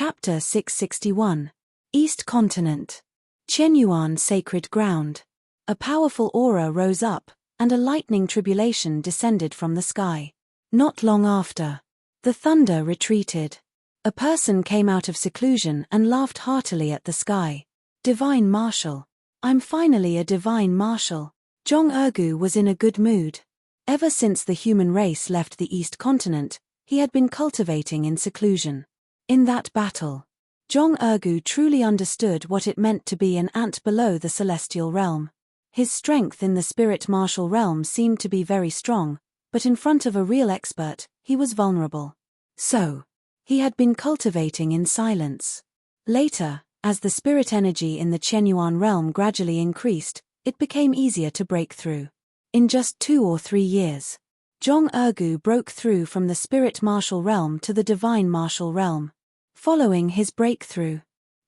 Chapter 661. East Continent. Qianyuan Sacred Ground. A powerful aura rose up, and a lightning tribulation descended from the sky. Not long after, the thunder retreated. A person came out of seclusion and laughed heartily at the sky. Divine Marshal. I'm finally a Divine Marshal. Zhong Ergu was in a good mood. Ever since the human race left the East Continent, he had been cultivating in seclusion. In that battle, Zhong Ergu truly understood what it meant to be an ant below the celestial realm. His strength in the spirit martial realm seemed to be very strong, but in front of a real expert, he was vulnerable. So, he had been cultivating in silence. Later, as the spirit energy in the Qianyuan realm gradually increased, it became easier to break through. In just 2 or 3 years, Zhong Ergu broke through from the spirit martial realm to the divine martial realm. Following his breakthrough,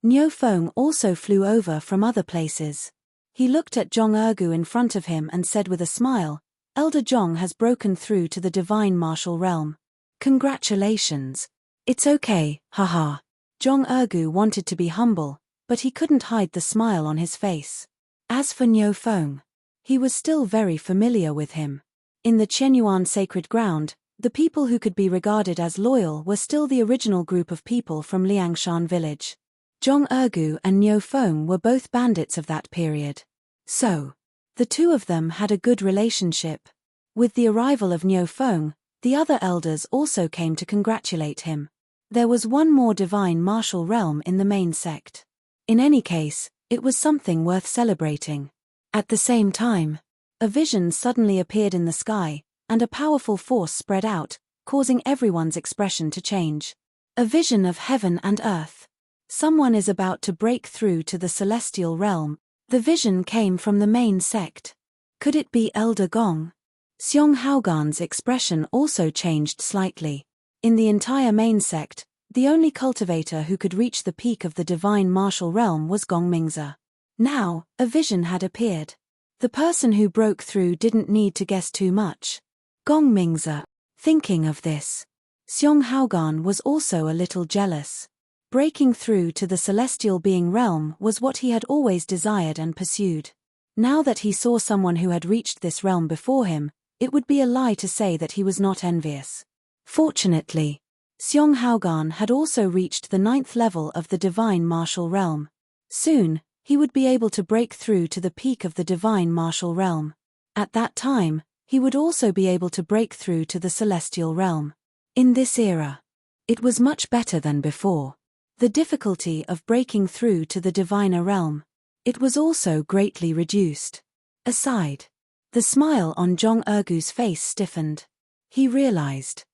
Niu Feng also flew over from other places. He looked at Zhong Ergu in front of him and said with a smile, "Elder Zhong has broken through to the divine martial realm. Congratulations. It's okay, haha." Zhong Ergu wanted to be humble, but he couldn't hide the smile on his face. As for Niu Feng, he was still very familiar with him. In the Qianyuan sacred ground, the people who could be regarded as loyal were still the original group of people from Liangshan village. Zhong Ergu and Niu Feng were both bandits of that period. So, the two of them had a good relationship. With the arrival of Niu Feng, the other elders also came to congratulate him. There was one more divine martial realm in the main sect. In any case, it was something worth celebrating. At the same time, a vision suddenly appeared in the sky, and a powerful force spread out, causing everyone's expression to change. A vision of heaven and earth. Someone is about to break through to the celestial realm. The vision came from the main sect. Could it be Elder Gong? Xiong Haogan's expression also changed slightly. In the entire main sect, the only cultivator who could reach the peak of the divine martial realm was Gong Mingzi. Now, a vision had appeared. The person who broke through didn't need to guess too much. Gong Mingzi. Thinking of this, Xiong Haogan was also a little jealous. Breaking through to the celestial being realm was what he had always desired and pursued. Now that he saw someone who had reached this realm before him, it would be a lie to say that he was not envious. Fortunately, Xiong Haogan had also reached the 9th level of the divine martial realm. Soon, he would be able to break through to the peak of the divine martial realm. At that time, he would also be able to break through to the celestial realm. In this era, it was much better than before. The difficulty of breaking through to the diviner realm, it was also greatly reduced. Aside, the smile on Zhong Ergu's face stiffened. He realized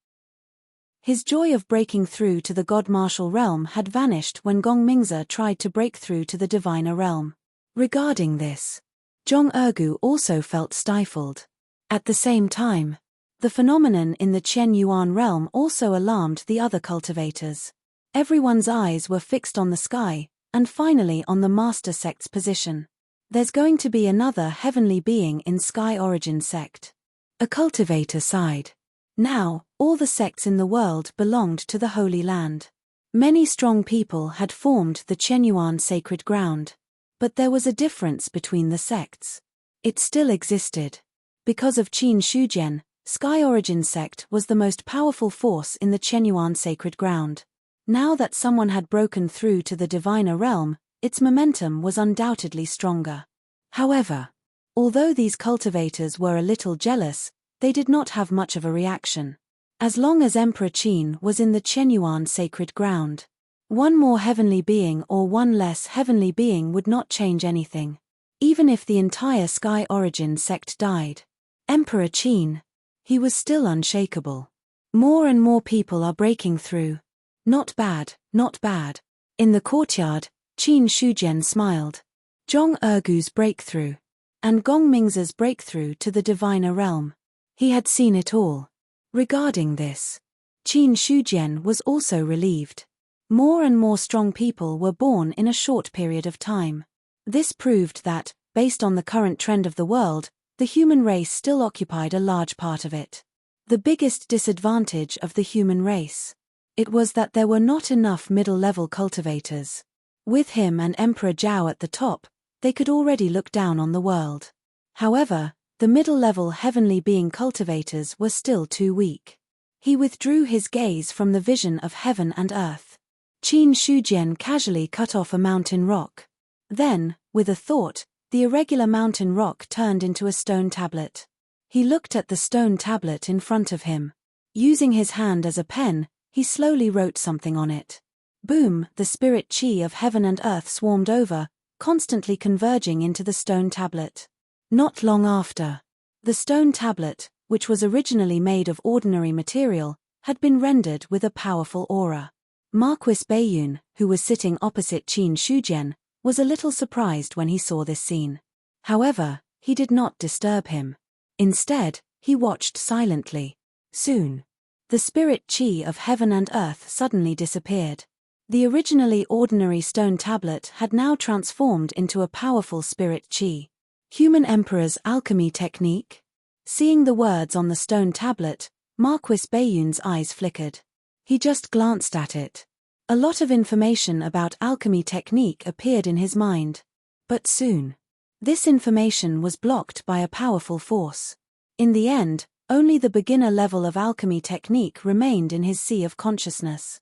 his joy of breaking through to the god martial realm had vanished when Gong Mingzi tried to break through to the diviner realm. Regarding this, Zhong Ergu also felt stifled. At the same time, the phenomenon in the Qianyuan realm also alarmed the other cultivators. Everyone's eyes were fixed on the sky, and finally on the master sect's position. There's going to be another heavenly being in Sky Origin sect. A cultivator sighed. Now, all the sects in the world belonged to the Holy Land. Many strong people had formed the Qianyuan sacred ground. But there was a difference between the sects. It still existed. Because of Qin Shujian, Sky Origin sect was the most powerful force in the Qianyuan sacred ground. Now that someone had broken through to the diviner realm, its momentum was undoubtedly stronger. However, although these cultivators were a little jealous, they did not have much of a reaction. As long as Emperor Qin was in the Qianyuan sacred ground, one more heavenly being or one less heavenly being would not change anything. Even if the entire Sky Origin sect died, Emperor Qin, he was still unshakable. More and more people are breaking through. Not bad, not bad. In the courtyard, Qin Shujian smiled. Zhong Ergu's breakthrough, and Gong Mingzi's breakthrough to the diviner realm. He had seen it all. Regarding this, Qin Shujian was also relieved. More and more strong people were born in a short period of time. This proved that, based on the current trend of the world, the human race still occupied a large part of it. The biggest disadvantage of the human race. It was that there were not enough middle-level cultivators. With him and Emperor Zhao at the top, they could already look down on the world. However, the middle-level heavenly being cultivators were still too weak. He withdrew his gaze from the vision of heaven and earth. Qin Shujian casually cut off a mountain rock. Then, with a thought, the irregular mountain rock turned into a stone tablet. He looked at the stone tablet in front of him. Using his hand as a pen, he slowly wrote something on it. Boom, the spirit chi of heaven and earth swarmed over, constantly converging into the stone tablet. Not long after, the stone tablet, which was originally made of ordinary material, had been rendered with a powerful aura. Marquis Baiyun, who was sitting opposite Qin Shujian, was a little surprised when he saw this scene. However, he did not disturb him. Instead, he watched silently. Soon, the spirit chi of heaven and earth suddenly disappeared. The originally ordinary stone tablet had now transformed into a powerful spirit chi. Human Emperor's alchemy technique? Seeing the words on the stone tablet, Marquis Baiyun's eyes flickered. He just glanced at it. A lot of information about alchemy technique appeared in his mind. But soon, this information was blocked by a powerful force. In the end, only the beginner level of alchemy technique remained in his sea of consciousness.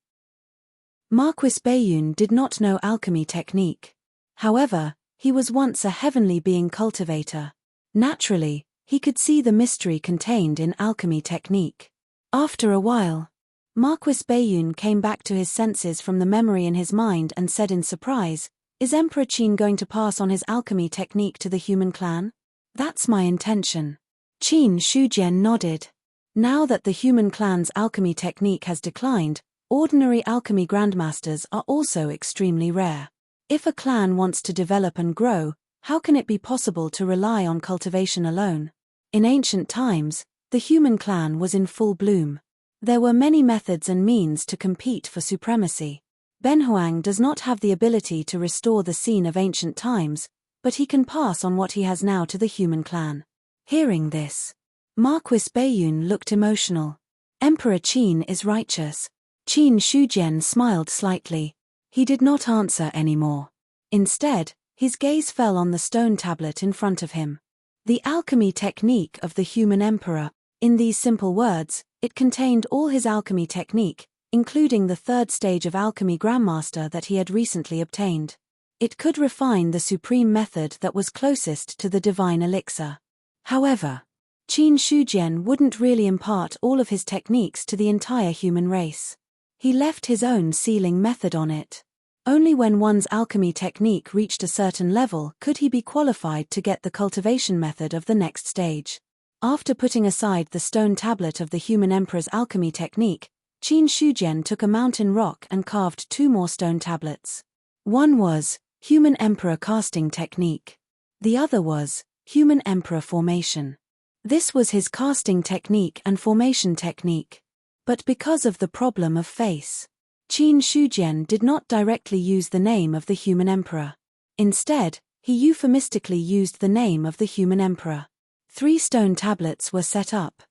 Marquis Baiyun did not know alchemy technique. However, he was once a heavenly being cultivator. Naturally, he could see the mystery contained in alchemy technique. After a while, Marquis Baiyun came back to his senses from the memory in his mind and said in surprise, "Is Emperor Qin going to pass on his alchemy technique to the human clan?" "That's my intention." Qin Shujian nodded. Now that the human clan's alchemy technique has declined, ordinary alchemy grandmasters are also extremely rare. If a clan wants to develop and grow, how can it be possible to rely on cultivation alone? In ancient times, the human clan was in full bloom. There were many methods and means to compete for supremacy. Benhuang does not have the ability to restore the scene of ancient times, but he can pass on what he has now to the human clan. Hearing this, Marquis Baiyun looked emotional. Emperor Qin is righteous. Qin Shujian smiled slightly. He did not answer anymore. Instead, his gaze fell on the stone tablet in front of him. The alchemy technique of the human emperor. In these simple words, it contained all his alchemy technique, including the third stage of alchemy grandmaster that he had recently obtained. It could refine the supreme method that was closest to the divine elixir. However, Qin Shujian wouldn't really impart all of his techniques to the entire human race. He left his own sealing method on it. Only when one's alchemy technique reached a certain level could he be qualified to get the cultivation method of the next stage. After putting aside the stone tablet of the human emperor's alchemy technique, Qin Shujian took a mountain rock and carved 2 more stone tablets. One was human emperor casting technique. The other was human emperor formation. This was his casting technique and formation technique. But because of the problem of face, Qin Shujian did not directly use the name of the human emperor. Instead, he euphemistically used the name of the human emperor. 3 stone tablets were set up.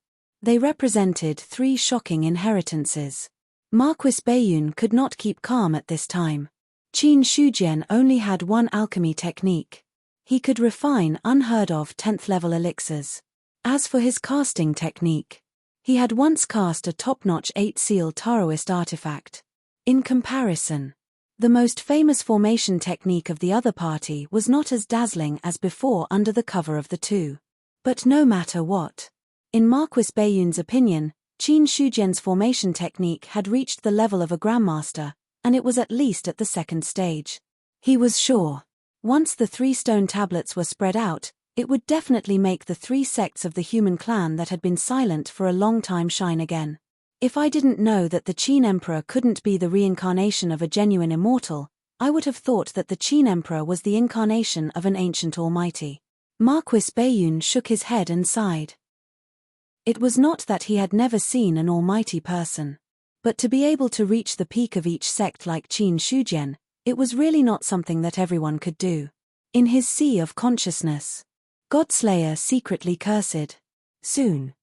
They represented 3 shocking inheritances. Marquis Baiyun could not keep calm at this time. Qin Shujian only had 1 alchemy technique. He could refine unheard-of 10th-level elixirs. As for his casting technique, he had once cast a top-notch 8-seal Taoist artifact. In comparison, the most famous formation technique of the other party was not as dazzling as before under the cover of the 2. But no matter what, in Marquis Baiyun's opinion, Qin Shujian's formation technique had reached the level of a grandmaster, and it was at least at the 2nd stage. He was sure, once the 3 stone tablets were spread out, it would definitely make the 3 sects of the human clan that had been silent for a long time shine again. If I didn't know that the Qin Emperor couldn't be the reincarnation of a genuine immortal, I would have thought that the Qin Emperor was the incarnation of an ancient almighty. Marquis Baiyun shook his head and sighed. It was not that he had never seen an almighty person. But to be able to reach the peak of each sect like Qin Shujian, it was really not something that everyone could do. In his sea of consciousness, Godslayer secretly cursed. Soon,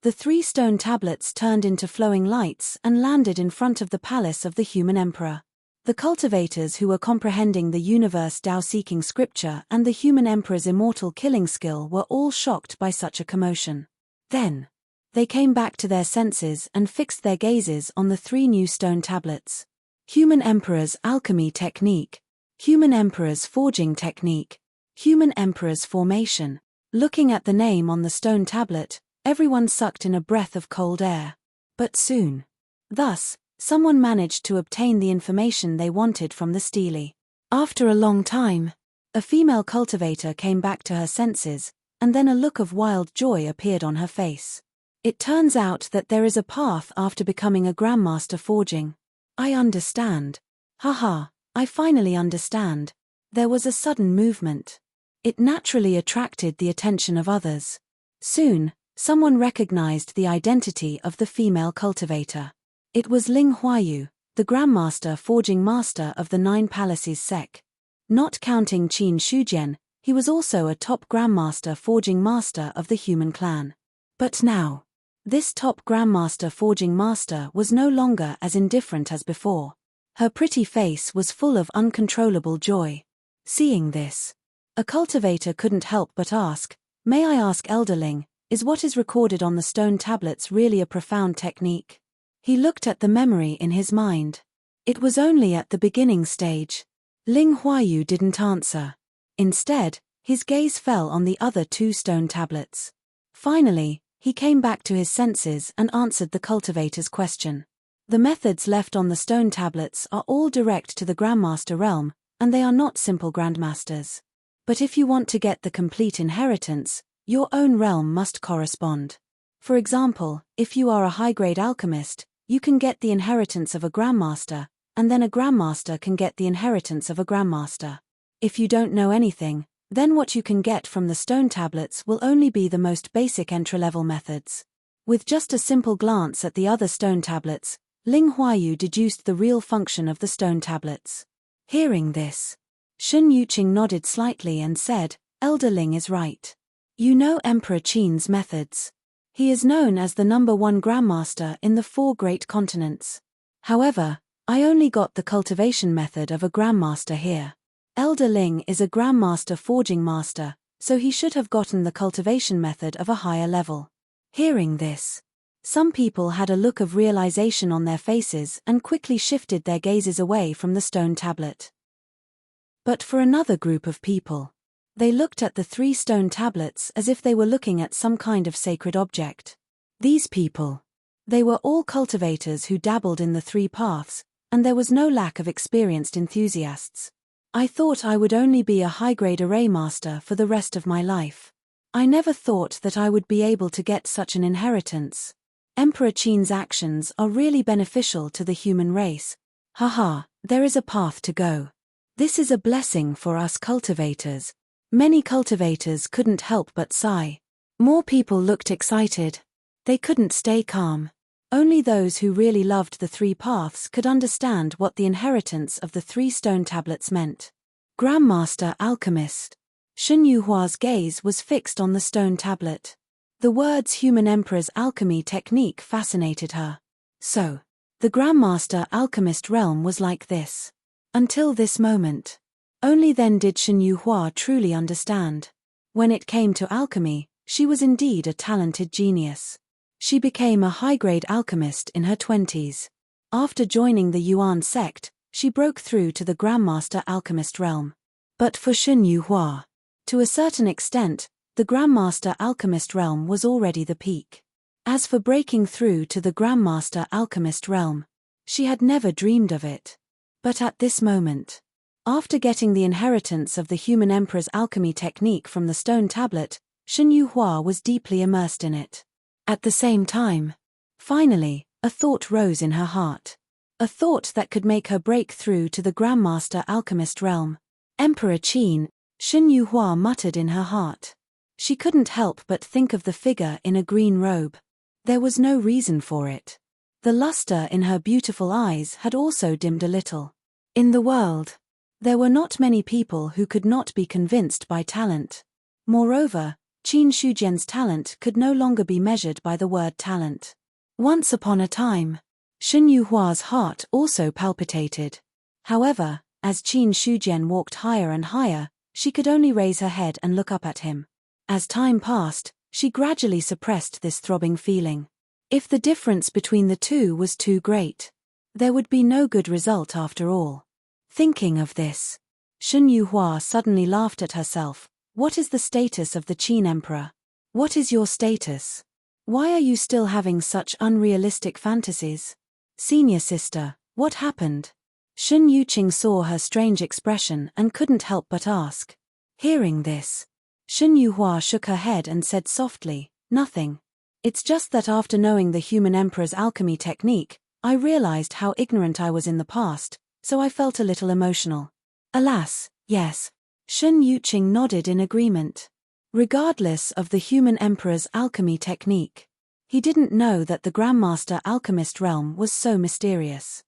The 3 stone tablets turned into flowing lights and landed in front of the palace of the human emperor. The cultivators who were comprehending the universe Tao-seeking scripture and the human emperor's immortal killing skill were all shocked by such a commotion. Then, they came back to their senses and fixed their gazes on the 3 new stone tablets. Human emperor's alchemy technique, human emperor's forging technique, human emperor's formation. Looking at the name on the stone tablet, everyone sucked in a breath of cold air. But soon. Thus, someone managed to obtain the information they wanted from the stele. After a long time, a female cultivator came back to her senses, and then a look of wild joy appeared on her face. It turns out that there is a path after becoming a grandmaster forging. I understand. Haha, I finally understand. There was a sudden movement. It naturally attracted the attention of others. Soon, someone recognized the identity of the female cultivator. It was Ling Huayu, the Grandmaster Forging Master of the 9 Palaces Sec. Not counting Qin Shujian, he was also a top Grandmaster Forging Master of the human clan. But now, this top Grandmaster Forging Master was no longer as indifferent as before. Her pretty face was full of uncontrollable joy. Seeing this, a cultivator couldn't help but ask, "May I ask, Elderling, is what is recorded on the stone tablets really a profound technique?" He looked at the memory in his mind. It was only at the beginning stage. Ling Huayu didn't answer. Instead, his gaze fell on the other 2 stone tablets. Finally, he came back to his senses and answered the cultivator's question. The methods left on the stone tablets are all direct to the Grandmaster realm, and they are not simple Grandmasters. But if you want to get the complete inheritance, your own realm must correspond. For example, if you are a high-grade alchemist, you can get the inheritance of a Grandmaster, and then a Grandmaster can get the inheritance of a Grandmaster. If you don't know anything, then what you can get from the stone tablets will only be the most basic entry-level methods. With just a simple glance at the other stone tablets, Ling Huayu deduced the real function of the stone tablets. Hearing this, Shen Yuqing nodded slightly and said, "Elder Ling is right. You know Emperor Qin's methods. He is known as the #1 Grandmaster in the 4 great continents. However, I only got the cultivation method of a Grandmaster here. Elder Ling is a Grandmaster Forging Master, so he should have gotten the cultivation method of a higher level." Hearing this, some people had a look of realization on their faces and quickly shifted their gazes away from the stone tablet. But for another group of people, they looked at the 3 stone tablets as if they were looking at some kind of sacred object. These people, they were all cultivators who dabbled in the 3 paths, and there was no lack of experienced enthusiasts. I thought I would only be a high-grade array master for the rest of my life. I never thought that I would be able to get such an inheritance. Emperor Qin's actions are really beneficial to the human race. Haha, there is a path to go. This is a blessing for us cultivators. Many cultivators couldn't help but sigh. More people looked excited. They couldn't stay calm. Only those who really loved the 3 paths could understand what the inheritance of the 3 stone tablets meant. Grandmaster Alchemist. Shen Yuhua's gaze was fixed on the stone tablet. The words human emperor's alchemy technique fascinated her. So, the Grandmaster Alchemist realm was like this. Until this moment. Only then did Shen Yuhua truly understand. When it came to alchemy, she was indeed a talented genius. She became a high-grade alchemist in her 20s. After joining the Yuan sect, she broke through to the Grandmaster Alchemist realm. But for Shen Yuhua, to a certain extent, the Grandmaster Alchemist realm was already the peak. As for breaking through to the Grandmaster Alchemist realm, she had never dreamed of it. But at this moment, after getting the inheritance of the human emperor's alchemy technique from the stone tablet, Shen Yuhua was deeply immersed in it. At the same time, finally, a thought rose in her heart. A thought that could make her break through to the Grandmaster Alchemist realm. Emperor Qin, Shen Yuhua muttered in her heart. She couldn't help but think of the figure in a green robe. There was no reason for it. The luster in her beautiful eyes had also dimmed a little. In the world, there were not many people who could not be convinced by talent. Moreover, Qin Shujian's talent could no longer be measured by the word talent. Once upon a time, Shen Yuhua's heart also palpitated. However, as Qin Shujian walked higher and higher, she could only raise her head and look up at him. As time passed, she gradually suppressed this throbbing feeling. If the difference between the two was too great, there would be no good result after all. Thinking of this, Shen Yuhua suddenly laughed at herself. What is the status of the Qin Emperor? What is your status? Why are you still having such unrealistic fantasies? Senior sister, what happened? Shen Yuqing saw her strange expression and couldn't help but ask. Hearing this, Shen Yuhua shook her head and said softly, nothing. It's just that after knowing the human emperor's alchemy technique, I realized how ignorant I was in the past, so I felt a little emotional. Alas, yes. Shen Yuqing nodded in agreement. Regardless of the human emperor's alchemy technique, he didn't know that the Grandmaster Alchemist realm was so mysterious.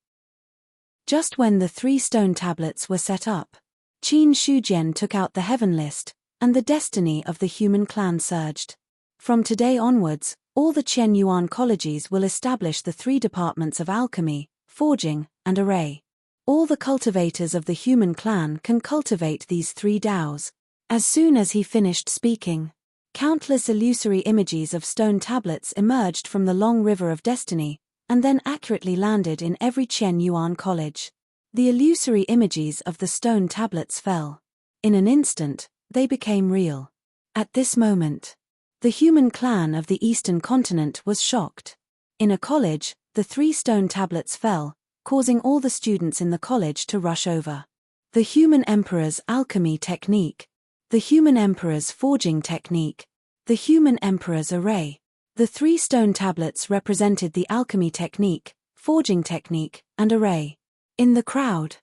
Just when the 3 stone tablets were set up, Qin Shujian took out the heaven list, and the destiny of the human clan surged. From today onwards, all the Qian Yuan colleges will establish the 3 departments of alchemy, forging, and array. All the cultivators of the human clan can cultivate these 3 Daos. As soon as he finished speaking, countless illusory images of stone tablets emerged from the long river of destiny, and then accurately landed in every Qian Yuan college. The illusory images of the stone tablets fell. In an instant, they became real. At this moment, the human clan of the eastern continent was shocked. In a college, the 3 stone tablets fell, causing all the students in the college to rush over. The human emperor's alchemy technique, the human emperor's forging technique, the human emperor's array. The 3 stone tablets represented the alchemy technique, forging technique, and array. In the crowd,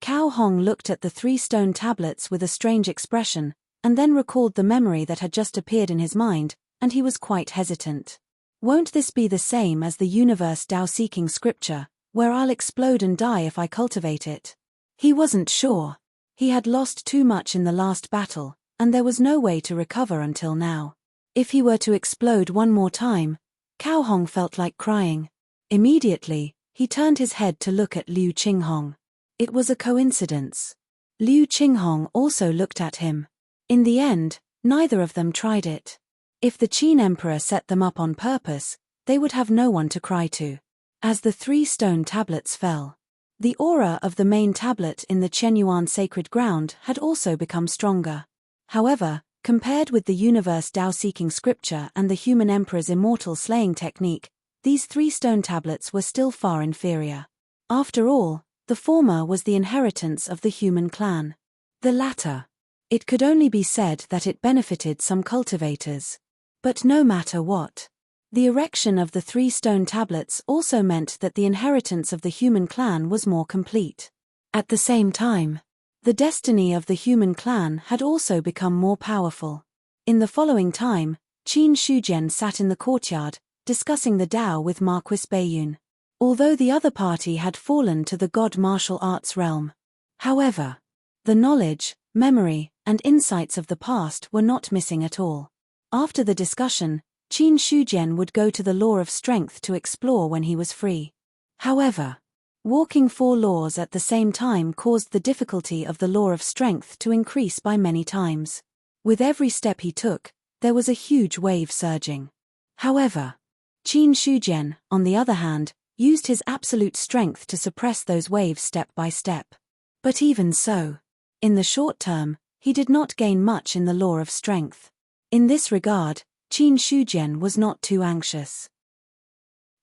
Cao Hong looked at the 3 stone tablets with a strange expression, and then recalled the memory that had just appeared in his mind, and he was quite hesitant. Won't this be the same as the universe Dao-seeking scripture, where I'll explode and die if I cultivate it? He wasn't sure. He had lost too much in the last battle, and there was no way to recover until now. If he were to explode one more time, Cao Hong felt like crying. Immediately, he turned his head to look at Liu Qinghong. It was a coincidence. Liu Qinghong also looked at him. In the end, neither of them tried it. If the Qin Emperor set them up on purpose, they would have no one to cry to. As the 3 stone tablets fell, the aura of the main tablet in the Qianyuan sacred ground had also become stronger. However, compared with the universe Dao-seeking scripture and the human emperor's immortal slaying technique, these 3 stone tablets were still far inferior. After all, the former was the inheritance of the human clan. The latter, it could only be said that it benefited some cultivators. But no matter what, the erection of the 3 stone tablets also meant that the inheritance of the human clan was more complete. At the same time, the destiny of the human clan had also become more powerful. In the following time, Qin Shujian sat in the courtyard, discussing the Dao with Marquis Baiyun. Although the other party had fallen to the god martial arts realm. However, the knowledge, memory, and insights of the past were not missing at all. After the discussion, Qin Shujian would go to the law of strength to explore when he was free. However, walking 4 laws at the same time caused the difficulty of the law of strength to increase by many times. With every step he took, there was a huge wave surging. However, Qin Shujian, on the other hand, used his absolute strength to suppress those waves step by step. But even so, in the short term, he did not gain much in the law of strength. In this regard, Qin Shujian was not too anxious.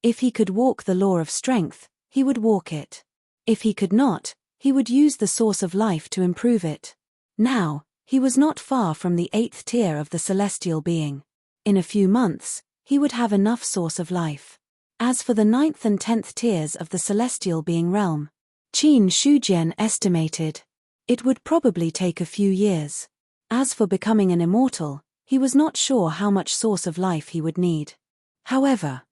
If he could walk the law of strength, he would walk it. If he could not, he would use the source of life to improve it. Now, he was not far from the 8th tier of the celestial being. In a few months, he would have enough source of life. As for the 9th and 10th tiers of the celestial being realm, Qin Shujian estimated it would probably take a few years. As for becoming an immortal, he was not sure how much source of life he would need. However,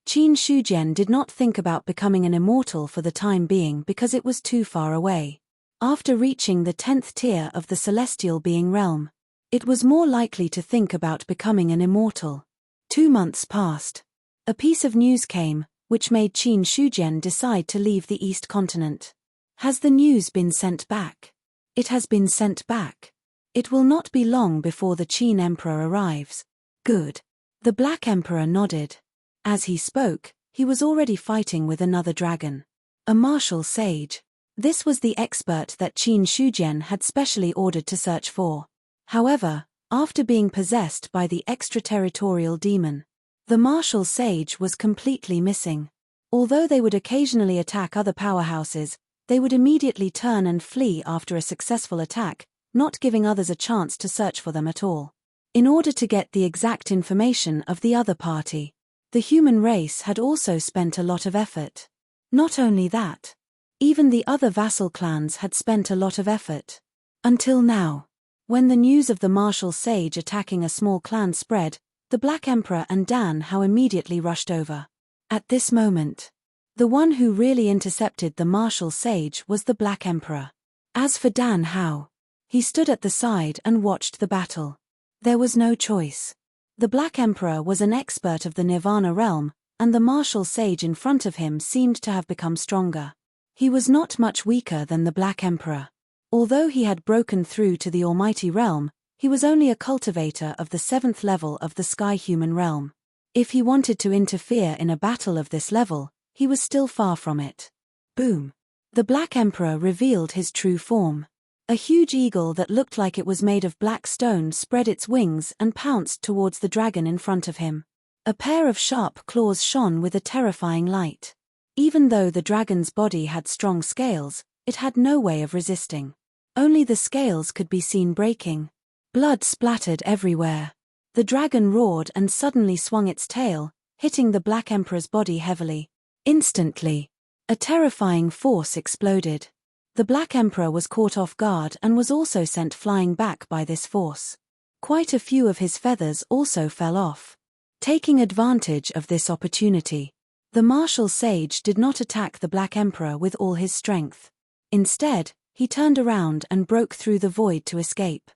Qin Shujian did not think about becoming an immortal for the time being because it was too far away. After reaching the 10th tier of the celestial being realm, It was more likely to think about becoming an immortal. 2 months passed. A piece of news came, which made Qin Shujian decide to leave the East Continent. Has the news been sent back? It has been sent back. It will not be long before the Qin Emperor arrives. Good. The Black Emperor nodded. As he spoke, he was already fighting with another dragon. A martial sage. This was the expert that Qin Shujian had specially ordered to search for. However, after being possessed by the extraterritorial demon, the martial sage was completely missing. Although they would occasionally attack other powerhouses, they would immediately turn and flee after a successful attack, not giving others a chance to search for them at all. In order to get the exact information of the other party, the human race had also spent a lot of effort. Not only that, even the other vassal clans had spent a lot of effort. Until now. When the news of the martial sage attacking a small clan spread, the Black Emperor and Dan Hao immediately rushed over. At this moment, the one who really intercepted the martial sage was the Black Emperor. As for Dan Hao, he stood at the side and watched the battle. There was no choice. The Black Emperor was an expert of the Nirvana realm, and the martial sage in front of him seemed to have become stronger. He was not much weaker than the Black Emperor. Although he had broken through to the Almighty Realm, he was only a cultivator of the 7th level of the Sky Human Realm. If he wanted to interfere in a battle of this level, he was still far from it. Boom! The Black Emperor revealed his true form. A huge eagle that looked like it was made of black stone spread its wings and pounced towards the dragon in front of him. A pair of sharp claws shone with a terrifying light. Even though the dragon's body had strong scales, it had no way of resisting. Only the scales could be seen breaking. Blood splattered everywhere. The dragon roared and suddenly swung its tail, hitting the Black Emperor's body heavily. Instantly, a terrifying force exploded. The Black Emperor was caught off guard and was also sent flying back by this force. Quite a few of his feathers also fell off. Taking advantage of this opportunity, the martial sage did not attack the Black Emperor with all his strength. Instead, he turned around and broke through the void to escape.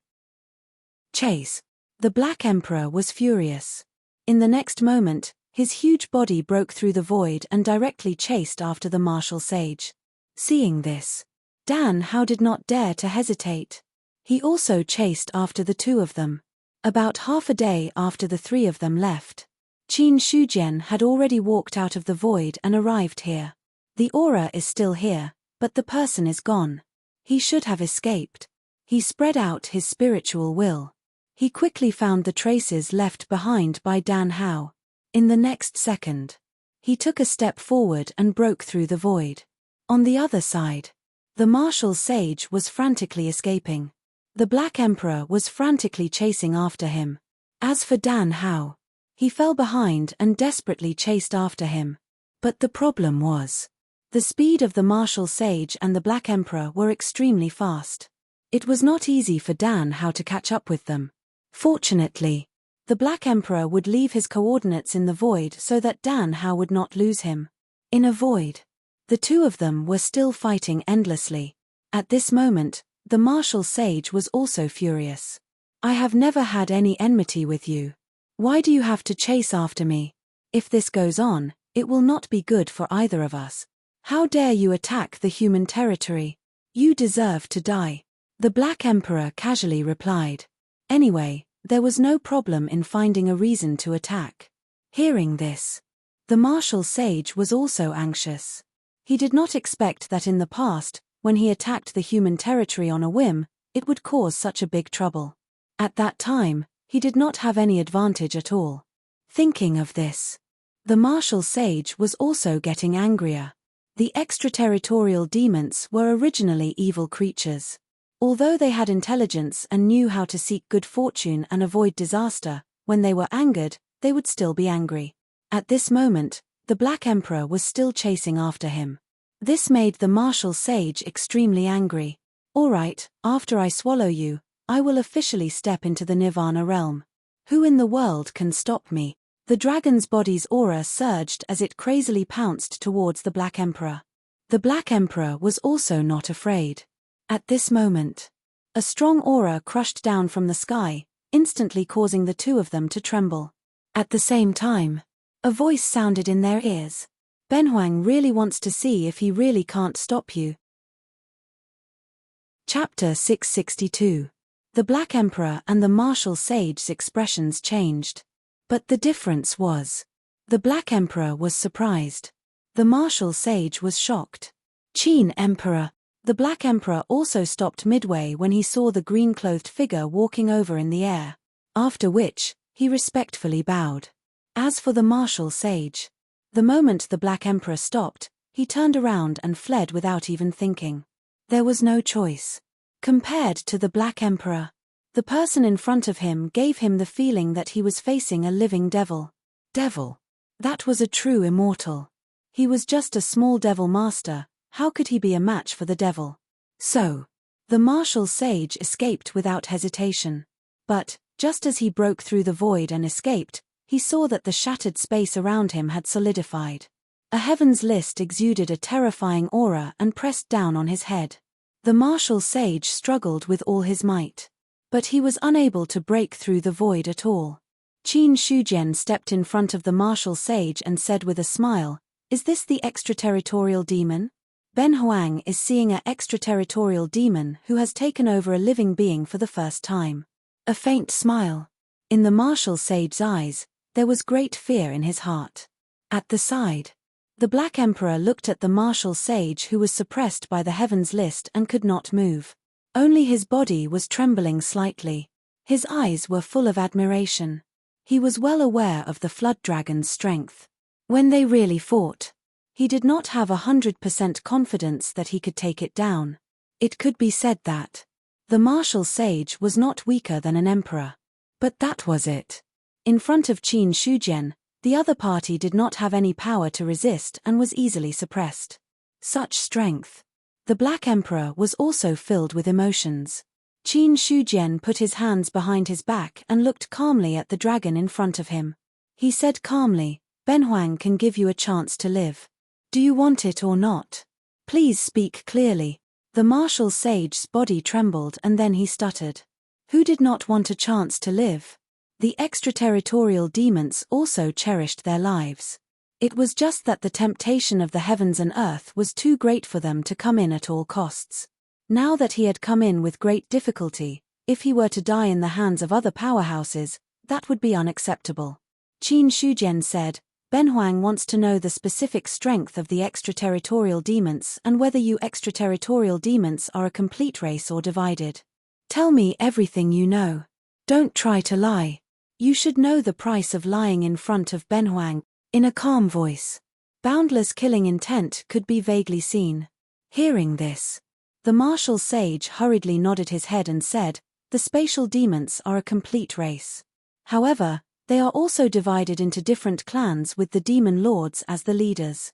Chase. The Black Emperor was furious. In the next moment, his huge body broke through the void and directly chased after the martial sage. Seeing this, Dan Hao did not dare to hesitate. He also chased after the two of them. About half a day after the three of them left, Qin Shujian had already walked out of the void and arrived here. The aura is still here, but the person is gone. He should have escaped. He spread out his spiritual will. He quickly found the traces left behind by Dan Hao. In the next second, he took a step forward and broke through the void. On the other side, the martial sage was frantically escaping. The Black Emperor was frantically chasing after him. As for Dan Hao, he fell behind and desperately chased after him. But the problem was, the speed of the martial sage and the Black Emperor were extremely fast. It was not easy for Dan Hao to catch up with them. Fortunately, the Black Emperor would leave his coordinates in the void so that Dan Hao would not lose him. In a void, the two of them were still fighting endlessly. At this moment, the martial sage was also furious. I have never had any enmity with you. Why do you have to chase after me? If this goes on, it will not be good for either of us. How dare you attack the human territory? You deserve to die. The Black Emperor casually replied. Anyway, there was no problem in finding a reason to attack. Hearing this, the martial sage was also anxious. He did not expect that in the past, when he attacked the human territory on a whim, it would cause such a big trouble. At that time, he did not have any advantage at all. Thinking of this, the martial sage was also getting angrier. The extraterritorial demons were originally evil creatures. Although they had intelligence and knew how to seek good fortune and avoid disaster, when they were angered, they would still be angry. At this moment, the Black Emperor was still chasing after him. This made the martial sage extremely angry. All right, after I swallow you, I will officially step into the Nirvana realm. Who in the world can stop me? The dragon's body's aura surged as it crazily pounced towards the Black Emperor. The Black Emperor was also not afraid. At this moment, a strong aura crushed down from the sky, instantly causing the two of them to tremble. At the same time, a voice sounded in their ears. "Benhuang really wants to see if he really can't stop you." Chapter 662. The Black Emperor and the Martial Sage's expressions changed. But the difference was, the Black Emperor was surprised. The Martial Sage was shocked. "Qin Emperor." The Black Emperor also stopped midway when he saw the green-clothed figure walking over in the air, after which, he respectfully bowed. As for the Martial Sage, the moment the Black Emperor stopped, he turned around and fled without even thinking. There was no choice. Compared to the Black Emperor, the person in front of him gave him the feeling that he was facing a living devil. Devil. That was a true immortal. He was just a small devil master. How could he be a match for the devil? So, the Martial Sage escaped without hesitation. But, just as he broke through the void and escaped, he saw that the shattered space around him had solidified. A heaven's list exuded a terrifying aura and pressed down on his head. The Martial Sage struggled with all his might. But he was unable to break through the void at all. Qin Shujian stepped in front of the Martial Sage and said with a smile, "Is this the extraterritorial demon?" Benhuang is seeing an extraterritorial demon who has taken over a living being for the first time. A faint smile. In the Martial Sage's eyes, there was great fear in his heart. At the side, the Black Emperor looked at the Martial Sage who was suppressed by the Heavens List and could not move. Only his body was trembling slightly. His eyes were full of admiration. He was well aware of the Flood Dragon's strength. When they really fought, he did not have 100% confidence that he could take it down. It could be said that the Martial Sage was not weaker than an emperor. But that was it. In front of Qin Shujian, the other party did not have any power to resist and was easily suppressed. Such strength. The Black Emperor was also filled with emotions. Qin Shujian put his hands behind his back and looked calmly at the dragon in front of him. He said calmly, "Benhuang can give you a chance to live. Do you want it or not? Please speak clearly." The Martial Sage's body trembled and then he stuttered. Who did not want a chance to live? The extraterritorial demons also cherished their lives. It was just that the temptation of the heavens and earth was too great for them to come in at all costs. Now that he had come in with great difficulty, if he were to die in the hands of other powerhouses, that would be unacceptable. Qin Shujian said, "Benhuang wants to know the specific strength of the extraterritorial demons and whether you extraterritorial demons are a complete race or divided. Tell me everything you know. Don't try to lie. You should know the price of lying in front of Benhuang." In a calm voice. Boundless killing intent could be vaguely seen. Hearing this, the Martial Sage hurriedly nodded his head and said, "The spatial demons are a complete race. However, they are also divided into different clans with the demon lords as the leaders.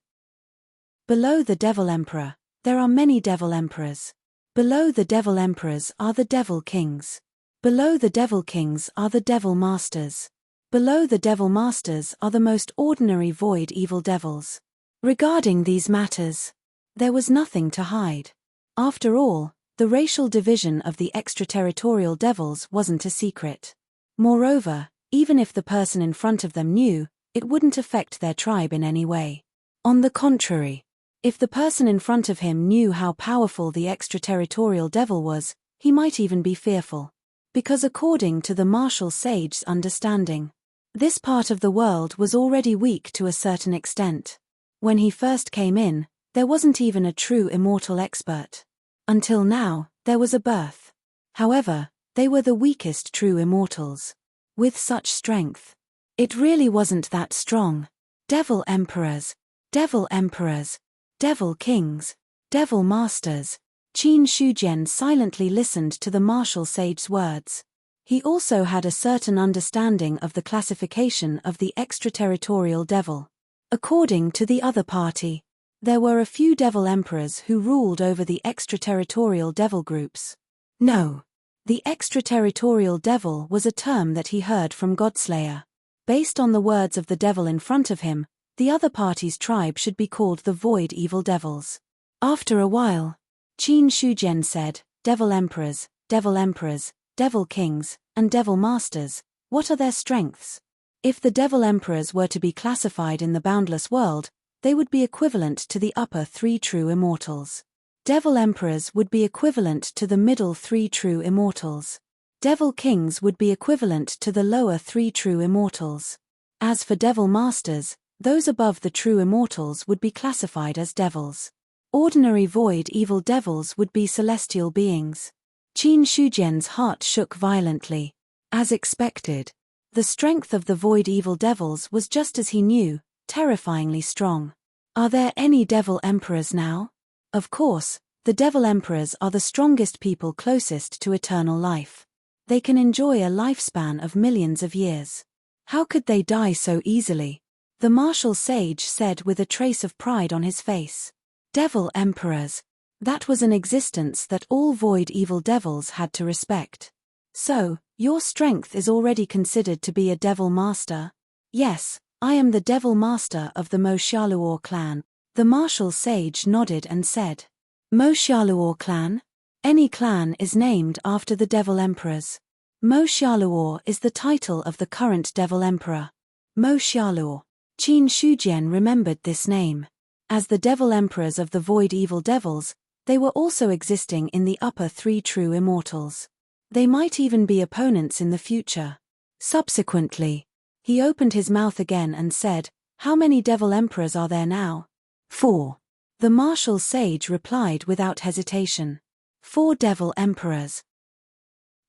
Below the Devil Emperor, there are many Devil Emperors. Below the Devil Emperors are the Devil Kings. Below the Devil Kings are the Devil Masters. Below the Devil Masters are the most ordinary void evil devils." Regarding these matters, there was nothing to hide. After all, the racial division of the extraterritorial devils wasn't a secret. Moreover, even if the person in front of them knew, it wouldn't affect their tribe in any way. On the contrary, if the person in front of him knew how powerful the extraterritorial devil was, he might even be fearful. Because according to the Martial Sage's understanding, this part of the world was already weak to a certain extent. When he first came in, there wasn't even a true immortal expert. Until now, there was a birth. However, they were the weakest true immortals. With such strength, it really wasn't that strong. Devil Emperors, Devil Emperors, Devil Kings, Devil Masters. Qin Shujian silently listened to the Martial Sage's words. He also had a certain understanding of the classification of the extraterritorial devil. According to the other party, there were a few Devil Emperors who ruled over the extraterritorial devil groups. No. The extraterritorial devil was a term that he heard from Godslayer. Based on the words of the devil in front of him, the other party's tribe should be called the Void Evil Devils. After a while, Qin Shujian said, "Devil Emperors, Devil Emperors, Devil Kings, and devil masters, what are their strengths? If the devil emperors were to be classified in the boundless world, they would be equivalent to the upper three true immortals. Devil emperors would be equivalent to the middle three true immortals. Devil kings would be equivalent to the lower three true immortals. As for devil masters, those above the true immortals would be classified as devils. Ordinary void evil devils would be celestial beings. Qin Shujian's heart shook violently. As expected, the strength of the void evil devils was just as he knew, terrifyingly strong. Are there any devil emperors now? Of course, the devil emperors are the strongest people closest to eternal life. They can enjoy a lifespan of millions of years. How could they die so easily? The martial sage said with a trace of pride on his face. Devil emperors. That was an existence that all void evil devils had to respect. So, your strength is already considered to be a devil master? Yes, I am the devil master of the Mo Xiaoluo clan. The martial sage nodded and said. Mo Xiaoluo clan? Any clan is named after the devil emperors. Mo Xiaoluo is the title of the current devil emperor. Mo Xiaoluo. Qin Shujian remembered this name. As the devil emperors of the void evil devils, they were also existing in the upper three true immortals. They might even be opponents in the future. Subsequently, he opened his mouth again and said, how many devil emperors are there now? 4. The martial sage replied without hesitation. 4 devil emperors.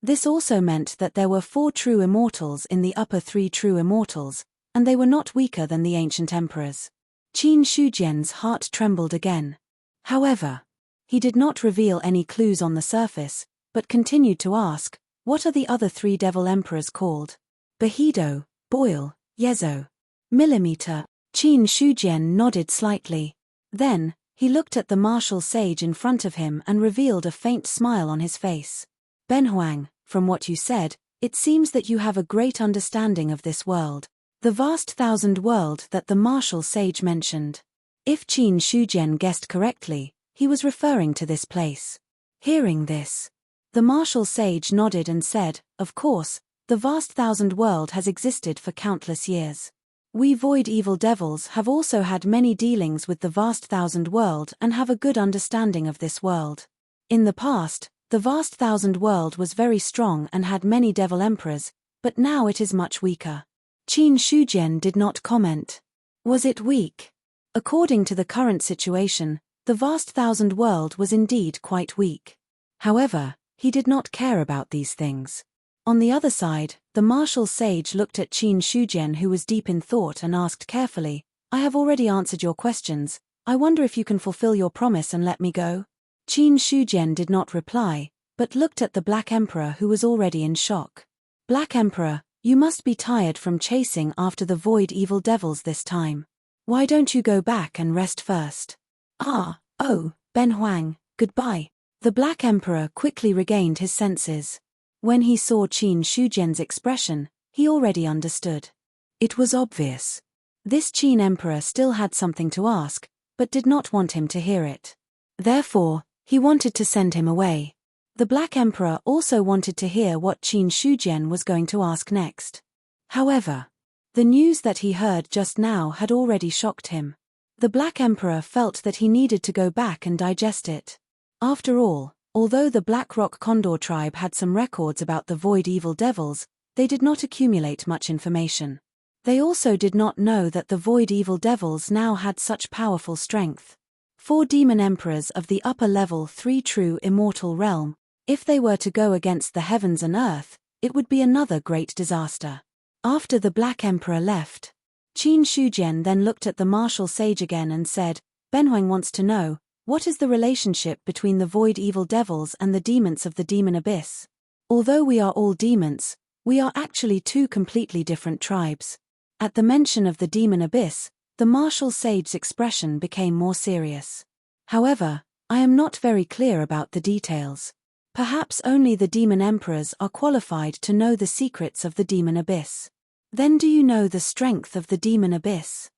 This also meant that there were 4 true immortals in the upper 3 true immortals, and they were not weaker than the ancient emperors. Qin Shujian's heart trembled again. However, he did not reveal any clues on the surface, but continued to ask, what are the other 3 devil emperors called? Behido, Boil, Yezo. Millimeter. Qin Shujian nodded slightly. Then, he looked at the martial sage in front of him and revealed a faint smile on his face. Benhuang, from what you said, it seems that you have a great understanding of this world. The vast thousand world that the martial sage mentioned. If Qin Shujian guessed correctly, he was referring to this place. Hearing this, the martial sage nodded and said, of course, the vast thousand world has existed for countless years. We void evil devils have also had many dealings with the vast thousand world and have a good understanding of this world. In the past, the vast thousand world was very strong and had many devil emperors, but now it is much weaker. Qin Shujian did not comment. Was it weak? According to the current situation, the vast thousand world was indeed quite weak. However, he did not care about these things. On the other side, the martial sage looked at Qin Shujian, who was deep in thought, and asked carefully, I have already answered your questions. I wonder if you can fulfill your promise and let me go? Qin Shujian did not reply, but looked at the Black Emperor, who was already in shock. Black Emperor, you must be tired from chasing after the void evil devils this time. Why don't you go back and rest first? Benhuang, goodbye. The Black Emperor quickly regained his senses. When he saw Qin Shujian's expression, he already understood. It was obvious. This Qin Emperor still had something to ask, but did not want him to hear it. Therefore, he wanted to send him away. The Black Emperor also wanted to hear what Qin Shujian was going to ask next. However, the news that he heard just now had already shocked him. The Black Emperor felt that he needed to go back and digest it. After all, although the Black Rock Condor tribe had some records about the void evil devils, they did not accumulate much information. They also did not know that the void evil devils now had such powerful strength. 4 demon emperors of the upper level 3 true immortal realm. If they were to go against the heavens and earth, it would be another great disaster. After the Black Emperor left, Qin Shujian then looked at the martial sage again and said, Benhuang wants to know, what is the relationship between the void evil devils and the demons of the demon abyss? Although we are all demons, we are actually 2 completely different tribes. At the mention of the demon abyss, the martial sage's expression became more serious. However, I am not very clear about the details. Perhaps only the demon emperors are qualified to know the secrets of the demon abyss. Then do you know the strength of the demon abyss?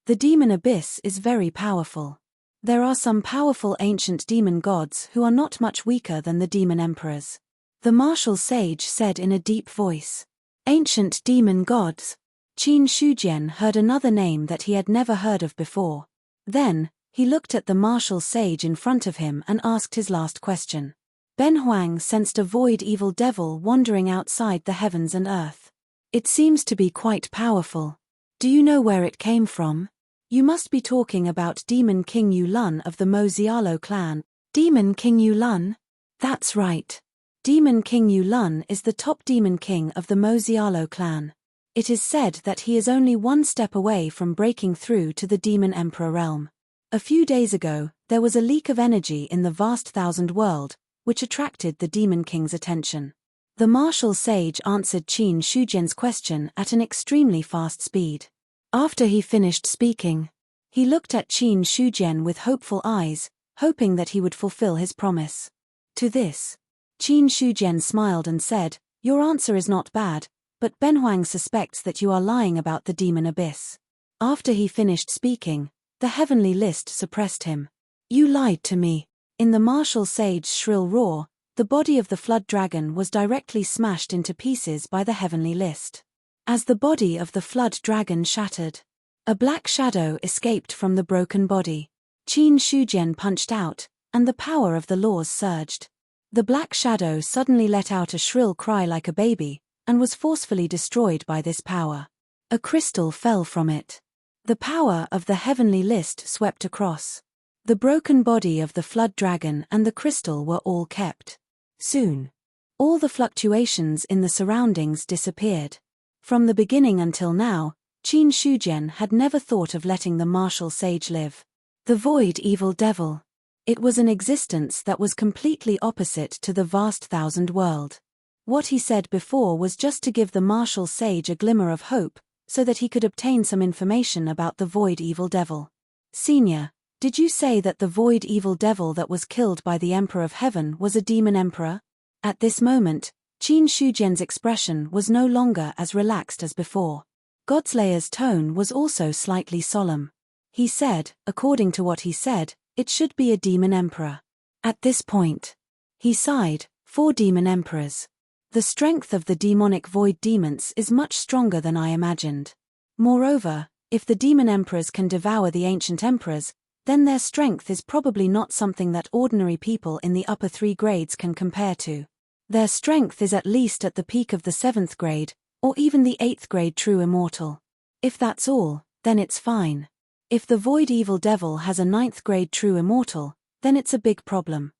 The demon abyss is very powerful. There are some powerful ancient demon gods who are not much weaker than the demon emperors. The martial sage said in a deep voice. Ancient demon gods. Qin Shujian heard another name that he had never heard of before. Then, he looked at the martial sage in front of him and asked his last question. Ben Huang sensed a void evil devil wandering outside the heavens and earth. It seems to be quite powerful. Do you know where it came from? You must be talking about Demon King Yulun of the Mozialo clan. Demon King Yulun? That's right. Demon King Yulun is the top demon king of the Mozialo clan. It is said that he is only one step away from breaking through to the Demon Emperor realm. A few days ago, there was a leak of energy in the vast thousand world, which attracted the Demon King's attention. The martial sage answered Qin Shujian's question at an extremely fast speed. After he finished speaking, he looked at Qin Shujian with hopeful eyes, hoping that he would fulfill his promise. To this, Qin Shujian smiled and said, "Your answer is not bad, but Ben Huang suspects that you are lying about the demon abyss." After he finished speaking, the heavenly list suppressed him. "You lied to me." In the martial sage's shrill roar, the body of the flood dragon was directly smashed into pieces by the heavenly list. As the body of the flood dragon shattered, a black shadow escaped from the broken body. Qin Shujian punched out, and the power of the laws surged. The black shadow suddenly let out a shrill cry like a baby, and was forcefully destroyed by this power. A crystal fell from it. The power of the heavenly list swept across. The broken body of the flood dragon and the crystal were all kept. Soon, all the fluctuations in the surroundings disappeared. From the beginning until now, Qin Shujian had never thought of letting the martial sage live. The void evil devil. It was an existence that was completely opposite to the vast thousand world. What he said before was just to give the martial sage a glimmer of hope, so that he could obtain some information about the void evil devil. "Senior, did you say that the void evil devil that was killed by the Emperor of Heaven was a demon emperor?" At this moment, Qin Shujian's expression was no longer as relaxed as before. Godslayer's tone was also slightly solemn. He said, according to what he said, it should be a demon emperor. At this point, he sighed, 4 demon emperors. The strength of the demonic void demons is much stronger than I imagined. Moreover, if the demon emperors can devour the ancient emperors, then their strength is probably not something that ordinary people in the upper 3 grades can compare to. Their strength is at least at the peak of the 7th grade, or even the 8th grade true immortal. If that's all, then it's fine. If the void evil devil has a 9th grade true immortal, then it's a big problem.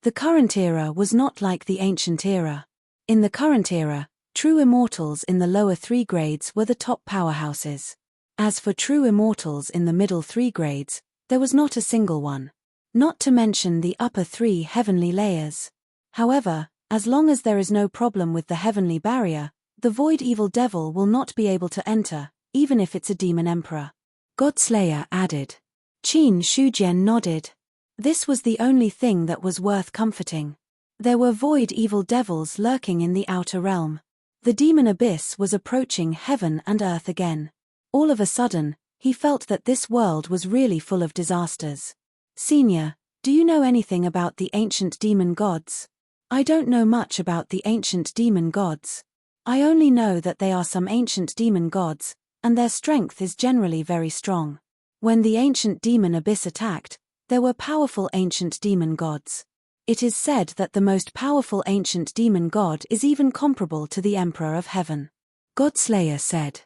The current era was not like the ancient era. In the current era, true immortals in the lower 3 grades were the top powerhouses. As for true immortals in the middle 3 grades, there was not a single one. Not to mention the upper 3 heavenly layers. However, as long as there is no problem with the heavenly barrier, the void evil devil will not be able to enter, even if it's a demon emperor. Godslayer added. Qin Shujian nodded. This was the only thing that was worth comforting. There were void evil devils lurking in the outer realm. The demon abyss was approaching heaven and earth again. All of a sudden, he felt that this world was really full of disasters. "Senior, do you know anything about the ancient demon gods?" "I don't know much about the ancient demon gods. I only know that they are some ancient demon gods, and their strength is generally very strong. When the ancient demon abyss attacked, there were powerful ancient demon gods. It is said that the most powerful ancient demon god is even comparable to the Emperor of Heaven." Godslayer said.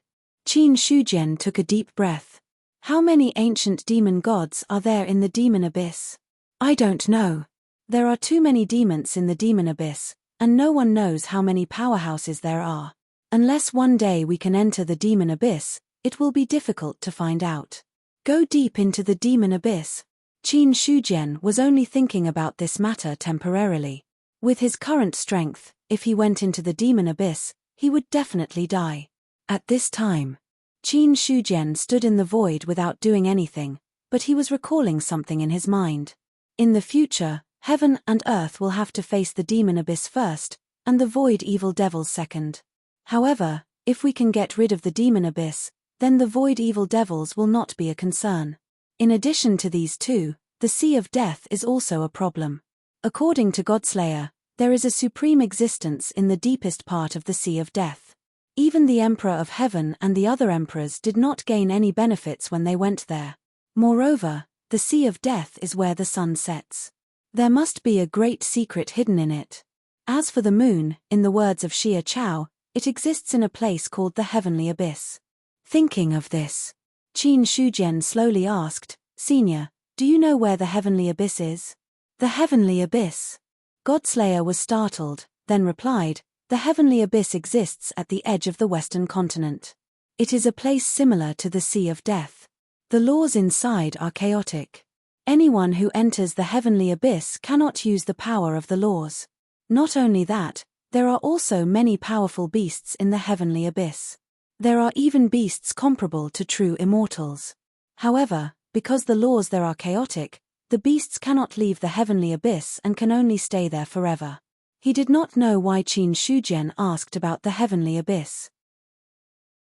Qin Shujian took a deep breath. "How many ancient demon gods are there in the demon abyss?" "I don't know. There are too many demons in the demon abyss, and no one knows how many powerhouses there are. Unless one day we can enter the demon abyss, it will be difficult to find out." Go deep into the demon abyss. Qin Shujian was only thinking about this matter temporarily. With his current strength, if he went into the demon abyss, he would definitely die. At this time, Qin Shujian stood in the void without doing anything, but he was recalling something in his mind. In the future, heaven and earth will have to face the demon abyss first, and the void evil devils second. However, if we can get rid of the demon abyss, then the void evil devils will not be a concern. In addition to these two, the Sea of Death is also a problem. According to Godslayer, There is a supreme existence in the deepest part of the Sea of Death. Even the Emperor of Heaven and the other emperors did not gain any benefits when they went there. Moreover, the Sea of Death is where the sun sets. There must be a great secret hidden in it. As for the moon, in the words of Xia Chao, it exists in a place called the Heavenly Abyss. Thinking of this, Qin Shujian slowly asked, Senior, do you know where the Heavenly Abyss is? The Heavenly Abyss. Godslayer was startled, then replied, the Heavenly Abyss exists at the edge of the Western continent. It is a place similar to the Sea of Death. The laws inside are chaotic. Anyone who enters the Heavenly Abyss cannot use the power of the laws. Not only that, there are also many powerful beasts in the Heavenly Abyss. There are even beasts comparable to true immortals. However, because the laws there are chaotic, the beasts cannot leave the Heavenly Abyss and can only stay there forever. He did not know why Qin Shujian asked about the Heavenly Abyss.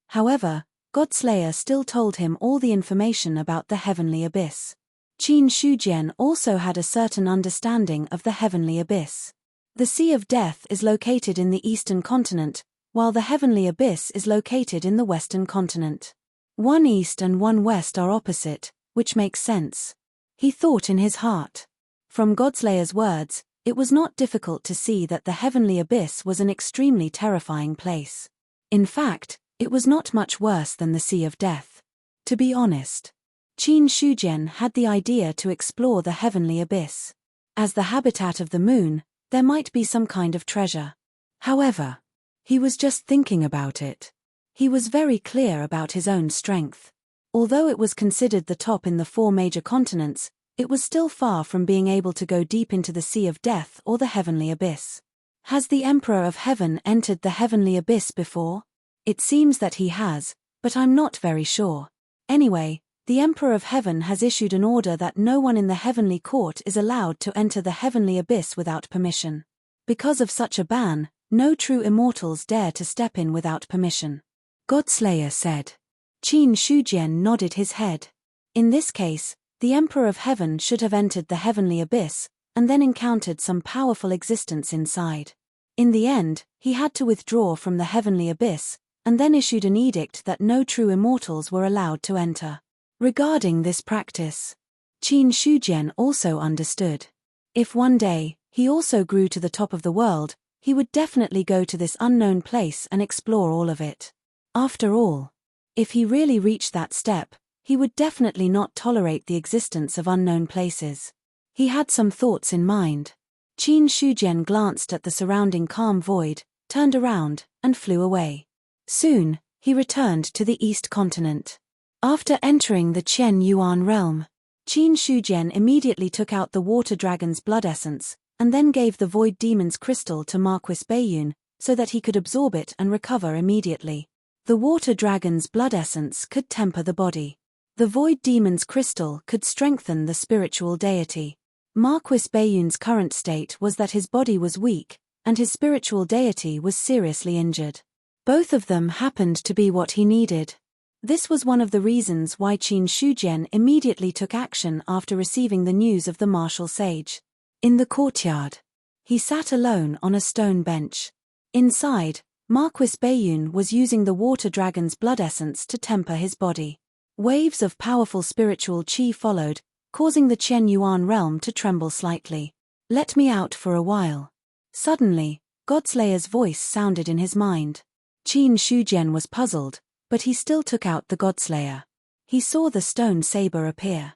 However, Godslayer still told him all the information about the Heavenly Abyss. Qin Shujian also had a certain understanding of the Heavenly Abyss. The Sea of Death is located in the Eastern continent, while the Heavenly Abyss is located in the Western continent. One east and one west are opposite, which makes sense. He thought in his heart. From Godslayer's words, it was not difficult to see that the Heavenly Abyss was an extremely terrifying place. In fact, it was not much worse than the Sea of Death. To be honest, Qin Shujian had the idea to explore the Heavenly Abyss. As the habitat of the moon, there might be some kind of treasure. However, he was just thinking about it. He was very clear about his own strength. Although it was considered the top in the 4 major continents, it was still far from being able to go deep into the Sea of Death or the Heavenly Abyss. Has the Emperor of Heaven entered the Heavenly Abyss before? It seems that he has, but I'm not very sure. Anyway, the Emperor of Heaven has issued an order that no one in the Heavenly Court is allowed to enter the Heavenly Abyss without permission. Because of such a ban, no true immortals dare to step in without permission. Godslayer said. Qin Shujian nodded his head. In this case, the Emperor of Heaven should have entered the Heavenly Abyss, and then encountered some powerful existence inside. In the end, he had to withdraw from the Heavenly Abyss, and then issued an edict that no true immortals were allowed to enter. Regarding this practice, Qin Shujian also understood. If one day, he also grew to the top of the world, he would definitely go to this unknown place and explore all of it. After all, if he really reached that step, he would definitely not tolerate the existence of unknown places. He had some thoughts in mind. Qin Shujian glanced at the surrounding calm void, turned around, and flew away. Soon, he returned to the East continent. After entering the Qian Yuan realm, Qin Shujian immediately took out the water dragon's blood essence, and then gave the void demon's crystal to Marquis Baiyun, so that he could absorb it and recover immediately. The water dragon's blood essence could temper the body. The void demon's crystal could strengthen the spiritual deity. Marquis Baiyun's current state was that his body was weak, and his spiritual deity was seriously injured. Both of them happened to be what he needed. This was one of the reasons why Qin Shujian immediately took action after receiving the news of the martial sage. In the courtyard, he sat alone on a stone bench. Inside, Marquis Baiyun was using the water dragon's blood essence to temper his body. Waves of powerful spiritual qi followed, causing the Qian Yuan realm to tremble slightly. Let me out for a while. Suddenly, Godslayer's voice sounded in his mind. Qin Shujian was puzzled, but he still took out the Godslayer. He saw the stone saber appear.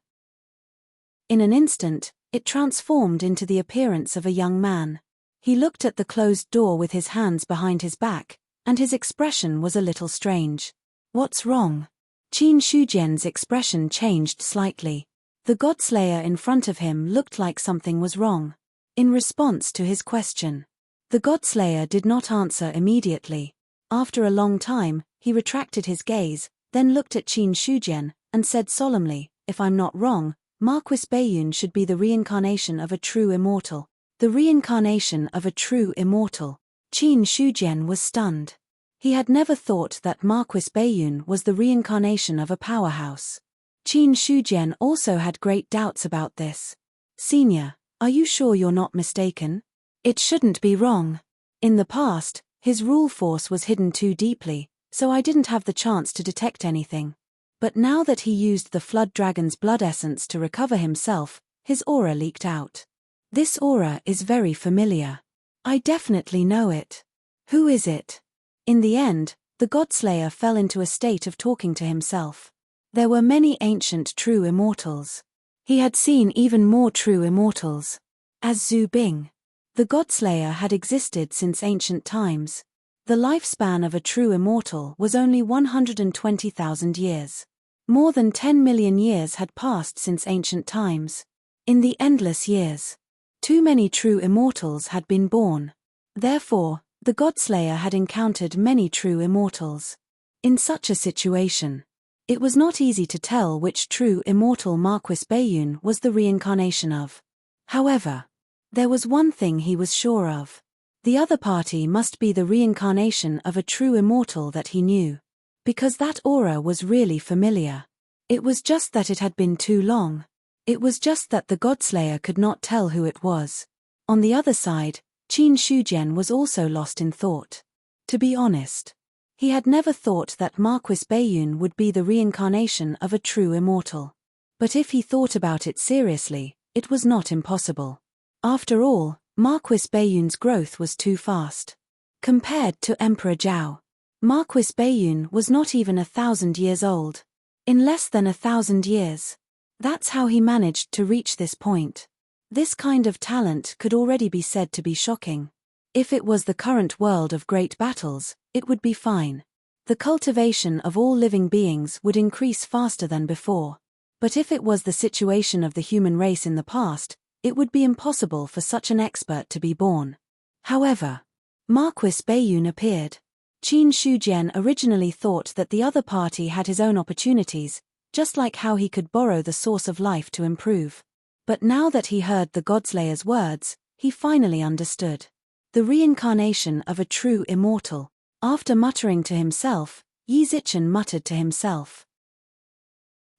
In an instant, it transformed into the appearance of a young man. He looked at the closed door with his hands behind his back, and his expression was a little strange. What's wrong? Qin Shujian's expression changed slightly. The Godslayer in front of him looked like something was wrong. In response to his question, the Godslayer did not answer immediately. After a long time, he retracted his gaze, then looked at Qin Shujian, and said solemnly, "If I'm not wrong, Marquis Baiyun should be the reincarnation of a true immortal." The reincarnation of a true immortal. Qin Shujian was stunned. He had never thought that Marquis Baiyun was the reincarnation of a powerhouse. Qin Shujian also had great doubts about this. "Senior, are you sure you're not mistaken?" It shouldn't be wrong. In the past, his rule force was hidden too deeply, so I didn't have the chance to detect anything. But now that he used the Flood Dragon's blood essence to recover himself, his aura leaked out. This aura is very familiar. I definitely know it. Who is it? In the end, the Godslayer fell into a state of talking to himself. There were many ancient true immortals. He had seen even more true immortals. As Zhu Bing. The Godslayer had existed since ancient times. The lifespan of a true immortal was only 120,000 years. More than 10 million years had passed since ancient times. In the endless years, too many true immortals had been born. Therefore, the Godslayer had encountered many true immortals. In such a situation, it was not easy to tell which true immortal Marquis Bayun was the reincarnation of. However, there was one thing he was sure of. The other party must be the reincarnation of a true immortal that he knew. Because that aura was really familiar. It was just that it had been too long. It was just that the Godslayer could not tell who it was. On the other side, Qin Shujian was also lost in thought. To be honest, he had never thought that Marquis Bayun would be the reincarnation of a true immortal. But if he thought about it seriously, it was not impossible. After all, Marquis Bayun's growth was too fast. Compared to Emperor Zhao, Marquis Bayun was not even 1,000 years old. In less than 1,000 years. That's how he managed to reach this point. This kind of talent could already be said to be shocking. If it was the current world of great battles, it would be fine. The cultivation of all living beings would increase faster than before. But if it was the situation of the human race in the past, it would be impossible for such an expert to be born. However, Marquis Bayun appeared. Qin Shujian originally thought that the other party had his own opportunities, just like how he could borrow the source of life to improve. But now that he heard the Godslayer's words, he finally understood. The reincarnation of a true immortal. After muttering to himself, Yi Zichen muttered to himself.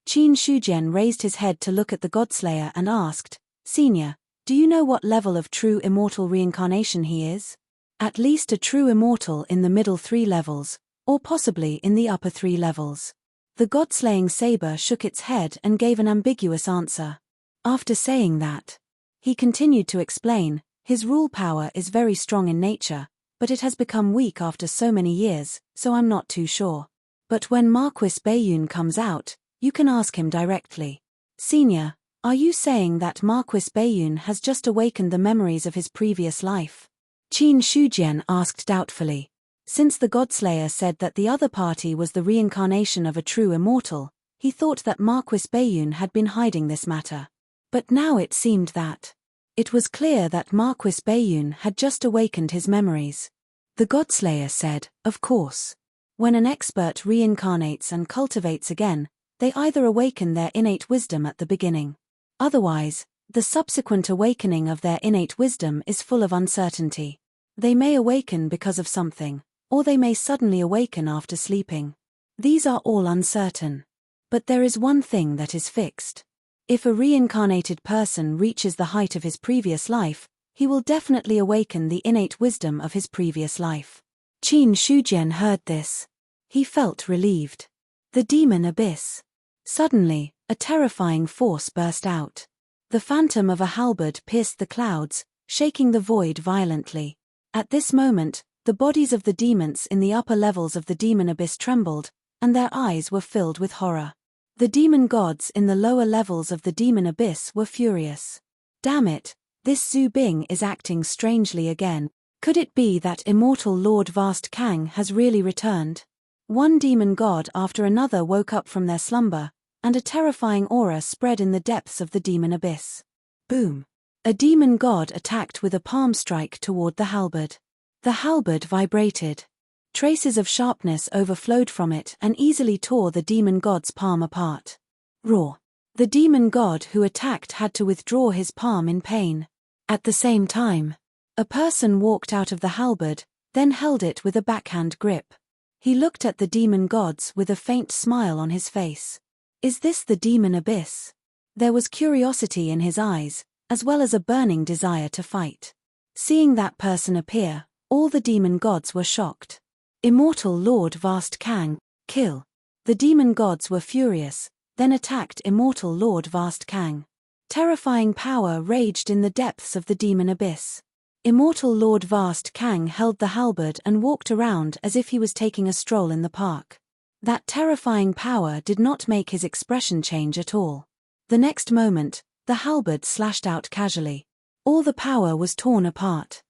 Qin Shujian raised his head to look at the Godslayer and asked, "Senior, do you know what level of true immortal reincarnation he is?" "At least a true immortal in the middle 3 levels, or possibly in the upper 3 levels. The God-slaying saber shook its head and gave an ambiguous answer. After saying that, he continued to explain, his rule power is very strong in nature, but it has become weak after so many years, so I'm not too sure. But when Marquis Bayun comes out, you can ask him directly. Senior, are you saying that Marquis Bayun has just awakened the memories of his previous life?" Qin Shujian asked doubtfully. Since the Godslayer said that the other party was the reincarnation of a true immortal, he thought that Marquis Bayun had been hiding this matter. But now it seemed that it was clear that Marquis Bayun had just awakened his memories. The Godslayer said, "Of course. When an expert reincarnates and cultivates again, they either awaken their innate wisdom at the beginning. Otherwise, the subsequent awakening of their innate wisdom is full of uncertainty. They may awaken because of something, or they may suddenly awaken after sleeping. These are all uncertain. But there is one thing that is fixed. If a reincarnated person reaches the height of his previous life, he will definitely awaken the innate wisdom of his previous life." Qin Shujian heard this. He felt relieved. The demon abyss. Suddenly, a terrifying force burst out. The phantom of a halberd pierced the clouds, shaking the void violently. At this moment, the bodies of the demons in the upper levels of the demon abyss trembled, and their eyes were filled with horror. The demon gods in the lower levels of the demon abyss were furious. Damn it, this Zhu Bing is acting strangely again. Could it be that immortal Lord Vast Kang has really returned? One demon god after another woke up from their slumber, and a terrifying aura spread in the depths of the demon abyss. Boom! A demon god attacked with a palm strike toward the halberd. The halberd vibrated. Traces of sharpness overflowed from it and easily tore the demon god's palm apart. Roar! The demon god who attacked had to withdraw his palm in pain. At the same time, a person walked out of the halberd, then held it with a backhand grip. He looked at the demon gods with a faint smile on his face. Is this the demon abyss? There was curiosity in his eyes, as well as a burning desire to fight. Seeing that person appear, all the demon gods were shocked. Immortal Lord Vast Kang, kill. The demon gods were furious, then attacked Immortal Lord Vast Kang. Terrifying power raged in the depths of the demon abyss. Immortal Lord Vast Kang held the halberd and walked around as if he was taking a stroll in the park. That terrifying power did not make his expression change at all. The next moment, the halberd slashed out casually. All the power was torn apart.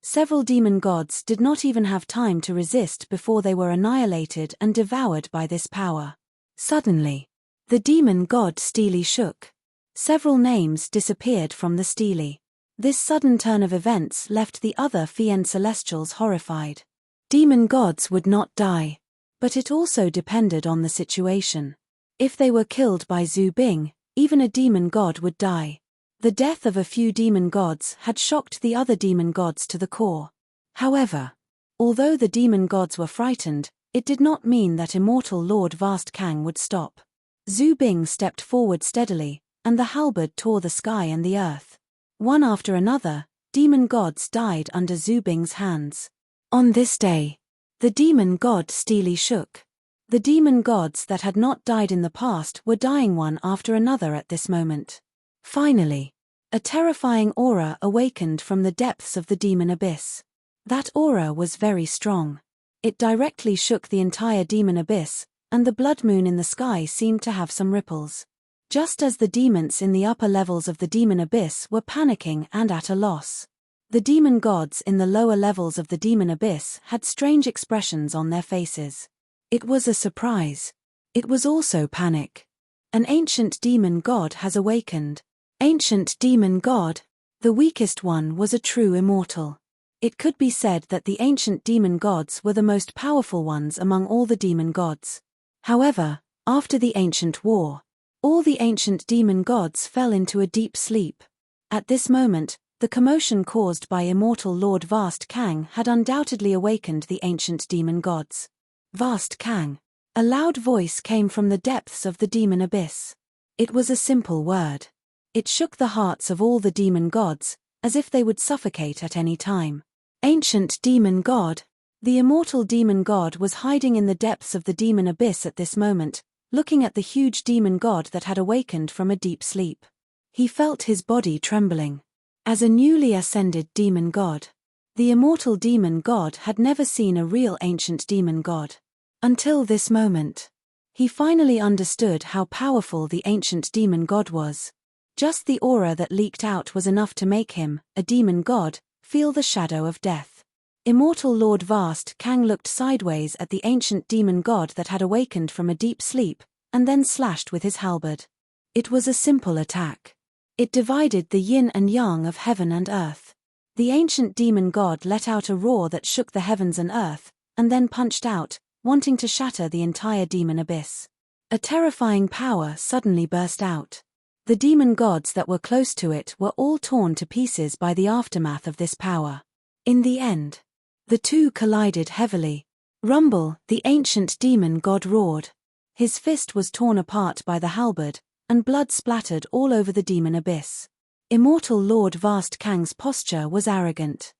Several demon gods did not even have time to resist before they were annihilated and devoured by this power. Suddenly, the demon god Steely shook. Several names disappeared from the Steely. This sudden turn of events left the other Fiend Celestials horrified. Demon gods would not die. But it also depended on the situation. If they were killed by Zhu Bing, even a demon god would die. The death of a few demon gods had shocked the other demon gods to the core. However, although the demon gods were frightened, it did not mean that Immortal Lord Vast Kang would stop. Zhu Bing stepped forward steadily, and the halberd tore the sky and the earth. One after another, demon gods died under Zhu Bing's hands. On this day, the demon god Steely shook. The demon gods that had not died in the past were dying one after another at this moment. Finally, a terrifying aura awakened from the depths of the demon abyss. That aura was very strong. It directly shook the entire demon abyss, and the blood moon in the sky seemed to have some ripples. Just as the demons in the upper levels of the demon abyss were panicking and at a loss. The demon gods in the lower levels of the demon abyss had strange expressions on their faces. It was a surprise. It was also panic. An ancient demon god has awakened. Ancient demon god. The weakest one was a true immortal. It could be said that the ancient demon gods were the most powerful ones among all the demon gods. However, after the ancient war, all the ancient demon gods fell into a deep sleep. At this moment, the commotion caused by Immortal Lord Vast Kang had undoubtedly awakened the ancient demon gods. Vast Kang. A loud voice came from the depths of the demon abyss. It was a simple word. It shook the hearts of all the demon gods, as if they would suffocate at any time. Ancient demon god. The immortal demon god was hiding in the depths of the demon abyss at this moment, looking at the huge demon god that had awakened from a deep sleep. He felt his body trembling. As a newly ascended demon god, the immortal demon god had never seen a real ancient demon god. Until this moment. He finally understood how powerful the ancient demon god was. Just the aura that leaked out was enough to make him, a demon god, feel the shadow of death. Immortal Lord Vast Kang looked sideways at the ancient demon god that had awakened from a deep sleep, and then slashed with his halberd. It was a simple attack. It divided the yin and yang of heaven and earth. The ancient demon god let out a roar that shook the heavens and earth, and then punched out, wanting to shatter the entire demon abyss. A terrifying power suddenly burst out. The demon gods that were close to it were all torn to pieces by the aftermath of this power. In the end, the two collided heavily. Rumble, the ancient demon god roared. His fist was torn apart by the halberd, and blood splattered all over the demon abyss. Immortal Lord Vast Kang's posture was arrogant.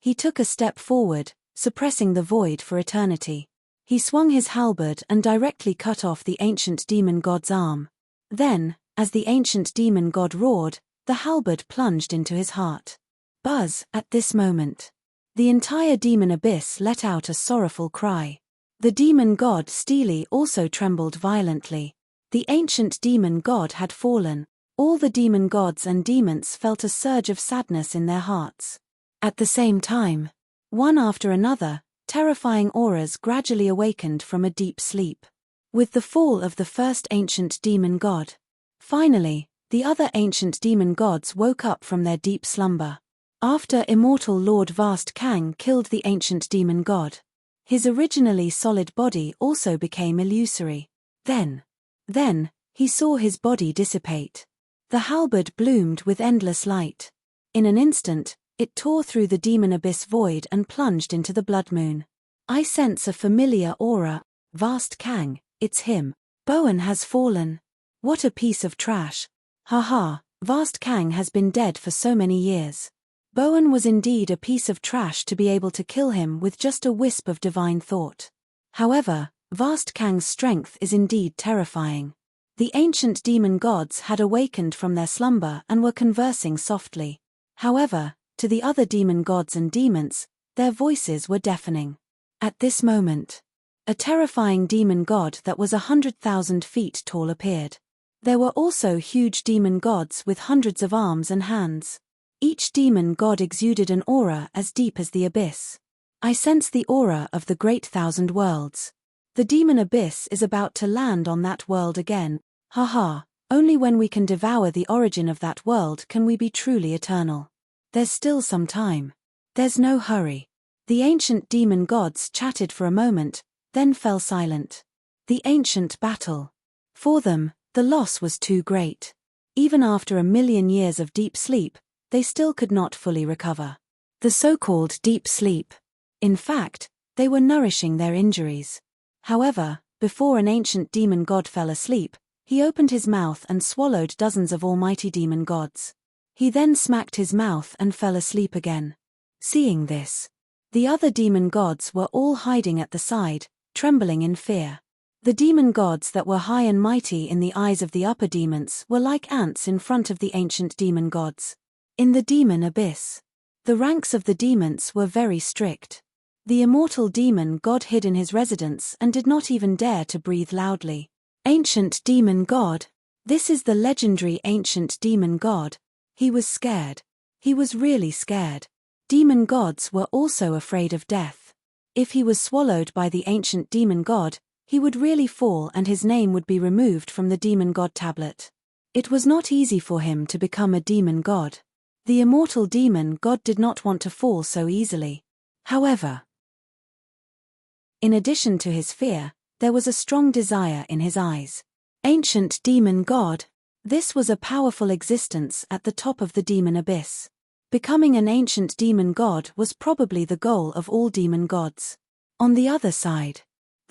He took a step forward, suppressing the void for eternity. He swung his halberd and directly cut off the ancient demon god's arm. Then, as the ancient demon god roared, the halberd plunged into his heart. Buzz, at this moment. The entire demon abyss let out a sorrowful cry. The demon god Steely also trembled violently. The ancient demon god had fallen. All the demon gods and demons felt a surge of sadness in their hearts. At the same time, one after another, terrifying auras gradually awakened from a deep sleep. With the fall of the first ancient demon god. Finally, the other ancient demon gods woke up from their deep slumber. After Immortal Lord Vast Kang killed the ancient demon god, his originally solid body also became illusory. Then, he saw his body dissipate. The halberd bloomed with endless light. In an instant, it tore through the demon abyss void and plunged into the blood moon. I sense a familiar aura. Vast Kang, it's him. Bowen has fallen. What a piece of trash. Haha, Vast Kang has been dead for so many years. Bowen was indeed a piece of trash to be able to kill him with just a wisp of divine thought. However, Vast Kang's strength is indeed terrifying. The ancient demon gods had awakened from their slumber and were conversing softly. However, to the other demon gods and demons, their voices were deafening. At this moment, a terrifying demon god that was 100,000 feet tall appeared. There were also huge demon gods with hundreds of arms and hands. Each demon god exuded an aura as deep as the abyss. I sense the aura of the great thousand worlds. The demon abyss is about to land on that world again. Haha, only when we can devour the origin of that world can we be truly eternal. There's still some time. There's no hurry. The ancient demon gods chatted for a moment, then fell silent. The ancient battle. For them, the loss was too great. Even after 1,000,000 years of deep sleep, they still could not fully recover. The so-called deep sleep. In fact, they were nourishing their injuries. However, before an ancient demon god fell asleep, he opened his mouth and swallowed dozens of almighty demon gods. He then smacked his mouth and fell asleep again. Seeing this, the other demon gods were all hiding at the side, trembling in fear. The demon gods that were high and mighty in the eyes of the upper demons were like ants in front of the ancient demon gods. In the demon abyss, the ranks of the demons were very strict. The immortal demon god hid in his residence and did not even dare to breathe loudly. Ancient demon god. This is the legendary ancient demon god. He was scared. He was really scared. Demon gods were also afraid of death. If he was swallowed by the ancient demon god, he would really fall and his name would be removed from the demon god tablet. It was not easy for him to become a demon god. The immortal demon god did not want to fall so easily. However, in addition to his fear, there was a strong desire in his eyes. Ancient demon god. This was a powerful existence at the top of the demon abyss. Becoming an ancient demon god was probably the goal of all demon gods. On the other side,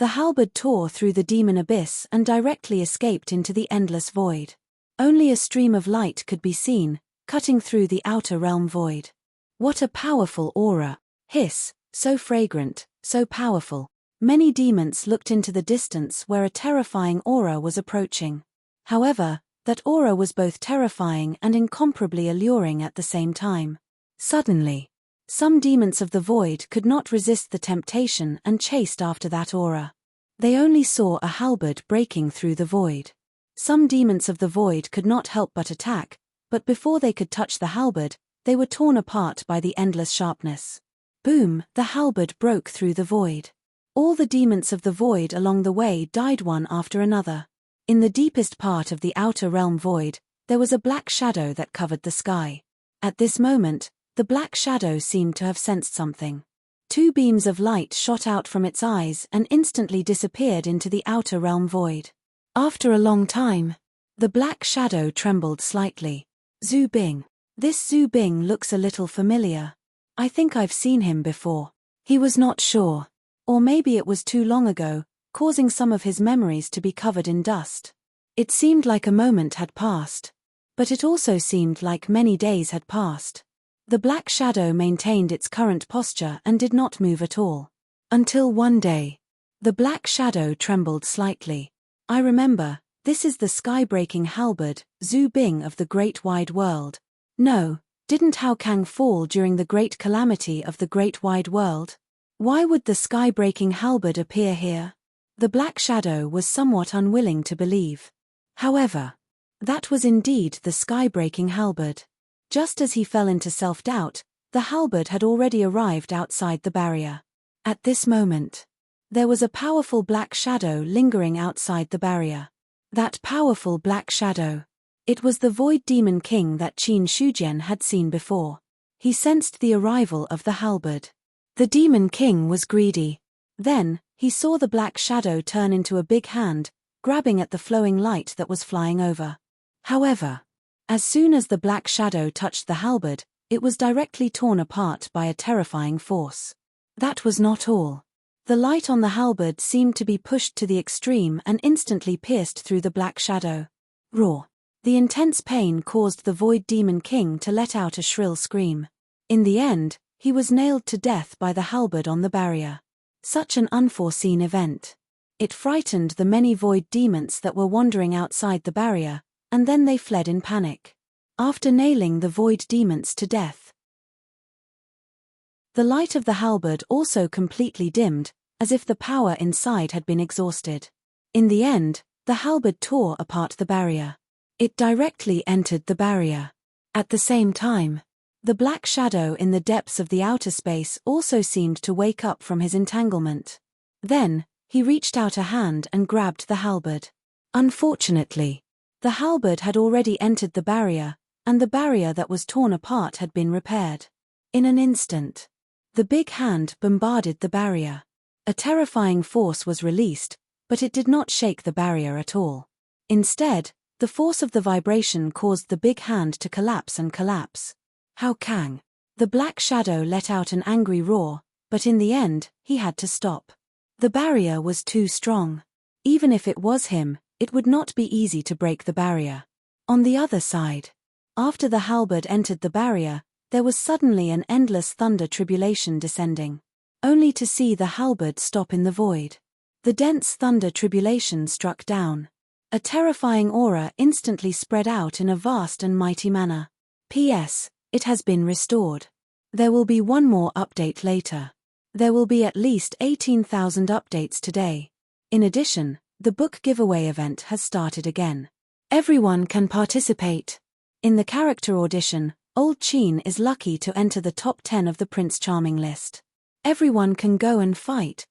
the halberd tore through the demon abyss and directly escaped into the endless void. Only a stream of light could be seen, cutting through the outer realm void. What a powerful aura! Hiss, so fragrant, so powerful. Many demons looked into the distance where a terrifying aura was approaching. However, that aura was both terrifying and incomparably alluring at the same time. Suddenly, some demons of the void could not resist the temptation and chased after that aura. They only saw a halberd breaking through the void. Some demons of the void could not help but attack, but before they could touch the halberd, they were torn apart by the endless sharpness. Boom, the halberd broke through the void. All the demons of the void along the way died one after another. In the deepest part of the outer realm void, there was a black shadow that covered the sky. At this moment, the black shadow seemed to have sensed something. Two beams of light shot out from its eyes and instantly disappeared into the outer realm void. After a long time, the black shadow trembled slightly. Zhu Bing. This Zhu Bing looks a little familiar. I think I've seen him before. He was not sure. Or maybe it was too long ago, causing some of his memories to be covered in dust. It seemed like a moment had passed. But it also seemed like many days had passed. The black shadow maintained its current posture and did not move at all. Until one day, the black shadow trembled slightly. I remember, this is the sky-breaking halberd, Zhu Bing of the great wide world. No, didn't Hao Kang fall during the great calamity of the great wide world? Why would the sky-breaking halberd appear here? The black shadow was somewhat unwilling to believe. However, that was indeed the sky-breaking halberd. Just as he fell into self-doubt, the halberd had already arrived outside the barrier. At this moment, there was a powerful black shadow lingering outside the barrier. That powerful black shadow. It was the Void Demon King that Qin Shujian had seen before. He sensed the arrival of the halberd. The Demon King was greedy. Then, he saw the black shadow turn into a big hand, grabbing at the flowing light that was flying over. However, as soon as the black shadow touched the halberd, it was directly torn apart by a terrifying force. That was not all. The light on the halberd seemed to be pushed to the extreme and instantly pierced through the black shadow. Roar. The intense pain caused the Void Demon King to let out a shrill scream. In the end, he was nailed to death by the halberd on the barrier. Such an unforeseen event. It frightened the many void demons that were wandering outside the barrier, and then they fled in panic. After nailing the void demons to death, the light of the halberd also completely dimmed, as if the power inside had been exhausted. In the end, the halberd tore apart the barrier. It directly entered the barrier. At the same time, the black shadow in the depths of the outer space also seemed to wake up from his entanglement. Then, he reached out a hand and grabbed the halberd. Unfortunately, the halberd had already entered the barrier, and the barrier that was torn apart had been repaired. In an instant, the big hand bombarded the barrier. A terrifying force was released, but it did not shake the barrier at all. Instead, the force of the vibration caused the big hand to collapse and collapse. How Kang? The black shadow let out an angry roar, but in the end, he had to stop. The barrier was too strong. Even if it was him, it would not be easy to break the barrier. On the other side, after the halberd entered the barrier, there was suddenly an endless thunder tribulation descending. Only to see the halberd stop in the void. The dense thunder tribulation struck down. A terrifying aura instantly spread out in a vast and mighty manner. P.S. It has been restored. There will be one more update later. There will be at least 18,000 updates today. In addition, the book giveaway event has started again. Everyone can participate. In the character audition, Old Chin is lucky to enter the top 10 of the Prince Charming list. Everyone can go and fight.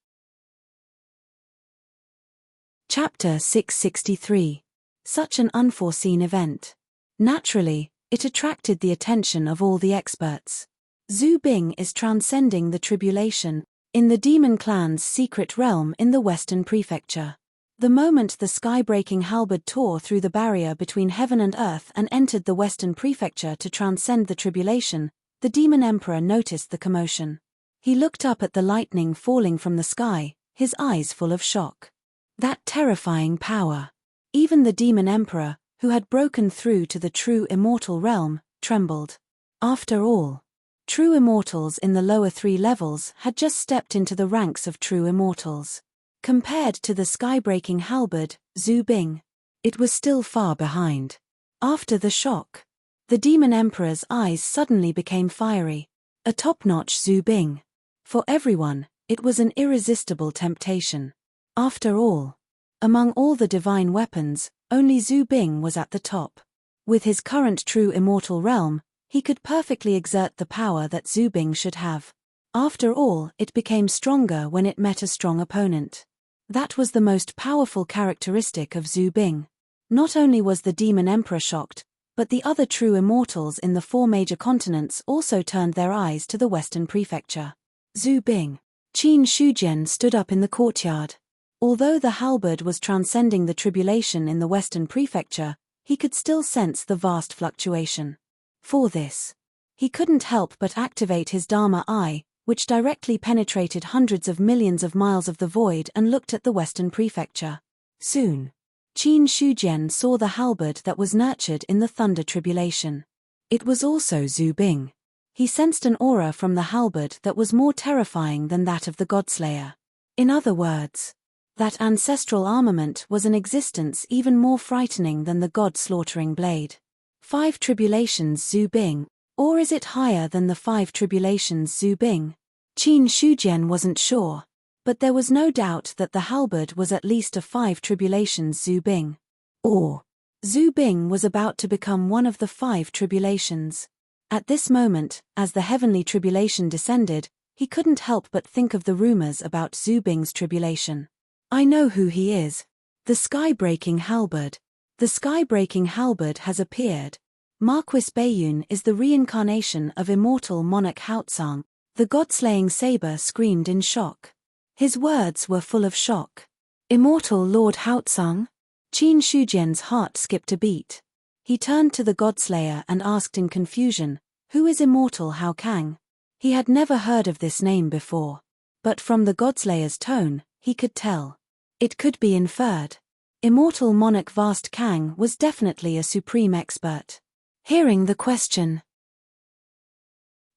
Chapter 663. Such an unforeseen event. Naturally, it attracted the attention of all the experts. Zhu Bing is transcending the tribulation in the demon clan's secret realm in the Western Prefecture. The moment the sky-breaking halberd tore through the barrier between heaven and earth and entered the Western Prefecture to transcend the tribulation, the Demon Emperor noticed the commotion. He looked up at the lightning falling from the sky, his eyes full of shock. That terrifying power. Even the Demon Emperor, who had broken through to the true immortal realm, trembled. After all, true immortals in the lower 3 levels had just stepped into the ranks of true immortals. Compared to the sky-breaking halberd, Zhu Bing, it was still far behind. After the shock, the Demon Emperor's eyes suddenly became fiery. A top-notch Zhu Bing. For everyone, it was an irresistible temptation. After all, among all the divine weapons, only Zhu Bing was at the top. With his current true immortal realm, he could perfectly exert the power that Zhu Bing should have. After all, it became stronger when it met a strong opponent. That was the most powerful characteristic of Zhu Bing. Not only was the Demon Emperor shocked, but the other true immortals in the 4 major continents also turned their eyes to the Western Prefecture. Zhu Bing. Qin Shujian stood up in the courtyard. Although the halberd was transcending the tribulation in the Western Prefecture, he could still sense the vast fluctuation. For this, he couldn't help but activate his Dharma Eye, which directly penetrated hundreds of millions of miles of the void and looked at the Western Prefecture. Soon, Qin Shujian saw the halberd that was nurtured in the thunder tribulation. It was also Zhu Bing. He sensed an aura from the halberd that was more terrifying than that of the Godslayer. In other words, that ancestral armament was an existence even more frightening than the god-slaughtering blade. 5 tribulations Zhu Bing, or is it higher than the 5 tribulations Zhu Bing? Qin Shujian wasn't sure, but there was no doubt that the halberd was at least a 5 tribulations Zhu Bing. Or, Zhu Bing was about to become one of the 5 tribulations. At this moment, as the heavenly tribulation descended, he couldn't help but think of the rumors about Zhu Bing's tribulation. I know who he is. The sky-breaking halberd. The sky-breaking halberd has appeared. Marquis Baiyun is the reincarnation of immortal monarch Haotsang. The god-slaying saber screamed in shock. His words were full of shock. Immortal Lord Haotsang? Qin Shujian's heart skipped a beat. He turned to the godslayer and asked in confusion, "Who is immortal Hao Kang?" He had never heard of this name before. But from the godslayer's tone, he could tell. It could be inferred. Immortal monarch Vast Kang was definitely a supreme expert. Hearing the question,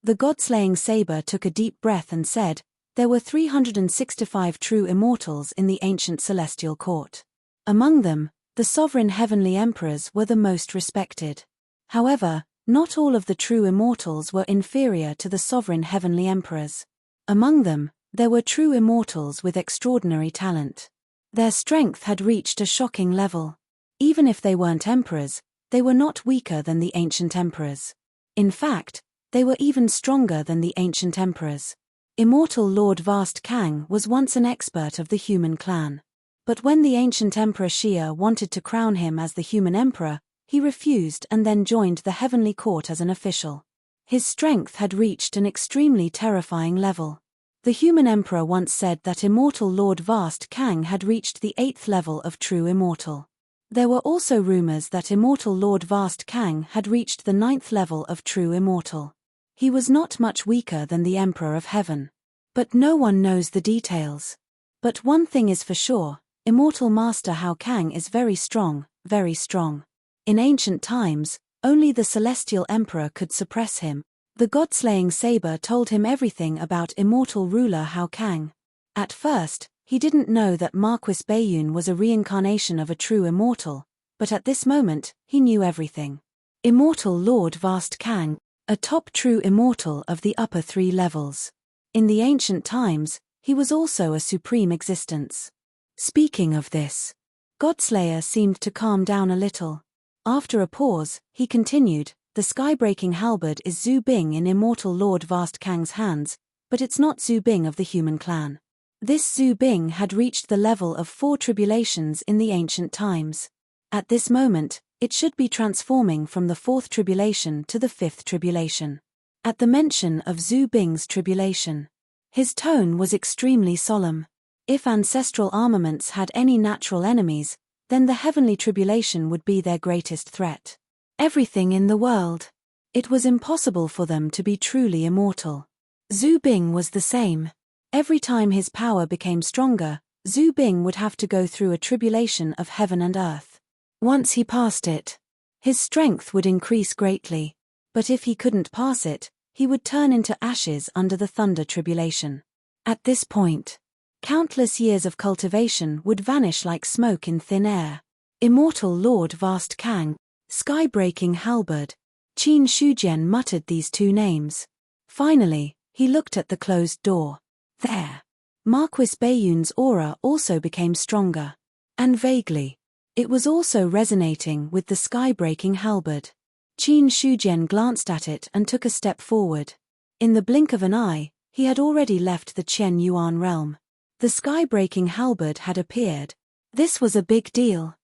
the god-slaying saber took a deep breath and said, there were 365 true immortals in the ancient celestial court. Among them, the sovereign heavenly emperors were the most respected. However, not all of the true immortals were inferior to the sovereign heavenly emperors. Among them, there were true immortals with extraordinary talent. Their strength had reached a shocking level. Even if they weren't emperors, they were not weaker than the ancient emperors. In fact, they were even stronger than the ancient emperors. Immortal Lord Vast Kang was once an expert of the human clan. But when the ancient Emperor Xia wanted to crown him as the human emperor, he refused and then joined the heavenly court as an official. His strength had reached an extremely terrifying level. The human emperor once said that immortal Lord Vast Kang had reached the 8th level of true immortal. There were also rumors that immortal Lord Vast Kang had reached the 9th level of true immortal. He was not much weaker than the Emperor of Heaven. But no one knows the details. But one thing is for sure, immortal Master Hao Kang is very strong, very strong. In ancient times, only the celestial emperor could suppress him. The god-slaying saber told him everything about immortal ruler Hao Kang. At first, he didn't know that Marquis Baiyun was a reincarnation of a true immortal, but at this moment, he knew everything. Immortal Lord Vast Kang, a top true immortal of the upper 3 levels. In the ancient times, he was also a supreme existence. Speaking of this, Godslayer seemed to calm down a little. After a pause, he continued, the sky-breaking halberd is Zhu Bing in immortal Lord Vast Kang's hands, but it's not Zhu Bing of the human clan. This Zhu Bing had reached the level of 4 tribulations in the ancient times. At this moment, it should be transforming from the 4th tribulation to the 5th tribulation. At the mention of Zhu Bing's tribulation, his tone was extremely solemn. If ancestral armaments had any natural enemies, then the heavenly tribulation would be their greatest threat. Everything in the world. It was impossible for them to be truly immortal. Zhu Bing was the same. Every time his power became stronger, Zhu Bing would have to go through a tribulation of heaven and earth. Once he passed it, his strength would increase greatly. But if he couldn't pass it, he would turn into ashes under the thunder tribulation. At this point, countless years of cultivation would vanish like smoke in thin air. Immortal Lord Vast Kang, sky-breaking halberd. Qin Shujian muttered these 2 names. Finally, he looked at the closed door. There. Marquis Baiyun's aura also became stronger. And vaguely, it was also resonating with the sky-breaking halberd. Qin Shujian glanced at it and took a step forward. In the blink of an eye, he had already left the Qian Yuan realm. The sky-breaking halberd had appeared. This was a big deal.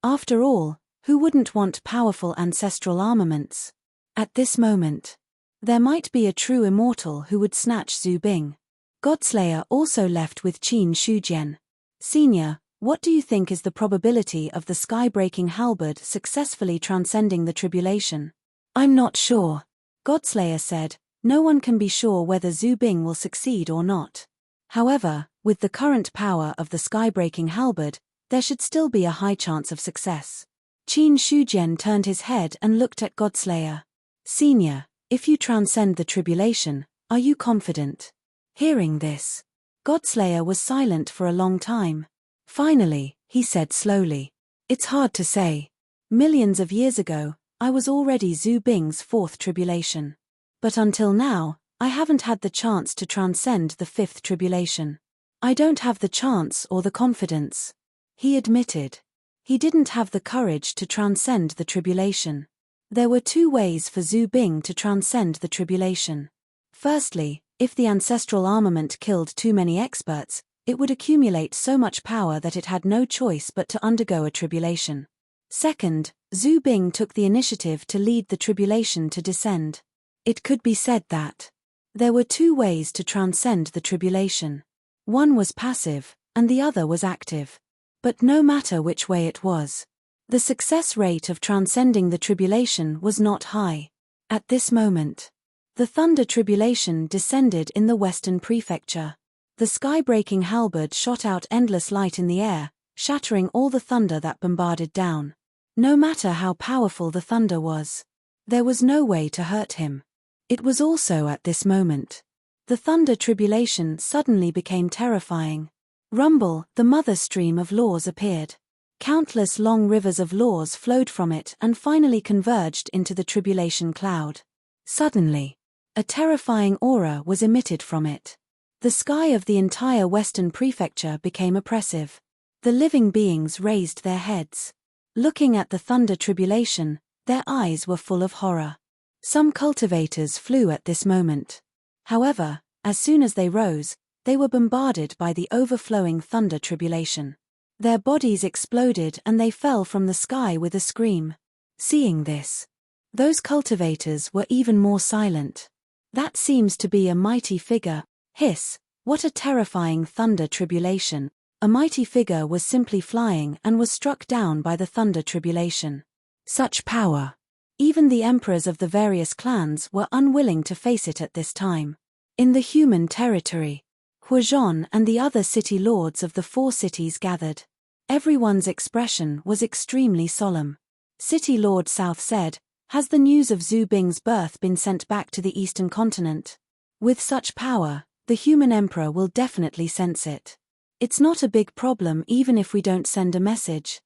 After all, who wouldn't want powerful ancestral armaments? At this moment, there might be a true immortal who would snatch Zhu Bing. Godslayer also left with Qin Shujian. Senior, what do you think is the probability of the sky-breaking halberd successfully transcending the tribulation? I'm not sure. Godslayer said, no one can be sure whether Zhu Bing will succeed or not. However, with the current power of the sky-breaking halberd, there should still be a high chance of success. Qin Shujian turned his head and looked at Godslayer. Senior, if you transcend the tribulation, are you confident? Hearing this, Godslayer was silent for a long time. Finally, he said slowly, it's hard to say. Millions of years ago, I was already Zhu Bing's 4th tribulation. But until now, I haven't had the chance to transcend the 5th tribulation. I don't have the chance or the confidence. He admitted. He didn't have the courage to transcend the tribulation. There were 2 ways for Zhu Bing to transcend the tribulation. Firstly, if the ancestral armament killed too many experts, it would accumulate so much power that it had no choice but to undergo a tribulation. Second, Zhu Bing took the initiative to lead the tribulation to descend. It could be said that there were 2 ways to transcend the tribulation. One was passive, and the other was active. But no matter which way it was, the success rate of transcending the tribulation was not high. At this moment, the thunder tribulation descended in the western prefecture. The sky-breaking halberd shot out endless light in the air, shattering all the thunder that bombarded down. No matter how powerful the thunder was, there was no way to hurt him. It was also at this moment the thunder tribulation suddenly became terrifying. Rumble, the mother stream of laws, appeared. Countless long rivers of laws flowed from it and finally converged into the tribulation cloud. Suddenly, a terrifying aura was emitted from it. The sky of the entire Western Prefecture became oppressive. The living beings raised their heads. Looking at the thunder tribulation, their eyes were full of horror. Some cultivators flew at this moment. However, as soon as they rose, they were bombarded by the overflowing thunder tribulation. Their bodies exploded and they fell from the sky with a scream. Seeing this, those cultivators were even more silent. That seems to be a mighty figure. Hiss, what a terrifying thunder tribulation. A mighty figure was simply flying and was struck down by the thunder tribulation. Such power. Even the emperors of the various clans were unwilling to face it at this time. In the human territory, Huazhon and the other city lords of the 4 cities gathered. Everyone's expression was extremely solemn. City Lord South said, "Has the news of Zhu Bing's birth been sent back to the Eastern continent? With such power, the human emperor will definitely sense it. It's not a big problem even if we don't send a message."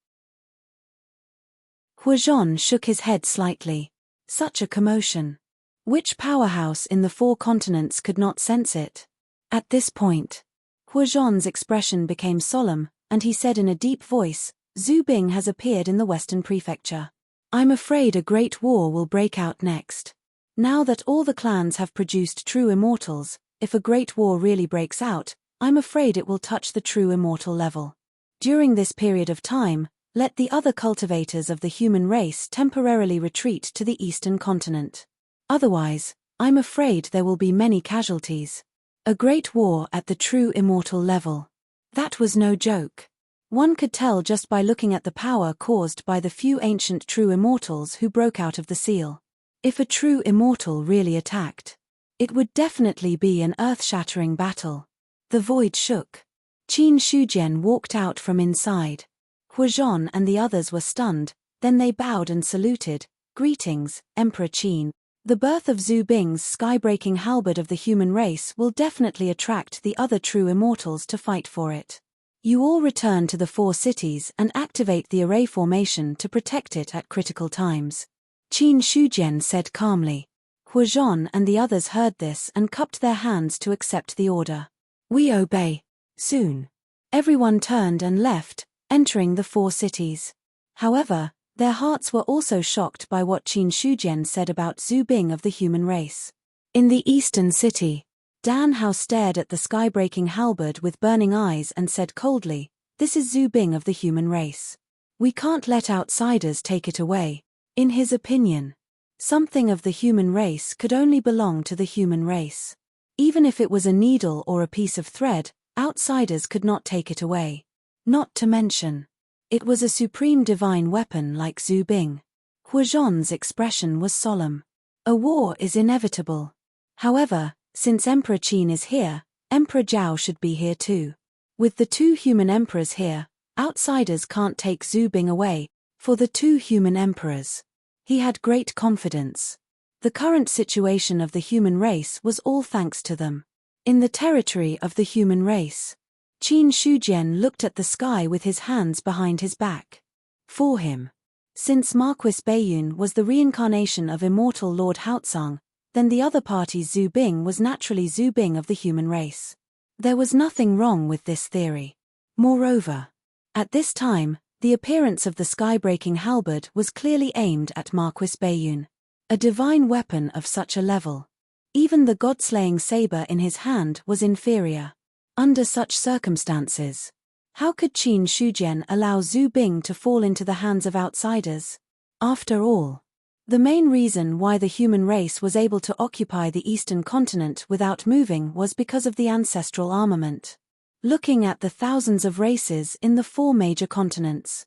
Huazhon shook his head slightly. Such a commotion. Which powerhouse in the 4 continents could not sense it? At this point, Huazhon's expression became solemn, and he said in a deep voice, "Zhu Bing has appeared in the Western Prefecture. I'm afraid a great war will break out next. Now that all the clans have produced true immortals, if a great war really breaks out, I'm afraid it will touch the true immortal level. During this period of time, let the other cultivators of the human race temporarily retreat to the Eastern continent. Otherwise, I'm afraid there will be many casualties. A great war at the true immortal level." That was no joke. One could tell just by looking at the power caused by the few ancient true immortals who broke out of the seal. If a true immortal really attacked, it would definitely be an earth-shattering battle. The void shook. Qin Shujian walked out from inside. Huazhon and the others were stunned, then they bowed and saluted. "Greetings, Emperor Qin. The birth of Zhu Bing's sky-breaking halberd of the human race will definitely attract the other true immortals to fight for it. You all return to the 4 cities and activate the array formation to protect it at critical times," Qin Shujian said calmly. Huazhon and the others heard this and cupped their hands to accept the order. "We obey." Soon, everyone turned and left, entering the 4 cities. However, their hearts were also shocked by what Qin Shujian said about Zhu Bing of the human race. In the eastern city, Dan Hao stared at the sky-breaking halberd with burning eyes and said coldly, "This is Zhu Bing of the human race. We can't let outsiders take it away." In his opinion, something of the human race could only belong to the human race. Even if it was a needle or a piece of thread, outsiders could not take it away. Not to mention, it was a supreme divine weapon like Zhu Bing. Huazhon's expression was solemn. A war is inevitable. However, since Emperor Qin is here, Emperor Zhao should be here too. With the 2 human emperors here, outsiders can't take Zhu Bing away. For the 2 human emperors, he had great confidence. The current situation of the human race was all thanks to them. In the territory of the human race, Qin Shujian looked at the sky with his hands behind his back. For him, since Marquis Baiyun was the reincarnation of immortal Lord Haotsang, then the other party's Zhu Bing was naturally Zhu Bing of the human race. There was nothing wrong with this theory. Moreover, at this time, the appearance of the sky-breaking halberd was clearly aimed at Marquis Baiyun. A divine weapon of such a level. Even the god-slaying saber in his hand was inferior. Under such circumstances, how could Qin Shujian allow Zhu Bing to fall into the hands of outsiders? After all, the main reason why the human race was able to occupy the eastern continent without moving was because of the ancestral armament. Looking at the thousands of races in the 4 major continents.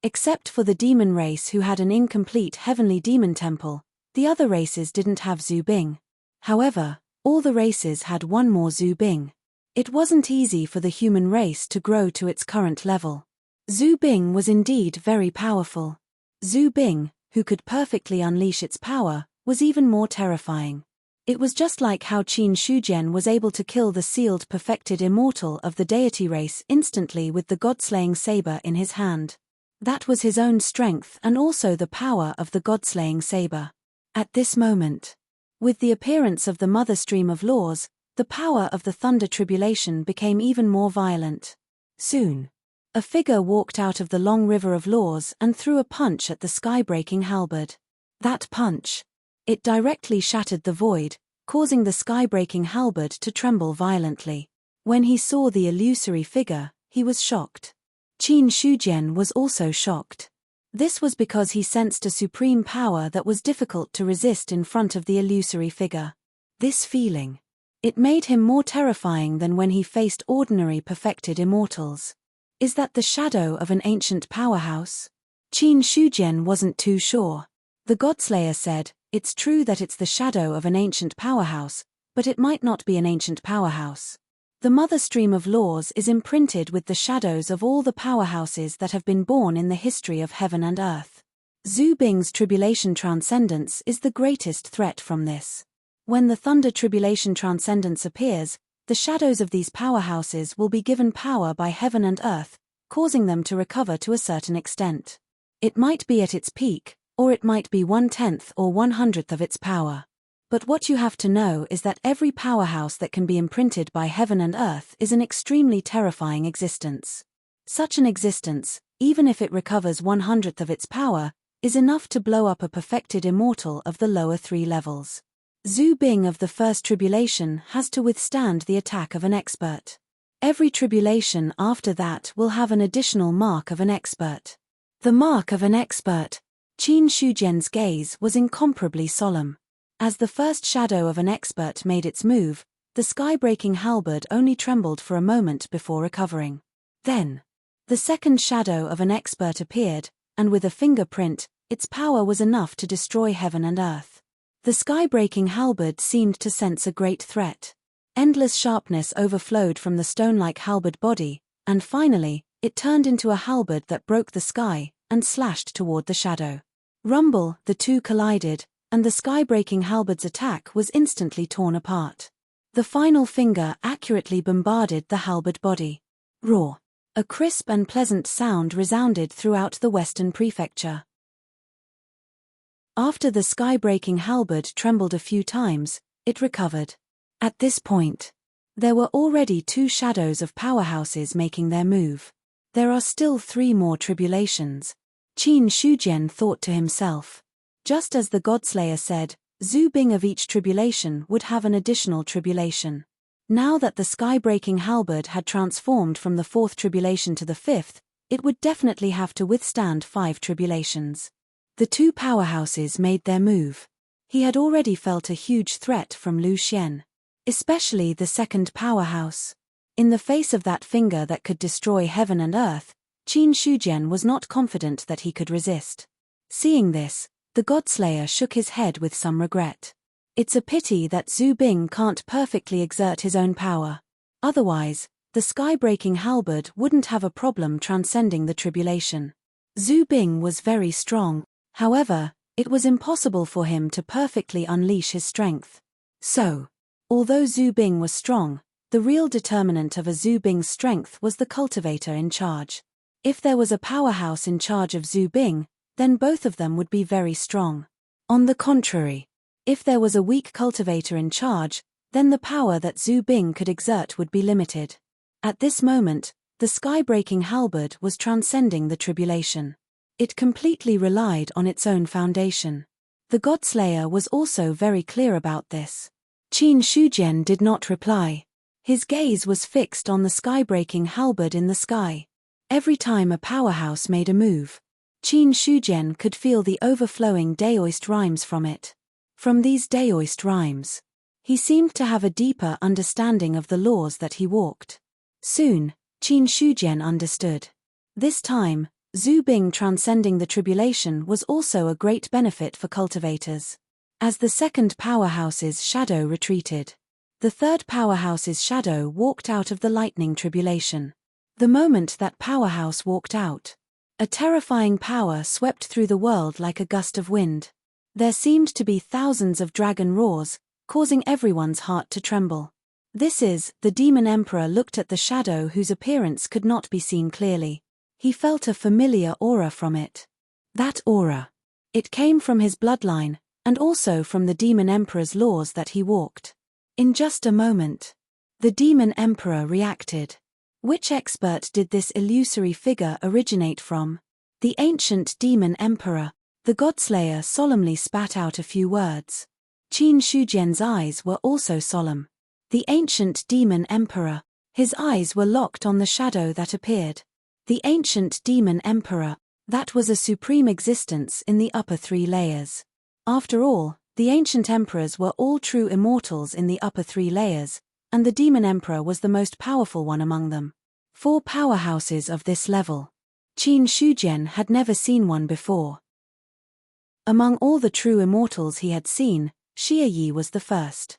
Except for the demon race who had an incomplete heavenly demon temple, the other races didn't have Zhu Bing. However, all the races had one more Zhu Bing. It wasn't easy for the human race to grow to its current level. Zhu Bing was indeed very powerful. Zhu Bing, who could perfectly unleash its power, was even more terrifying. It was just like how Qin Shujian was able to kill the sealed perfected immortal of the deity race instantly with the god-slaying saber in his hand. That was his own strength and also the power of the god-slaying saber. At this moment, with the appearance of the mother stream of laws, the power of the thunder tribulation became even more violent. Soon, a figure walked out of the long river of laws and threw a punch at the sky-breaking halberd. That punch, it directly shattered the void, causing the sky-breaking halberd to tremble violently. When he saw the illusory figure, he was shocked. Qin Shujian was also shocked. This was because he sensed a supreme power that was difficult to resist in front of the illusory figure. This feeling, it made him more terrifying than when he faced ordinary perfected immortals. Is that the shadow of an ancient powerhouse? Qin Shujian wasn't too sure. The Godslayer said, "It's true that it's the shadow of an ancient powerhouse, but it might not be an ancient powerhouse. The mother stream of laws is imprinted with the shadows of all the powerhouses that have been born in the history of heaven and earth. Zhu Bing's tribulation transcendence is the greatest threat from this. When the thunder tribulation transcendence appears, the shadows of these powerhouses will be given power by heaven and earth, causing them to recover to a certain extent. It might be at its peak, or it might be 1/10 or 1/100th of its power. But what you have to know is that every powerhouse that can be imprinted by heaven and earth is an extremely terrifying existence. Such an existence, even if it recovers 1/100th of its power, is enough to blow up a perfected immortal of the lower 3 levels. Zhu Bing of the first tribulation has to withstand the attack of an expert. Every tribulation after that will have an additional mark of an expert. The mark of an expert. Qin Shujian's gaze was incomparably solemn. As the first shadow of an expert made its move, the sky-breaking halberd only trembled for a moment before recovering. Then, the second shadow of an expert appeared, and with a fingerprint, its power was enough to destroy heaven and earth. The sky-breaking halberd seemed to sense a great threat. Endless sharpness overflowed from the stone-like halberd body, and finally, it turned into a halberd that broke the sky and slashed toward the shadow. Rumble, the two collided, and the sky-breaking halberd's attack was instantly torn apart. The final finger accurately bombarded the halberd body. Roar! A crisp and pleasant sound resounded throughout the Western Prefecture. After the sky-breaking halberd trembled a few times, it recovered. At this point, there were already 2 shadows of powerhouses making their move. There are still 3 more tribulations. Qin Shujian thought to himself. Just as the Godslayer said, Zhu Bing of each tribulation would have an additional tribulation. Now that the sky-breaking halberd had transformed from the 4th tribulation to the 5th, it would definitely have to withstand 5 tribulations. The 2 powerhouses made their move. He had already felt a huge threat from Lu Xian. Especially the second powerhouse. In the face of that finger that could destroy heaven and earth, Qin Shujian was not confident that he could resist. Seeing this, the Godslayer shook his head with some regret. It's a pity that Zhu Bing can't perfectly exert his own power. Otherwise, the sky-breaking halberd wouldn't have a problem transcending the tribulation. Zhu Bing was very strong, however, it was impossible for him to perfectly unleash his strength. So, although Zhu Bing was strong, the real determinant of a Zhu Bing's strength was the cultivator in charge. If there was a powerhouse in charge of Zhu Bing, then both of them would be very strong. On the contrary, if there was a weak cultivator in charge, then the power that Zhu Bing could exert would be limited. At this moment, the sky-breaking halberd was transcending the tribulation. It completely relied on its own foundation. The Godslayer was also very clear about this. Qin Shujian did not reply. His gaze was fixed on the sky-breaking halberd in the sky. Every time a powerhouse made a move, Qin Shujian could feel the overflowing Daoist rhymes from it. From these Daoist rhymes, he seemed to have a deeper understanding of the laws that he walked. Soon, Qin Shujian understood. This time, Zhu Bing transcending the tribulation was also a great benefit for cultivators. As the second powerhouse's shadow retreated, The third powerhouse's shadow walked out of the lightning tribulation. The moment that powerhouse walked out, a terrifying power swept through the world like a gust of wind. There seemed to be thousands of dragon roars, causing everyone's heart to tremble. The demon emperor looked at the shadow whose appearance could not be seen clearly. He felt a familiar aura from it. That aura. It came from his bloodline, and also from the demon emperor's laws that he walked. In just a moment, the demon emperor reacted. Which expert did this illusory figure originate from? The ancient demon emperor. The godslayer solemnly spat out a few words. Qin Shujian's eyes were also solemn. The ancient demon emperor. His eyes were locked on the shadow that appeared. The ancient demon emperor. That was a supreme existence in the upper three layers. After all, the ancient emperors were all true immortals in the upper three layers, and the demon emperor was the most powerful one among them. 4 powerhouses of this level. Qin Shujian had never seen one before. Among all the true immortals he had seen, Xie Yi was the first.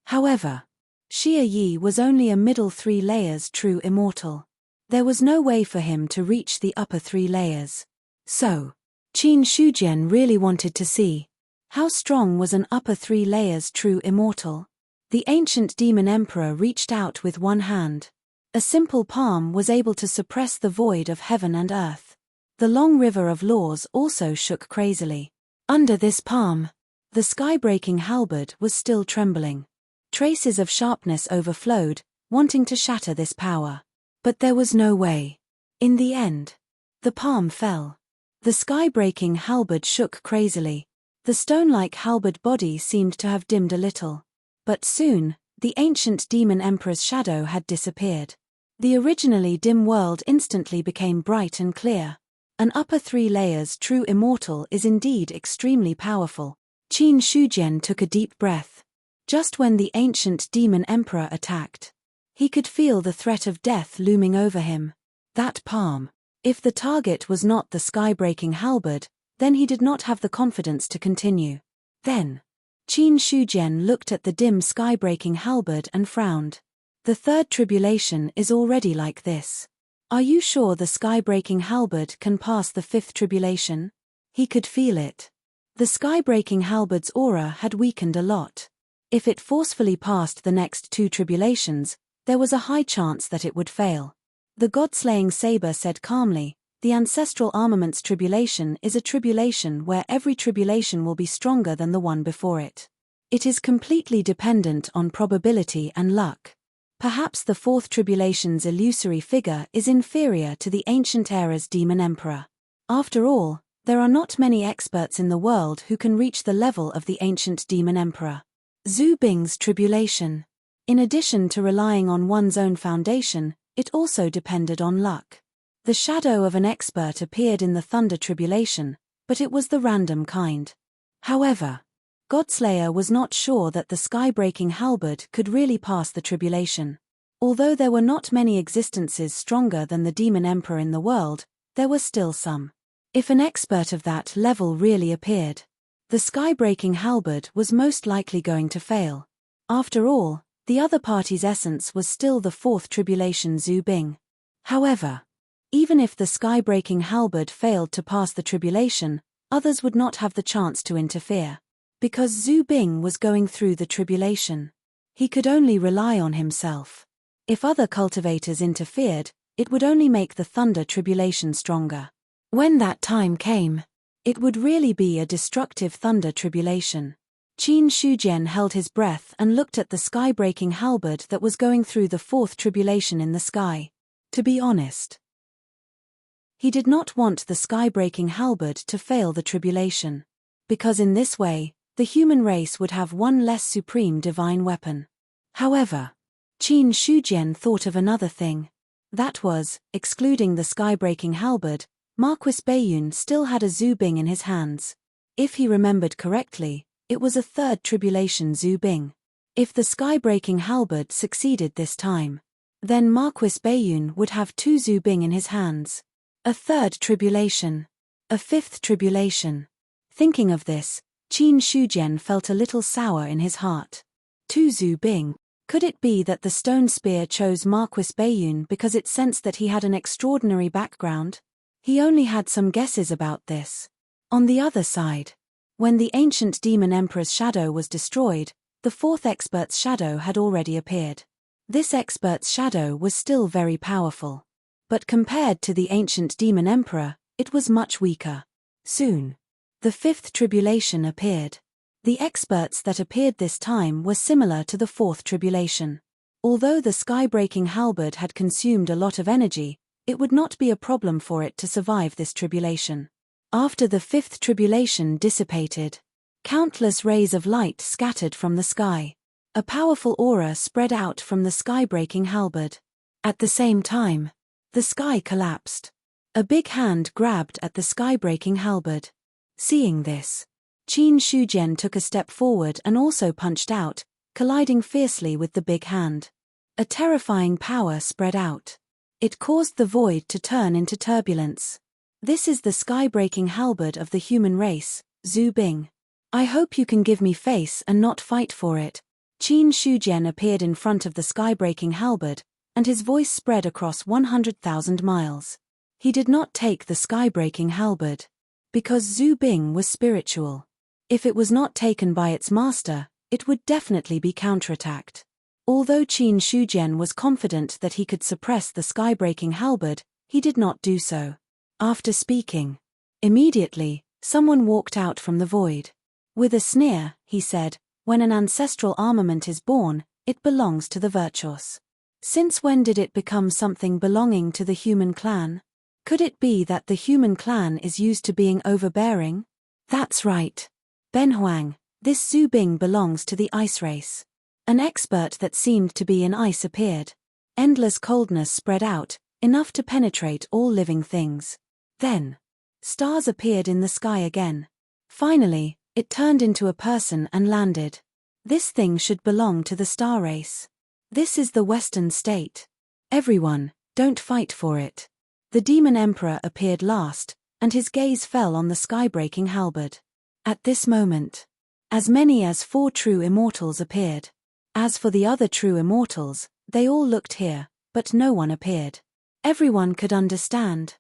However, Xie Yi was only a middle 3 layers true immortal. There was no way for him to reach the upper 3 layers. So, Qin Shujian really wanted to see how strong was an upper 3 layers true immortal. The ancient demon emperor reached out with one hand. A simple palm was able to suppress the void of heaven and earth. The long river of laws also shook crazily. Under this palm, the sky-breaking halberd was still trembling. Traces of sharpness overflowed, wanting to shatter this power. But there was no way. In the end, the palm fell. The sky-breaking halberd shook crazily. The stone-like halberd body seemed to have dimmed a little. But soon, the ancient demon emperor's shadow had disappeared. The originally dim world instantly became bright and clear. An upper 3 layers true immortal is indeed extremely powerful. Qin Shujian took a deep breath. Just when the ancient demon emperor attacked, he could feel the threat of death looming over him. That palm. If the target was not the sky-breaking halberd, then he did not have the confidence to continue. Then, Qin Shujian looked at the dim sky-breaking halberd and frowned. The third tribulation is already like this. Are you sure the sky-breaking halberd can pass the 5th tribulation? He could feel it. The sky-breaking halberd's aura had weakened a lot. If it forcefully passed the next 2 tribulations, there was a high chance that it would fail. The god-slaying saber said calmly, the ancestral armaments tribulation is a tribulation where every tribulation will be stronger than the one before it. It is completely dependent on probability and luck. Perhaps the 4th tribulation's illusory figure is inferior to the ancient era's demon emperor. After all, there are not many experts in the world who can reach the level of the ancient demon emperor. Zhu Bing's tribulation. In addition to relying on one's own foundation, it also depended on luck. The shadow of an expert appeared in the thunder tribulation, but it was the random kind. However, Godslayer was not sure that the sky-breaking halberd could really pass the tribulation. Although there were not many existences stronger than the demon emperor in the world, there were still some. If an expert of that level really appeared, the sky-breaking halberd was most likely going to fail. After all, the other party's essence was still the 4th tribulation Zhu Bing. However, even if the sky-breaking halberd failed to pass the tribulation, others would not have the chance to interfere. Because Zhu Bing was going through the tribulation, he could only rely on himself. If other cultivators interfered, it would only make the thunder tribulation stronger. When that time came, it would really be a destructive thunder tribulation. Qin Shujian held his breath and looked at the sky-breaking halberd that was going through the 4th tribulation in the sky. To be honest, he did not want the sky-breaking halberd to fail the tribulation. Because in this way, the human race would have one less supreme divine weapon. However, Qin Shujian thought of another thing. That was, excluding the sky-breaking halberd, Marquis Baiyun still had a Zhu Bing in his hands. If he remembered correctly, it was a 3rd tribulation Zhu Bing. If the sky-breaking halberd succeeded this time, then Marquis Baiyun would have 2 Zhu Bing in his hands. A 3rd tribulation. A 5th tribulation. Thinking of this, Qin Shujian felt a little sour in his heart. 2 Zhu Bing. Could it be that the stone spear chose Marquis Bayun because it sensed that he had an extraordinary background? He only had some guesses about this. On the other side, when the ancient demon emperor's shadow was destroyed, the fourth expert's shadow had already appeared. This expert's shadow was still very powerful. But compared to the ancient demon emperor, it was much weaker. Soon, the fifth tribulation appeared. The experts that appeared this time were similar to the fourth tribulation. Although the sky-breaking halberd had consumed a lot of energy, it would not be a problem for it to survive this tribulation. After the fifth tribulation dissipated, countless rays of light scattered from the sky. A powerful aura spread out from the sky-breaking halberd. At the same time, the sky collapsed. A big hand grabbed at the sky-breaking halberd. Seeing this, Qin Shujian took a step forward and also punched out, colliding fiercely with the big hand. A terrifying power spread out. It caused the void to turn into turbulence. This is the sky-breaking halberd of the human race, Zhu Bing. I hope you can give me face and not fight for it. Qin Shujian appeared in front of the sky-breaking halberd, and his voice spread across 100,000 miles. He did not take the sky-breaking halberd, because Zhu Bing was spiritual. If it was not taken by its master, it would definitely be counterattacked. Although Qin Shujian was confident that he could suppress the sky-breaking halberd, he did not do so. After speaking, immediately, someone walked out from the void. With a sneer, he said, "When an ancestral armament is born, it belongs to the virtuous. Since when did it become something belonging to the human clan? Could it be that the human clan is used to being overbearing?" That's right. Ben Huang, this Zhu Bing belongs to the ice race. An expert that seemed to be in ice appeared. Endless coldness spread out, enough to penetrate all living things. Then, stars appeared in the sky again. Finally, it turned into a person and landed. This thing should belong to the star race. This is the Western state. Everyone, don't fight for it. The demon emperor appeared last, and his gaze fell on the sky-breaking halberd. At this moment, as many as 4 true immortals appeared. As for the other true immortals, they all looked here, but no one appeared. Everyone could understand.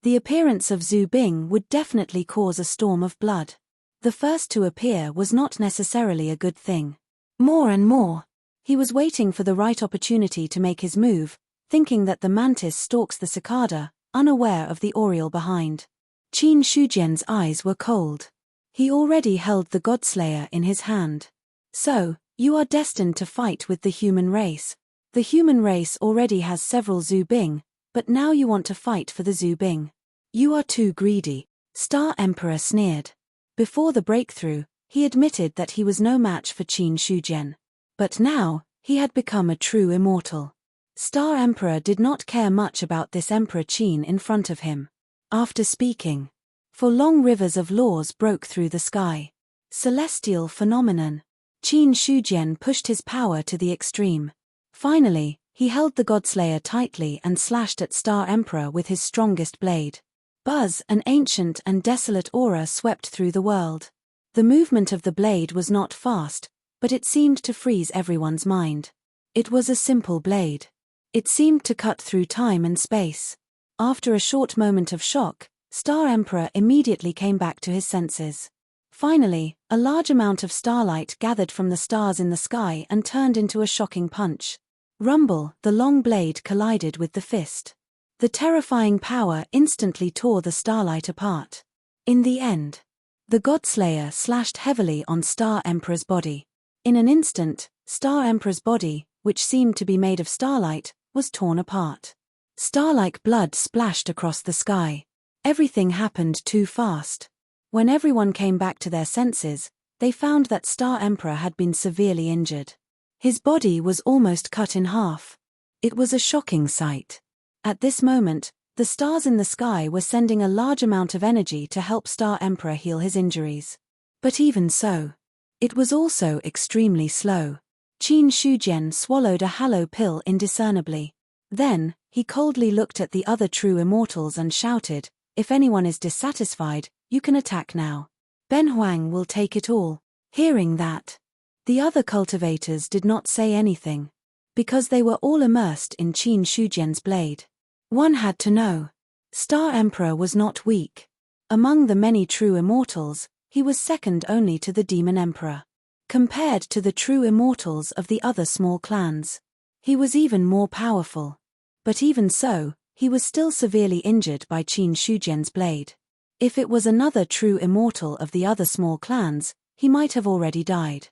The appearance of Zhu Bing would definitely cause a storm of blood. The first to appear was not necessarily a good thing. More and more, he was waiting for the right opportunity to make his move, thinking that the mantis stalks the cicada, unaware of the oriole behind. Qin Shujian's eyes were cold. He already held the Godslayer in his hand. So, you are destined to fight with the human race. The human race already has several Zhu Bing, but now you want to fight for the Zhu Bing. You are too greedy. Star Emperor sneered. Before the breakthrough, he admitted that he was no match for Qin Shujian. But now, he had become a true immortal. Star Emperor did not care much about this Emperor Qin in front of him. After speaking, for long rivers of laws broke through the sky. Celestial phenomenon. Qin Shujian pushed his power to the extreme. Finally, he held the Godslayer tightly and slashed at Star Emperor with his strongest blade. Buzz, an ancient and desolate aura swept through the world. The movement of the blade was not fast, but it seemed to freeze everyone's mind. It was a simple blade. It seemed to cut through time and space. After a short moment of shock, Star Emperor immediately came back to his senses. Finally, a large amount of starlight gathered from the stars in the sky and turned into a shocking punch. Rumble, the long blade collided with the fist. The terrifying power instantly tore the starlight apart. In the end, the Godslayer slashed heavily on Star Emperor's body. In an instant, Star Emperor's body, which seemed to be made of starlight, was torn apart. Star-like blood splashed across the sky. Everything happened too fast. When everyone came back to their senses, they found that Star Emperor had been severely injured. His body was almost cut in half. It was a shocking sight. At this moment, the stars in the sky were sending a large amount of energy to help Star Emperor heal his injuries. But even so, it was also extremely slow. Qin Shujian swallowed a hollow pill indiscernibly. Then, he coldly looked at the other true immortals and shouted, "If anyone is dissatisfied, you can attack now. Ben Huang will take it all." Hearing that, The other cultivators did not say anything, because they were all immersed in Qin Shujian's blade. One had to know. Star Emperor was not weak. Among the many true immortals, he was second only to the Demon Emperor. Compared to the true immortals of the other small clans, he was even more powerful. But even so, he was still severely injured by Qin Shujian's blade. If it was another true immortal of the other small clans, he might have already died.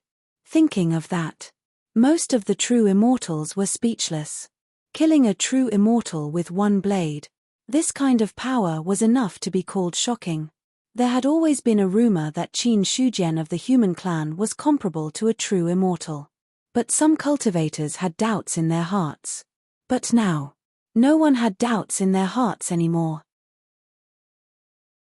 Thinking of that, most of the true immortals were speechless. Killing a true immortal with one blade, this kind of power was enough to be called shocking. There had always been a rumor that Qin Shujian of the human clan was comparable to a true immortal. But some cultivators had doubts in their hearts. But now, no one had doubts in their hearts anymore.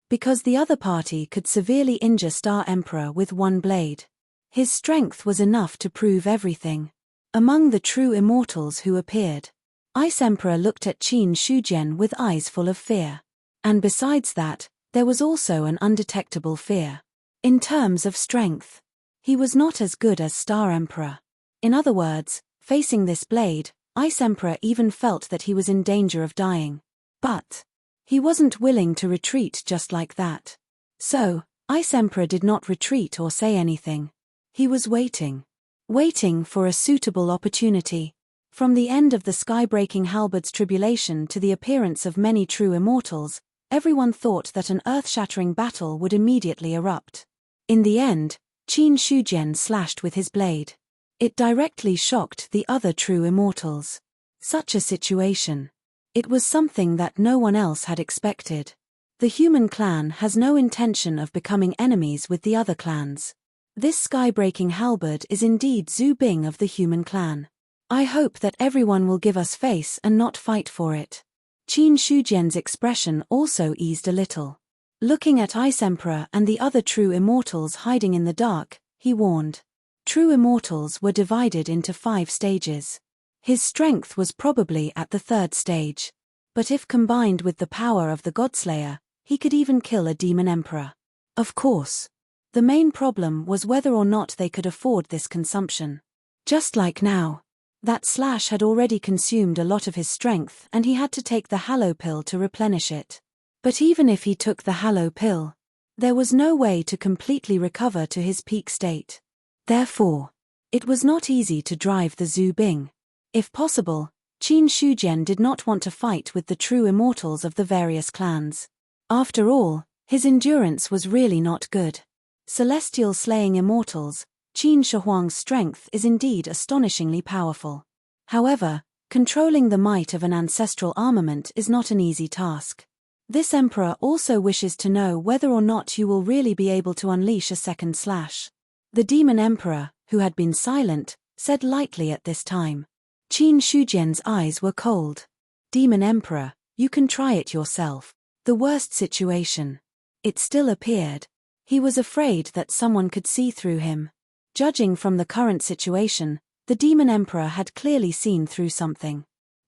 Because the other party could severely injure Star Emperor with one blade. His strength was enough to prove everything. Among the true immortals who appeared, Ice Emperor looked at Qin Shujian with eyes full of fear. And besides that, there was also an undetectable fear. In terms of strength, he was not as good as Star Emperor. In other words, facing this blade, Ice Emperor even felt that he was in danger of dying. But he wasn't willing to retreat just like that. So, Ice Emperor did not retreat or say anything. He was waiting. Waiting for a suitable opportunity. From the end of the sky-breaking halberd's tribulation to the appearance of many true immortals, everyone thought that an earth-shattering battle would immediately erupt. In the end, Qin Shujian slashed with his blade. It directly shocked the other true immortals. Such a situation. It was something that no one else had expected. The human clan has no intention of becoming enemies with the other clans. This sky-breaking halberd is indeed Zhu Bing of the human clan. I hope that everyone will give us face and not fight for it. Qin Shujian's expression also eased a little. Looking at Ice Emperor and the other true immortals hiding in the dark, he warned. True immortals were divided into 5 stages. His strength was probably at the 3rd stage. But if combined with the power of the Godslayer, he could even kill a Demon Emperor. Of course. The main problem was whether or not they could afford this consumption. Just like now. That slash had already consumed a lot of his strength and he had to take the Hallow Pill to replenish it. But even if he took the Hallow Pill, there was no way to completely recover to his peak state. Therefore, it was not easy to drive the Zhu Bing. If possible, Qin Shujian did not want to fight with the true immortals of the various clans. After all, his endurance was really not good. Celestial slaying immortals, Qin Shihuang's strength is indeed astonishingly powerful. However, controlling the might of an ancestral armament is not an easy task. This emperor also wishes to know whether or not you will really be able to unleash a second slash. The Demon Emperor, who had been silent, said lightly at this time. Qin Shujian's eyes were cold. Demon Emperor, you can try it yourself. The worst situation. It still appeared. He was afraid that someone could see through him. Judging from the current situation, the Demon Emperor had clearly seen through something.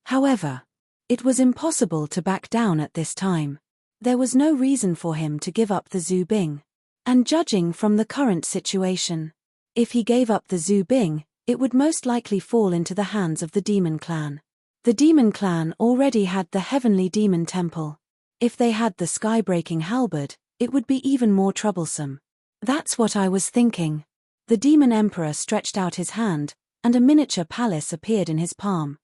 However, it was impossible to back down at this time. There was no reason for him to give up the Zhu Bing. And judging from the current situation, if he gave up the Zhu Bing, it would most likely fall into the hands of the Demon Clan. The Demon Clan already had the Heavenly Demon Temple. If they had the sky-breaking halberd, it would be even more troublesome. That's what I was thinking. The Demon Emperor stretched out his hand, and a miniature palace appeared in his palm.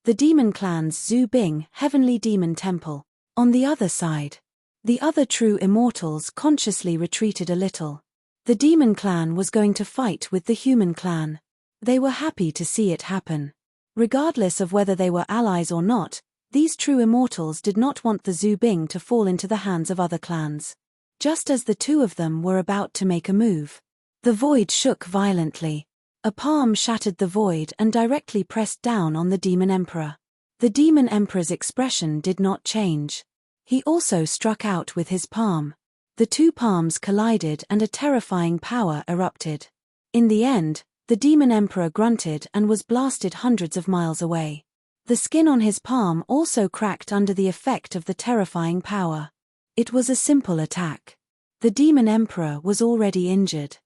The Demon Clan's Zhu Bing Heavenly Demon Temple. On the other side, the other true immortals consciously retreated a little. The Demon Clan was going to fight with the Human Clan. They were happy to see it happen. Regardless of whether they were allies or not, these true immortals did not want the Zhu Bing to fall into the hands of other clans. Just as the two of them were about to make a move, the void shook violently. A palm shattered the void and directly pressed down on the Demon Emperor. The Demon Emperor's expression did not change. He also struck out with his palm. The two palms collided and a terrifying power erupted. In the end, the Demon Emperor grunted and was blasted hundreds of miles away. The skin on his palm also cracked under the effect of the terrifying power. It was a simple attack. The Demon Emperor was already injured.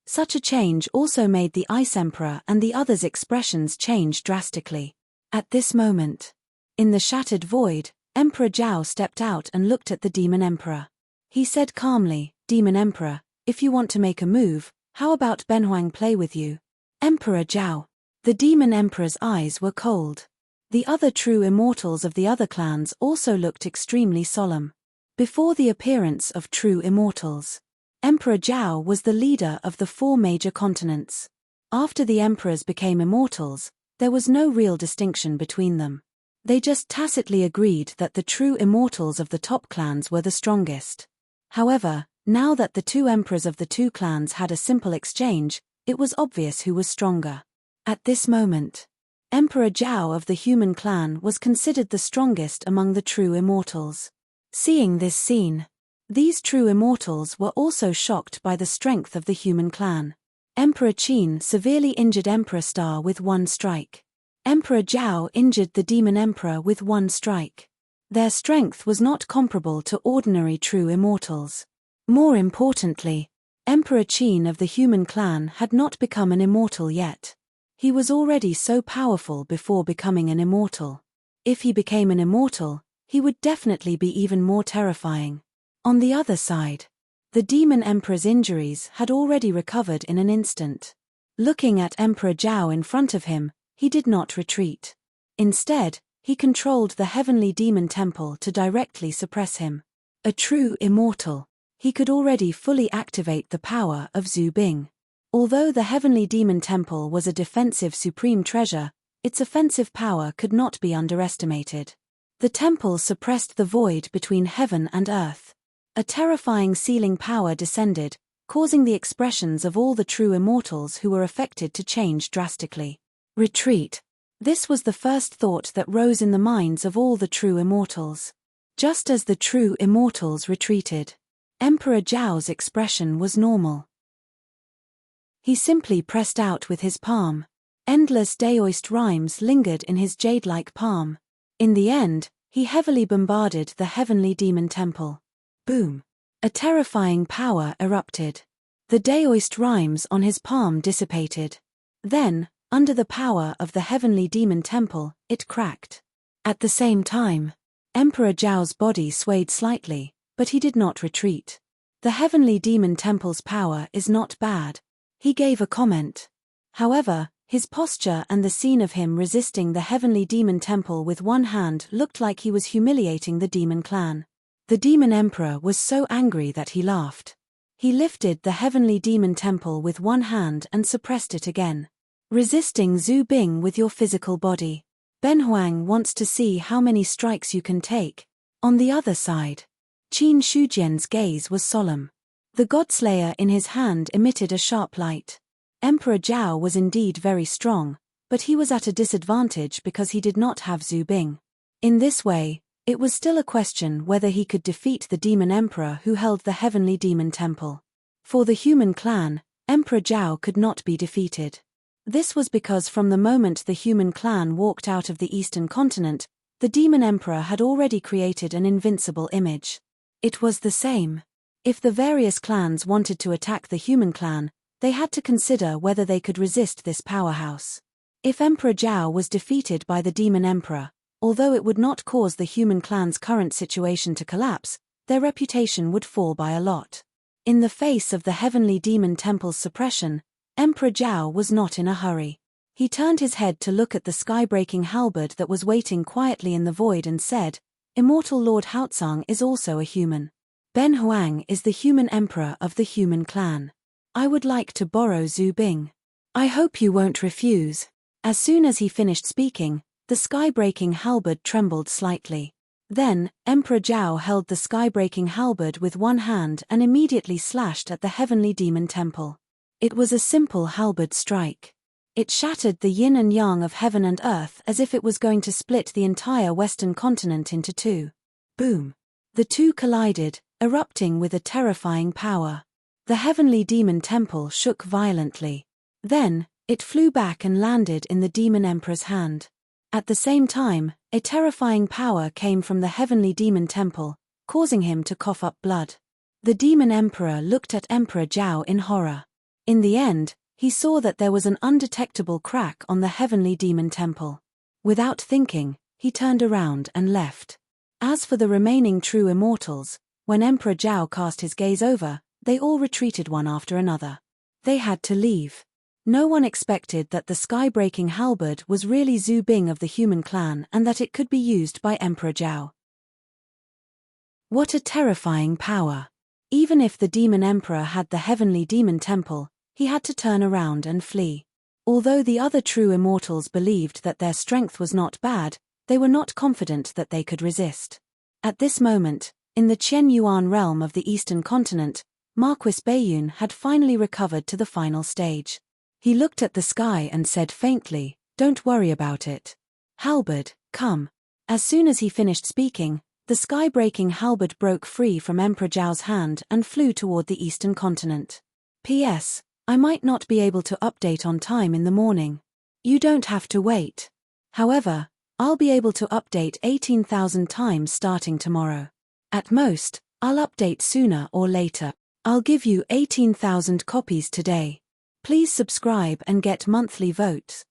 Such a change also made the Ice Emperor and the others' expressions change drastically. At this moment, in the shattered void, Emperor Zhao stepped out and looked at the Demon Emperor. He said calmly, "Demon Emperor, if you want to make a move, how about Benhuang play with you?" Emperor Zhao. The Demon Emperor's eyes were cold. The other true immortals of the other clans also looked extremely solemn. Before the appearance of true immortals, Emperor Zhao was the leader of the 4 major continents. After the emperors became immortals, there was no real distinction between them. They just tacitly agreed that the true immortals of the top clans were the strongest. However, now that the 2 emperors of the 2 clans had a simple exchange, it was obvious who was stronger. At this moment, Emperor Zhao of the human clan was considered the strongest among the true immortals. Seeing this scene, these true immortals were also shocked by the strength of the human clan. Emperor Qin severely injured Emperor Star with 1 strike. Emperor Zhao injured the Demon Emperor with 1 strike. Their strength was not comparable to ordinary true immortals. More importantly, Emperor Qin of the human clan had not become an immortal yet. He was already so powerful before becoming an immortal. If he became an immortal, he would definitely be even more terrifying. On the other side, the Demon Emperor's injuries had already recovered in an instant. Looking at Emperor Zhao in front of him, he did not retreat. Instead, he controlled the heavenly demon temple to directly suppress him. A true immortal, he could already fully activate the power of Zhu Bing. Although the heavenly demon temple was a defensive supreme treasure, its offensive power could not be underestimated. The temple suppressed the void between heaven and earth. A terrifying sealing power descended, causing the expressions of all the true immortals who were affected to change drastically. Retreat. This was the first thought that rose in the minds of all the true immortals. Just as the true immortals retreated, Emperor Zhao's expression was normal. He simply pressed out with his palm. Endless daoist rhymes lingered in his jade-like palm. In the end, he heavily bombarded the heavenly demon temple. Boom! A terrifying power erupted. The daoist rhymes on his palm dissipated. Then, under the power of the heavenly demon temple, it cracked. At the same time, Emperor Zhao's body swayed slightly, but he did not retreat. The heavenly demon temple's power is not bad. He gave a comment. However, his posture and the scene of him resisting the heavenly demon temple with 1 hand looked like he was humiliating the demon clan. The demon emperor was so angry that he laughed. He lifted the heavenly demon temple with 1 hand and suppressed it again. Resisting Zhu Bing with your physical body. Benhuang wants to see how many strikes you can take. On the other side, Qin Shujian's gaze was solemn. The Godslayer in his hand emitted a sharp light. Emperor Zhao was indeed very strong, but he was at a disadvantage because he did not have Zhu Bing. In this way, it was still a question whether he could defeat the demon emperor who held the heavenly demon temple. For the human clan, Emperor Zhao could not be defeated. This was because from the moment the human clan walked out of the eastern continent, the demon emperor had already created an invincible image. It was the same. If the various clans wanted to attack the human clan, they had to consider whether they could resist this powerhouse. If Emperor Zhao was defeated by the demon emperor, although it would not cause the human clan's current situation to collapse, their reputation would fall by a lot. In the face of the heavenly demon temple's suppression, Emperor Zhao was not in a hurry. He turned his head to look at the sky-breaking halberd that was waiting quietly in the void and said, "Immortal Lord Haotsang is also a human. Benhuang is the human emperor of the human clan. I would like to borrow Zhu Bing. I hope you won't refuse." As soon as he finished speaking, the sky-breaking halberd trembled slightly. Then, Emperor Zhao held the sky-breaking halberd with 1 hand and immediately slashed at the heavenly demon temple. It was a simple halberd strike. It shattered the yin and yang of heaven and earth as if it was going to split the entire western continent into 2. Boom! The 2 collided, erupting with a terrifying power. The heavenly demon temple shook violently. Then, it flew back and landed in the demon emperor's hand. At the same time, a terrifying power came from the heavenly demon temple, causing him to cough up blood. The demon emperor looked at Emperor Zhao in horror. In the end, he saw that there was an undetectable crack on the heavenly demon temple. Without thinking, he turned around and left. As for the remaining true immortals, when Emperor Zhao cast his gaze over, they all retreated one after another. They had to leave. No one expected that the sky-breaking halberd was really Zhu Bing of the human clan and that it could be used by Emperor Zhao. What a terrifying power! Even if the demon emperor had the heavenly demon temple, he had to turn around and flee. Although the other true immortals believed that their strength was not bad, they were not confident that they could resist. At this moment, in the Qian Yuan realm of the eastern continent, Marquis Baiyun had finally recovered to the final stage. He looked at the sky and said faintly, "Don't worry about it. Halberd, come." As soon as he finished speaking, the sky-breaking halberd broke free from Emperor Zhao's hand and flew toward the eastern continent. P.S. I might not be able to update on time in the morning. You don't have to wait. However, I'll be able to update 18,000 times starting tomorrow. At most, I'll update sooner or later. I'll give you 18,000 copies today. Please subscribe and get monthly votes.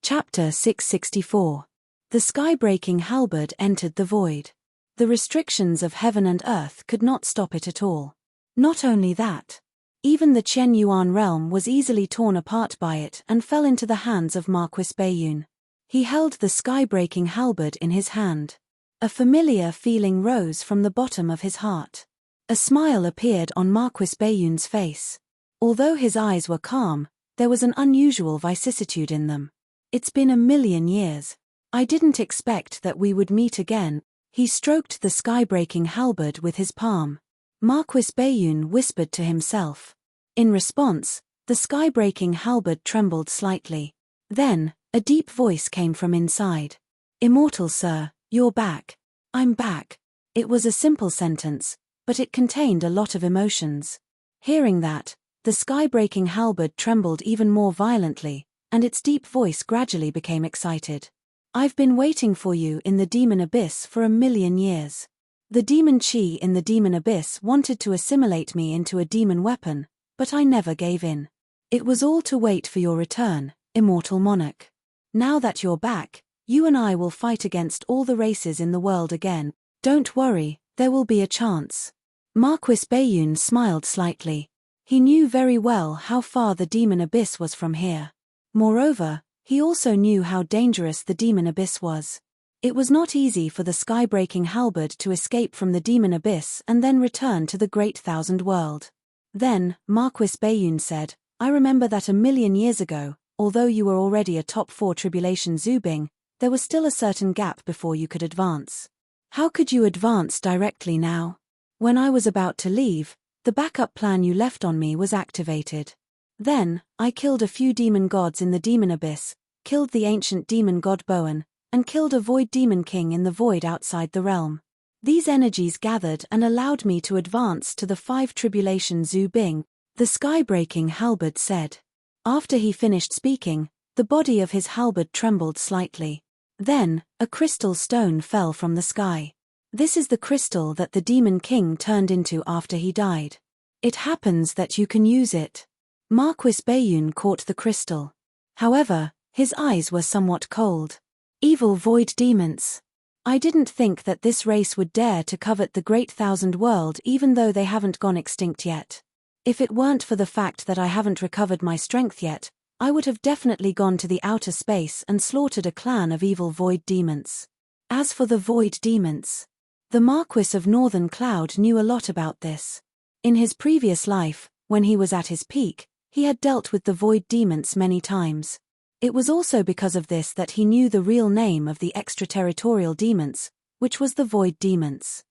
Chapter 664. The sky-breaking halberd entered the void. The restrictions of heaven and earth could not stop it at all. Not only that, even the Qian Yuan realm was easily torn apart by it and fell into the hands of Marquis Baiyun. He held the sky-breaking halberd in his hand. A familiar feeling rose from the bottom of his heart. A smile appeared on Marquis Baiyun's face. Although his eyes were calm, there was an unusual vicissitude in them. It's been 1,000,000 years. I didn't expect that we would meet again. He stroked the sky-breaking halberd with his palm. Marquis Baiyun whispered to himself. In response, the sky-breaking halberd trembled slightly. Then, a deep voice came from inside. "Immortal sir, you're back." "I'm back." It was a simple sentence, but it contained a lot of emotions. Hearing that, the sky-breaking halberd trembled even more violently, and its deep voice gradually became excited. "I've been waiting for you in the demon abyss for 1,000,000 years. The demon chi in the demon abyss wanted to assimilate me into a demon weapon, but I never gave in. It was all to wait for your return, immortal monarch. Now that you're back, you and I will fight against all the races in the world again. Don't worry, there will be a chance." Marquis Baiyun smiled slightly. He knew very well how far the demon abyss was from here. Moreover, he also knew how dangerous the demon abyss was. It was not easy for the sky-breaking halberd to escape from the demon abyss and then return to the Great Thousand World. Then, Marquis Baiyun said, "I remember that 1,000,000 years ago, although you were already a top 4 tribulation Zhu Bing, there was still a certain gap before you could advance. How could you advance directly now? When I was about to leave, the backup plan you left on me was activated. Then, I killed a few demon gods in the demon abyss, killed the ancient demon god Bowen, and killed a void demon king in the void outside the realm. These energies gathered and allowed me to advance to the 5 tribulation Zhu Bing," the sky-breaking halberd said. After he finished speaking, the body of his halberd trembled slightly. Then, a crystal stone fell from the sky. This is the crystal that the demon king turned into after he died. It happens that you can use it. Marquis Baiyun caught the crystal. However, his eyes were somewhat cold. "Evil void demons. I didn't think that this race would dare to covet the Great Thousand World even though they haven't gone extinct yet. If it weren't for the fact that I haven't recovered my strength yet, I would have definitely gone to the outer space and slaughtered a clan of evil void demons." As for the void demons, the Marquis of Northern Cloud knew a lot about this. In his previous life, when he was at his peak, he had dealt with the void demons many times. It was also because of this that he knew the real name of the extraterritorial demons, which was the void demons.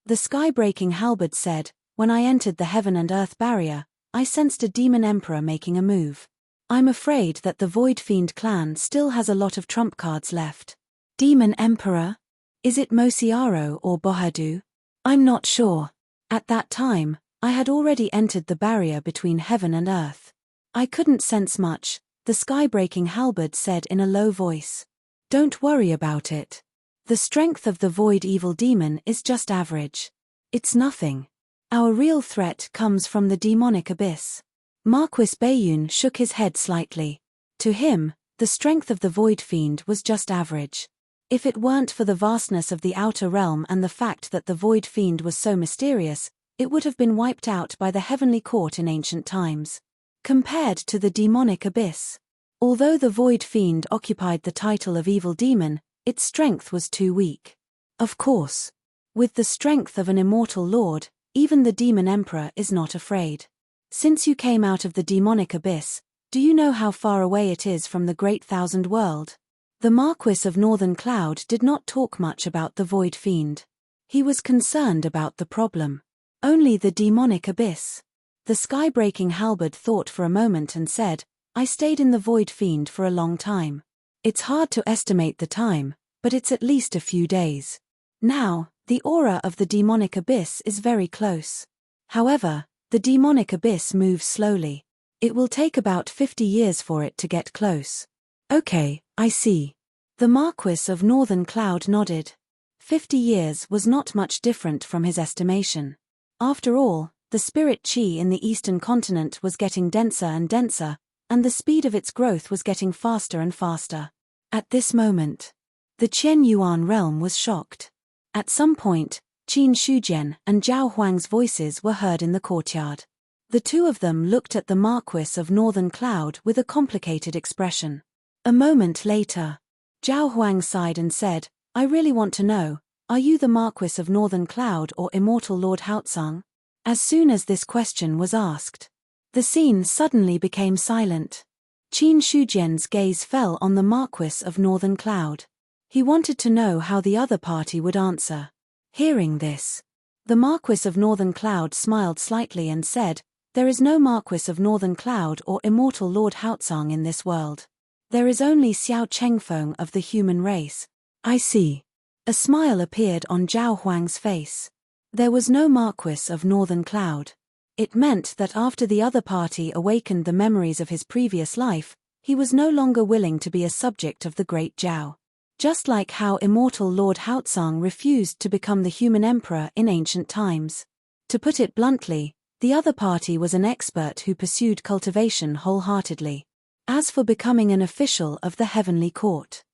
The sky-breaking halberd said, "When I entered the heaven and earth barrier, I sensed a demon emperor making a move. I'm afraid that the Void Fiend clan still has a lot of trump cards left." "Demon emperor? Is it Mosiaro or Bohadu? I'm not sure. At that time, I had already entered the barrier between heaven and earth. I couldn't sense much," the sky-breaking halberd said in a low voice. "Don't worry about it. The strength of the void evil demon is just average. It's nothing. Our real threat comes from the demonic abyss. Marquis Bayun shook his head slightly. To him, the strength of the Void Fiend was just average. If it weren't for the vastness of the outer realm and the fact that the Void Fiend was so mysterious, it would have been wiped out by the heavenly court in ancient times. Compared to the demonic abyss. Although the Void Fiend occupied the title of evil demon, its strength was too weak. Of course. With the strength of an immortal lord, even the demon emperor is not afraid. Since you came out of the demonic abyss, do you know how far away it is from the Great Thousand World? The Marquis of Northern Cloud did not talk much about the Void Fiend. He was concerned about the problem. Only the demonic abyss. The sky-breaking halberd thought for a moment and said, I stayed in the Void Fiend for a long time. It's hard to estimate the time, but it's at least a few days. Now, the aura of the demonic abyss is very close. However, the demonic abyss moves slowly. It will take about 50 years for it to get close. Okay, I see. The Marquis of Northern Cloud nodded. 50 years was not much different from his estimation. After all, the spirit chi in the eastern continent was getting denser and denser, and the speed of its growth was getting faster and faster. At this moment, the Qian Yuan realm was shocked. At some point, Qin Shujian and Zhao Huang's voices were heard in the courtyard. The two of them looked at the Marquis of Northern Cloud with a complicated expression. A moment later, Zhao Huang sighed and said, I really want to know, are you the Marquis of Northern Cloud or Immortal Lord Haotsang? As soon as this question was asked, the scene suddenly became silent. Qin Shujian's gaze fell on the Marquis of Northern Cloud. He wanted to know how the other party would answer. Hearing this, the Marquis of Northern Cloud smiled slightly and said, there is no Marquis of Northern Cloud or Immortal Lord Haotsang in this world. There is only Xiao Chengfeng of the human race. I see. A smile appeared on Zhao Huang's face. There was no Marquis of Northern Cloud. It meant that after the other party awakened the memories of his previous life, he was no longer willing to be a subject of the Great Zhao. Just like how Immortal Lord Haotsang refused to become the human emperor in ancient times. To put it bluntly, the other party was an expert who pursued cultivation wholeheartedly. As for becoming an official of the heavenly court,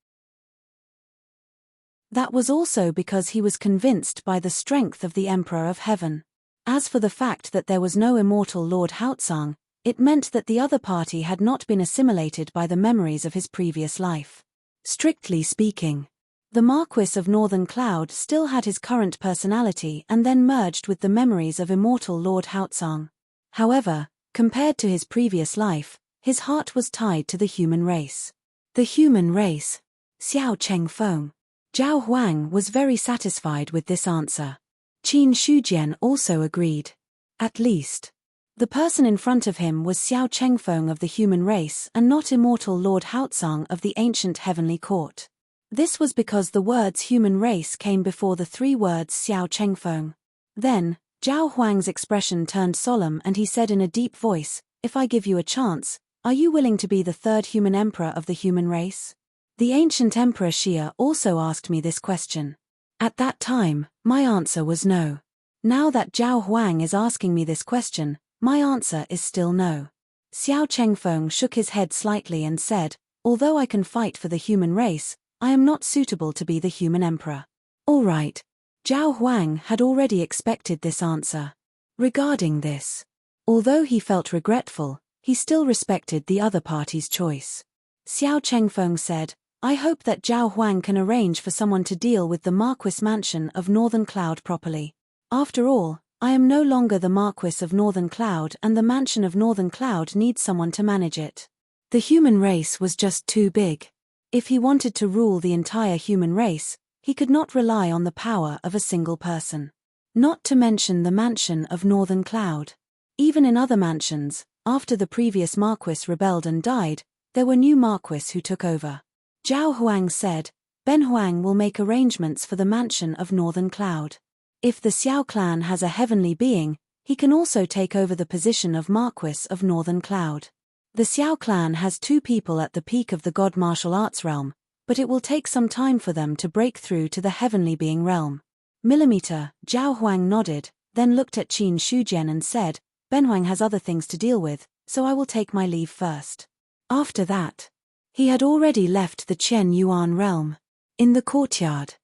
that was also because he was convinced by the strength of the Emperor of Heaven. As for the fact that there was no Immortal Lord Haotsang, it meant that the other party had not been assimilated by the memories of his previous life. Strictly speaking, the Marquis of Northern Cloud still had his current personality and then merged with the memories of Immortal Lord Haotsang. However, compared to his previous life, his heart was tied to the human race. The human race. Xiao Chengfeng. Zhao Huang was very satisfied with this answer. Qin Shujian also agreed. At least, the person in front of him was Xiao Chengfeng of the human race and not Immortal Lord Haotsang of the ancient heavenly court. This was because the words human race came before the three words Xiao Chengfeng. Then, Zhao Huang's expression turned solemn and he said in a deep voice, if I give you a chance, are you willing to be the third human emperor of the human race? The ancient Emperor Xia also asked me this question. At that time, my answer was no. Now that Zhao Huang is asking me this question, my answer is still no. Xiao Chengfeng shook his head slightly and said, although I can fight for the human race, I am not suitable to be the human emperor. All right. Zhao Huang had already expected this answer. Regarding this, although he felt regretful, he still respected the other party's choice. Xiao Chengfeng said, I hope that Zhao Huang can arrange for someone to deal with the Marquis Mansion of Northern Cloud properly. After all, I am no longer the Marquis of Northern Cloud and the Mansion of Northern Cloud needs someone to manage it. The human race was just too big. If he wanted to rule the entire human race, he could not rely on the power of a single person. Not to mention the Mansion of Northern Cloud. Even in other mansions, after the previous Marquis rebelled and died, there were new Marquis who took over. Zhao Huang said, Ben Huang will make arrangements for the Mansion of Northern Cloud. If the Xiao clan has a heavenly being, he can also take over the position of Marquis of Northern Cloud. The Xiao clan has two people at the peak of the God martial arts realm, but it will take some time for them to break through to the heavenly being realm. Millimeter, Zhao Huang nodded, then looked at Qin Shujian and said, Benhuang has other things to deal with, so I will take my leave first. After that, he had already left the Chen Yuan realm. In the courtyard,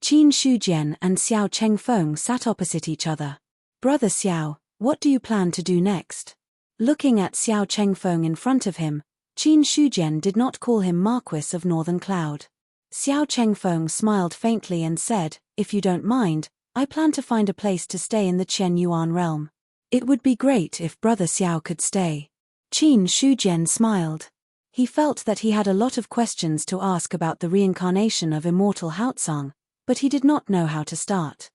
Qin Shujian and Xiao Chengfeng sat opposite each other. Brother Xiao, what do you plan to do next? Looking at Xiao Chengfeng in front of him, Qin Shujian did not call him Marquis of Northern Cloud. Xiao Chengfeng smiled faintly and said, if you don't mind, I plan to find a place to stay in the Chen Yuan realm. It would be great if Brother Xiao could stay. Qin Shujian smiled. He felt that he had a lot of questions to ask about the reincarnation of immortal Haotsang, but he did not know how to start.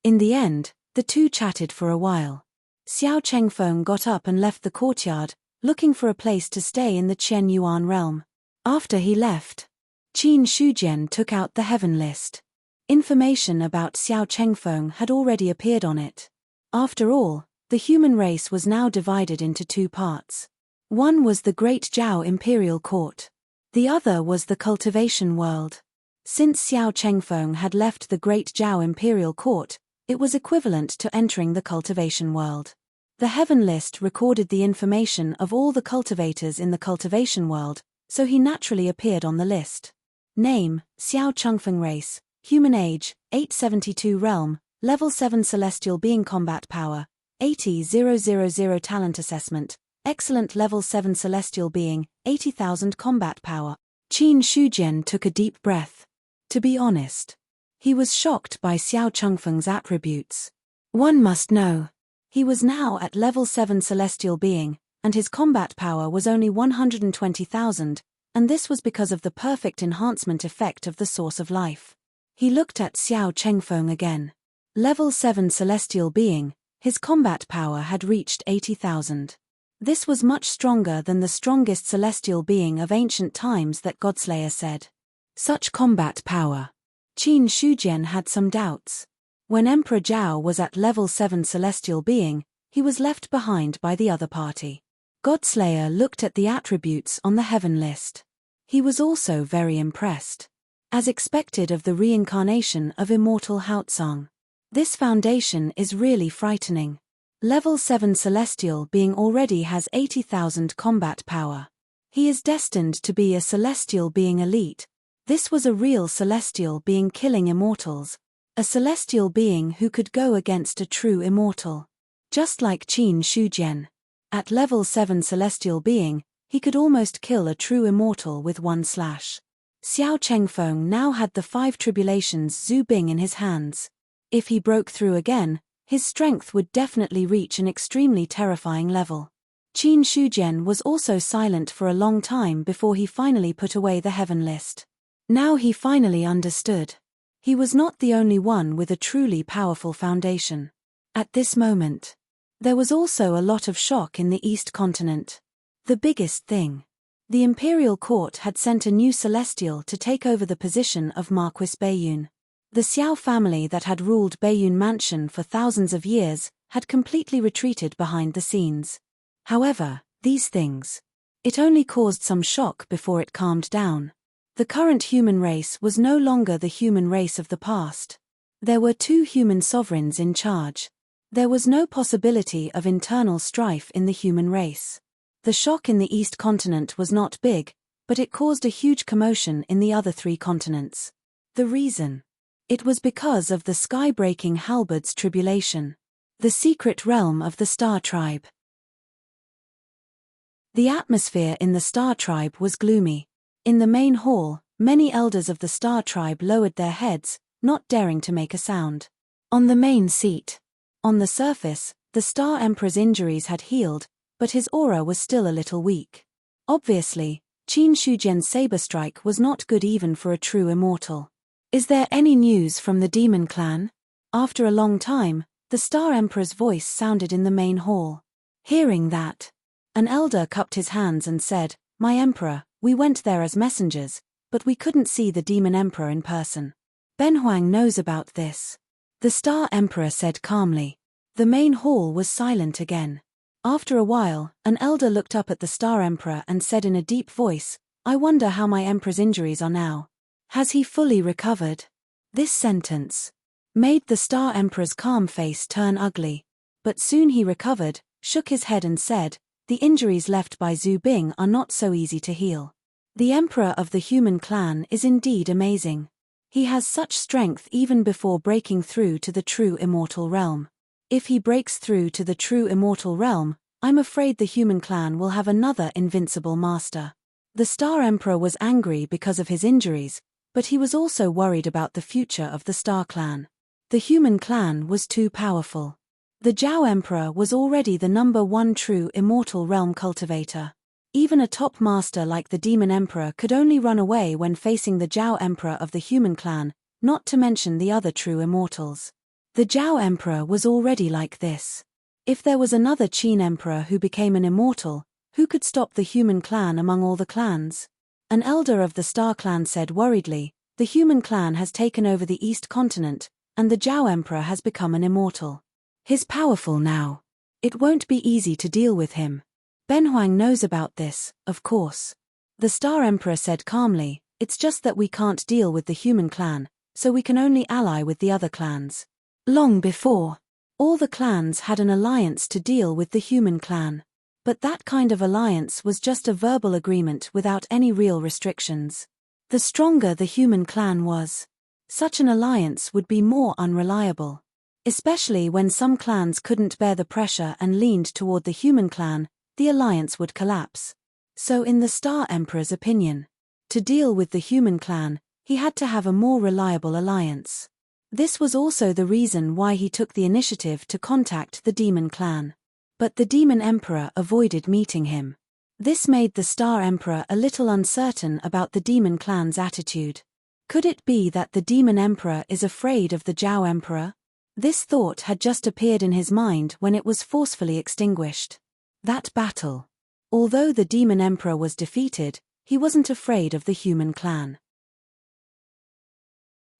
In the end, the two chatted for a while. Xiao Chengfeng got up and left the courtyard, looking for a place to stay in the Chen Yuan realm. After he left, Qin Shujian took out the heaven list. Information about Xiao Chengfeng had already appeared on it. After all, the human race was now divided into two parts. One was the Great Zhao Imperial Court. The other was the cultivation world. Since Xiao Chengfeng had left the Great Zhao Imperial Court, it was equivalent to entering the cultivation world. The heaven list recorded the information of all the cultivators in the cultivation world, so he naturally appeared on the list. Name, Xiao Chengfeng race, human age, 872 realm, level 7 celestial being combat power, 80,000 talent assessment, excellent level 7 celestial being, 80,000 combat power. Qin Shujian took a deep breath. To be honest, he was shocked by Xiao Chengfeng's attributes. One must know, he was now at level 7 celestial being, and his combat power was only 120,000, and this was because of the perfect enhancement effect of the source of life. He looked at Xiao Chengfeng again. Level 7 celestial being, his combat power had reached 80,000. This was much stronger than the strongest celestial being of ancient times that Godslayer said. Such combat power. Qin Shujian had some doubts. When Emperor Zhao was at level 7 celestial being, he was left behind by the other party. Godslayer looked at the attributes on the heaven list. He was also very impressed. As expected of the reincarnation of immortal Haotsang. This foundation is really frightening. Level 7 celestial being already has 80,000 combat power. He is destined to be a celestial being elite. This was a real celestial being killing immortals. A celestial being who could go against a true immortal. Just like Qin Shujian. At level 7 celestial being, he could almost kill a true immortal with one slash. Xiao Chengfeng now had the 5 tribulations Zhu Bing in his hands. If he broke through again, his strength would definitely reach an extremely terrifying level. Qin Shujian was also silent for a long time before he finally put away the heaven list. Now he finally understood. He was not the only one with a truly powerful foundation. At this moment, there was also a lot of shock in the East continent. The biggest thing. The Imperial Court had sent a new celestial to take over the position of Marquis Baiyun. The Xiao family that had ruled Baiyun Mansion for thousands of years had completely retreated behind the scenes. However, these things. It only caused some shock before it calmed down. The current human race was no longer the human race of the past. There were 2 human sovereigns in charge. There was no possibility of internal strife in the human race. The shock in the East continent was not big, but it caused a huge commotion in the other 3 continents. The reason? It was because of the sky-breaking halberds tribulation. The secret realm of the Star Tribe. The atmosphere in the Star Tribe was gloomy. In the main hall, many elders of the Star Tribe lowered their heads, not daring to make a sound. On the main seat. On the surface, the Star Emperor's injuries had healed, but his aura was still a little weak. Obviously, Qin Shujian's saber strike was not good even for a true immortal. Is there any news from the demon clan? After a long time, the Star Emperor's voice sounded in the main hall. Hearing that, an elder cupped his hands and said, "My emperor, we went there as messengers, but we couldn't see the demon emperor in person. Benhuang knows about this." The Star Emperor said calmly. The main hall was silent again. After a while, an elder looked up at the Star Emperor and said in a deep voice, "I wonder how my emperor's injuries are now. Has he fully recovered?" This sentence made the Star Emperor's calm face turn ugly. But soon he recovered, shook his head and said, "The injuries left by Zhu Bing are not so easy to heal. The Emperor of the human clan is indeed amazing. He has such strength even before breaking through to the true immortal realm. If he breaks through to the true immortal realm, I'm afraid the human clan will have another invincible master." The Star Emperor was angry because of his injuries, but he was also worried about the future of the Star Clan. The human clan was too powerful. The Zhao Emperor was already the #1 true immortal realm cultivator. Even a top master like the Demon Emperor could only run away when facing the Zhao Emperor of the human clan, not to mention the other true immortals. The Zhao Emperor was already like this. If there was another Qin Emperor who became an immortal, who could stop the human clan among all the clans? An elder of the Star Clan said worriedly, "The human clan has taken over the East Continent, and the Zhao Emperor has become an immortal. He's powerful now. It won't be easy to deal with him." Ben Huang knows about this, of course. The Star Emperor said calmly, "It's just that we can't deal with the human clan, so we can only ally with the other clans." Long before, all the clans had an alliance to deal with the human clan. But that kind of alliance was just a verbal agreement without any real restrictions. The stronger the human clan was, such an alliance would be more unreliable. Especially when some clans couldn't bear the pressure and leaned toward the human clan, the alliance would collapse. So in the Star Emperor's opinion, to deal with the human clan, he had to have a more reliable alliance. This was also the reason why he took the initiative to contact the Demon Clan. But the Demon Emperor avoided meeting him. This made the Star Emperor a little uncertain about the Demon Clan's attitude. Could it be that the Demon Emperor is afraid of the Zhao Emperor? This thought had just appeared in his mind when it was forcefully extinguished. That battle. Although the Demon Emperor was defeated, he wasn't afraid of the human clan.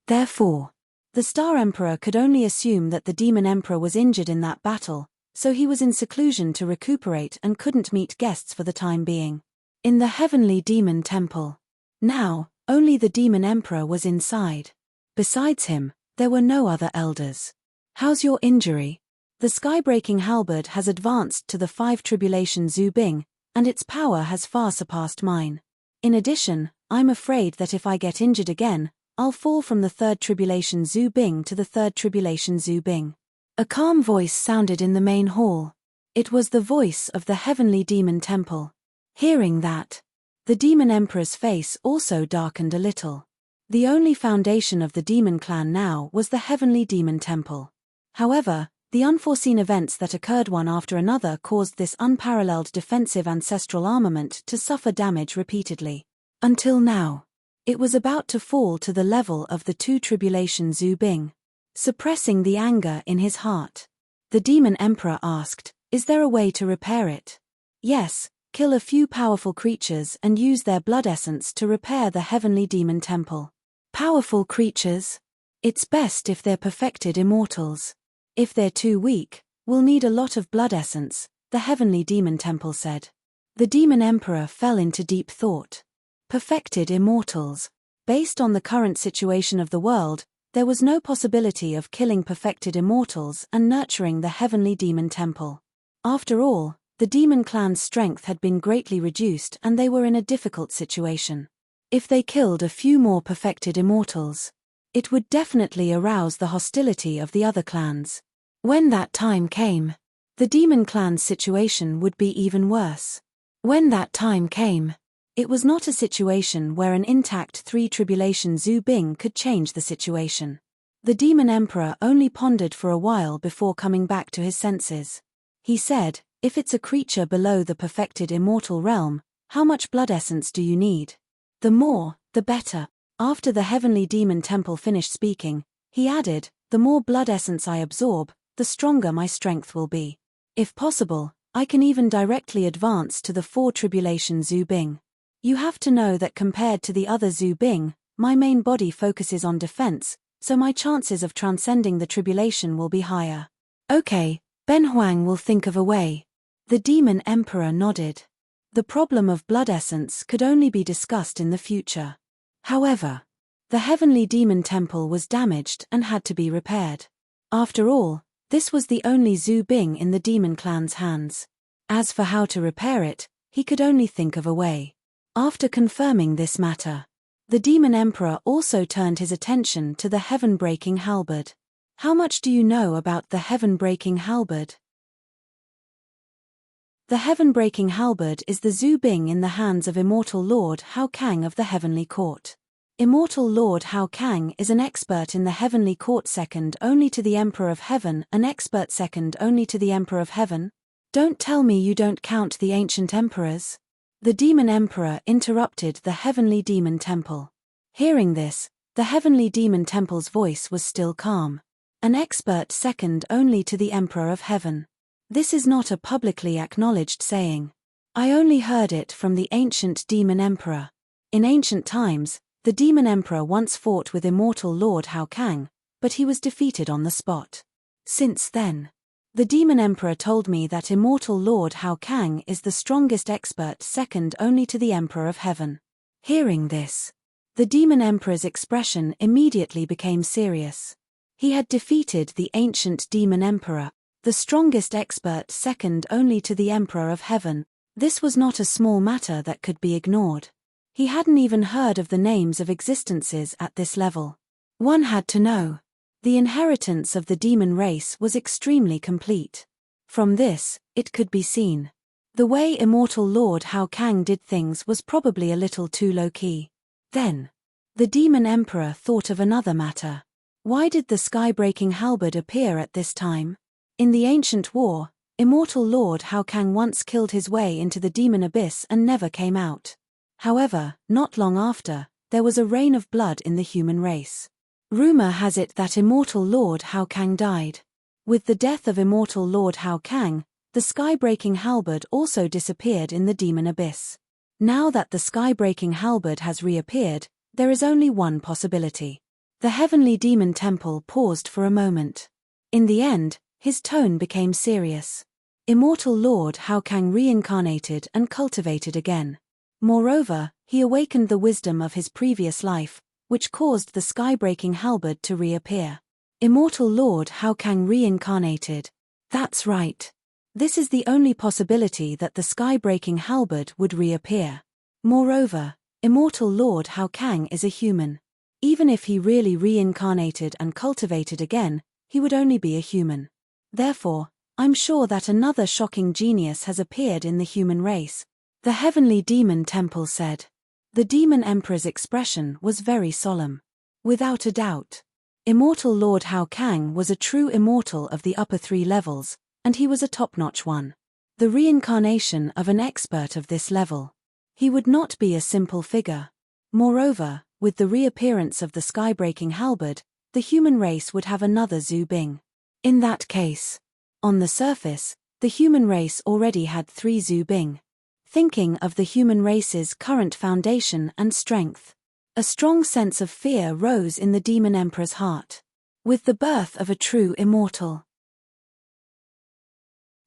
Therefore, the Star Emperor could only assume that the Demon Emperor was injured in that battle, so he was in seclusion to recuperate and couldn't meet guests for the time being. In the Heavenly Demon Temple. Now, only the Demon Emperor was inside. Besides him, there were no other elders. "How's your injury?" The sky-breaking halberd has advanced to the 5 tribulation Zhu Bing, and its power has far surpassed mine. In addition, I'm afraid that if I get injured again, I'll fall from the 3rd tribulation Zhu Bing to the 3rd tribulation Zhu Bing. A calm voice sounded in the main hall. It was the voice of the Heavenly Demon Temple. Hearing that, the Demon Emperor's face also darkened a little. The only foundation of the Demon Clan now was the Heavenly Demon Temple. However, the unforeseen events that occurred one after another caused this unparalleled defensive ancestral armament to suffer damage repeatedly. Until now, it was about to fall to the level of the 2 tribulation Zhu Bing. Suppressing the anger in his heart, the Demon Emperor asked, "Is there a way to repair it?" "Yes, kill a few powerful creatures and use their blood essence to repair the Heavenly Demon Temple." Powerful creatures? It's best if they're perfected immortals. If they're too weak, we'll need a lot of blood essence, the Heavenly Demon Temple said. The Demon Emperor fell into deep thought. Perfected immortals. Based on the current situation of the world, there was no possibility of killing perfected immortals and nurturing the Heavenly Demon Temple. After all, the Demon Clan's strength had been greatly reduced and they were in a difficult situation. If they killed a few more perfected immortals, it would definitely arouse the hostility of the other clans. When that time came, the Demon Clan's situation would be even worse. When that time came, it was not a situation where an intact 3 tribulation Zhu Bing could change the situation. The Demon Emperor only pondered for a while before coming back to his senses. He said, "If it's a creature below the perfected immortal realm, how much blood essence do you need?" "The more, the better." After the Heavenly Demon Temple finished speaking, he added, "The more blood essence I absorb, the stronger my strength will be. If possible, I can even directly advance to the 4 tribulation Zhu Bing. You have to know that compared to the other Zhu Bing, my main body focuses on defense, so my chances of transcending the tribulation will be higher." "Okay, Ben Huang will think of a way." The Demon Emperor nodded. The problem of blood essence could only be discussed in the future. However, The heavenly demon temple was damaged and had to be repaired. After all, this was the only Zhu Bing in the demon clan's hands. As for how to repair it, he could only think of a way. After confirming this matter, the demon emperor also turned his attention to the heaven-breaking halberd. How much do you know about the heaven-breaking halberd? The heaven-breaking halberd is the Zhu Bing in the hands of immortal Lord Hao Kang of the Heavenly Court. Immortal Lord Hao Kang is an expert in the Heavenly Court, second only to the Emperor of Heaven, an expert second only to the Emperor of Heaven. Don't tell me you don't count the ancient emperors. The demon emperor interrupted the heavenly demon temple. Hearing this, the heavenly demon temple's voice was still calm. An expert second only to the Emperor of Heaven. This is not a publicly acknowledged saying. I only heard it from the ancient demon emperor. In ancient times, the demon emperor once fought with immortal Lord Hao Kang, but he was defeated on the spot. Since then, the demon emperor told me that immortal Lord Hao Kang is the strongest expert second only to the Emperor of Heaven. Hearing this, the demon emperor's expression immediately became serious. He had defeated the ancient demon emperor, the strongest expert second only to the Emperor of Heaven. This was not a small matter that could be ignored. He hadn't even heard of the names of existences at this level. One had to know. The inheritance of the demon race was extremely complete. From this, it could be seen. The way immortal Lord Hao Kang did things was probably a little too low-key. Then, the demon emperor thought of another matter. Why did the sky-breaking halberd appear at this time? In the ancient war, immortal Lord Hao Kang once killed his way into the demon abyss and never came out. However, not long after, there was a rain of blood in the human race. Rumor has it that immortal Lord Hao Kang died. With the death of immortal Lord Hao Kang, the sky-breaking halberd also disappeared in the demon abyss. Now that the sky-breaking halberd has reappeared, there is only one possibility. The heavenly demon temple paused for a moment. In the end, his tone became serious. Immortal Lord Hao Kang reincarnated and cultivated again. Moreover, he awakened the wisdom of his previous life, which caused the sky-breaking halberd to reappear. Immortal Lord Hao Kang reincarnated. That's right. This is the only possibility that the sky-breaking halberd would reappear. Moreover, immortal Lord Hao Kang is a human. Even if he really reincarnated and cultivated again, he would only be a human. Therefore, I'm sure that another shocking genius has appeared in the human race. The heavenly demon temple said. The demon emperor's expression was very solemn. Without a doubt, immortal Lord Hao Kang was a true immortal of the upper three levels, and he was a top-notch one. The reincarnation of an expert of this level. He would not be a simple figure. Moreover, with the reappearance of the sky-breaking halberd, the human race would have another Zhu Bing. In that case, on the surface, the human race already had 3 Zhu Bing. Thinking of the human race's current foundation and strength, a strong sense of fear rose in the demon emperor's heart. With the birth of a true immortal,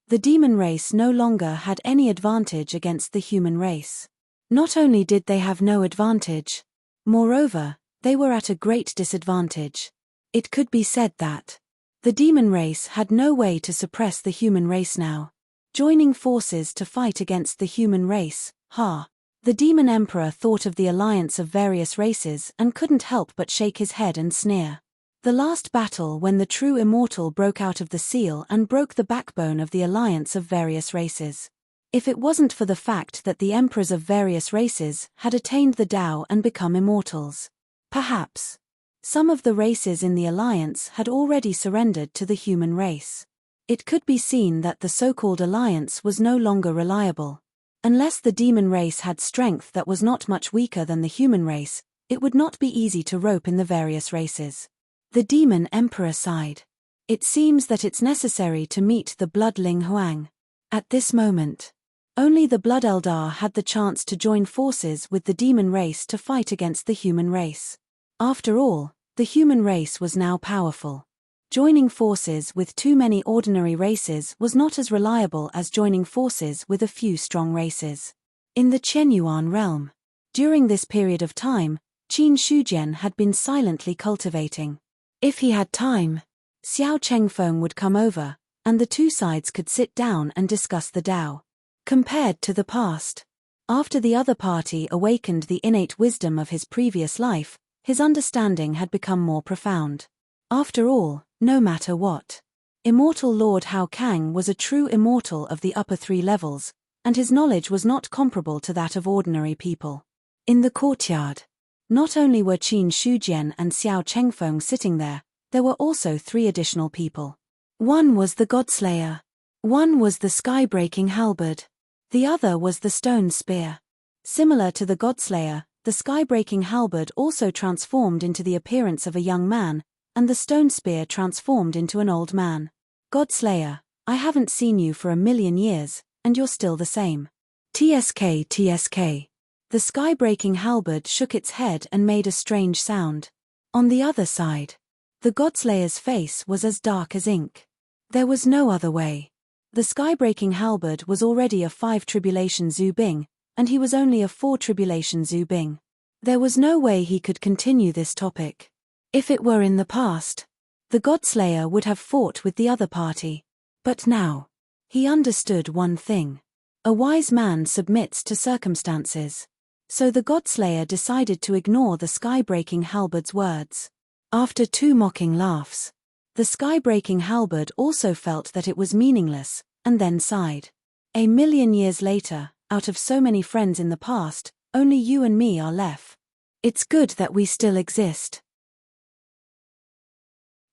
the demon race no longer had any advantage against the human race. Not only did they have no advantage, moreover, they were at a great disadvantage. It could be said that the demon race had no way to suppress the human race now. Joining forces to fight against the human race, the demon emperor thought of the alliance of various races and couldn't help but shake his head and sneer. The last battle when the true immortal broke out of the seal and broke the backbone of the alliance of various races. If it wasn't for the fact that the emperors of various races had attained the Tao and become immortals, perhaps some of the races in the alliance had already surrendered to the human race. It could be seen that the so-called alliance was no longer reliable. Unless the demon race had strength that was not much weaker than the human race, it would not be easy to rope in the various races. The demon emperor sighed. It seems that it's necessary to meet the bloodling Huang. At this moment, only the Blood Eldar had the chance to join forces with the demon race to fight against the human race. After all, the human race was now powerful. Joining forces with too many ordinary races was not as reliable as joining forces with a few strong races. In the Qianyuan realm, during this period of time, Qin Shujian had been silently cultivating. If he had time, Xiao Chengfeng would come over, and the two sides could sit down and discuss the Tao. Compared to the past, after the other party awakened the innate wisdom of his previous life, his understanding had become more profound. After all, no matter what, Immortal Lord Hao Kang was a true immortal of the upper three levels, and his knowledge was not comparable to that of ordinary people. In the courtyard, not only were Qin Shujian and Xiao Chengfeng sitting there were also three additional people. One was the Godslayer. One was the sky-breaking halberd. The other was the stone spear. Similar to the Godslayer, the sky-breaking halberd also transformed into the appearance of a young man, and the stone spear transformed into an old man. Godslayer, I haven't seen you for 1,000,000 years, and you're still the same. TSK, TSK. The sky-breaking halberd shook its head and made a strange sound. On the other side, the Godslayer's face was as dark as ink. There was no other way. The sky-breaking halberd was already a 5 tribulation Zubing, and he was only a 4 tribulation Zubing. There was no way he could continue this topic. If it were in the past, the Godslayer would have fought with the other party. But now, he understood one thing. A wise man submits to circumstances. So the Godslayer decided to ignore the sky-breaking halberd's words. After 2 mocking laughs, the sky-breaking halberd also felt that it was meaningless, and then sighed. 1,000,000 years later, out of so many friends in the past, only you and me are left. It's good that we still exist.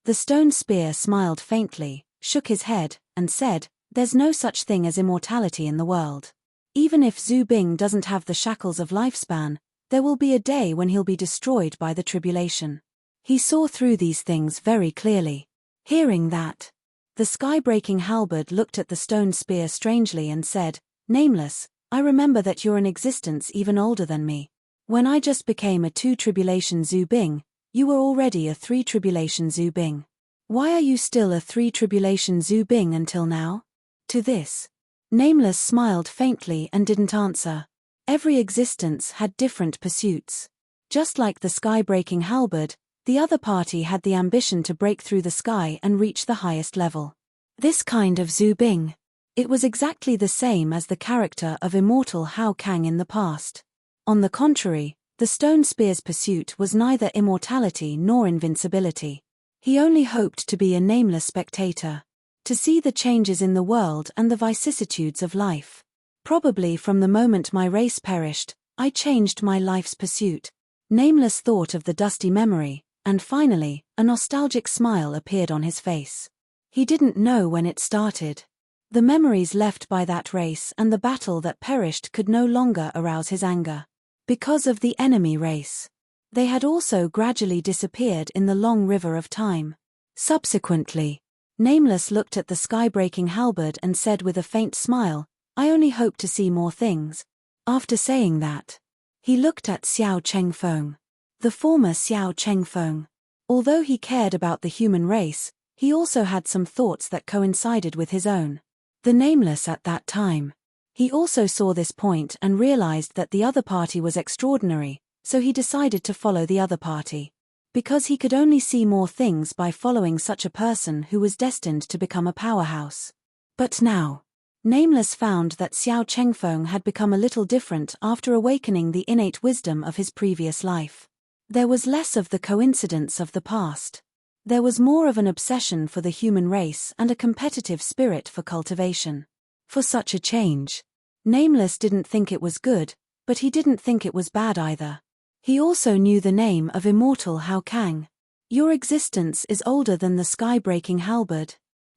The stone spear smiled faintly, shook his head, and said, there's no such thing as immortality in the world. Even if Zhu Bing doesn't have the shackles of lifespan, there will be a day when he'll be destroyed by the tribulation. He saw through these things very clearly. Hearing that, the sky-breaking halberd looked at the stone spear strangely and said, Nameless, I remember that you're an existence even older than me. When I just became a 2 tribulation Zhu Bing, you were already a 3 tribulation Zhu Bing. Why are you still a 3 tribulation Zhu Bing until now? To this, Nameless smiled faintly and didn't answer. Every existence had different pursuits. Just like the sky-breaking halberd, the other party had the ambition to break through the sky and reach the highest level. This kind of Zhu Bing. It was exactly the same as the character of immortal Hao Kang in the past. On the contrary, the stone spear's pursuit was neither immortality nor invincibility. He only hoped to be a nameless spectator, to see the changes in the world and the vicissitudes of life. Probably from the moment my race perished, I changed my life's pursuit. Nameless thought of the dusty memory, and finally, a nostalgic smile appeared on his face. He didn't know when it started. The memories left by that race and the battle that perished could no longer arouse his anger. Because of the enemy race. They had also gradually disappeared in the long river of time. Subsequently, Nameless looked at the sky-breaking halberd and said with a faint smile, I only hope to see more things. After saying that, he looked at Xiao Chengfeng. The former Xiao Chengfeng. Although he cared about the human race, he also had some thoughts that coincided with his own. The Nameless at that time. He also saw this point and realized that the other party was extraordinary, so he decided to follow the other party. Because he could only see more things by following such a person who was destined to become a powerhouse. But now, Nameless found that Xiao Chengfeng had become a little different after awakening the innate wisdom of his previous life. There was less of the coincidence of the past. There was more of an obsession for the human race and a competitive spirit for cultivation. For such a change, Nameless didn't think it was good, but he didn't think it was bad either. He also knew the name of immortal Hao Kang. Your existence is older than the sky-breaking halberd.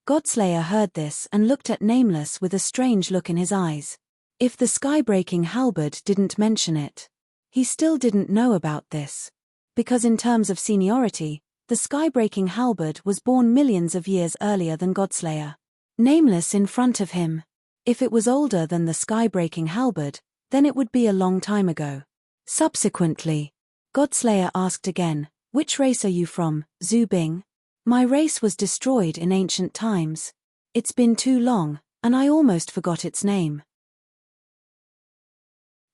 Godslayer heard this and looked at Nameless with a strange look in his eyes. If the sky-breaking halberd didn't mention it, he still didn't know about this. Because in terms of seniority, the sky-breaking halberd was born millions of years earlier than Godslayer. Nameless in front of him. If it was older than the sky-breaking halberd, then it would be a long time ago. Subsequently, Godslayer asked again, which race are you from, Zhu Bing? My race was destroyed in ancient times. It's been too long, and I almost forgot its name.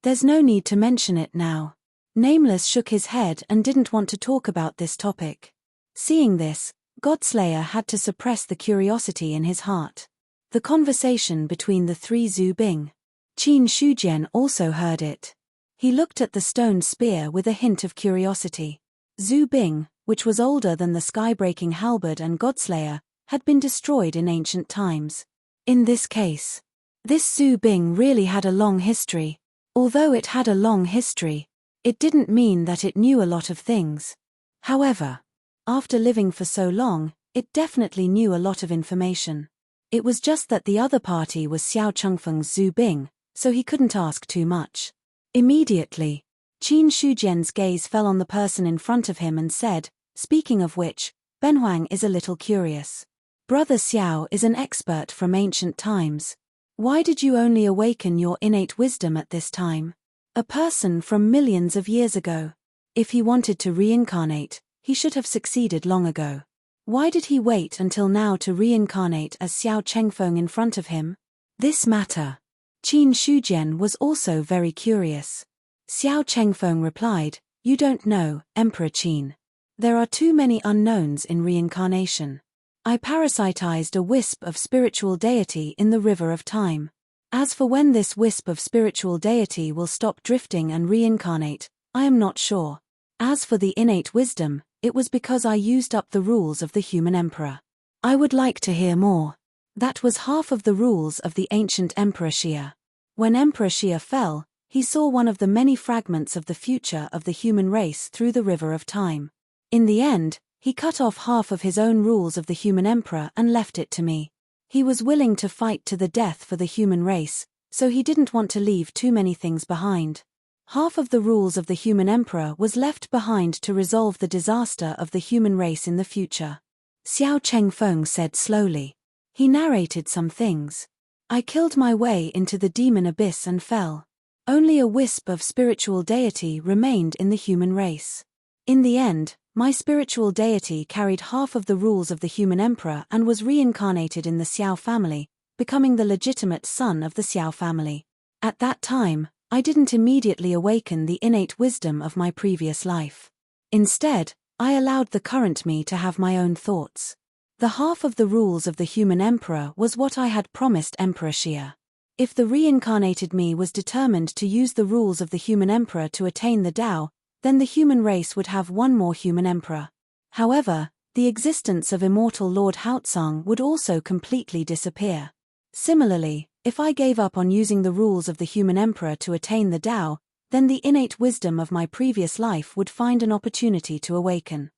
There's no need to mention it now. Nameless shook his head and didn't want to talk about this topic. Seeing this, Godslayer had to suppress the curiosity in his heart. The conversation between the three Zhu Bing. Qin Shujian also heard it. He looked at the stone spear with a hint of curiosity. Zhu Bing, which was older than the skybreaking halberd and Godslayer, had been destroyed in ancient times. In this case, this Zhu Bing really had a long history. Although it had a long history, it didn't mean that it knew a lot of things. However, after living for so long, it definitely knew a lot of information. It was just that the other party was Xiao Chengfeng's Zhu Bing, so he couldn't ask too much. Immediately, Qin Shujian's gaze fell on the person in front of him and said, "Speaking of which, Benhuang is a little curious. Brother Xiao is an expert from ancient times. Why did you only awaken your innate wisdom at this time? A person from millions of years ago. If he wanted to reincarnate, he should have succeeded long ago. Why did he wait until now to reincarnate as Xiao Chengfeng in front of him? This matter." Qin Shujian was also very curious. Xiao Chengfeng replied, "You don't know, Emperor Qin. There are too many unknowns in reincarnation. I parasitized a wisp of spiritual deity in the river of time. As for when this wisp of spiritual deity will stop drifting and reincarnate, I am not sure. As for the innate wisdom, it was because I used up the rules of the human emperor. I would like to hear more." That was half of the rules of the ancient Emperor Xia. When Emperor Xia fell, he saw one of the many fragments of the future of the human race through the river of time. In the end, he cut off half of his own rules of the human emperor and left it to me. He was willing to fight to the death for the human race, so he didn't want to leave too many things behind. Half of the rules of the human emperor was left behind to resolve the disaster of the human race in the future. Xiao Chengfeng said slowly. He narrated some things. I killed my way into the demon abyss and fell. Only a wisp of spiritual deity remained in the human race. In the end, my spiritual deity carried half of the rules of the human emperor and was reincarnated in the Xiao family, becoming the legitimate son of the Xiao family. At that time, I didn't immediately awaken the innate wisdom of my previous life. Instead, I allowed the current me to have my own thoughts. The half of the rules of the human emperor was what I had promised Emperor Xia. If the reincarnated me was determined to use the rules of the human emperor to attain the Tao, then the human race would have one more human emperor. However, the existence of immortal Lord Haotsang would also completely disappear. Similarly, if I gave up on using the rules of the human emperor to attain the Tao, then the innate wisdom of my previous life would find an opportunity to awaken.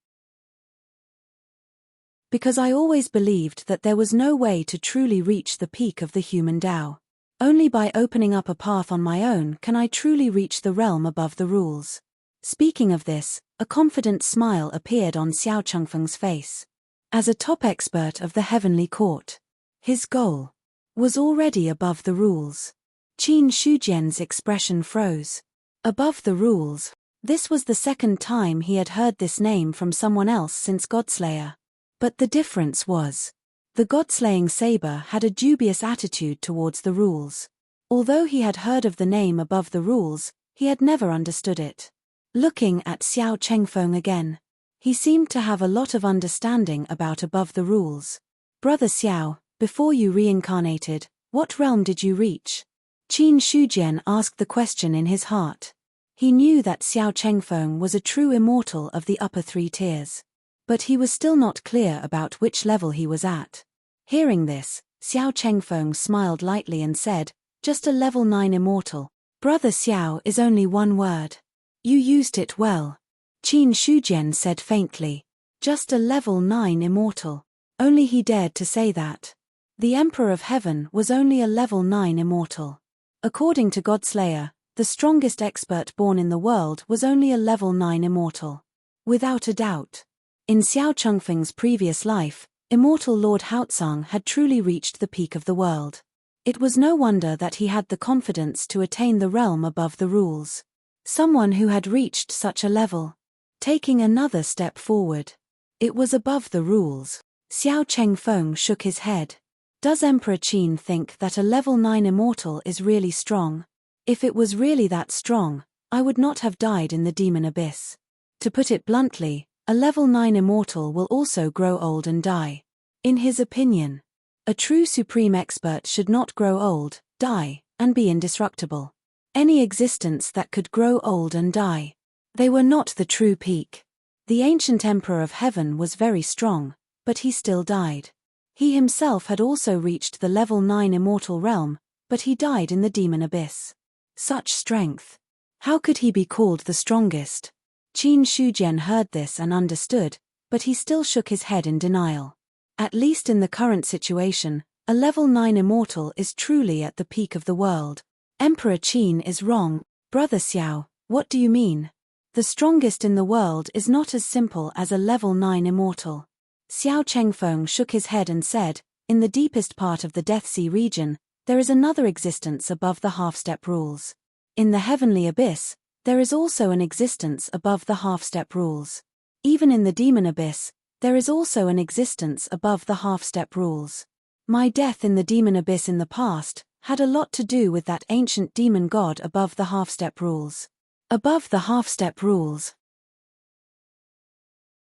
Because I always believed that there was no way to truly reach the peak of the human Tao. Only by opening up a path on my own can I truly reach the realm above the rules. Speaking of this, a confident smile appeared on Xiao Chengfeng's face. As a top expert of the heavenly court, his goal was already above the rules. Qin Shujian's expression froze. Above the rules. This was the second time he had heard this name from someone else since Godslayer. But the difference was, the God-slaying saber had a dubious attitude towards the rules. Although he had heard of the name above the rules, he had never understood it. Looking at Xiao Chengfeng again, he seemed to have a lot of understanding about above the rules. Brother Xiao, before you reincarnated, what realm did you reach? Qin Shujian asked the question in his heart. He knew that Xiao Chengfeng was a true immortal of the upper three tiers. But he was still not clear about which level he was at. Hearing this, Xiao Chengfeng smiled lightly and said, "Just a level 9 immortal. Brother Xiao is only one word. You used it well." Qin Shujian said faintly, "Just a level 9 immortal." Only he dared to say that. The Emperor of Heaven was only a level 9 immortal. According to Godslayer, the strongest expert born in the world was only a level 9 immortal. Without a doubt. In Xiao Chengfeng's previous life, immortal Lord Haotsang had truly reached the peak of the world. It was no wonder that he had the confidence to attain the realm above the rules. Someone who had reached such a level. Taking another step forward. It was above the rules. Xiao Chengfeng shook his head. Does Emperor Qin think that a level 9 immortal is really strong? If it was really that strong, I would not have died in the demon abyss. To put it bluntly, a level 9 immortal will also grow old and die. In his opinion, a true supreme expert should not grow old, die, and be indestructible. Any existence that could grow old and die, they were not the true peak. The ancient Emperor of Heaven was very strong, but he still died. He himself had also reached the level 9 immortal realm, but he died in the demon abyss. Such strength. How could he be called the strongest? Qin Shujian heard this and understood, but he still shook his head in denial. At least in the current situation, a level 9 immortal is truly at the peak of the world. Emperor Qin is wrong. Brother Xiao, what do you mean? The strongest in the world is not as simple as a level 9 immortal. Xiao Chengfeng shook his head and said, in the deepest part of the Death Sea region, there is another existence above the half-step rules. In the heavenly abyss, there is also an existence above the half-step rules. Even in the demon abyss, there is also an existence above the half-step rules. My death in the demon abyss in the past had a lot to do with that ancient demon god above the half-step rules. Above the half-step rules.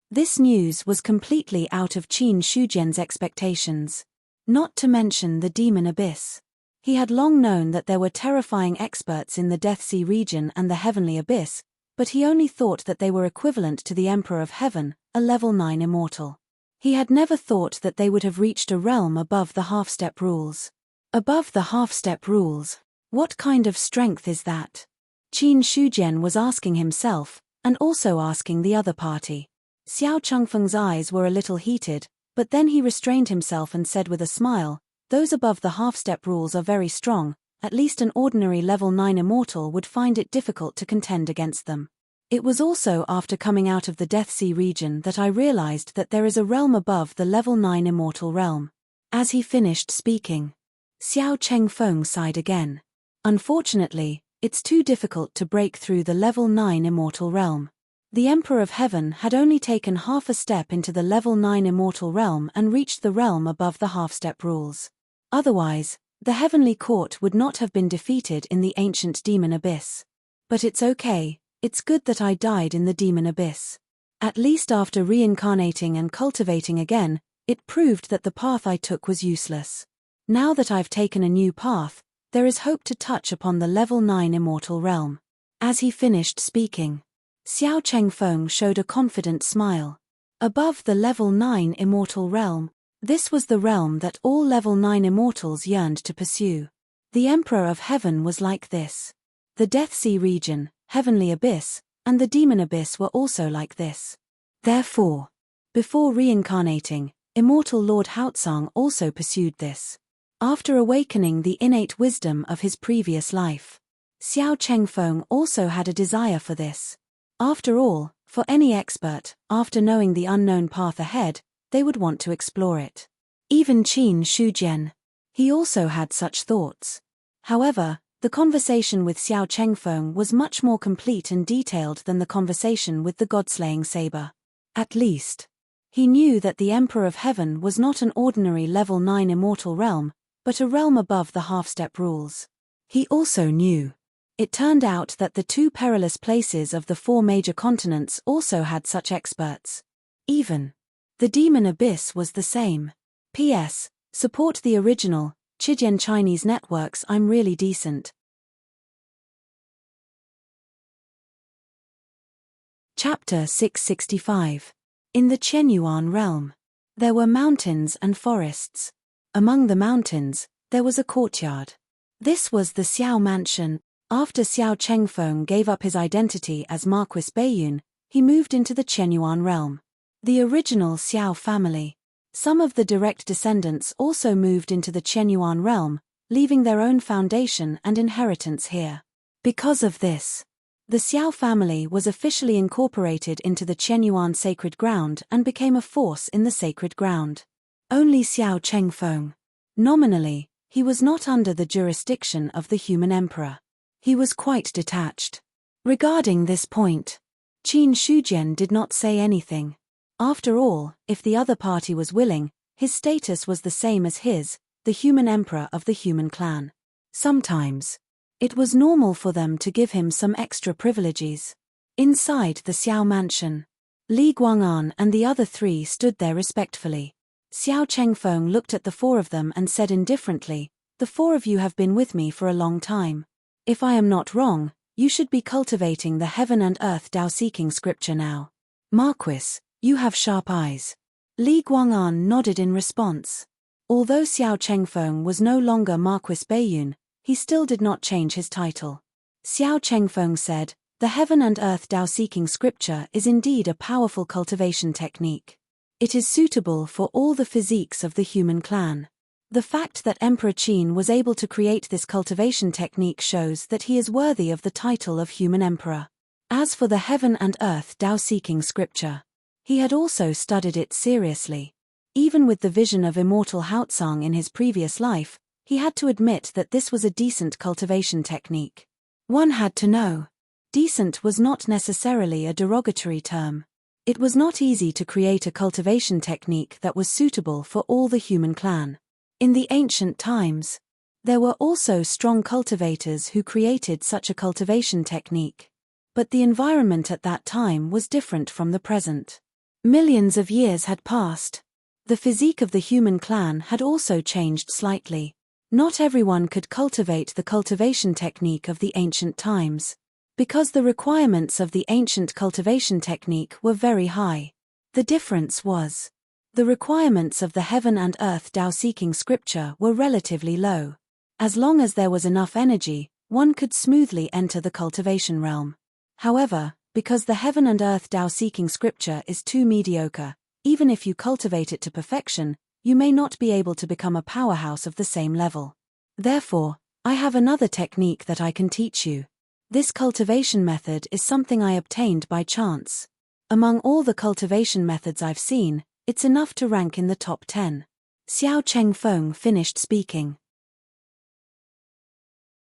This news was completely out of Qin Shujian's expectations. Not to mention the demon abyss. He had long known that there were terrifying experts in the Death Sea region and the heavenly abyss, but he only thought that they were equivalent to the Emperor of Heaven, a level 9 immortal. He had never thought that they would have reached a realm above the half-step rules. Above the half-step rules, what kind of strength is that? Qin Shujian was asking himself, and also asking the other party. Xiao Chengfeng's eyes were a little heated, but then he restrained himself and said with a smile, those above the half-step rules are very strong, at least an ordinary level 9 immortal would find it difficult to contend against them. It was also after coming out of the Death Sea region that I realized that there is a realm above the level 9 immortal realm. As he finished speaking, Xiao Chengfeng sighed again. Unfortunately, it's too difficult to break through the level 9 immortal realm. The Emperor of Heaven had only taken half a step into the level 9 immortal realm and reached the realm above the half-step rules. Otherwise, the heavenly court would not have been defeated in the ancient demon abyss. But it's okay, it's good that I died in the demon abyss. At least after reincarnating and cultivating again, it proved that the path I took was useless. Now that I've taken a new path, there is hope to touch upon the level 9 immortal realm. As he finished speaking, Xiao Chengfeng showed a confident smile. Above the level 9 immortal realm, this was the realm that all level 9 immortals yearned to pursue. The Emperor of Heaven was like this. The Death Sea region, heavenly abyss, and the demon abyss were also like this. Therefore, before reincarnating, immortal Lord Haotsang also pursued this. After awakening the innate wisdom of his previous life, Xiao Chengfeng also had a desire for this. After all, for any expert, after knowing the unknown path ahead, they would want to explore it. Even Qin Shujian. He also had such thoughts. However, the conversation with Xiao Chengfeng was much more complete and detailed than the conversation with the god-slaying saber. At least, he knew that the Emperor of Heaven was not an ordinary level 9 immortal realm, but a realm above the half-step rules. He also knew. It turned out that the 2 perilous places of the 4 major continents also had such experts. Even the demon abyss was the same. P.S. Support the original, Chijian Chinese networks. I'm really decent. Chapter 665. In the Qianyuan realm. There were mountains and forests. Among the mountains, there was a courtyard. This was the Xiao Mansion. After Xiao Chengfeng gave up his identity as Marquis Baiyun, he moved into the Qianyuan realm. The original Xiao family. Some of the direct descendants also moved into the Qianyuan realm, leaving their own foundation and inheritance here. Because of this, the Xiao family was officially incorporated into the Qianyuan sacred ground and became a force in the sacred ground. Only Xiao Chengfeng. Nominally, he was not under the jurisdiction of the human emperor. He was quite detached. Regarding this point, Qin Shujian did not say anything. After all, if the other party was willing, his status was the same as his, the human emperor of the human clan. Sometimes, It was normal for them to give him some extra privileges. Inside the Xiao mansion, Li Guang'an and the other three stood there respectfully. Xiao Chengfeng looked at the four of them and said indifferently, "The four of you have been with me for a long time. If I am not wrong, you should be cultivating the heaven and earth Tao-seeking scripture now. Marquis, you have sharp eyes." Li Guang'an nodded in response. Although Xiao Chengfeng was no longer Marquis Baiyun, he still did not change his title. Xiao Chengfeng said, "The heaven and earth Tao-seeking scripture is indeed a powerful cultivation technique. It is suitable for all the physiques of the human clan. The fact that Emperor Qin was able to create this cultivation technique shows that he is worthy of the title of human emperor." As for the heaven and earth Tao-seeking scripture, he had also studied it seriously. Even with the vision of immortal Haotsang in his previous life, he had to admit that this was a decent cultivation technique. One had to know. Decent was not necessarily a derogatory term. It was not easy to create a cultivation technique that was suitable for all the human clan. In the ancient times, there were also strong cultivators who created such a cultivation technique. But the environment at that time was different from the present. Millions of years had passed. The physique of the human clan had also changed slightly. Not everyone could cultivate the cultivation technique of the ancient times, because the requirements of the ancient cultivation technique were very high. The difference was, the requirements of the heaven and earth Tao-seeking scripture were relatively low. As long as there was enough energy, one could smoothly enter the cultivation realm. However, because the heaven and earth Tao-seeking scripture is too mediocre, even if you cultivate it to perfection, you may not be able to become a powerhouse of the same level. Therefore, I have another technique that I can teach you. This cultivation method is something I obtained by chance. Among all the cultivation methods I've seen, it's enough to rank in the top 10. Xiao Chengfeng finished speaking.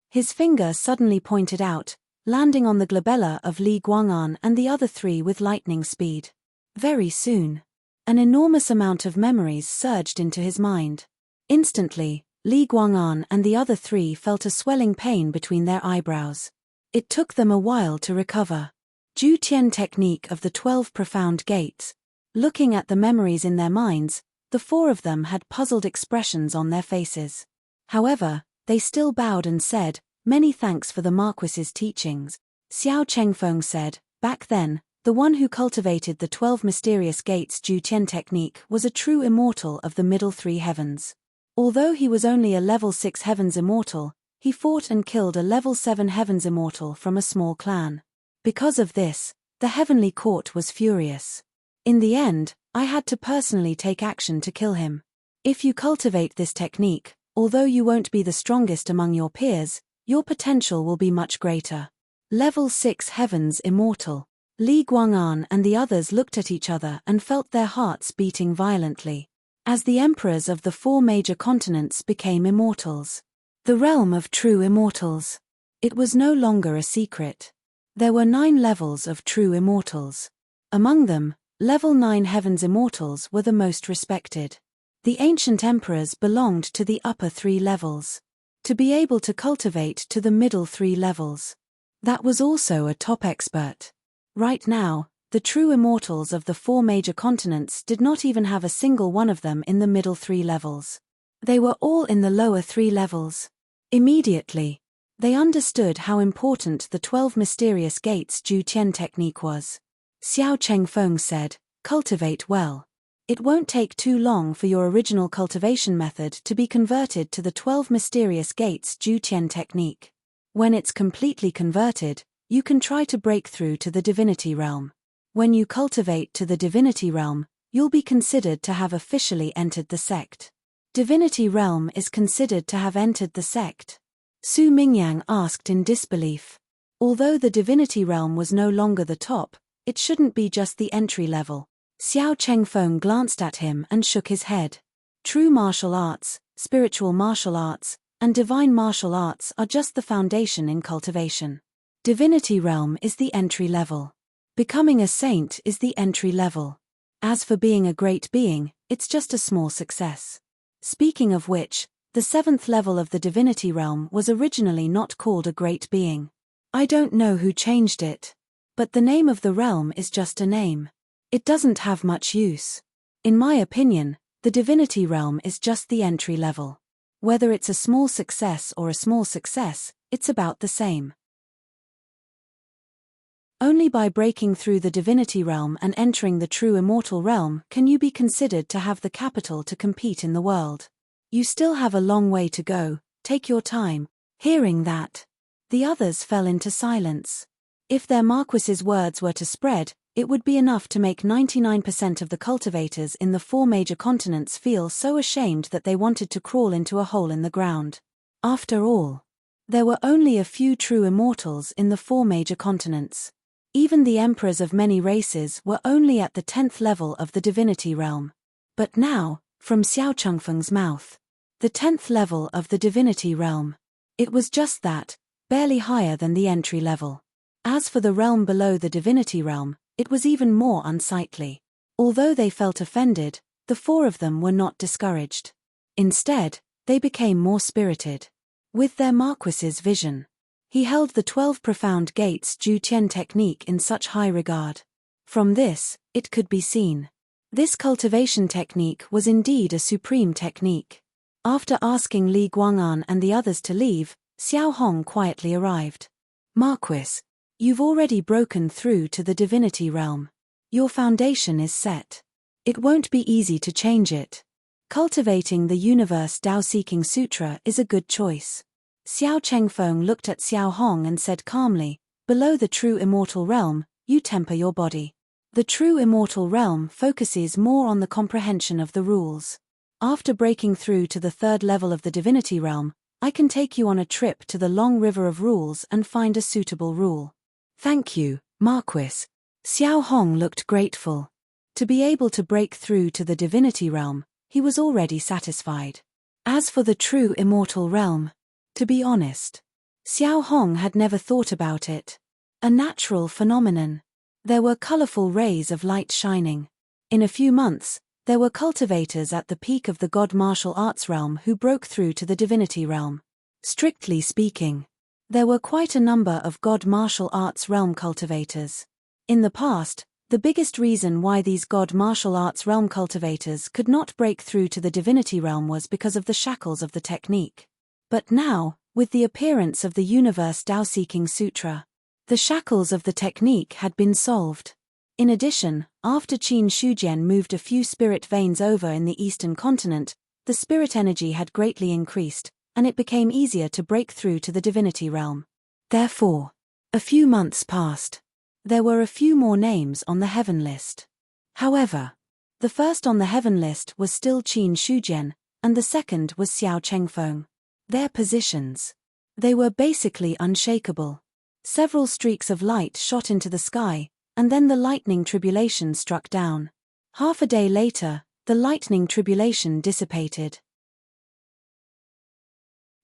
His finger suddenly pointed out, landing on the glabella of Li Guang'an and the other three with lightning speed. Very soon, an enormous amount of memories surged into his mind. Instantly, Li Guang'an and the other three felt a swelling pain between their eyebrows. It took them a while to recover. Ju Tian technique of the 12 profound gates. Looking at the memories in their minds, the four of them had puzzled expressions on their faces. However, they still bowed and said, "Many thanks for the Marquis's teachings." Xiao Chengfeng said, "Back then, the one who cultivated the 12 mysterious gates Ju Tian technique was a true immortal of the middle three heavens. Although he was only a level 6 heavens immortal, he fought and killed a level 7 heavens immortal from a small clan. Because of this, the heavenly court was furious. In the end, I had to personally take action to kill him. If you cultivate this technique, although you won't be the strongest among your peers, your potential will be much greater." Level 6 heavens immortal. Li Guang'an and the others looked at each other and felt their hearts beating violently. As the emperors of the 4 major continents became immortals. The realm of true immortals. It was no longer a secret. There were 9 levels of true immortals. Among them, level 9 heavens immortals were the most respected. The ancient emperors belonged to the upper 3 levels. To be able to cultivate to the middle 3 levels, that was also a top expert. Right now, the true immortals of the 4 major continents did not even have a single one of them in the middle 3 levels. They were all in the lower 3 levels. Immediately, they understood how important the 12 mysterious gates Ju Tian technique was. Xiao Chengfeng said, "Cultivate well. It won't take too long for your original cultivation method to be converted to the 12 mysterious gates Ju Tian technique. When it's completely converted, you can try to break through to the divinity realm. When you cultivate to the divinity realm, you'll be considered to have officially entered the sect." Divinity realm is considered to have entered the sect? Su Mingyang asked in disbelief. Although the divinity realm was no longer the top, it shouldn't be just the entry level. Xiao Chengfeng glanced at him and shook his head. True martial arts, spiritual martial arts, and divine martial arts are just the foundation in cultivation. Divinity realm is the entry level. Becoming a saint is the entry level. As for being a great being, it's just a small success. Speaking of which, The 7th level of the divinity realm was originally not called a great being. I don't know who changed it. But the name of the realm is just a name. It doesn't have much use. In my opinion, the divinity realm is just the entry level. Whether it's a small success or a small success, it's about the same. Only by breaking through the divinity realm and entering the true immortal realm can you be considered to have the capital to compete in the world. You still have a long way to go, take your time. Hearing that, the others fell into silence. If their Marquis's words were to spread, it would be enough to make 99% of the cultivators in the 4 major continents feel so ashamed that they wanted to crawl into a hole in the ground. After all, there were only a few true immortals in the 4 major continents. Even the emperors of many races were only at the 10th level of the divinity realm. But now, from Xiao Chengfeng's mouth, the 10th level of the divinity realm. It was just that, barely higher than the entry level. As for the realm below the divinity realm, it was even more unsightly. Although they felt offended, the 4 of them were not discouraged. Instead, they became more spirited. With their Marquis's vision, he held the 12 profound gates Ju Tian technique in such high regard. From this, it could be seen. This cultivation technique was indeed a supreme technique. After asking Li Guang'an and the others to leave, Xiao Hong quietly arrived. Marquis, you've already broken through to the divinity realm. Your foundation is set. It won't be easy to change it. Cultivating the Universe Tao-Seeking Sutra is a good choice. Xiao Chengfeng looked at Xiao Hong and said calmly, below the true immortal realm, you temper your body. The true immortal realm focuses more on the comprehension of the rules. After breaking through to the 3rd level of the divinity realm, I can take you on a trip to the long river of rules and find a suitable rule. Thank you, Marquis. Xiao Hong looked grateful. To be able to break through to the divinity realm, he was already satisfied. As for the true immortal realm, to be honest, Xiao Hong had never thought about it. A natural phenomenon. There were colorful rays of light shining. In a few months, there were cultivators at the peak of the God martial arts realm who broke through to the divinity realm. Strictly speaking, there were quite a number of God martial arts realm cultivators. In the past, the biggest reason why these God martial arts realm cultivators could not break through to the divinity realm was because of the shackles of the technique. But now, with the appearance of the Universe Tao-Seeking Sutra, the shackles of the technique had been solved. In addition, after Qin Shujian moved a few spirit veins over in the eastern continent, the spirit energy had greatly increased, and it became easier to break through to the divinity realm. Therefore, a few months passed. There were a few more names on the heaven list. However, the first on the heaven list was still Qin Shujian, and the second was Xiao Chengfeng. Their positions. They were basically unshakable. Several streaks of light shot into the sky, and then the lightning tribulation struck down. Half a day later, the lightning tribulation dissipated.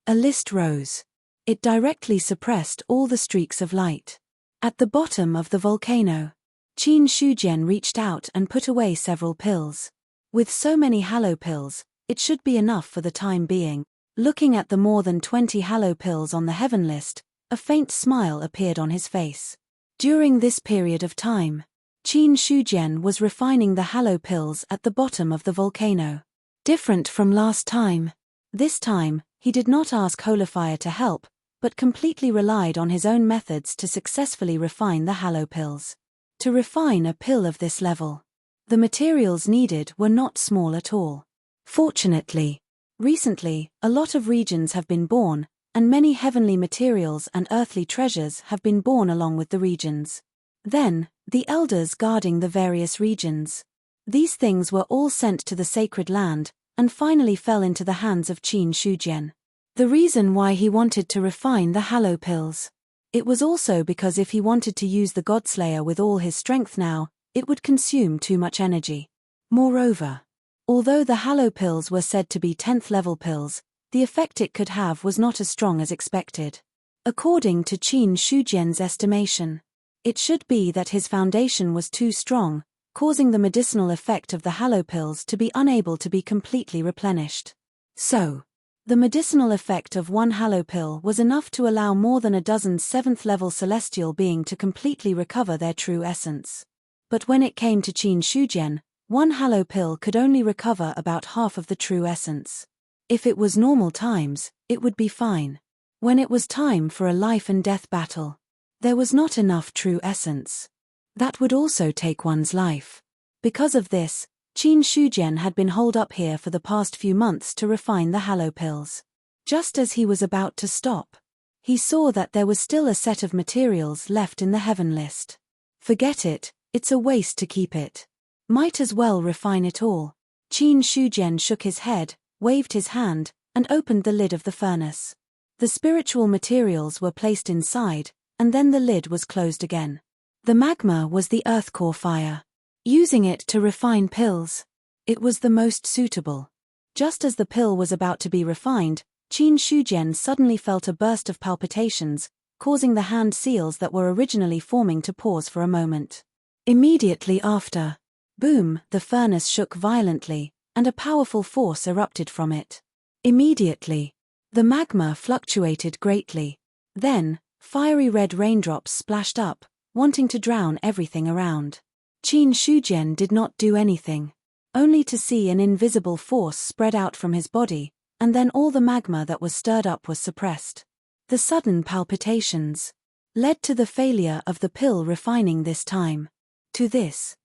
A list rose. It directly suppressed all the streaks of light. At the bottom of the volcano, Qin Shujian reached out and put away several pills. With so many hallow pills, it should be enough for the time being. Looking at the more than 20 hallow pills on the heaven list, a faint smile appeared on his face. During this period of time, Qin Shujian was refining the hallow pills at the bottom of the volcano. Different from last time. This time, he did not ask Holifier to help, but completely relied on his own methods to successfully refine the hallow pills. To refine a pill of this level, the materials needed were not small at all. Fortunately, recently, a lot of regions have been born, and many heavenly materials and earthly treasures have been born along with the regions. Then, the elders guarding the various regions. These things were all sent to the sacred land, and finally fell into the hands of Qin Shujian. The reason why he wanted to refine the hallow pills. It was also because if he wanted to use the Godslayer with all his strength now, it would consume too much energy. Moreover, although the hallow pills were said to be 10th level pills, the effect it could have was not as strong as expected. According to Qin Shujian's estimation, it should be that his foundation was too strong, causing the medicinal effect of the hallow pills to be unable to be completely replenished. So, The medicinal effect of one halo pill was enough to allow more than a dozen 7th-level celestial beings to completely recover their true essence. But when it came to Qin Shujian, one halo pill could only recover about half of the true essence. If it was normal times, it would be fine. When it was time for a life-and-death battle, there was not enough true essence. That would also take one's life. Because of this, Qin Shujian had been holed up here for the past few months to refine the halo pills. Just as he was about to stop, he saw that there was still a set of materials left in the heaven list. Forget it, it's a waste to keep it. Might as well refine it all. Qin Shujian shook his head, waved his hand, and opened the lid of the furnace. The spiritual materials were placed inside, and then the lid was closed again. The magma was the earth core fire. Using it to refine pills, it was the most suitable. Just as the pill was about to be refined, Qin Shujian suddenly felt a burst of palpitations, causing the hand seals that were originally forming to pause for a moment. Immediately after, boom, the furnace shook violently, and a powerful force erupted from it. Immediately, the magma fluctuated greatly. Then, fiery red raindrops splashed up, wanting to drown everything around. Qin Shujian did not do anything, only to see an invisible force spread out from his body, and then all the magma that was stirred up was suppressed. The sudden palpitations led to the failure of the pill refining this time. To this,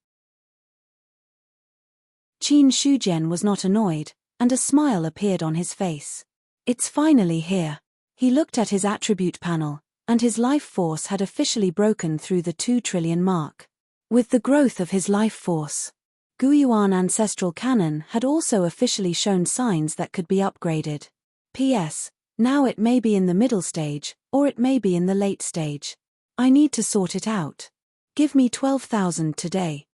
Qin Shujian was not annoyed, and a smile appeared on his face. It's finally here. He looked at his attribute panel, and his life force had officially broken through the 2 trillion mark. With the growth of his life force, Guiyuan Ancestral Cannon had also officially shown signs that could be upgraded. P.S. Now it may be in the middle stage, or it may be in the late stage. I need to sort it out. Give me 12,000 today.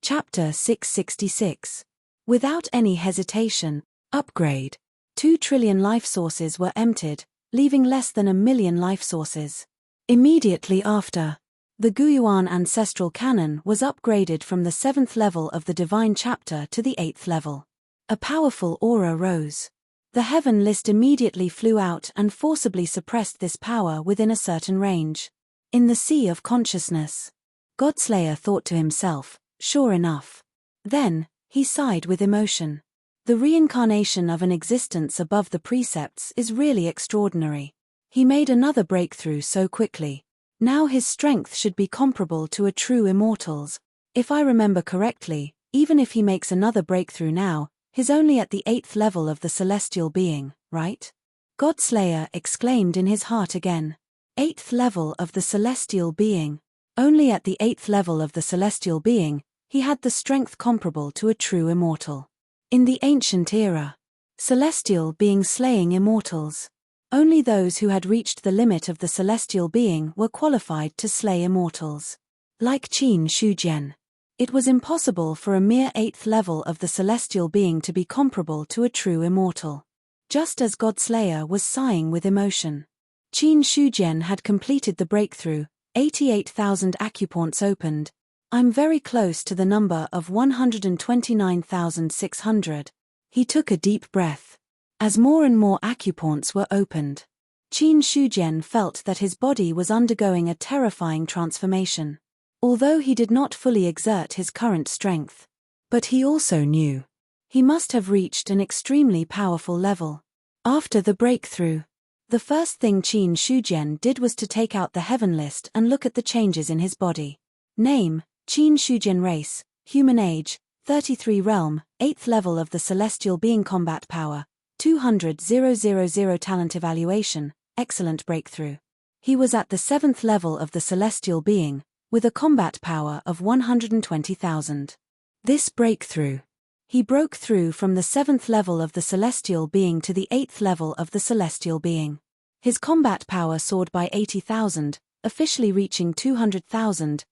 Chapter 666. Without any hesitation, upgrade. 2 trillion life sources were emptied, leaving less than 1 million life sources. Immediately after, the Guiyuan Ancestral Cannon was upgraded from the 7th level of the Divine Chapter to the 8th level. A powerful aura rose. The heaven list immediately flew out and forcibly suppressed this power within a certain range. In the sea of consciousness, Godslayer thought to himself, sure enough. Then, he sighed with emotion. The reincarnation of an existence above the precepts is really extraordinary. He made another breakthrough so quickly. Now his strength should be comparable to a true immortal's. If I remember correctly, even if he makes another breakthrough now, he's only at the 8th level of the celestial being, right? Godslayer exclaimed in his heart again. 8th level of the celestial being. Only at the 8th level of the celestial being, he had the strength comparable to a true immortal. In the ancient era, celestial beings slaying immortals. Only those who had reached the limit of the celestial being were qualified to slay immortals. Like Qin Shujian, it was impossible for a mere 8th level of the celestial being to be comparable to a true immortal. Just as Godslayer was sighing with emotion, Qin Shujian had completed the breakthrough. 88,000 acupoints opened. I'm very close to the number of 129,600. He took a deep breath. As more and more acupoints were opened, Qin Shujian felt that his body was undergoing a terrifying transformation. Although he did not fully exert his current strength, but he also knew he must have reached an extremely powerful level. After the breakthrough, the first thing Qin Shujian did was to take out the heaven list and look at the changes in his body. Name, Qin Shujian race, human age, 33 realm, 8th level of the celestial being combat power, 200,000 talent evaluation, excellent breakthrough. He was at the 7th level of the celestial being, with a combat power of 120,000. This breakthrough. He broke through from the 7th level of the celestial being to the 8th level of the celestial being. His combat power soared by 80,000, officially reaching 200,000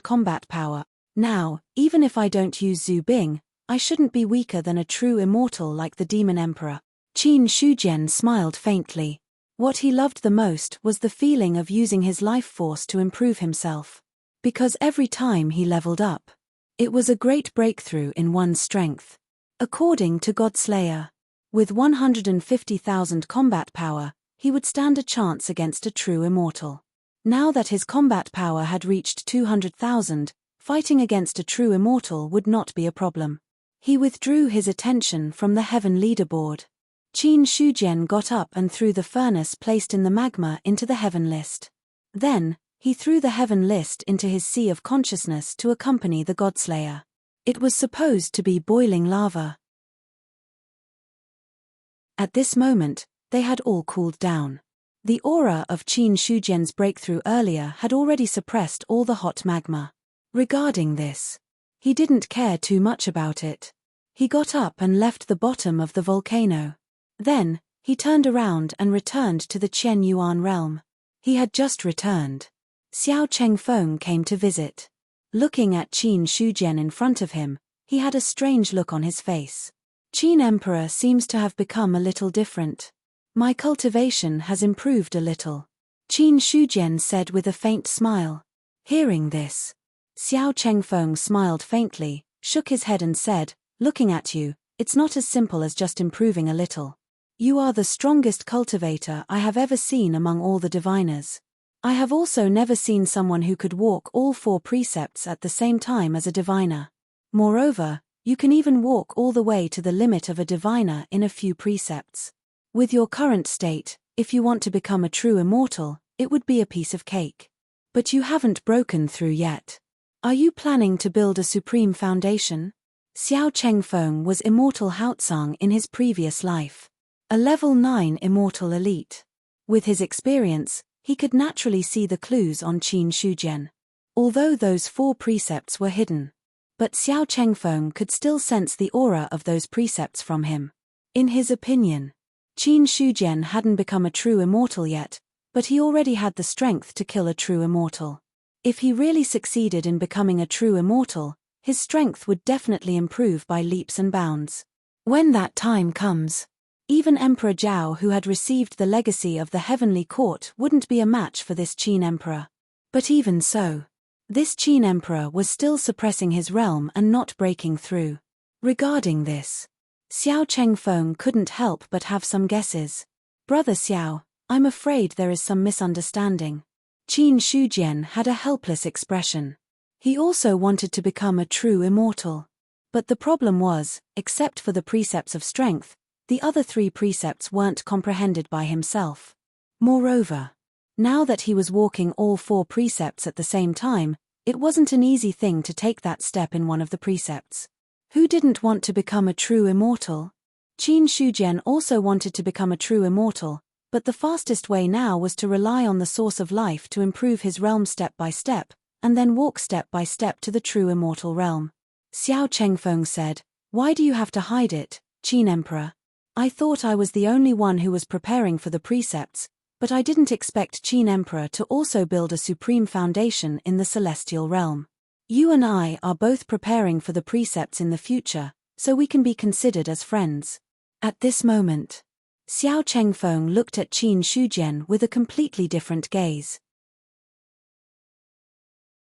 combat power. Now, even if I don't use Zhu Bing, I shouldn't be weaker than a true immortal like the Demon Emperor. Qin Shujian smiled faintly. What he loved the most was the feeling of using his life force to improve himself. Because every time he leveled up, It was a great breakthrough in one's strength. According to Godslayer, with 150,000 combat power, he would stand a chance against a true immortal. Now that his combat power had reached 200,000, fighting against a true immortal would not be a problem. He withdrew his attention from the heaven leaderboard. Qin Shujian got up and threw the furnace placed in the magma into the heaven list. Then, he threw the heaven list into his sea of consciousness to accompany the Godslayer. It was supposed to be boiling lava. At this moment, they had all cooled down. The aura of Qin Shujian's breakthrough earlier had already suppressed all the hot magma. Regarding this, he didn't care too much about it. He got up and left the bottom of the volcano. Then, he turned around and returned to the Qian Yuan realm. He had just returned. Xiao Chengfeng came to visit. Looking at Qin Shujian in front of him, he had a strange look on his face. Qin Emperor seems to have become a little different. My cultivation has improved a little, Qin Shujian said with a faint smile. Hearing this, Xiao Chengfeng smiled faintly, shook his head and said, looking at you, it's not as simple as just improving a little. You are the strongest cultivator I have ever seen among all the diviners. I have also never seen someone who could walk all 4 precepts at the same time as a diviner. Moreover, you can even walk all the way to the limit of a diviner in a few precepts. With your current state, if you want to become a true immortal, it would be a piece of cake. But you haven't broken through yet. Are you planning to build a supreme foundation? Xiao Chengfeng was immortal Haotsang in his previous life. A level 9 immortal elite. With his experience, he could naturally see the clues on Qin Shujian. Although those 4 precepts were hidden. But Xiao Chengfeng could still sense the aura of those precepts from him. In his opinion, Qin Shujian hadn't become a true immortal yet, but he already had the strength to kill a true immortal. If he really succeeded in becoming a true immortal, his strength would definitely improve by leaps and bounds. When that time comes, even Emperor Zhao, who had received the legacy of the heavenly court, wouldn't be a match for this Qin Emperor. But even so, this Qin Emperor was still suppressing his realm and not breaking through. Regarding this, Xiao Chengfeng couldn't help but have some guesses. Brother Xiao, I'm afraid there is some misunderstanding. Qin Shujian had a helpless expression. He also wanted to become a true immortal. But the problem was, except for the precepts of strength, the other 3 precepts weren't comprehended by himself. Moreover, now that he was walking all 4 precepts at the same time, it wasn't an easy thing to take that step in one of the precepts. Who didn't want to become a true immortal? Qin Shujian also wanted to become a true immortal, but the fastest way now was to rely on the source of life to improve his realm step by step, and then walk step by step to the true immortal realm. Xiao Chengfeng said, "Why do you have to hide it, Qin Emperor? I thought I was the only one who was preparing for the precepts, but I didn't expect Qin Emperor to also build a supreme foundation in the celestial realm. You and I are both preparing for the precepts in the future, so we can be considered as friends." At this moment, Xiao Chengfeng looked at Qin Shujian with a completely different gaze.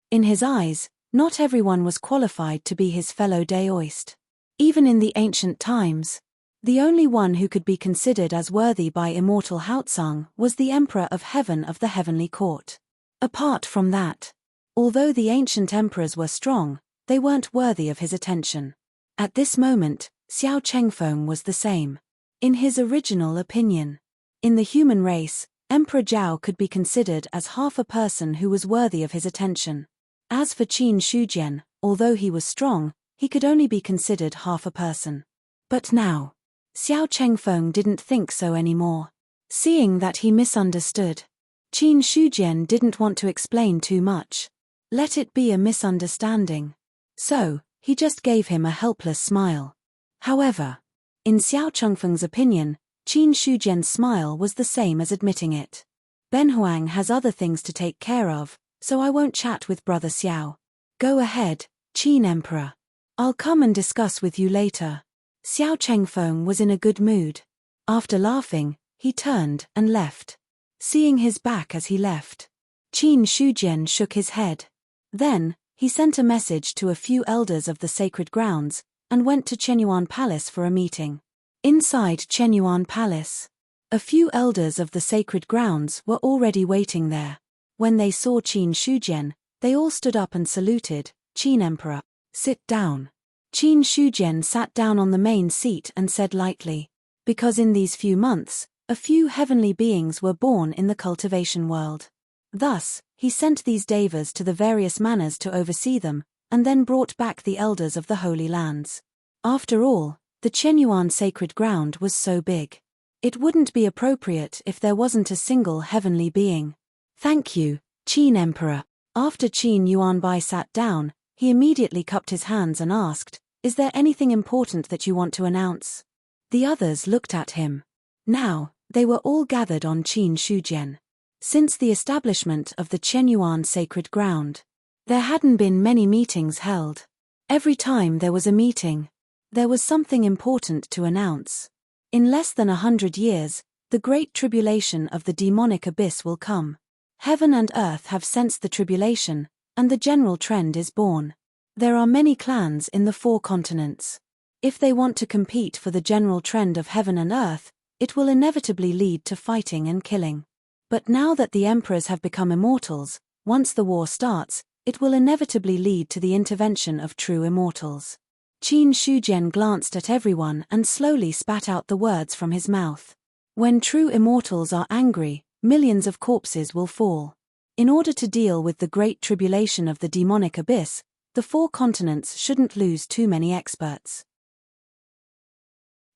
In his eyes, not everyone was qualified to be his fellow Daoist. Even in the ancient times, the only one who could be considered as worthy by immortal Haotsang was the Emperor of Heaven of the Heavenly Court. Apart from that, although the ancient emperors were strong, they weren't worthy of his attention. At this moment, Xiao Chengfeng was the same. In his original opinion, in the human race, Emperor Zhao could be considered as half a person who was worthy of his attention. As for Qin Shujian, although he was strong, he could only be considered half a person. But now, Xiao Chengfeng didn't think so anymore. Seeing that he misunderstood, Qin Shujian didn't want to explain too much. Let it be a misunderstanding. So, he just gave him a helpless smile. However, in Xiao Chengfeng's opinion, Qin Shujian's smile was the same as admitting it. Benhuang has other things to take care of, so I won't chat with Brother Xiao. Go ahead, Qin Emperor. I'll come and discuss with you later. Xiao Chengfeng was in a good mood. After laughing, he turned and left. Seeing his back as he left, Qin Shujian shook his head. Then, he sent a message to a few elders of the sacred grounds, and went to Chenyuan Palace for a meeting. Inside Chenyuan Palace, a few elders of the sacred grounds were already waiting there. When they saw Qin Shujian, they all stood up and saluted. "Qin Emperor, sit down." Qin Shujian sat down on the main seat and said lightly, "Because in these few months, a few heavenly beings were born in the cultivation world. Thus, he sent these devas to the various manors to oversee them, and then brought back the elders of the Holy Lands. After all, the Chenyuan sacred ground was so big. It wouldn't be appropriate if there wasn't a single heavenly being." "Thank you, Qin Emperor." After Qin Yuanbai sat down, he immediately cupped his hands and asked, "Is there anything important that you want to announce?" The others looked at him. Now, they were all gathered on Qin Shujian. Since the establishment of the Chenyuan sacred ground, there hadn't been many meetings held. Every time there was a meeting, there was something important to announce. In less than 100 years, the great tribulation of the demonic abyss will come. Heaven and earth have sensed the tribulation, and the general trend is born. There are many clans in the 4 continents. If they want to compete for the general trend of heaven and earth, it will inevitably lead to fighting and killing. But now that the emperors have become immortals, once the war starts, it will inevitably lead to the intervention of true immortals. Qin Shujian glanced at everyone and slowly spat out the words from his mouth. When true immortals are angry, millions of corpses will fall. In order to deal with the great tribulation of the demonic abyss, the 4 continents shouldn't lose too many experts.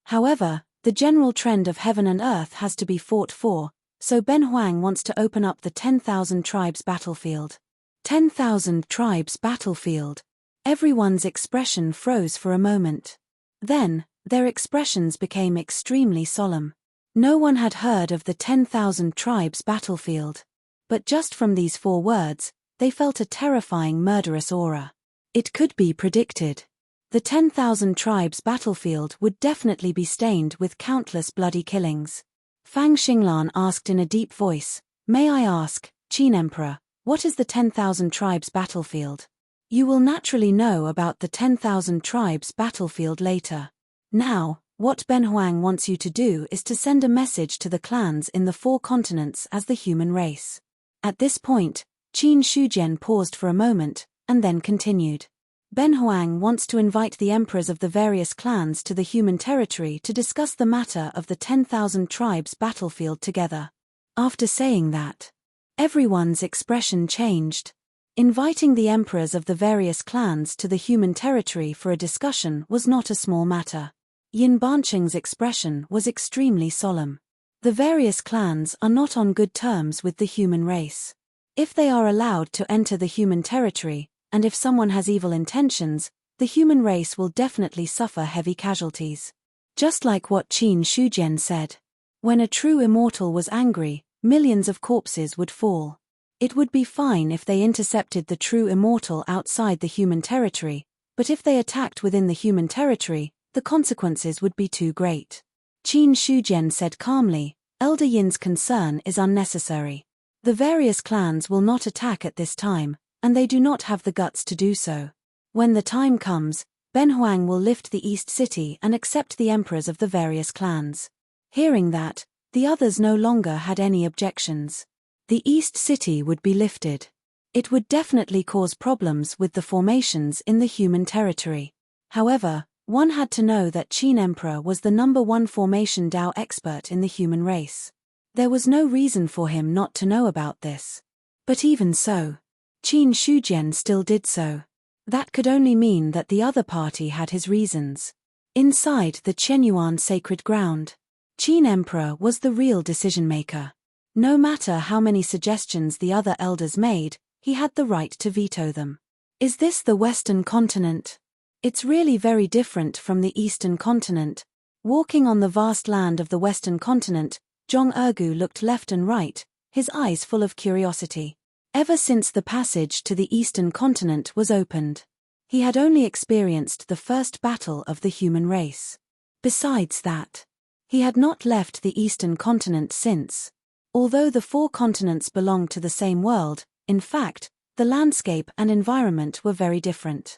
However, the general trend of heaven and earth has to be fought for, so Ben Huang wants to open up the 10,000 tribes battlefield. 10,000 tribes battlefield. Everyone's expression froze for a moment. Then, their expressions became extremely solemn. No one had heard of the 10,000 tribes battlefield. But just from these 4 words, they felt a terrifying murderous aura. It could be predicted. The 10,000 tribes battlefield would definitely be stained with countless bloody killings. Fang Xinglan asked in a deep voice, "May I ask, Qin Emperor, what is the 10,000 tribes battlefield?" "You will naturally know about the 10,000 tribes battlefield later. Now, what Ben Huang wants you to do is to send a message to the clans in the 4 continents as the human race." At this point, Qin Shujian paused for a moment, and then continued. "Ben Huang wants to invite the emperors of the various clans to the human territory to discuss the matter of the 10,000 tribes battlefield together." After saying that, everyone's expression changed. Inviting the emperors of the various clans to the human territory for a discussion was not a small matter. Yin Banqing's expression was extremely solemn. The various clans are not on good terms with the human race. If they are allowed to enter the human territory, and if someone has evil intentions, the human race will definitely suffer heavy casualties. Just like what Qin Shujian said. When a true immortal was angry, millions of corpses would fall. It would be fine if they intercepted the true immortal outside the human territory, but if they attacked within the human territory, the consequences would be too great. Qin Shujian said calmly, "Elder Yin's concern is unnecessary. The various clans will not attack at this time, and they do not have the guts to do so. When the time comes, Ben Huang will lift the East City and accept the emperors of the various clans." Hearing that, the others no longer had any objections. The East City would be lifted. It would definitely cause problems with the formations in the human territory. However, one had to know that Qin Emperor was the #1 formation Dao expert in the human race. There was no reason for him not to know about this. But even so, Qin Shujian still did so. That could only mean that the other party had his reasons. Inside the Chenyuan sacred ground, Qin Emperor was the real decision-maker. No matter how many suggestions the other elders made, he had the right to veto them. Is this the Western continent? It's really very different from the Eastern continent. Walking on the vast land of the Western continent, Zhong Ergu looked left and right, his eyes full of curiosity. Ever since the passage to the Eastern continent was opened, he had only experienced the first battle of the human race. Besides that, he had not left the Eastern continent since. Although the 4 continents belong to the same world, in fact, the landscape and environment were very different.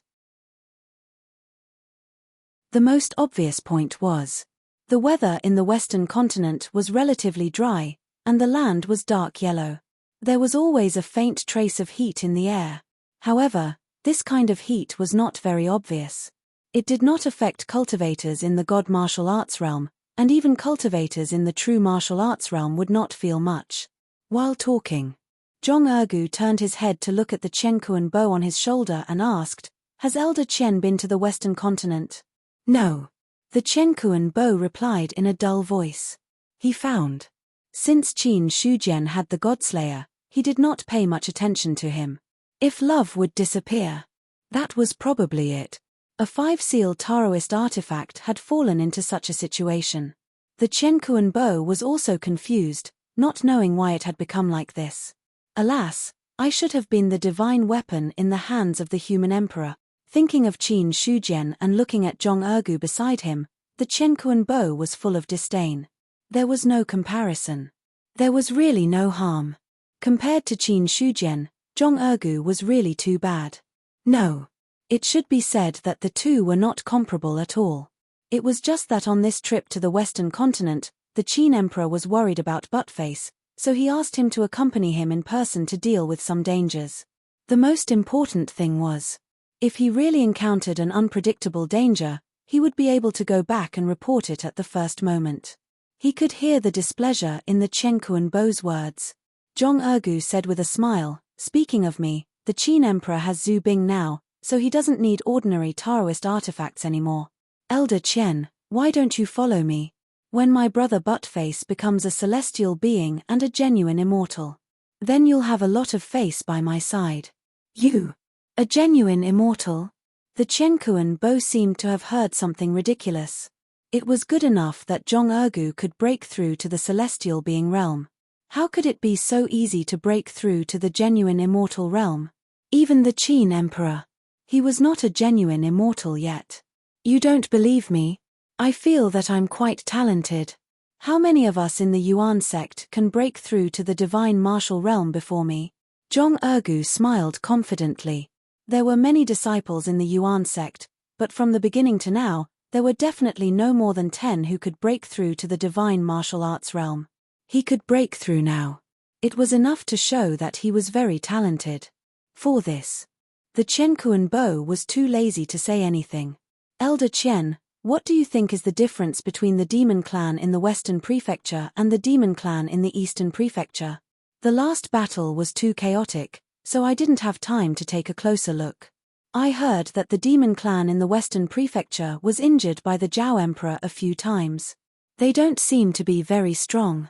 The most obvious point was, the weather in the western continent was relatively dry, and the land was dark yellow. There was always a faint trace of heat in the air. However, this kind of heat was not very obvious. It did not affect cultivators in the god martial arts realm, and even cultivators in the true martial arts realm would not feel much. While talking, Zhong Ergu turned his head to look at the Qianquan bow on his shoulder and asked, "Has Elder Qian been to the western continent?" "No." The Qianquan bow replied in a dull voice. He found. Since Qin Shujian had the Godslayer, he did not pay much attention to him. If love would disappear. That was probably it. A 5-seal Taoist artifact had fallen into such a situation. The Qianquan bow was also confused, not knowing why it had become like this. Alas, I should have been the divine weapon in the hands of the human emperor. Thinking of Qin Shujian and looking at Zhong Ergu beside him, the Qianquan bow was full of disdain. There was no comparison. There was really no harm. Compared to Qin Shujian, Zhong Ergu was really too bad. No. It should be said that the two were not comparable at all. It was just that on this trip to the western continent, the Qin emperor was worried about Buttface, so he asked him to accompany him in person to deal with some dangers. The most important thing was, if he really encountered an unpredictable danger, he would be able to go back and report it at the first moment. He could hear the displeasure in the Qianquan bow's words. Zhong Ergu said with a smile, "Speaking of me, the Qin emperor has Zhu Bing now, so he doesn't need ordinary Taoist artifacts anymore. Elder Qian, why don't you follow me? When my brother Buttface becomes a celestial being and a genuine immortal, then you'll have a lot of face by my side." "You? A genuine immortal?" The Qianquan bow seemed to have heard something ridiculous. It was good enough that Zhong Ergu could break through to the celestial being realm. How could it be so easy to break through to the genuine immortal realm? Even the Qin emperor. He was not a genuine immortal yet. "You don't believe me? I feel that I'm quite talented. How many of us in the Yuan sect can break through to the divine martial realm before me?" Zhong Ergu smiled confidently. There were many disciples in the Yuan sect, but from the beginning to now, there were definitely no more than 10 who could break through to the divine martial arts realm. He could break through now. It was enough to show that he was very talented. For this, the Qianquan bow was too lazy to say anything. "Elder Qian, what do you think is the difference between the demon clan in the western prefecture and the demon clan in the eastern prefecture? The last battle was too chaotic, so I didn't have time to take a closer look. I heard that the demon clan in the western prefecture was injured by the Zhao emperor a few times. They don't seem to be very strong."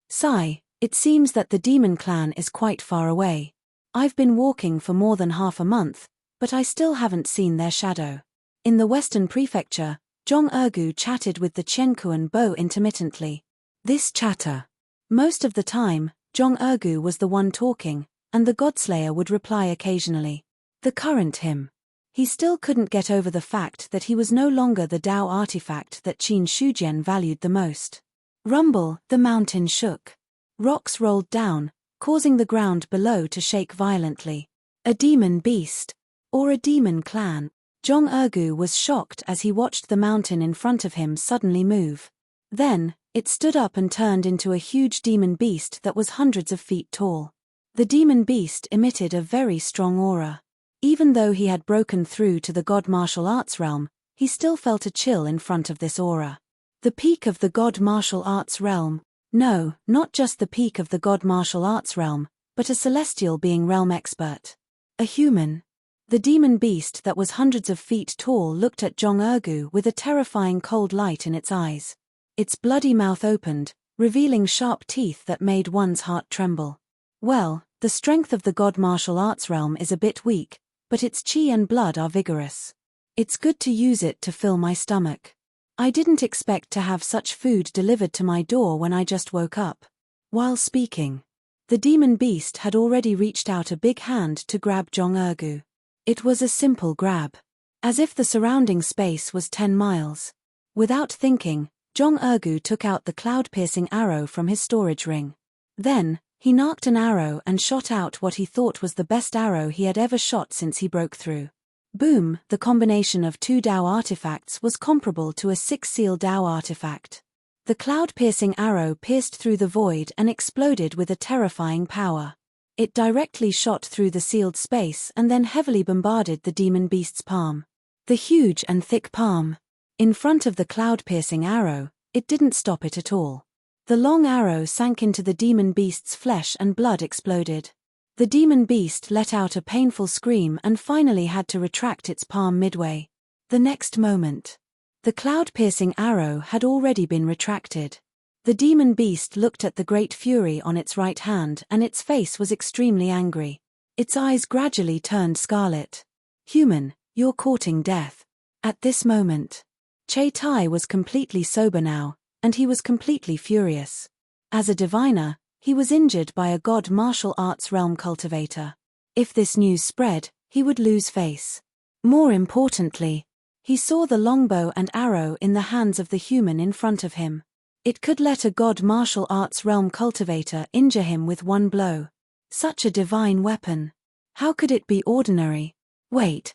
"Sigh, it seems that the demon clan is quite far away. I've been walking for more than half a month, but I still haven't seen their shadow." In the western prefecture, Zhong Ergu chatted with the Qianquan bow intermittently. This chatter. Most of the time, Zhong Ergu was the one talking, and the Godslayer would reply occasionally. The current him. He still couldn't get over the fact that he was no longer the Dao artifact that Qin Shujian valued the most. Rumble, the mountain shook. Rocks rolled down, causing the ground below to shake violently. A demon beast. Or a demon clan. Zhong Ergu was shocked as he watched the mountain in front of him suddenly move. Then, it stood up and turned into a huge demon beast that was hundreds of feet tall. The demon beast emitted a very strong aura. Even though he had broken through to the god martial arts realm, he still felt a chill in front of this aura. The peak of the god martial arts realm. No, not just the peak of the god martial arts realm, but a celestial being realm expert. A human. The demon beast that was hundreds of feet tall looked at Zhong Ergu with a terrifying cold light in its eyes. Its bloody mouth opened, revealing sharp teeth that made one's heart tremble. "Well, the strength of the god martial arts realm is a bit weak, but its qi and blood are vigorous. It's good to use it to fill my stomach. I didn't expect to have such food delivered to my door when I just woke up." While speaking, the demon beast had already reached out a big hand to grab Zhong Ergu. It was a simple grab. As if the surrounding space was 10 miles. Without thinking, Zhong Ergu took out the cloud-piercing arrow from his storage ring. Then, He narked an arrow and shot out what he thought was the best arrow he had ever shot since he broke through. Boom, the combination of 2 Dao artifacts was comparable to a 6-seal Dao artifact. The cloud-piercing arrow pierced through the void and exploded with a terrifying power. It directly shot through the sealed space and then heavily bombarded the demon beast's palm. The huge and thick palm. In front of the cloud-piercing arrow, it didn't stop it at all. The long arrow sank into the demon beast's flesh and blood exploded. The demon beast let out a painful scream and finally had to retract its palm midway. The next moment, the cloud-piercing arrow had already been retracted. The demon beast looked at the great fury on its right hand and its face was extremely angry. Its eyes gradually turned scarlet. Human, you're courting death. At this moment, Che-Tai was completely sober now, and he was completely furious. As a diviner, he was injured by a god martial arts realm cultivator. If this news spread, he would lose face. More importantly, he saw the longbow and arrow in the hands of the human in front of him. It could let a god martial arts realm cultivator injure him with one blow. Such a divine weapon. How could it be ordinary? Wait.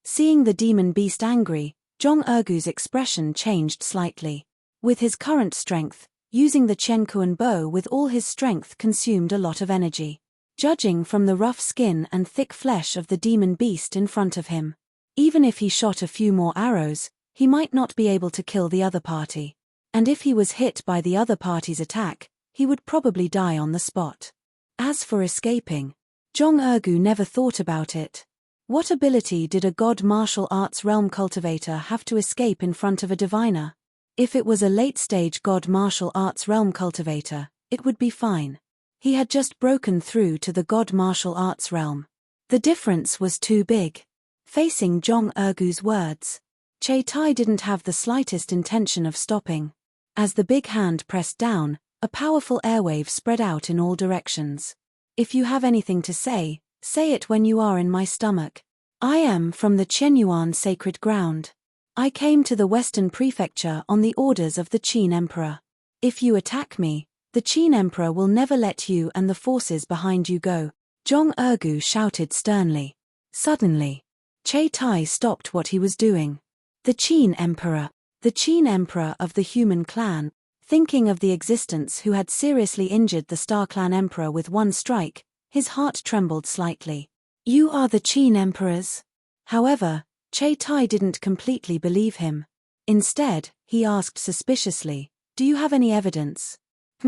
Seeing the demon beast angry, Zhong Ergu's expression changed slightly. With his current strength, using the Qianquan bow with all his strength consumed a lot of energy. Judging from the rough skin and thick flesh of the demon beast in front of him, even if he shot a few more arrows, he might not be able to kill the other party. And if he was hit by the other party's attack, he would probably die on the spot. As for escaping, Zhong Ergu never thought about it. What ability did a god martial arts realm cultivator have to escape in front of a diviner? If it was a late-stage god martial arts realm cultivator, it would be fine. He had just broken through to the god martial arts realm. The difference was too big. Facing Zhong Ergu's words, Che-Tai didn't have the slightest intention of stopping. As the big hand pressed down, a powerful airwave spread out in all directions. If you have anything to say, say it when you are in my stomach. I am from the Qianyuan sacred ground. I came to the Western Prefecture on the orders of the Qin Emperor. If you attack me, the Qin Emperor will never let you and the forces behind you go, Zhong Ergu shouted sternly. Suddenly, Che-Tai stopped what he was doing. The Qin Emperor of the human clan, thinking of the existence who had seriously injured the Star Clan Emperor with one strike, his heart trembled slightly. You are the Qin Emperors? However, Che-Tai didn't completely believe him. Instead, he asked suspiciously, do you have any evidence?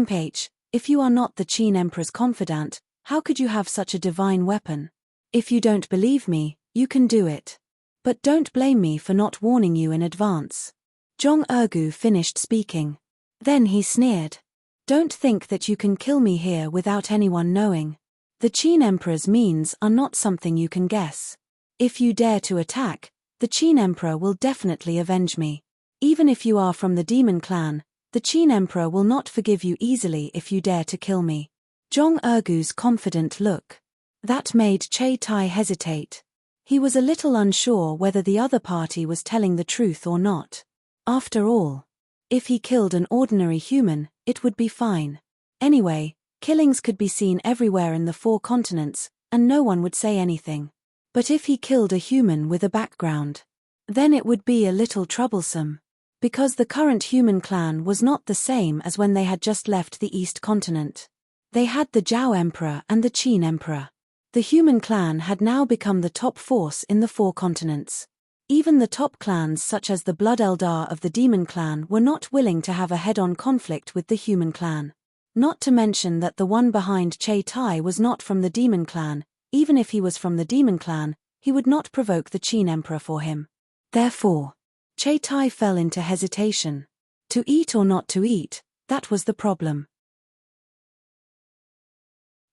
H, if you are not the Qin Emperor's confidant, how could you have such a divine weapon? If you don't believe me, you can do it. But don't blame me for not warning you in advance. Zhong Ergu finished speaking. Then he sneered. Don't think that you can kill me here without anyone knowing. The Qin Emperor's means are not something you can guess. If you dare to attack, the Qin Emperor will definitely avenge me. Even if you are from the demon clan, the Qin Emperor will not forgive you easily if you dare to kill me. Zhong Ergu's confident look. That made Che-Tai hesitate. He was a little unsure whether the other party was telling the truth or not. After all, if he killed an ordinary human, it would be fine. Anyway, killings could be seen everywhere in the 4 continents, and no one would say anything. But if he killed a human with a background, then it would be a little troublesome. Because the current human clan was not the same as when they had just left the East continent. They had the Zhao Emperor and the Qin Emperor. The human clan had now become the top force in the 4 continents. Even the top clans such as the Blood Eldar of the Demon Clan were not willing to have a head-on conflict with the human clan. Not to mention that the one behind Che-Tai was not from the Demon Clan. Even if he was from the Demon Clan, he would not provoke the Qin Emperor for him. Therefore, Che-Tai fell into hesitation. To eat or not to eat, that was the problem.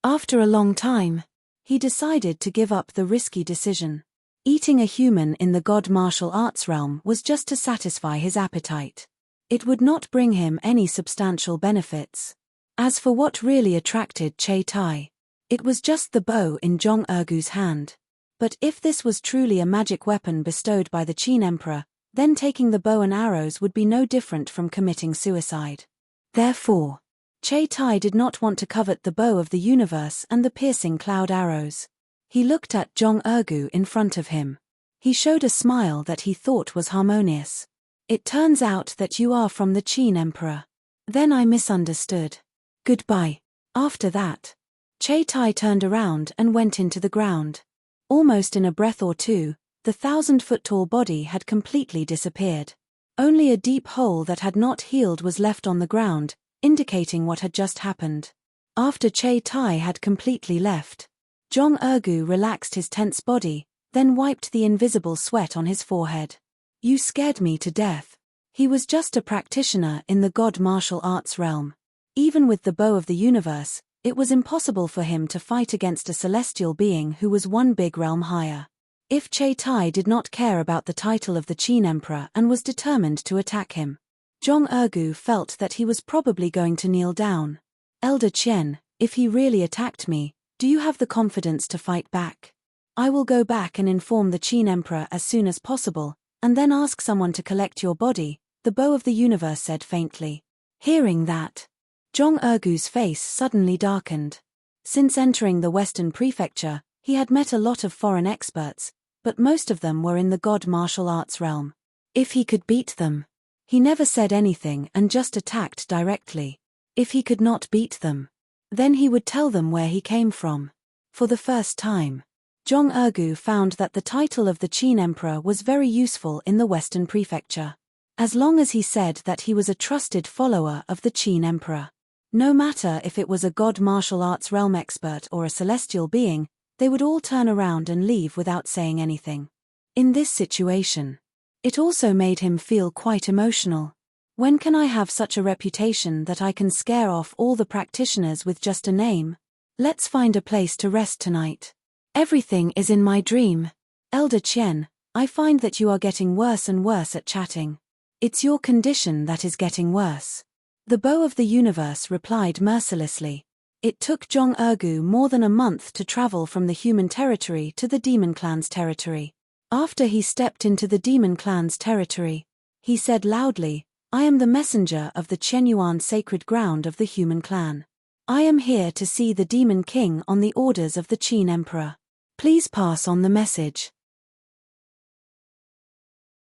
After a long time, he decided to give up the risky decision. Eating a human in the god martial arts realm was just to satisfy his appetite. It would not bring him any substantial benefits. As for what really attracted Che-Tai, it was just the bow in Zhong Ergu's hand. But if this was truly a magic weapon bestowed by the Qin Emperor, then taking the bow and arrows would be no different from committing suicide. Therefore, Tai did not want to covet the bow of the universe and the piercing cloud arrows. He looked at Jong-ergu in front of him. He showed a smile that he thought was harmonious. It turns out that you are from the Qin Emperor. Then I misunderstood. Goodbye. After that, Tai turned around and went into the ground. Almost in a breath or two, the 1,000-foot-tall body had completely disappeared. Only a deep hole that had not healed was left on the ground, indicating what had just happened. After Tai had completely left, Jong-ergu relaxed his tense body, then wiped the invisible sweat on his forehead. You scared me to death. He was just a practitioner in the god martial arts realm. Even with the bow of the universe, it was impossible for him to fight against a celestial being who was one big realm higher. If Tai did not care about the title of the Qin Emperor and was determined to attack him, Jong-ergu felt that he was probably going to kneel down. Elder Qian, if he really attacked me, do you have the confidence to fight back? I will go back and inform the Qin Emperor as soon as possible, and then ask someone to collect your body, the bow of the universe said faintly. Hearing that, Jong-ergu's face suddenly darkened. Since entering the Western Prefecture, he had met a lot of foreign experts, but most of them were in the god martial arts realm. If he could beat them. He never said anything and just attacked directly. If he could not beat them, then he would tell them where he came from. For the first time, Jong-ergu found that the title of the Qin Emperor was very useful in the Western Prefecture. As long as he said that he was a trusted follower of the Qin Emperor. No matter if it was a god martial arts realm expert or a celestial being, they would all turn around and leave without saying anything. In this situation, it also made him feel quite emotional. When can I have such a reputation that I can scare off all the practitioners with just a name? Let's find a place to rest tonight. Everything is in my dream. Elder Qian, I find that you are getting worse and worse at chatting. It's your condition that is getting worse. The bow of the universe replied mercilessly. It took Jong-ergu more than a month to travel from the human territory to the demon clan's territory. After he stepped into the demon clan's territory, he said loudly, I am the messenger of the Chenyuan sacred ground of the human clan. I am here to see the demon king on the orders of the Qin Emperor. Please pass on the message.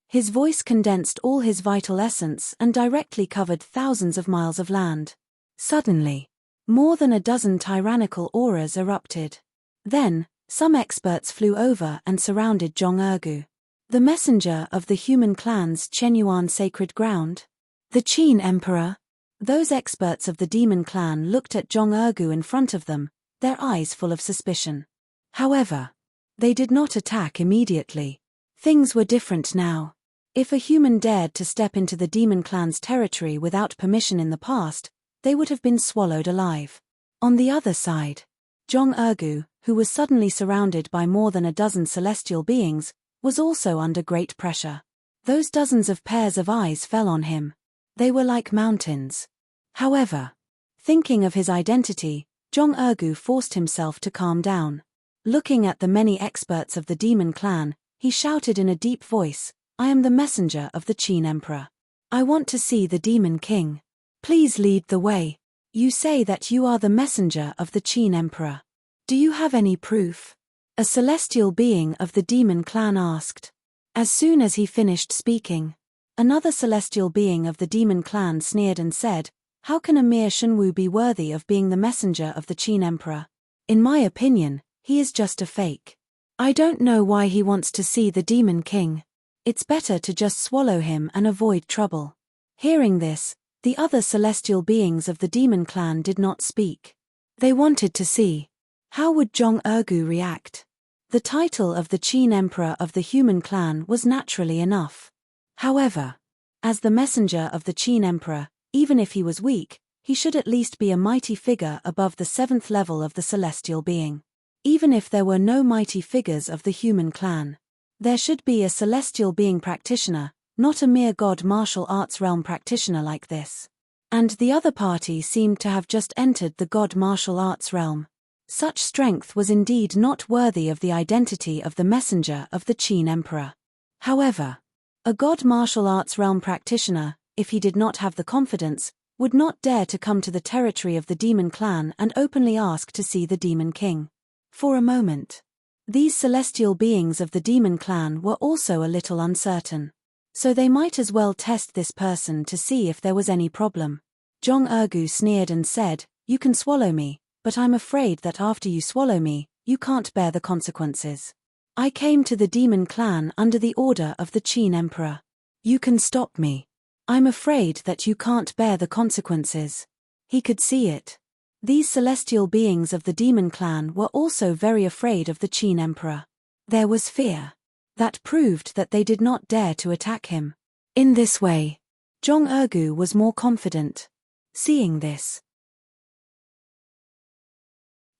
His voice condensed all his vital essence and directly covered thousands of miles of land. Suddenly, more than a dozen tyrannical auras erupted. Then, some experts flew over and surrounded Jong-ergu. The messenger of the human clan's Chenyuan sacred ground? The Qin Emperor? Those experts of the demon clan looked at Jong-ergu in front of them, their eyes full of suspicion. However, they did not attack immediately. Things were different now. If a human dared to step into the demon clan's territory without permission in the past, they would have been swallowed alive. On the other side, Jong-ergu, who was suddenly surrounded by more than a dozen celestial beings, was also under great pressure. Those dozens of pairs of eyes fell on him. They were like mountains. However, thinking of his identity, Jong-ergu forced himself to calm down. Looking at the many experts of the demon clan, he shouted in a deep voice, I am the messenger of the Qin Emperor. I want to see the demon king. Please lead the way. You say that you are the messenger of the Qin Emperor. Do you have any proof? A celestial being of the demon clan asked. As soon as he finished speaking, another celestial being of the demon clan sneered and said, how can a mere Shenwu be worthy of being the messenger of the Qin Emperor? In my opinion, he is just a fake. I don't know why he wants to see the demon king. It's better to just swallow him and avoid trouble. Hearing this, the other celestial beings of the demon clan did not speak. They wanted to see, how would Jong-ergu react? The title of the Qin Emperor of the human clan was naturally enough. However, as the messenger of the Qin Emperor, even if he was weak, he should at least be a mighty figure above the 7th level of the celestial being. Even if there were no mighty figures of the human clan, there should be a celestial being practitioner, not a mere god martial arts realm practitioner like this. And the other party seemed to have just entered the god martial arts realm. Such strength was indeed not worthy of the identity of the messenger of the Qin Emperor. However, a god martial arts realm practitioner, if he did not have the confidence, would not dare to come to the territory of the demon clan and openly ask to see the demon king. For a moment, these celestial beings of the demon clan were also a little uncertain. So they might as well test this person to see if there was any problem. Jong Ergu sneered and said, "You can swallow me, but I'm afraid that after you swallow me, you can't bear the consequences. I came to the demon clan under the order of the Qin Emperor. You can stop me. I'm afraid that you can't bear the consequences." He could see it. These celestial beings of the demon clan were also very afraid of the Qin Emperor. There was fear. That proved that they did not dare to attack him. In this way, Jong Ergu was more confident. Seeing this,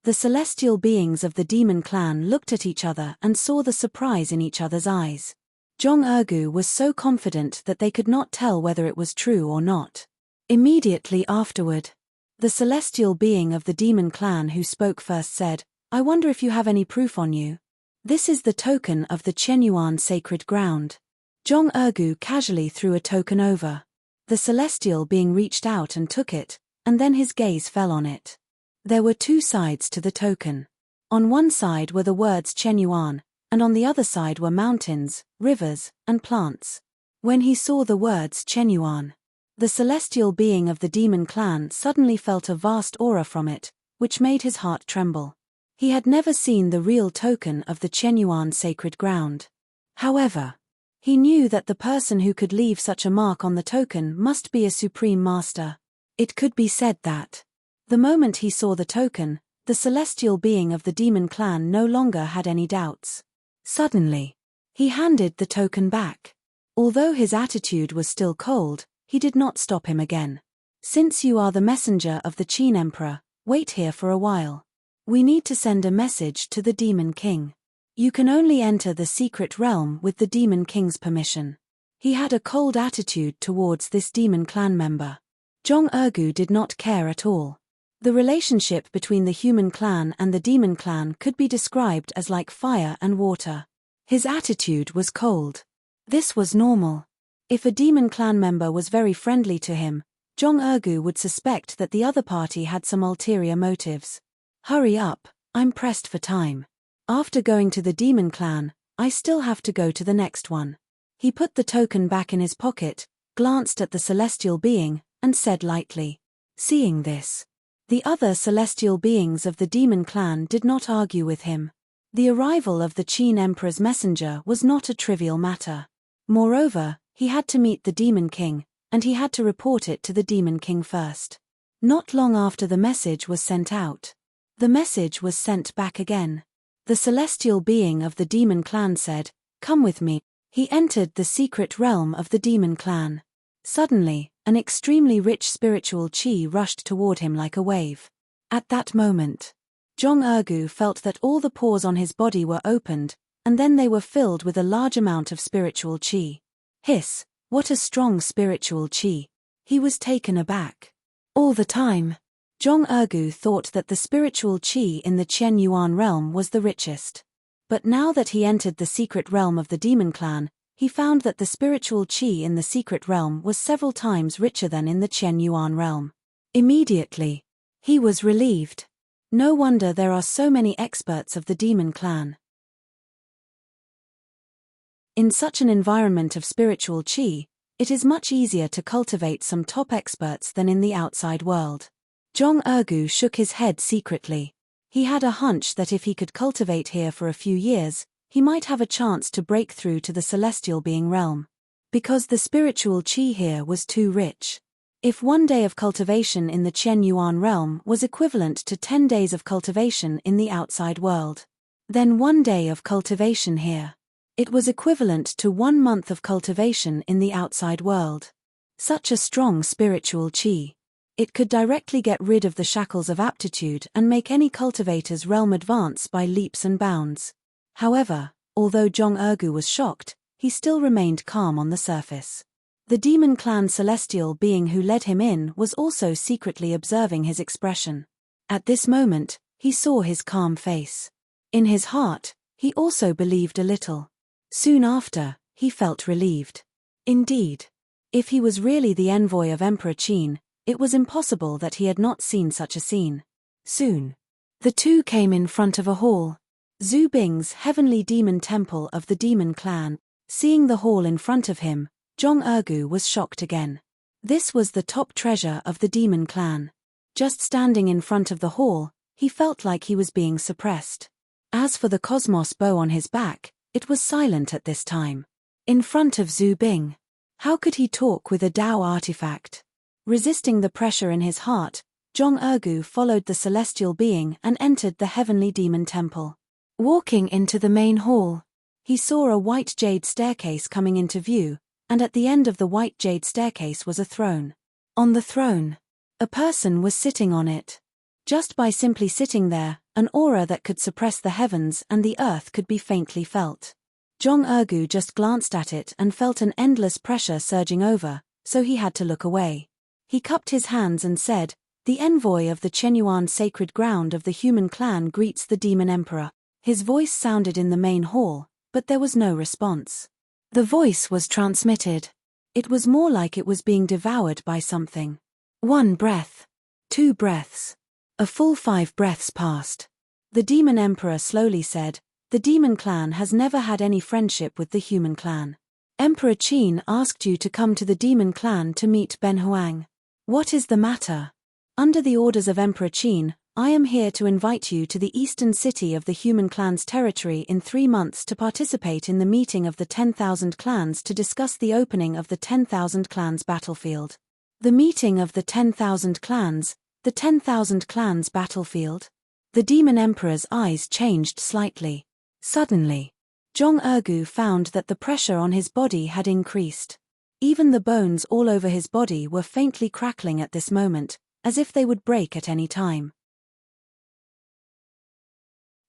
the celestial beings of the demon clan looked at each other and saw the surprise in each other's eyes. Jong Ergu was so confident that they could not tell whether it was true or not. Immediately afterward, the celestial being of the demon clan who spoke first said, "I wonder if you have any proof on you. This is the token of the Chenyuan sacred ground." Jong Ergu casually threw a token over. The celestial being reached out and took it, and then his gaze fell on it. There were two sides to the token. On one side were the words Chenyuan, and on the other side were mountains, rivers, and plants. When he saw the words Chenyuan, the celestial being of the demon clan suddenly felt a vast aura from it, which made his heart tremble. He had never seen the real token of the Chenyuan sacred ground. However, he knew that the person who could leave such a mark on the token must be a supreme master. It could be said that, the moment he saw the token, the celestial being of the demon clan no longer had any doubts. Suddenly, he handed the token back. Although his attitude was still cold, he did not stop him again. "Since you are the messenger of the Qin Emperor, wait here for a while. We need to send a message to the Demon King. You can only enter the secret realm with the Demon King's permission." He had a cold attitude towards this demon clan member. Jong Ergu did not care at all. The relationship between the human clan and the demon clan could be described as like fire and water. His attitude was cold. This was normal. If a demon clan member was very friendly to him, Jong Ergu would suspect that the other party had some ulterior motives. "Hurry up, I'm pressed for time. After going to the demon clan, I still have to go to the next one." He put the token back in his pocket, glanced at the celestial being, and said lightly. Seeing this, the other celestial beings of the demon clan did not argue with him. The arrival of the Qin Emperor's messenger was not a trivial matter. Moreover, he had to meet the Demon King, and he had to report it to the Demon King first. Not long after the message was sent out, the message was sent back again. The celestial being of the demon clan said, "Come with me." He entered the secret realm of the demon clan. Suddenly, an extremely rich spiritual qi rushed toward him like a wave. At that moment, Jong Ergu felt that all the pores on his body were opened, and then they were filled with a large amount of spiritual qi. Hiss, what a strong spiritual qi. He was taken aback. All the time, Jong Ergu thought that the spiritual qi in the Chen Yuan realm was the richest. But now that he entered the secret realm of the demon clan, he found that the spiritual qi in the secret realm was several times richer than in the Chen Yuan realm. Immediately, he was relieved. No wonder there are so many experts of the demon clan. In such an environment of spiritual qi, it is much easier to cultivate some top experts than in the outside world. Jong Ergu shook his head secretly. He had a hunch that if he could cultivate here for a few years, he might have a chance to break through to the celestial being realm. Because the spiritual qi here was too rich. If 1 day of cultivation in the Chen Yuan realm was equivalent to 10 days of cultivation in the outside world, then 1 day of cultivation here, it was equivalent to 1 month of cultivation in the outside world. Such a strong spiritual qi. It could directly get rid of the shackles of aptitude and make any cultivator's realm advance by leaps and bounds. However, although Jong Ergu was shocked, he still remained calm on the surface. The demon clan celestial being who led him in was also secretly observing his expression. At this moment, he saw his calm face. In his heart, he also believed a little. Soon after, he felt relieved. Indeed, if he was really the envoy of Emperor Qin, It was impossible that he had not seen such a scene. Soon, the two came in front of a hall. Zhu Bing's heavenly demon temple of the demon clan. Seeing the hall in front of him, Zhong Ergu was shocked again. This was the top treasure of the demon clan. Just standing in front of the hall, he felt like he was being suppressed. As for the cosmos bow on his back, it was silent at this time. In front of Zhu Bing, how could he talk with a Dao artifact? Resisting the pressure in his heart, Zhong Ergu followed the celestial being and entered the heavenly demon temple. Walking into the main hall, he saw a white jade staircase coming into view, and at the end of the white jade staircase was a throne. On the throne, a person was sitting on it. Just by simply sitting there, an aura that could suppress the heavens and the earth could be faintly felt. Zhong Ergu just glanced at it and felt an endless pressure surging over, so he had to look away. He cupped his hands and said, "The envoy of the Chenyuan sacred ground of the human clan greets the demon emperor." His voice sounded in the main hall, but there was no response. The voice was transmitted. It was more like it was being devoured by something. 1 breath. 2 breaths. A full 5 breaths passed. The demon emperor slowly said, "The demon clan has never had any friendship with the human clan. Emperor Qin asked you to come to the demon clan to meet Ben Huang. What is the matter? Under the orders of Emperor Qin, I am here to invite you to the eastern city of the human clan's territory in 3 months to participate in the meeting of the 10,000 clans to discuss the opening of the 10,000 clans battlefield." The meeting of the 10,000 clans, the 10,000 clans battlefield? The demon emperor's eyes changed slightly. Suddenly, Zhong Ergu found that the pressure on his body had increased. Even the bones all over his body were faintly crackling at this moment, as if they would break at any time.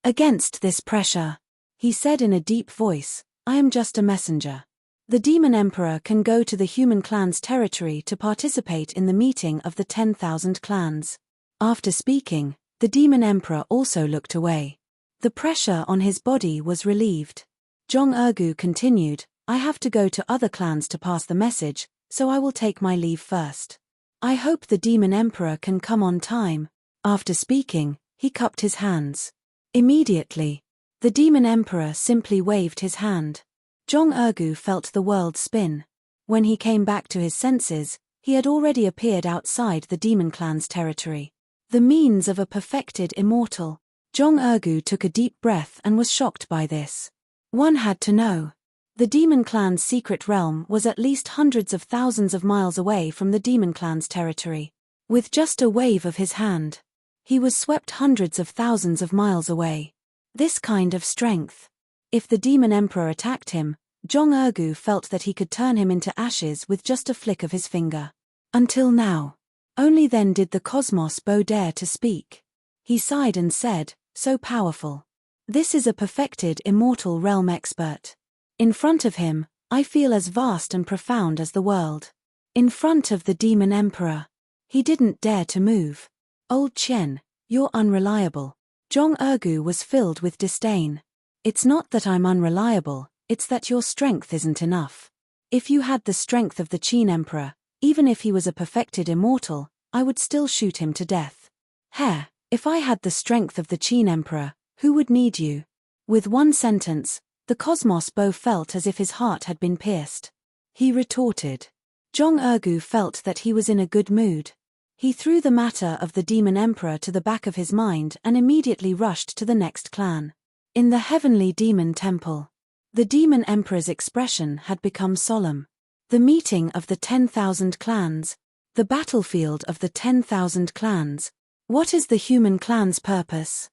Against this pressure, he said in a deep voice, "I am just a messenger. The demon emperor can go to the human clan's territory to participate in the meeting of the 10,000 clans." After speaking, the demon emperor also looked away. The pressure on his body was relieved. Zhong Ergu continued, "I have to go to other clans to pass the message, so I will take my leave first. I hope the demon emperor can come on time." After speaking, he cupped his hands. Immediately, the demon emperor simply waved his hand. Zhong Ergu felt the world spin. When he came back to his senses, he had already appeared outside the demon clan's territory. The means of a perfected immortal. Zhong Ergu took a deep breath and was shocked by this. One had to know. The demon clan's secret realm was at least hundreds of thousands of miles away from the demon clan's territory. With just a wave of his hand, he was swept hundreds of thousands of miles away. This kind of strength. If the demon emperor attacked him, Zhong Ergu felt that he could turn him into ashes with just a flick of his finger. Until now. Only then did the cosmos bow dare to speak. He sighed and said, "So powerful. This is a perfected immortal realm expert. In front of him, I feel as vast and profound as the world." In front of the demon emperor, he didn't dare to move. "Old Chen, you're unreliable." Zhong Ergu was filled with disdain. "It's not that I'm unreliable, it's that your strength isn't enough. If you had the strength of the Qin emperor, even if he was a perfected immortal, I would still shoot him to death. Heh, if I had the strength of the Qin emperor, who would need you?" With one sentence, the cosmos bow felt as if his heart had been pierced. He retorted. Zhong Ergu felt that he was in a good mood. He threw the matter of the demon emperor to the back of his mind and immediately rushed to the next clan. In the heavenly demon temple, the demon emperor's expression had become solemn. The meeting of the 10,000 clans, the battlefield of the 10,000 clans. What is the human clan's purpose?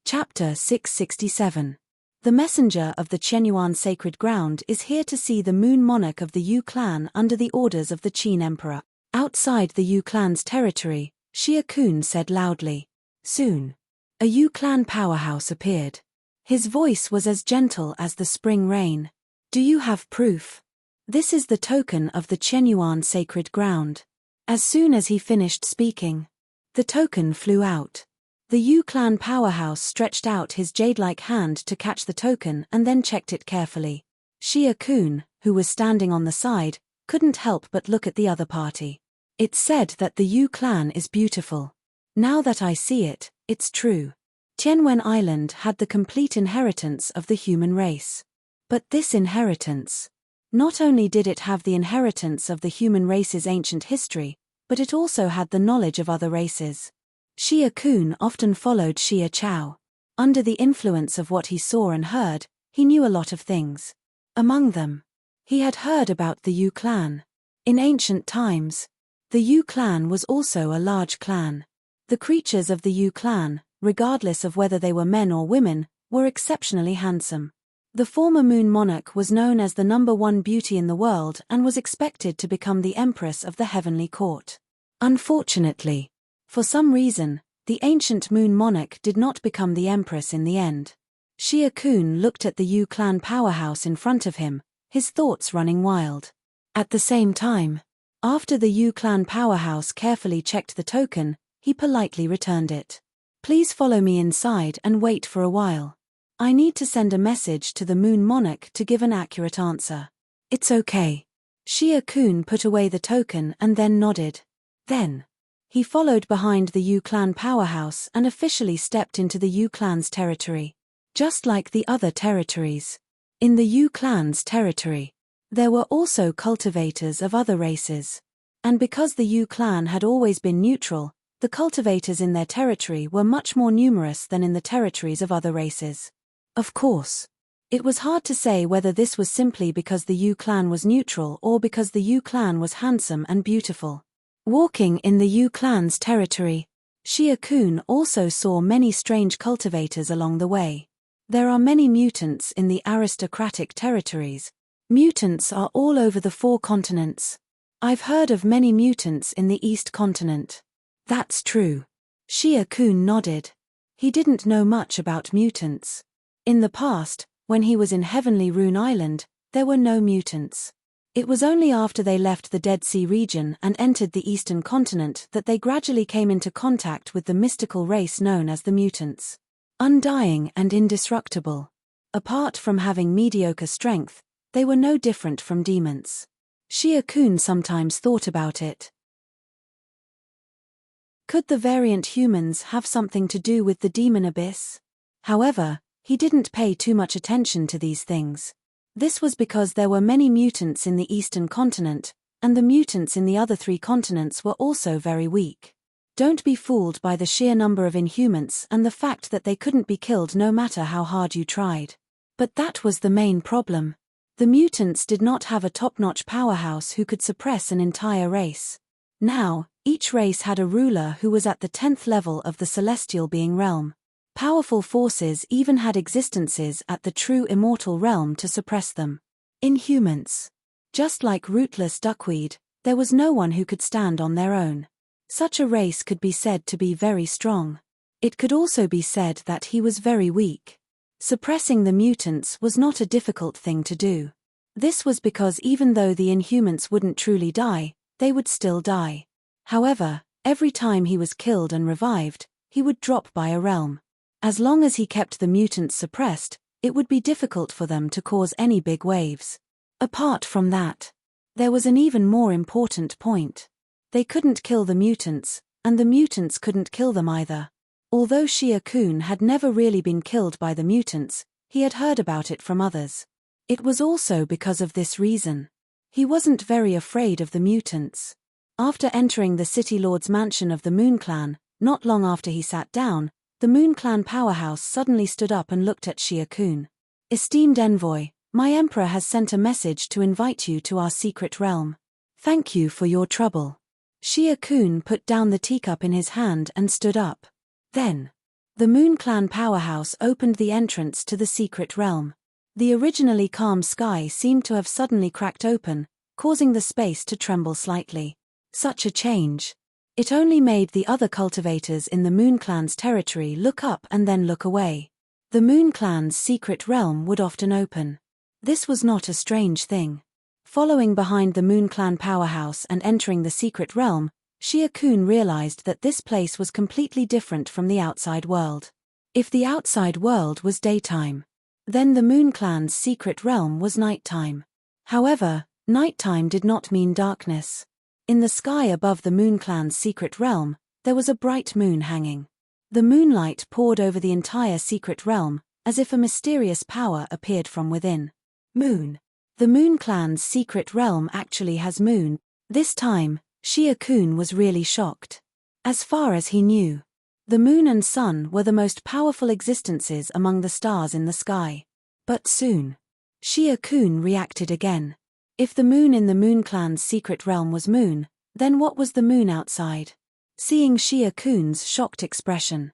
Chapter 667. The messenger of the Chenyuan sacred ground is here to see the moon monarch of the Yu clan under the orders of the Qin emperor. Outside the Yu clan's territory, Xia Kun said loudly. Soon, a Yu clan powerhouse appeared. His voice was as gentle as the spring rain. "Do you have proof? This is the token of the Chenyuan sacred ground." As soon as he finished speaking, the token flew out. The Yu clan powerhouse stretched out his jade-like hand to catch the token and then checked it carefully. Shia Kun, who was standing on the side, couldn't help but look at the other party. It's said that the Yu clan is beautiful. Now that I see it, it's true. Tianwen Island had the complete inheritance of the human race. But this inheritance. Not only did it have the inheritance of the human race's ancient history, but it also had the knowledge of other races. Shia Kun often followed Shia Chao. Under the influence of what he saw and heard, he knew a lot of things. Among them, he had heard about the Yu clan. In ancient times, the Yu clan was also a large clan. The creatures of the Yu clan, regardless of whether they were men or women, were exceptionally handsome. The former moon monarch was known as the #1 beauty in the world and was expected to become the empress of the heavenly court. Unfortunately, for some reason, the ancient moon monarch did not become the empress in the end. Shia Kun looked at the Yu clan powerhouse in front of him, his thoughts running wild. At the same time, after the Yu clan powerhouse carefully checked the token, he politely returned it. Please follow me inside and wait for a while. I need to send a message to the moon monarch to give an accurate answer. It's okay. Shia Kun put away the token and then nodded. Then, he followed behind the Yu clan powerhouse and officially stepped into the Yu clan's territory. Just like the other territories. In the Yu clan's territory, there were also cultivators of other races. And because the Yu clan had always been neutral, the cultivators in their territory were much more numerous than in the territories of other races. Of course, it was hard to say whether this was simply because the Yu clan was neutral or because the Yu clan was handsome and beautiful. Walking in the Yu clan's territory, Shia Kun also saw many strange cultivators along the way. There are many mutants in the aristocratic territories. Mutants are all over the 4 continents. I've heard of many mutants in the East continent. That's true. Shia Kun nodded. He didn't know much about mutants. In the past, when he was in Heavenly Rune Island, there were no mutants. It was only after they left the Dead Sea region and entered the Eastern continent that they gradually came into contact with the mystical race known as the mutants. Undying and indestructible. Apart from having mediocre strength, they were no different from demons. Shia Kun sometimes thought about it. Could the variant humans have something to do with the demon abyss? However, he didn't pay too much attention to these things. This was because there were many mutants in the Eastern continent, and the mutants in the other 3 continents were also very weak. Don't be fooled by the sheer number of inhumans and the fact that they couldn't be killed no matter how hard you tried. But that was the main problem. The mutants did not have a top-notch powerhouse who could suppress an entire race. Now, each race had a ruler who was at the 10th level of the celestial being realm. Powerful forces even had existences at the true immortal realm to suppress them. Inhumans. Just like rootless duckweed, there was no one who could stand on their own. Such a race could be said to be very strong. It could also be said that he was very weak. Suppressing the mutants was not a difficult thing to do. This was because even though the Inhumans wouldn't truly die, they would still die. However, every time he was killed and revived, he would drop by a realm. As long as he kept the mutants suppressed, it would be difficult for them to cause any big waves. Apart from that, there was an even more important point. They couldn't kill the mutants, and the mutants couldn't kill them either. Although Shia Kun had never really been killed by the mutants, he had heard about it from others. It was also because of this reason. He wasn't very afraid of the mutants. After entering the City Lord's mansion of the Moon Clan, not long after he sat down, the Moon Clan powerhouse suddenly stood up and looked at Shia Kun. Esteemed envoy, my emperor has sent a message to invite you to our secret realm. Thank you for your trouble. Shia Kun put down the teacup in his hand and stood up. Then, the Moon Clan powerhouse opened the entrance to the secret realm. The originally calm sky seemed to have suddenly cracked open, causing the space to tremble slightly. Such a change. It only made the other cultivators in the Moon Clan's territory look up and then look away. The Moon Clan's secret realm would often open. This was not a strange thing. Following behind the Moon Clan powerhouse and entering the secret realm, Shia Kun realized that this place was completely different from the outside world. If the outside world was daytime, Then the Moon Clan's secret realm was nighttime. However, nighttime did not mean darkness. In the sky above the Moon Clan's secret realm, there was a bright moon hanging. The moonlight poured over the entire secret realm, as if a mysterious power appeared from within. Moon. The Moon Clan's secret realm actually has moon. This time, Shia-kun was really shocked. As far as he knew, the moon and sun were the most powerful existences among the stars in the sky. But soon, Shia-kun reacted again. If the moon in the Moon Clan's secret realm was moon, then what was the moon outside? Seeing Shia-kun's shocked expression,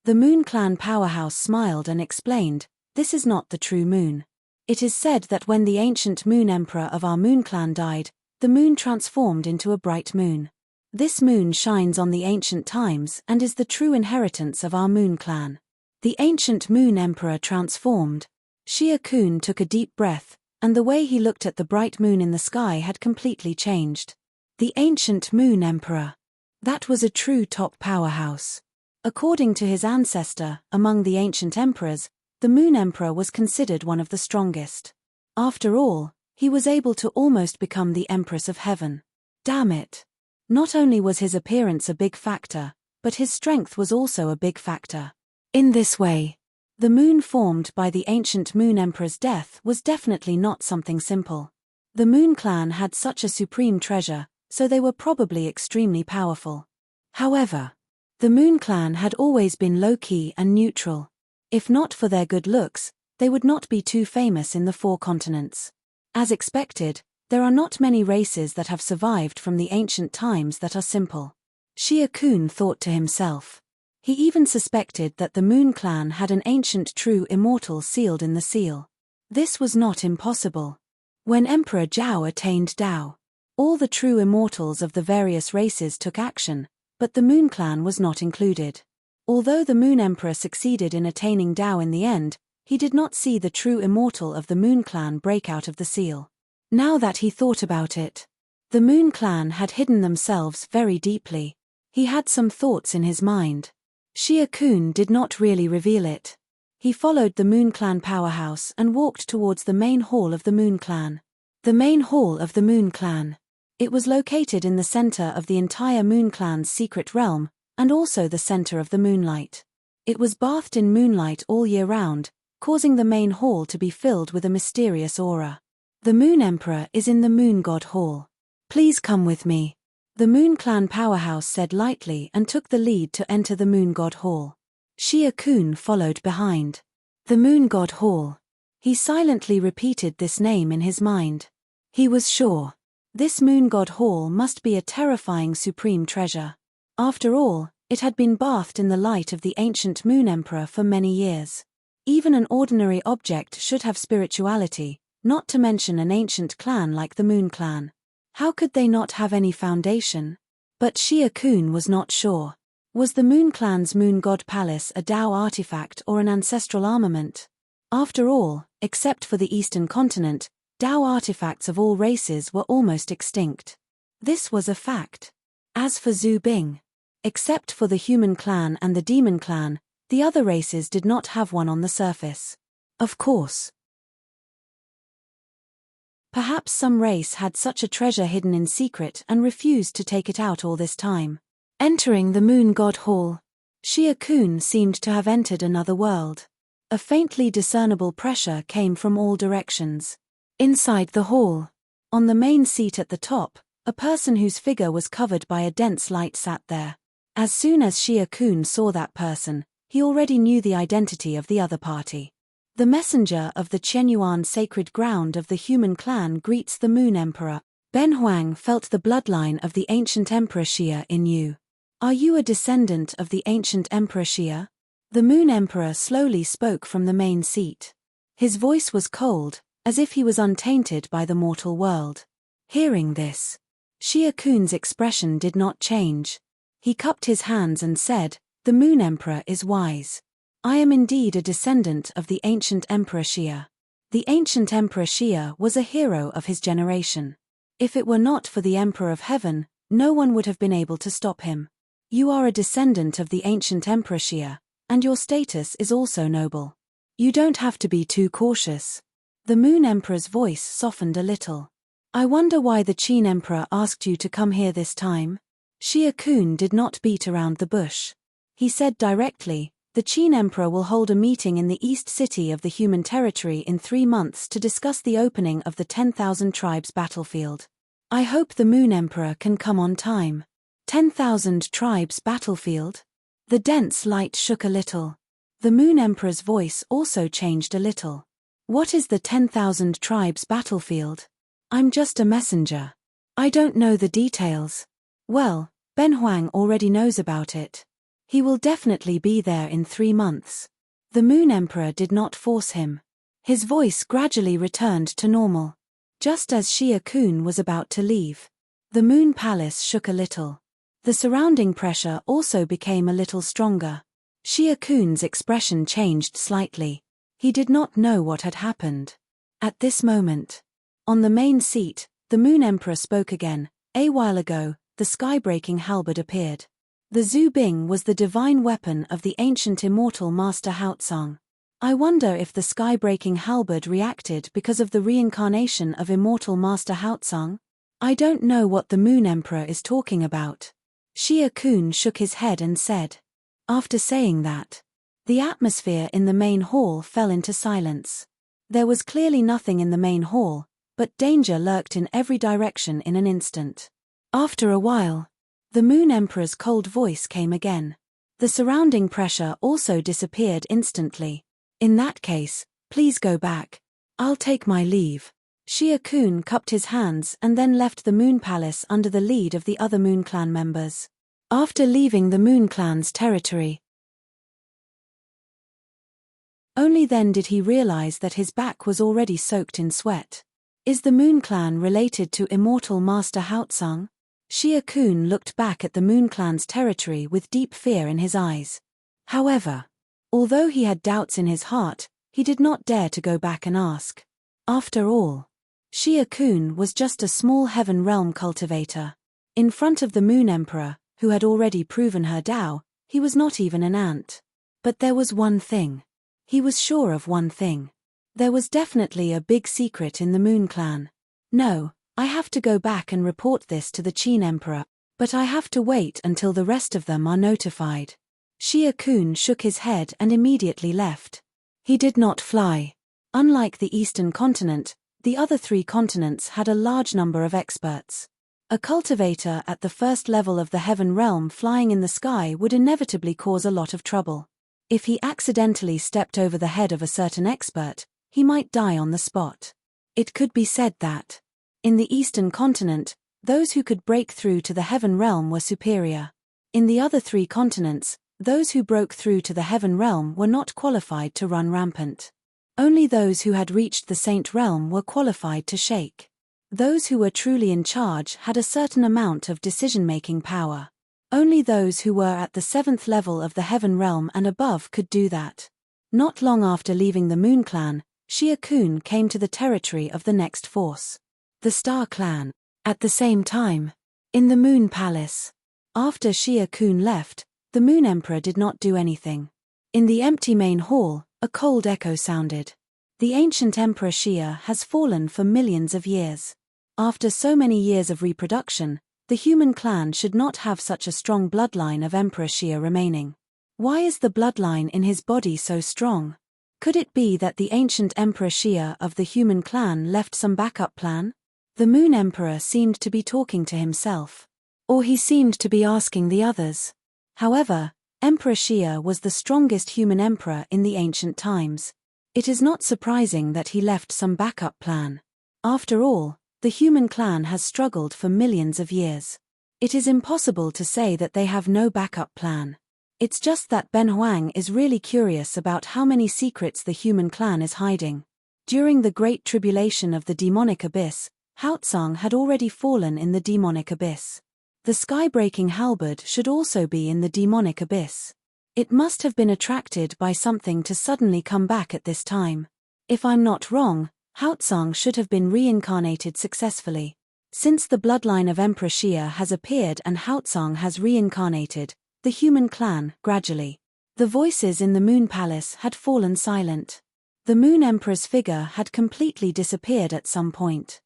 the Moon Clan powerhouse smiled and explained, "This is not the true moon. It is said that when the ancient moon emperor of our Moon Clan died, the moon transformed into a bright moon. This moon shines on the ancient times and is the true inheritance of our Moon Clan." The ancient moon emperor transformed. Shia-kun took a deep breath, and the way he looked at the bright moon in the sky had completely changed. The ancient moon emperor. That was a true top powerhouse. According to his ancestor, among the ancient emperors, the moon emperor was considered one of the strongest. After all, he was able to almost become the empress of heaven. Damn it. Not only was his appearance a big factor, but his strength was also a big factor. In this way, the moon formed by the ancient moon emperor's death was definitely not something simple. The Moon Clan had such a supreme treasure, so they were probably extremely powerful. However, the Moon Clan had always been low-key and neutral. If not for their good looks, they would not be too famous in the 4 continents. As expected, there are not many races that have survived from the ancient times that are simple. Shia-kun thought to himself. He even suspected that the Moon Clan had an ancient true immortal sealed in the seal. This was not impossible. When Emperor Zhao attained Dao, all the true immortals of the various races took action, but the Moon Clan was not included. Although the Moon Emperor succeeded in attaining Dao in the end, he did not see the true immortal of the Moon Clan break out of the seal. Now that he thought about it, the Moon Clan had hidden themselves very deeply. He had some thoughts in his mind. Shia-kun did not really reveal it. He followed the Moon Clan powerhouse and walked towards the main hall of the Moon Clan. The main hall of the Moon Clan. It was located in the center of the entire Moon Clan's secret realm, and also the center of the moonlight. It was bathed in moonlight all year round, causing the main hall to be filled with a mysterious aura. The Moon Emperor is in the Moon God Hall. Please come with me. The Moon Clan powerhouse said lightly and took the lead to enter the Moon God Hall. Shia-kun followed behind. The Moon God Hall. He silently repeated this name in his mind. He was sure. This Moon God Hall must be a terrifying supreme treasure. After all, it had been bathed in the light of the ancient Moon Emperor for many years. Even an ordinary object should have spirituality, not to mention an ancient clan like the Moon Clan. How could they not have any foundation? But Shia-kun was not sure. Was the Moon Clan's Moon God Palace a Dao artifact or an ancestral armament? After all, except for the Eastern continent, Dao artifacts of all races were almost extinct. This was a fact. As for Zhu Bing, except for the Human Clan and the Demon Clan, the other races did not have one on the surface. Of course. Perhaps some race had such a treasure hidden in secret and refused to take it out all this time. Entering the Moon God Hall, Shia-kun seemed to have entered another world. A faintly discernible pressure came from all directions. Inside the hall, on the main seat at the top, a person whose figure was covered by a dense light sat there. As soon as Shia-kun saw that person, he already knew the identity of the other party. The messenger of the Chenyuan sacred ground of the Human Clan greets the Moon Emperor. Ben Huang felt the bloodline of the ancient Emperor Xia in you. Are you a descendant of the ancient Emperor Xia? The Moon Emperor slowly spoke from the main seat. His voice was cold, as if he was untainted by the mortal world. Hearing this, Shia-kun's expression did not change. He cupped his hands and said, "The Moon Emperor is wise. I am indeed a descendant of the ancient Emperor Xia. The ancient Emperor Xia was a hero of his generation. If it were not for the Emperor of Heaven, no one would have been able to stop him. You are a descendant of the ancient Emperor Xia, and your status is also noble. You don't have to be too cautious. The Moon Emperor's voice softened a little. I wonder why the Qin Emperor asked you to come here this time? Xia Kun did not beat around the bush. He said directly, the Qin Emperor will hold a meeting in the East City of the Human Territory in 3 months to discuss the opening of the 10,000 tribes battlefield. I hope the Moon Emperor can come on time. 10,000 tribes battlefield? The dense light shook a little. The Moon Emperor's voice also changed a little. What is the 10,000 tribes battlefield? I'm just a messenger. I don't know the details. Well, Ben Huang already knows about it. He will definitely be there in 3 months. The Moon Emperor did not force him. His voice gradually returned to normal. Just as Xia Kun was about to leave, the Moon Palace shook a little. The surrounding pressure also became a little stronger. Xia Kun's expression changed slightly. He did not know what had happened. At this moment, on the main seat, the Moon Emperor spoke again. A while ago, the sky-breaking halberd appeared. The Zhu Bing was the divine weapon of the ancient immortal Master Haotsang. I wonder if the sky-breaking halberd reacted because of the reincarnation of immortal Master Haotsang? I don't know what the Moon Emperor is talking about. Xia Kun shook his head and said. After saying that, the atmosphere in the main hall fell into silence. There was clearly nothing in the main hall, but danger lurked in every direction in an instant. After a while, the Moon Emperor's cold voice came again. The surrounding pressure also disappeared instantly. In that case, please go back. I'll take my leave. Xia Kun cupped his hands and then left the Moon Palace under the lead of the other Moon Clan members. After leaving the Moon Clan's territory, only then did he realize that his back was already soaked in sweat. Is the Moon Clan related to immortal Master Haotsang? Xia Kun looked back at the Moon Clan's territory with deep fear in his eyes. However, although he had doubts in his heart, he did not dare to go back and ask. After all, Xia Kun was just a small heaven realm cultivator. In front of the Moon Emperor, who had already proven her Tao, he was not even an ant. But there was one thing. He was sure of one thing. There was definitely a big secret in the Moon Clan. No, I have to go back and report this to the Qin Emperor, but I have to wait until the rest of them are notified. Xia Kun shook his head and immediately left. He did not fly. Unlike the Eastern continent, the other 3 continents had a large number of experts. A cultivator at the first level of the heaven realm flying in the sky would inevitably cause a lot of trouble. If he accidentally stepped over the head of a certain expert, he might die on the spot. It could be said that, in the Eastern continent, those who could break through to the heaven realm were superior. In the other 3 continents, those who broke through to the heaven realm were not qualified to run rampant. Only those who had reached the saint realm were qualified to shake. Those who were truly in charge had a certain amount of decision-making power. Only those who were at the 7th level of the heaven realm and above could do that. Not long after leaving the Moon Clan, Xia Kun came to the territory of the next force, the Star Clan. At the same time, in the Moon Palace, after Xia Kun left, the Moon Emperor did not do anything. In the empty main hall, a cold echo sounded. The ancient Emperor Xia has fallen for millions of years. After so many years of reproduction, the human clan should not have such a strong bloodline of Emperor Xia remaining. Why is the bloodline in his body so strong? Could it be that the ancient Emperor Xia of the human clan left some backup plan? The Moon Emperor seemed to be talking to himself. Or he seemed to be asking the others. However, Emperor Xia was the strongest human emperor in the ancient times. It is not surprising that he left some backup plan. After all, the human clan has struggled for millions of years. It is impossible to say that they have no backup plan. It's just that Ben Huang is really curious about how many secrets the human clan is hiding. During the Great Tribulation of the Demonic Abyss, Haotsang had already fallen in the Demonic Abyss. The sky-breaking halberd should also be in the Demonic Abyss. It must have been attracted by something to suddenly come back at this time. If I'm not wrong, Haotsang should have been reincarnated successfully. Since the bloodline of Emperor Xia has appeared and Haotsang has reincarnated, the human clan, gradually, The voices in the Moon Palace had fallen silent. The Moon Emperor's figure had completely disappeared at some point.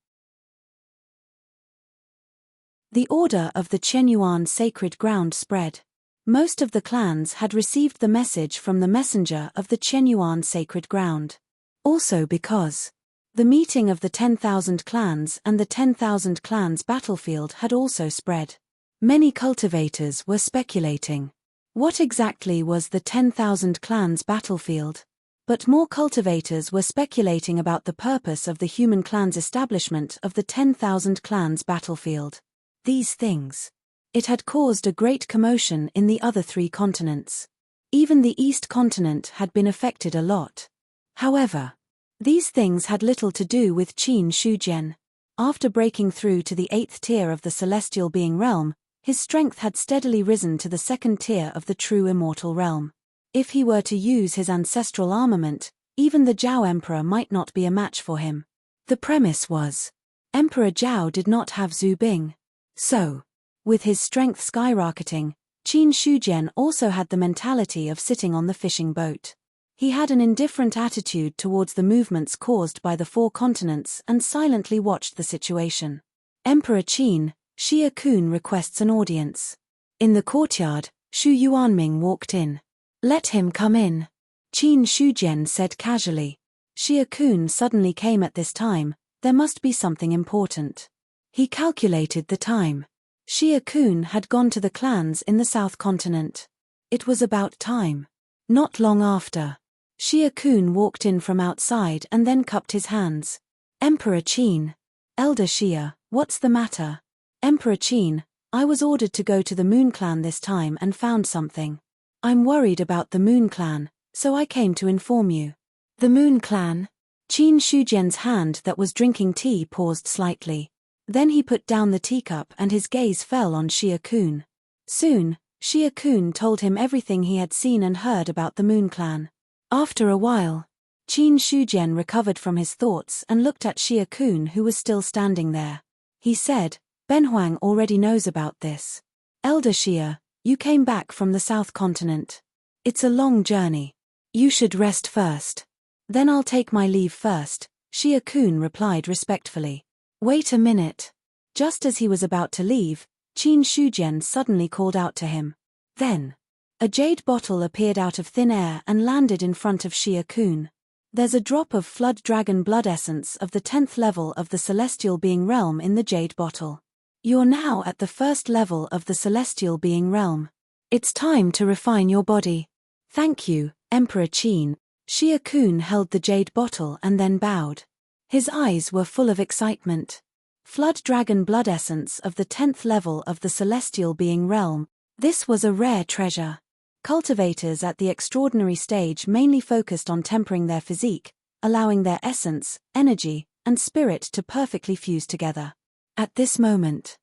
The order of the Chenyuan sacred ground spread. Most of the clans had received the message from the messenger of the Chenyuan sacred ground. Also because the meeting of the 10,000 clans and the 10,000 clans battlefield had also spread. Many cultivators were speculating. What exactly was the 10,000 clans battlefield? But more cultivators were speculating about the purpose of the human clan's establishment of the 10,000 clans battlefield. These things. It had caused a great commotion in the other 3 continents. Even the East continent had been affected a lot. However, these things had little to do with Qin Shujian. After breaking through to the 8th tier of the celestial being realm, his strength had steadily risen to the 2nd tier of the true immortal realm. If he were to use his ancestral armament, even the Zhao Emperor might not be a match for him. The premise was, Emperor Zhao did not have Zhu Bing. So, with his strength skyrocketing, Qin Shujian also had the mentality of sitting on the fishing boat. He had an indifferent attitude towards the movements caused by the 4 continents and silently watched the situation. Emperor Qin, Xia Kun requests an audience. In the courtyard, Shu Yuanming walked in. Let him come in. Qin Shujian said casually. Xia Kun suddenly came at this time, there must be something important. He calculated the time. Xia Kun had gone to the clans in the South Continent. It was about time. Not long after, Xia Kun walked in from outside and then cupped his hands. Emperor Qin. Elder Xia, what's the matter? Emperor Qin, I was ordered to go to the Moon Clan this time and found something. I'm worried about the Moon Clan, so I came to inform you. The Moon Clan? Qin Shujian's hand that was drinking tea paused slightly. Then he put down the teacup and his gaze fell on Xia Kun. Soon, Xia Kun told him everything he had seen and heard about the Moon Clan. After a while, Qin Shujian recovered from his thoughts and looked at Xia Kun, who was still standing there. He said, Ben Huang already knows about this. Elder Xia, you came back from the South Continent. It's a long journey. You should rest first. Then I'll take my leave first, Xia Kun replied respectfully. Wait a minute. Just as he was about to leave, Qin Shujian suddenly called out to him. Then, a jade bottle appeared out of thin air and landed in front of Xia Kun. There's a drop of flood dragon blood essence of the 10th level of the celestial being realm in the jade bottle. You're now at the 1st level of the celestial being realm. It's time to refine your body. Thank you, Emperor Qin. Xia Kun held the jade bottle and then bowed. His eyes were full of excitement. Flood dragon blood essence of the 10th level of the celestial being realm. This was a rare treasure. Cultivators at the extraordinary stage mainly focused on tempering their physique, allowing their essence, energy, and spirit to perfectly fuse together. At this moment,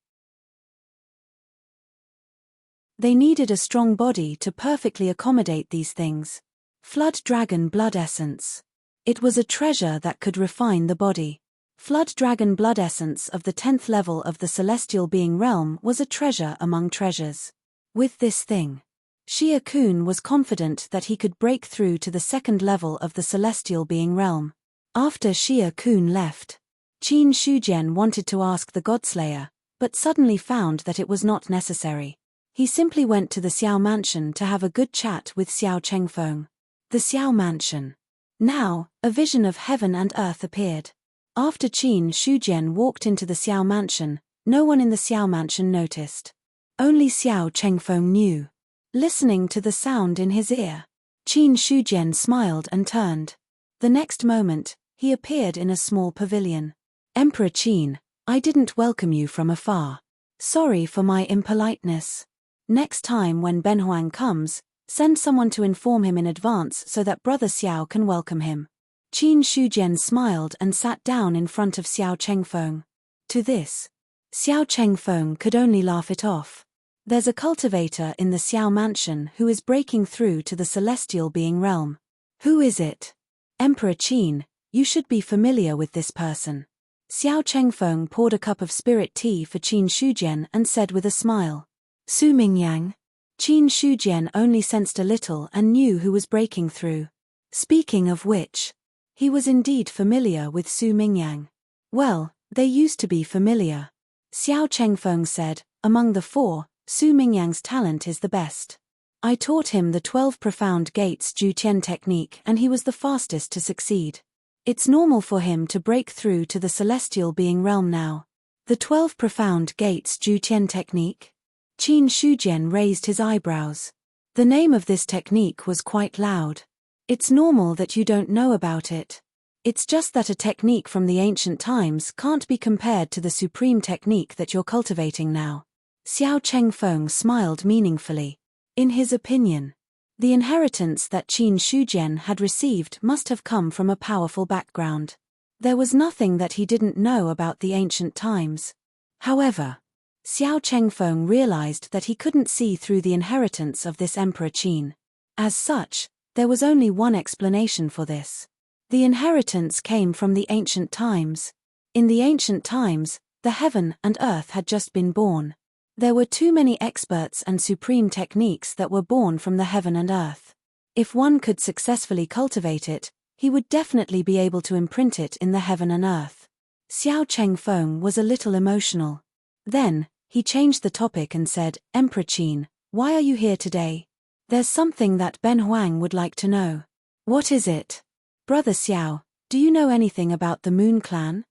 they needed a strong body to perfectly accommodate these things. Flood dragon blood essence. It was a treasure that could refine the body. Flood dragon blood essence of the 10th level of the celestial being realm was a treasure among treasures. With this thing, Xia Kun was confident that he could break through to the 2nd level of the celestial being realm. After Xia Kun left, Qin Shujian wanted to ask the Godslayer, but suddenly found that it was not necessary. He simply went to the Xiao Mansion to have a good chat with Xiao Chengfeng. The Xiao Mansion. Now, a vision of heaven and earth appeared. After Qin Shujian walked into the Xiao Mansion, no one in the Xiao Mansion noticed. Only Xiao Chengfeng knew. Listening to the sound in his ear, Qin Shujian smiled and turned. The next moment, he appeared in a small pavilion. Emperor Qin, I didn't welcome you from afar. Sorry for my impoliteness. Next time when Ben Huang comes, send someone to inform him in advance so that Brother Xiao can welcome him. Qin Shujian smiled and sat down in front of Xiao Chengfeng. To this, Xiao Chengfeng could only laugh it off. There's a cultivator in the Xiao Mansion who is breaking through to the celestial being realm. Who is it? Emperor Qin, you should be familiar with this person. Xiao Chengfeng poured a cup of spirit tea for Qin Shujian and said with a smile. Su Mingyang. Qin Shujian only sensed a little and knew who was breaking through. Speaking of which, he was indeed familiar with Su Mingyang. Well, they used to be familiar. Xiao Chengfeng said, among the four, Su Mingyang's talent is the best. I taught him the 12 profound gates Juqian technique and he was the fastest to succeed. It's normal for him to break through to the celestial being realm now. The 12 profound gates Juqian technique? Qin Shujian raised his eyebrows. The name of this technique was quite loud. It's normal that you don't know about it. It's just that a technique from the ancient times can't be compared to the supreme technique that you're cultivating now. Xiao Chengfeng smiled meaningfully. In his opinion, the inheritance that Qin Shujian had received must have come from a powerful background. There was nothing that he didn't know about the ancient times. However, Xiao Chengfeng realized that he couldn't see through the inheritance of this Emperor Qin. As such, there was only one explanation for this. The inheritance came from the ancient times. In the ancient times, the heaven and earth had just been born. There were too many experts and supreme techniques that were born from the heaven and earth. If one could successfully cultivate it, he would definitely be able to imprint it in the heaven and earth. Xiao Chengfeng was a little emotional. Then, he changed the topic and said, Emperor Qin, why are you here today? There's something that Ben Huang would like to know. What is it? Brother Xiao, do you know anything about the Moon Clan?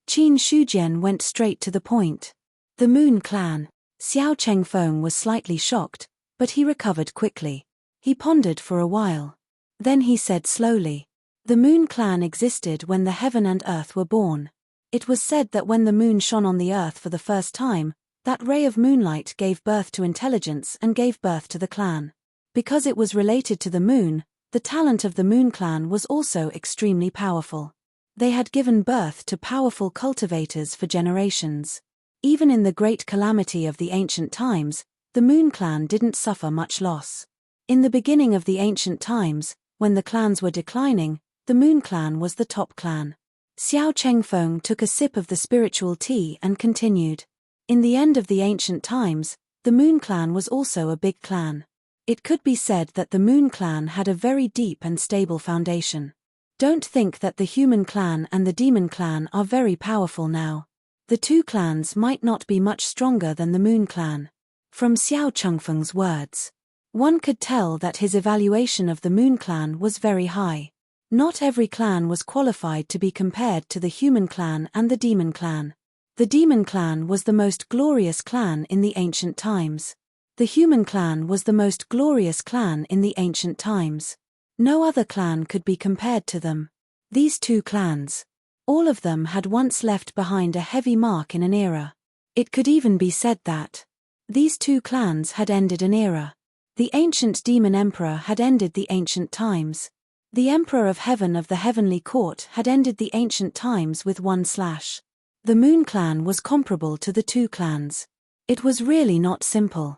Qin Shujian went straight to the point. The Moon Clan. Xiao Chengfeng was slightly shocked, but he recovered quickly. He pondered for a while. Then he said slowly, the Moon Clan existed when the heaven and earth were born. It was said that when the moon shone on the earth for the first time, that ray of moonlight gave birth to intelligence and gave birth to the clan. Because it was related to the moon, the talent of the Moon Clan was also extremely powerful. They had given birth to powerful cultivators for generations. Even in the great calamity of the ancient times, the Moon Clan didn't suffer much loss. In the beginning of the ancient times, when the clans were declining, the Moon Clan was the top clan. Xiao Chengfeng took a sip of the spiritual tea and continued. In the end of the ancient times, the Moon Clan was also a big clan. It could be said that the Moon Clan had a very deep and stable foundation. Don't think that the human clan and the demon clan are very powerful now. The two clans might not be much stronger than the Moon Clan. From Xiao Chengfeng's words, one could tell that his evaluation of the Moon Clan was very high. Not every clan was qualified to be compared to the human clan and the demon clan. The demon clan was the most glorious clan in the ancient times. The human clan was the most glorious clan in the ancient times. No other clan could be compared to them. These two clans, all of them had once left behind a heavy mark in an era. It could even be said that these two clans had ended an era. The ancient demon emperor had ended the ancient times. The emperor of heaven of the heavenly court had ended the ancient times with one slash. The Moon Clan was comparable to the two clans. It was really not simple.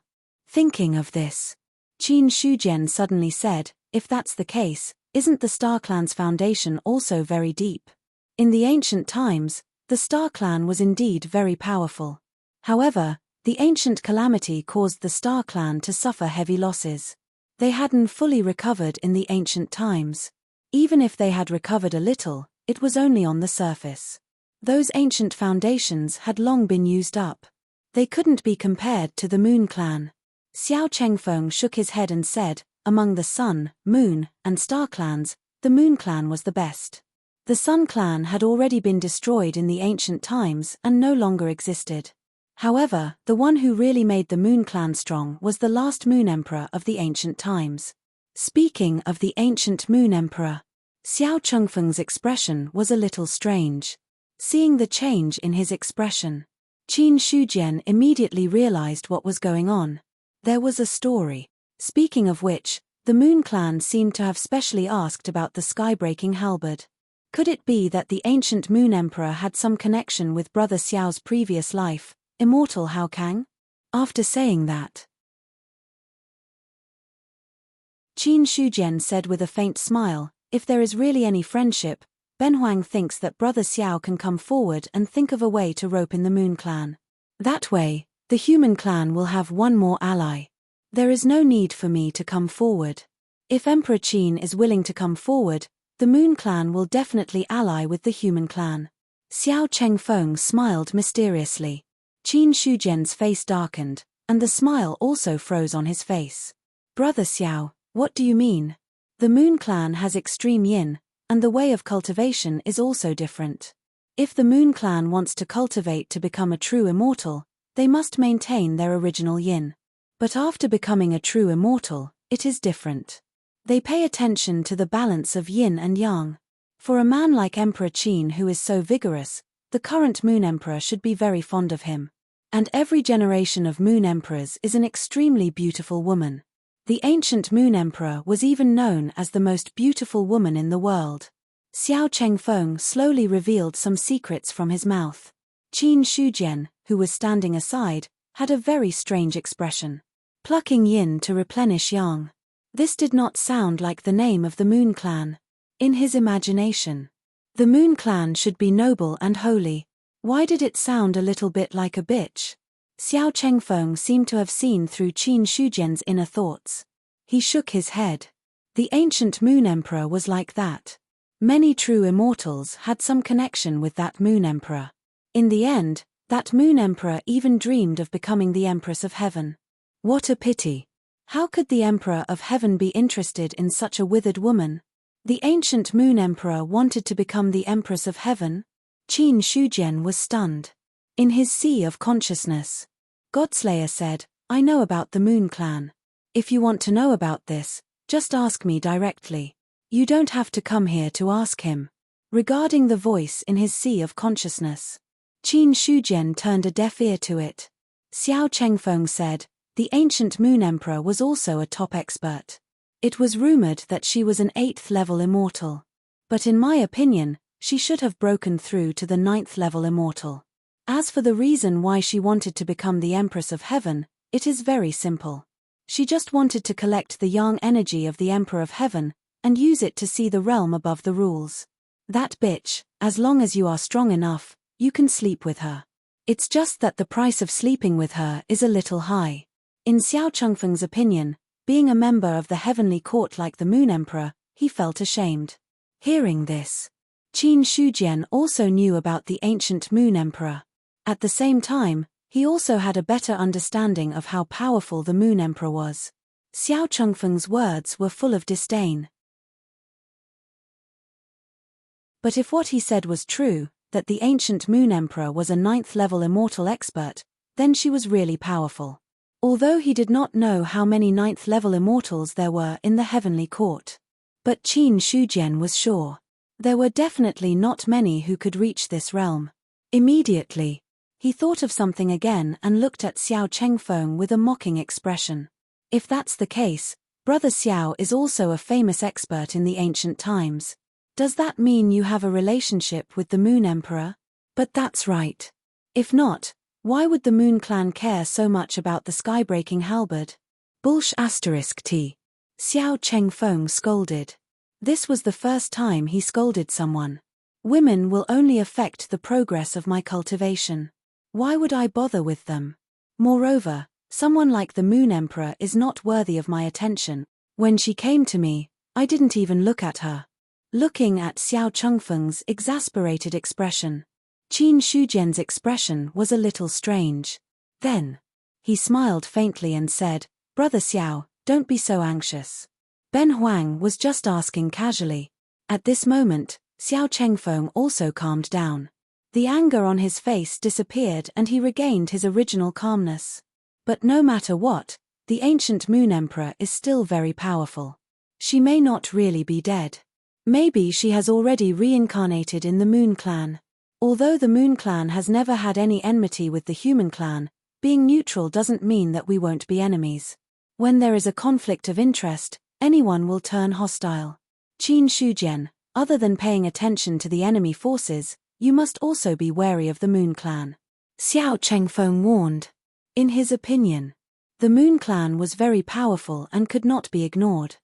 Thinking of this, Qin Shujian suddenly said, if that's the case, isn't the Star Clan's foundation also very deep? In the ancient times, the Star Clan was indeed very powerful. However, the ancient calamity caused the Star Clan to suffer heavy losses. They hadn't fully recovered in the ancient times. Even if they had recovered a little, it was only on the surface. Those ancient foundations had long been used up. They couldn't be compared to the Moon Clan. Xiao Chengfeng shook his head and said, among the Sun, Moon, and Star clans, the Moon Clan was the best. The Sun Clan had already been destroyed in the ancient times and no longer existed. However, the one who really made the Moon Clan strong was the last Moon Emperor of the ancient times. Speaking of the ancient Moon Emperor, Xiao Chengfeng's expression was a little strange. Seeing the change in his expression, Qin Shujian immediately realized what was going on. There was a story. Speaking of which, the Moon Clan seemed to have specially asked about the sky-breaking halberd. Could it be that the ancient Moon Emperor had some connection with Brother Xiao's previous life, immortal Hao Kang? After saying that, Qin Shujian said with a faint smile, if there is really any friendship, Ben Huang thinks that Brother Xiao can come forward and think of a way to rope in the Moon Clan. That way, The human clan will have one more ally. There is no need for me to come forward. If Emperor Qin is willing to come forward, the Moon clan will definitely ally with the human clan. Xiao Chengfeng smiled mysteriously. Qin Shujian's face darkened, and the smile also froze on his face. Brother Xiao, what do you mean? The Moon clan has extreme yin, and the way of cultivation is also different. If the Moon clan wants to cultivate to become a true immortal, they must maintain their original yin. But after becoming a true immortal, it is different. They pay attention to the balance of yin and yang. For a man like Emperor Qin who is so vigorous, the current Moon Emperor should be very fond of him. And every generation of Moon Emperors is an extremely beautiful woman. The ancient Moon Emperor was even known as the most beautiful woman in the world. Xiao Chengfeng slowly revealed some secrets from his mouth. Qin Shujian, who was standing aside, had a very strange expression. Plucking yin to replenish yang. This did not sound like the name of the Moon clan. In his imagination, the Moon clan should be noble and holy. Why did it sound a little bit like a bitch? Xiao Chengfeng seemed to have seen through Qin Shujian's inner thoughts. He shook his head. The ancient Moon Emperor was like that. Many true immortals had some connection with that Moon Emperor. In the end, that Moon Emperor even dreamed of becoming the Empress of Heaven. What a pity. How could the Emperor of Heaven be interested in such a withered woman? The ancient Moon Emperor wanted to become the Empress of Heaven? Qin Shujian was stunned. In his sea of consciousness, Godslayer said, I know about the Moon clan. If you want to know about this, just ask me directly. You don't have to come here to ask him. Regarding the voice in his sea of consciousness, Qin Shujian turned a deaf ear to it. Xiao Chengfeng said, the ancient Moon Emperor was also a top expert. It was rumored that she was an 8th level immortal. But in my opinion, she should have broken through to the 9th level immortal. As for the reason why she wanted to become the Empress of Heaven, it is very simple. She just wanted to collect the yang energy of the Emperor of Heaven, and use it to see the realm above the rules. That bitch, as long as you are strong enough, you can sleep with her. It's just that the price of sleeping with her is a little high. In Xiao Chengfeng's opinion, being a member of the heavenly court like the Moon Emperor, he felt ashamed. Hearing this, Qin Shujian also knew about the ancient Moon Emperor. At the same time, he also had a better understanding of how powerful the Moon Emperor was. Xiao Chengfeng's words were full of disdain. But if what he said was true, that the ancient Moon Emperor was a 9th level immortal expert, then she was really powerful. Although he did not know how many 9th level immortals there were in the heavenly court. But Qin Shujian was sure. There were definitely not many who could reach this realm. Immediately, he thought of something again and looked at Xiao Chengfeng with a mocking expression. If that's the case, Brother Xiao is also a famous expert in the ancient times. Does that mean you have a relationship with the Moon Emperor? But that's right. If not, why would the Moon clan care so much about the skybreaking halberd? Bullsh**t. Xiao Chengfeng scolded. This was the first time he scolded someone. Women will only affect the progress of my cultivation. Why would I bother with them? Moreover, someone like the Moon Emperor is not worthy of my attention. When she came to me, I didn't even look at her. Looking at Xiao Chengfeng's exasperated expression, Qin Shujian's expression was a little strange. Then, he smiled faintly and said, Brother Xiao, don't be so anxious. Ben Huang was just asking casually. At this moment, Xiao Chengfeng also calmed down. The anger on his face disappeared and he regained his original calmness. But no matter what, the ancient Moon Emperor is still very powerful. She may not really be dead. Maybe she has already reincarnated in the Moon clan. Although the Moon clan has never had any enmity with the human clan, being neutral doesn't mean that we won't be enemies. When there is a conflict of interest, anyone will turn hostile. Qin Shujian, other than paying attention to the enemy forces, you must also be wary of the Moon clan. Xiao Chengfeng warned. In his opinion, the Moon clan was very powerful and could not be ignored.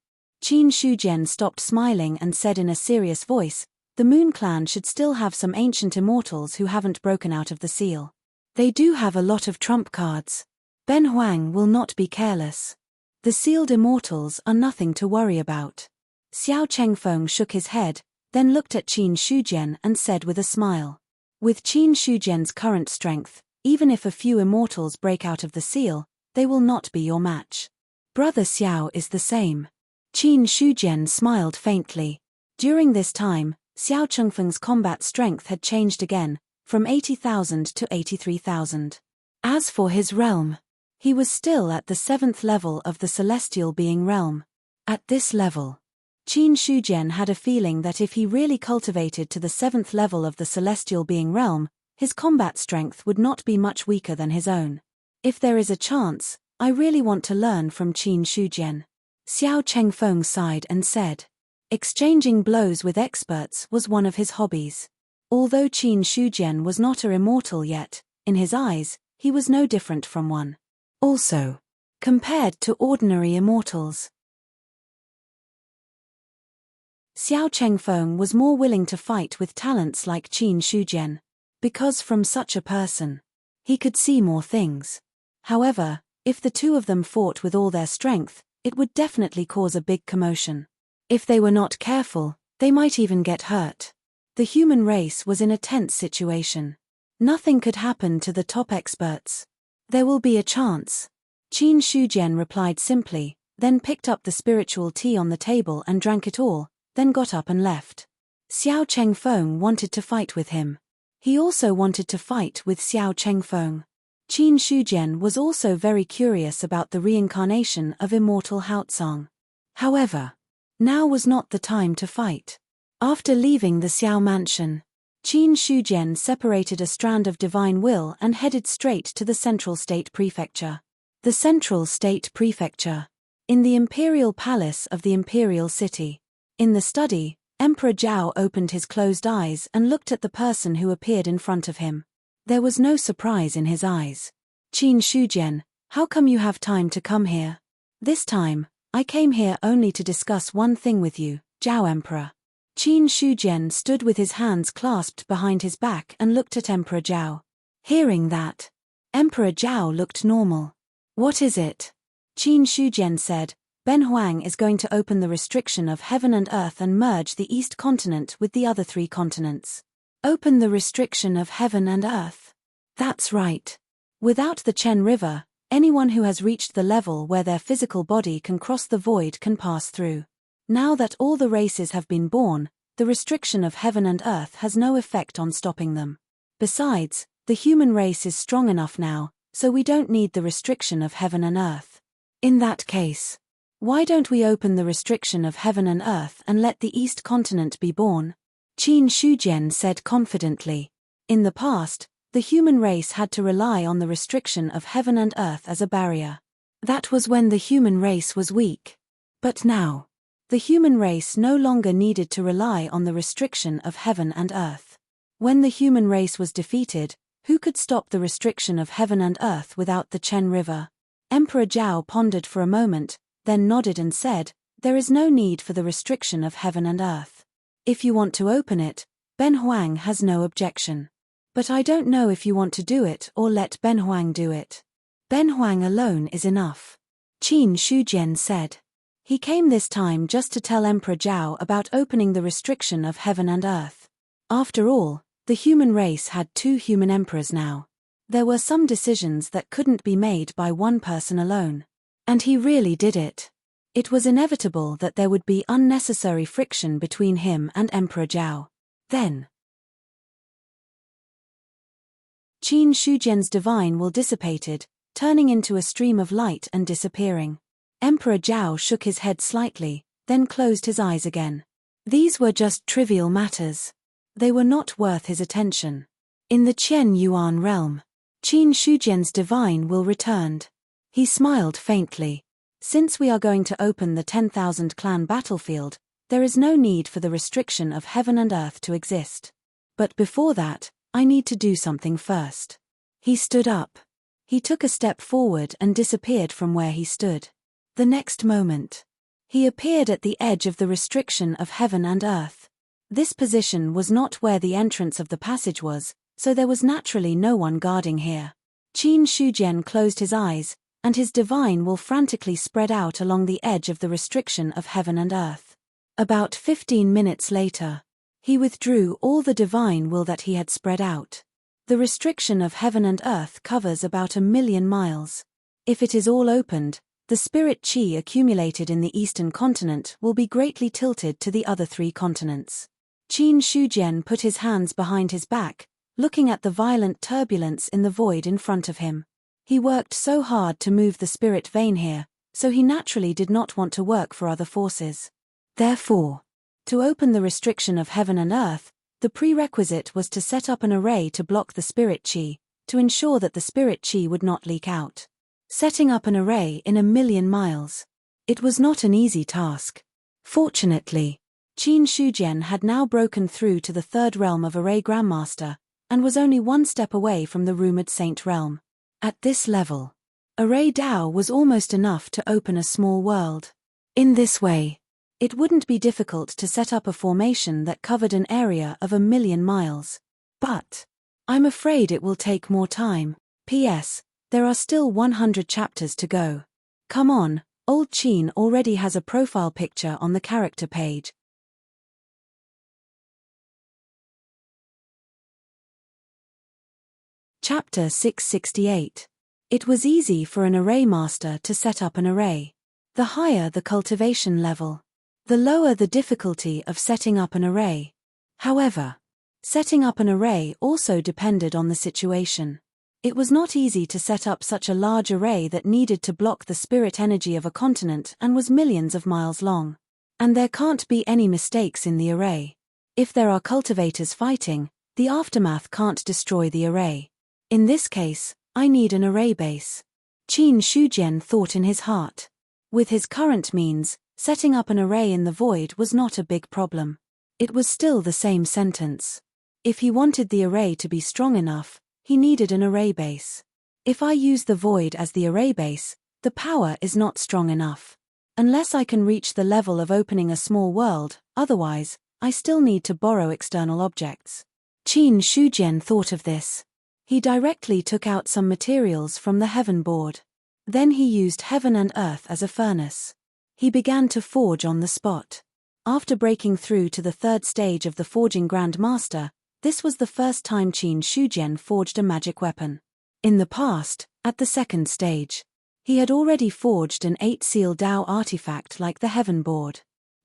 Qin Shujian stopped smiling and said in a serious voice, the Moon clan should still have some ancient immortals who haven't broken out of the seal. They do have a lot of trump cards. Ben Huang will not be careless. The sealed immortals are nothing to worry about. Xiao Chengfeng shook his head, then looked at Qin Shujian and said with a smile. With Qin Shujian's current strength, even if a few immortals break out of the seal, they will not be your match. Brother Xiao is the same. Qin Shujian smiled faintly. During this time, Xiao Chengfeng's combat strength had changed again, from 80,000 to 83,000. As for his realm, he was still at the 7th level of the celestial being realm. At this level, Qin Shujian had a feeling that if he really cultivated to the 7th level of the celestial being realm, his combat strength would not be much weaker than his own. If there is a chance, I really want to learn from Qin Shujian. Xiao Chengfeng sighed and said. Exchanging blows with experts was one of his hobbies. Although Qin Shujian was not an immortal yet, in his eyes, he was no different from one. Also, compared to ordinary immortals, Xiao Chengfeng was more willing to fight with talents like Qin Shujian, because from such a person, he could see more things. However, if the two of them fought with all their strength, it would definitely cause a big commotion. If they were not careful, they might even get hurt. The human race was in a tense situation. Nothing could happen to the top experts. There will be a chance. Qin Shujian replied simply, then picked up the spiritual tea on the table and drank it all, then got up and left. Xiao Chengfeng wanted to fight with him. He also wanted to fight with Xiao Chengfeng. Qin Shujian was also very curious about the reincarnation of immortal Haotsang. However, now was not the time to fight. After leaving the Xiao mansion, Qin Shujian separated a strand of divine will and headed straight to the Central State Prefecture. The Central State Prefecture. In the Imperial Palace of the Imperial City. In the study, Emperor Zhao opened his closed eyes and looked at the person who appeared in front of him. There was no surprise in his eyes. Qin Shujian, how come you have time to come here? This time, I came here only to discuss one thing with you, Zhao Emperor. Qin Shujian stood with his hands clasped behind his back and looked at Emperor Zhao. Hearing that, Emperor Zhao looked normal. What is it? Qin Shujian said, Ben Huang is going to open the restriction of heaven and earth and merge the East continent with the other 3 continents. Open the restriction of heaven and earth. That's right. Without the Chen River, anyone who has reached the level where their physical body can cross the void can pass through. Now that all the races have been born, the restriction of heaven and earth has no effect on stopping them. Besides, the human race is strong enough now, so we don't need the restriction of heaven and earth. In that case, why don't we open the restriction of heaven and earth and let the East continent be born? Qin Shujian said confidently. In the past, the human race had to rely on the restriction of heaven and earth as a barrier. That was when the human race was weak. But now, the human race no longer needed to rely on the restriction of heaven and earth. When the human race was defeated, who could stop the restriction of heaven and earth without the Chen River? Emperor Zhao pondered for a moment, then nodded and said, there is no need for the restriction of heaven and earth. If you want to open it, Ben Huang has no objection. But I don't know if you want to do it or let Ben Huang do it. Ben Huang alone is enough. Qin Shujian said. He came this time just to tell Emperor Zhao about opening the restriction of heaven and earth. After all, the human race had 2 human emperors now. There were some decisions that couldn't be made by one person alone. And he really did it. It was inevitable that there would be unnecessary friction between him and Emperor Zhao. Then, Qin Shujian's divine will dissipated, turning into a stream of light and disappearing. Emperor Zhao shook his head slightly, then closed his eyes again. These were just trivial matters. They were not worth his attention. In the Qian Yuan realm, Qin Shujian's divine will returned. He smiled faintly. Since we are going to open the 10,000 clan battlefield, there is no need for the restriction of heaven and earth to exist. But before that, I need to do something first. He stood up. He took a step forward and disappeared from where he stood. The next moment, he appeared at the edge of the restriction of heaven and earth. This position was not where the entrance of the passage was, so there was naturally no one guarding here. Qin Shujian closed his eyes, and his divine will frantically spread out along the edge of the restriction of heaven and earth. About 15 minutes later, he withdrew all the divine will that he had spread out. The restriction of heaven and earth covers about 1,000,000 miles. If it is all opened, the spirit qi accumulated in the eastern continent will be greatly tilted to the other 3 continents. Qin Shujian put his hands behind his back, looking at the violent turbulence in the void in front of him. He worked so hard to move the spirit vein here, so he naturally did not want to work for other forces. Therefore, to open the restriction of heaven and earth, the prerequisite was to set up an array to block the spirit qi, to ensure that the spirit qi would not leak out. Setting up an array in 1,000,000 miles. It was not an easy task. Fortunately, Qin Shujian had now broken through to the 3rd realm of Array Grandmaster, and was only 1 step away from the rumored Saint realm. At this level, Array Dao was almost enough to open a small world. In this way, it wouldn't be difficult to set up a formation that covered an area of 1,000,000 miles. But I'm afraid it will take more time. P.S. There are still 100 chapters to go. Come on, old Qin already has a profile picture on the character page. Chapter 668. It was easy for an array master to set up an array. The higher the cultivation level, the lower the difficulty of setting up an array. However, setting up an array also depended on the situation. It was not easy to set up such a large array that needed to block the spirit energy of a continent and was millions of miles long. And there can't be any mistakes in the array. If there are cultivators fighting, the aftermath can't destroy the array. In this case, I need an array base. Qin Shujian thought in his heart. With his current means, setting up an array in the void was not a big problem. It was still the same sentence. If he wanted the array to be strong enough, he needed an array base. If I use the void as the array base, the power is not strong enough. Unless I can reach the level of opening a small world, otherwise, I still need to borrow external objects. Qin Shujian thought of this. He directly took out some materials from the heaven board. Then he used heaven and earth as a furnace. He began to forge on the spot. After breaking through to the 3rd stage of the forging Grand Master, this was the first time Qin Shujian forged a magic weapon. In the past, at the 2nd stage, he had already forged an 8-seal Dao artifact like the heaven board.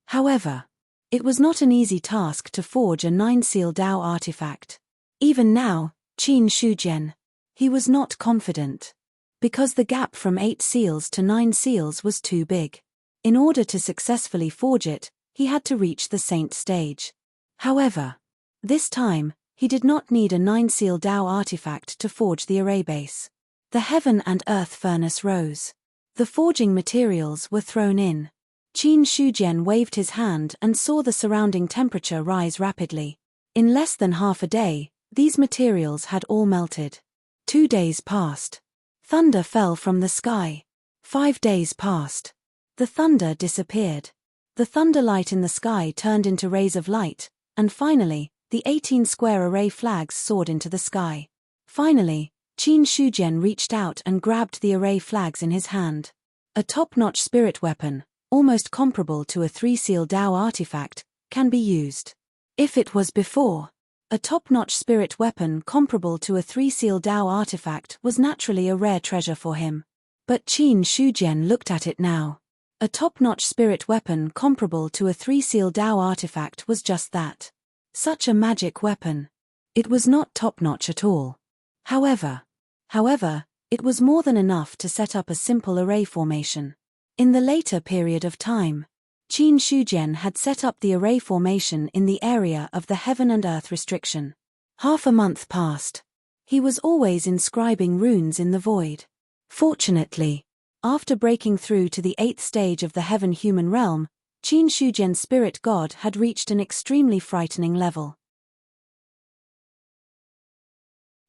However, it was not an easy task to forge a 9-seal Dao artifact. Even now, Qin Shujian, he was not confident. Because the gap from 8 seals to 9 seals was too big. In order to successfully forge it, he had to reach the Saint stage. However, this time, he did not need a 9-seal Dao artifact to forge the array base. The heaven and earth furnace rose. The forging materials were thrown in. Qin Shujian waved his hand and saw the surrounding temperature rise rapidly. In less than half a day, these materials had all melted. 2 days passed. Thunder fell from the sky. 5 days passed. The thunder disappeared. The thunder light in the sky turned into rays of light, and finally, the 18 square array flags soared into the sky. Finally, Qin Shujian reached out and grabbed the array flags in his hand. A top-notch spirit weapon, almost comparable to a 3-seal Dao artifact, can be used. If it was before, a top-notch spirit weapon comparable to a 3-seal Dao artifact was naturally a rare treasure for him. But Qin Shujian looked at it now. A top-notch spirit weapon comparable to a 3-seal Dao artifact was just that. Such a magic weapon. It was not top-notch at all. However, it was more than enough to set up a simple array formation. In the later period of time, Qin Shujian had set up the array formation in the area of the heaven and earth restriction. Half a month passed. He was always inscribing runes in the void. Fortunately, after breaking through to the 8th stage of the heaven-human realm, Qin Shujian's spirit god had reached an extremely frightening level.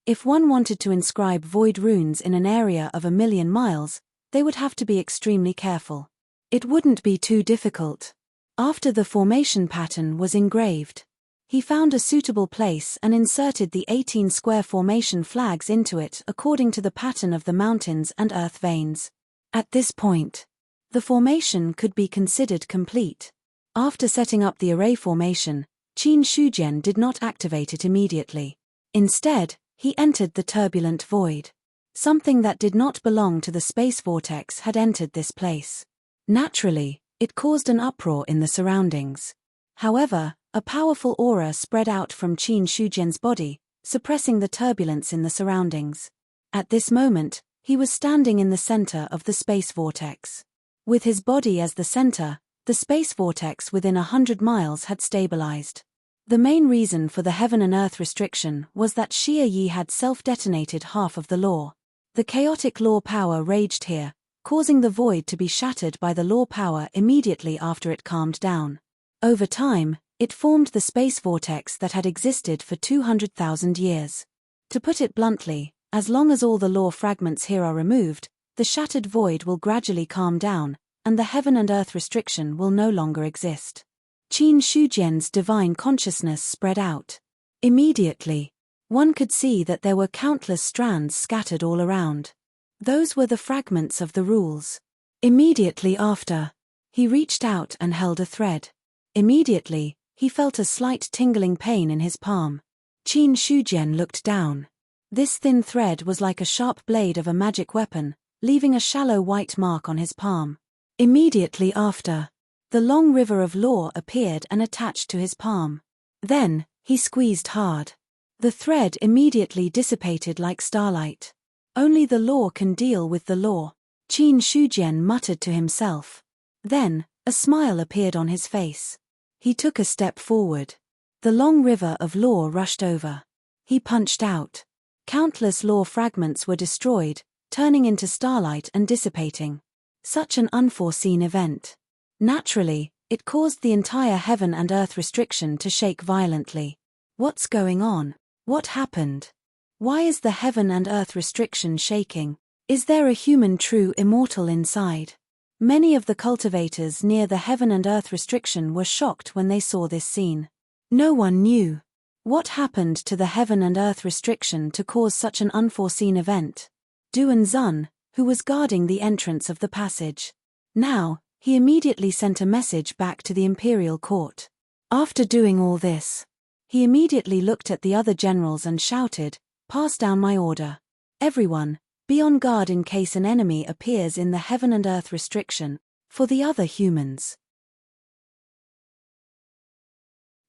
If one wanted to inscribe void runes in an area of 1,000,000 miles, they would have to be extremely careful. It wouldn't be too difficult. After the formation pattern was engraved, He found a suitable place and inserted the 18-square formation flags into it according to the pattern of the mountains and earth veins. At this point, the formation could be considered complete. After setting up the array formation, Qin Shujian did not activate it immediately. Instead, he entered the turbulent void. Something that did not belong to the space vortex had entered this place. Naturally, it caused an uproar in the surroundings. However, a powerful aura spread out from Qin Shujian's body, suppressing the turbulence in the surroundings. At this moment, he was standing in the center of the space vortex. With his body as the center, the space vortex within 100 miles had stabilized. The main reason for the heaven and earth restriction was that Xia Yi had self-detonated half of the law. The chaotic law power raged here, causing the void to be shattered by the law power immediately after it calmed down. Over time, it formed the space vortex that had existed for 200,000 years. To put it bluntly, as long as all the law fragments here are removed, the shattered void will gradually calm down, and the heaven and earth restriction will no longer exist. Qin Shujian's divine consciousness spread out. Immediately, one could see that there were countless strands scattered all around. Those were the fragments of the rules. Immediately after, he reached out and held a thread. Immediately, he felt a slight tingling pain in his palm. Qin Shujian looked down. This thin thread was like a sharp blade of a magic weapon, leaving a shallow white mark on his palm. Immediately after, the long river of law appeared and attached to his palm. Then, he squeezed hard. The thread immediately dissipated like starlight. Only the law can deal with the law, Qin Shujian muttered to himself. Then, a smile appeared on his face. He took a step forward. The long river of law rushed over. He punched out. Countless law fragments were destroyed, turning into starlight and dissipating. Such an unforeseen event. Naturally, it caused the entire heaven and earth restriction to shake violently. What's going on? What happened? Why is the heaven and earth restriction shaking? Is there a human true immortal inside? Many of the cultivators near the heaven and earth restriction were shocked when they saw this scene. No one knew. What happened to the heaven and earth restriction to cause such an unforeseen event? Duan Zun, who was guarding the entrance of the passage. Now, he immediately sent a message back to the imperial court. After doing all this, he immediately looked at the other generals and shouted, "Pass down my order. Everyone, be on guard in case an enemy appears in the heaven and earth restriction, for the other humans."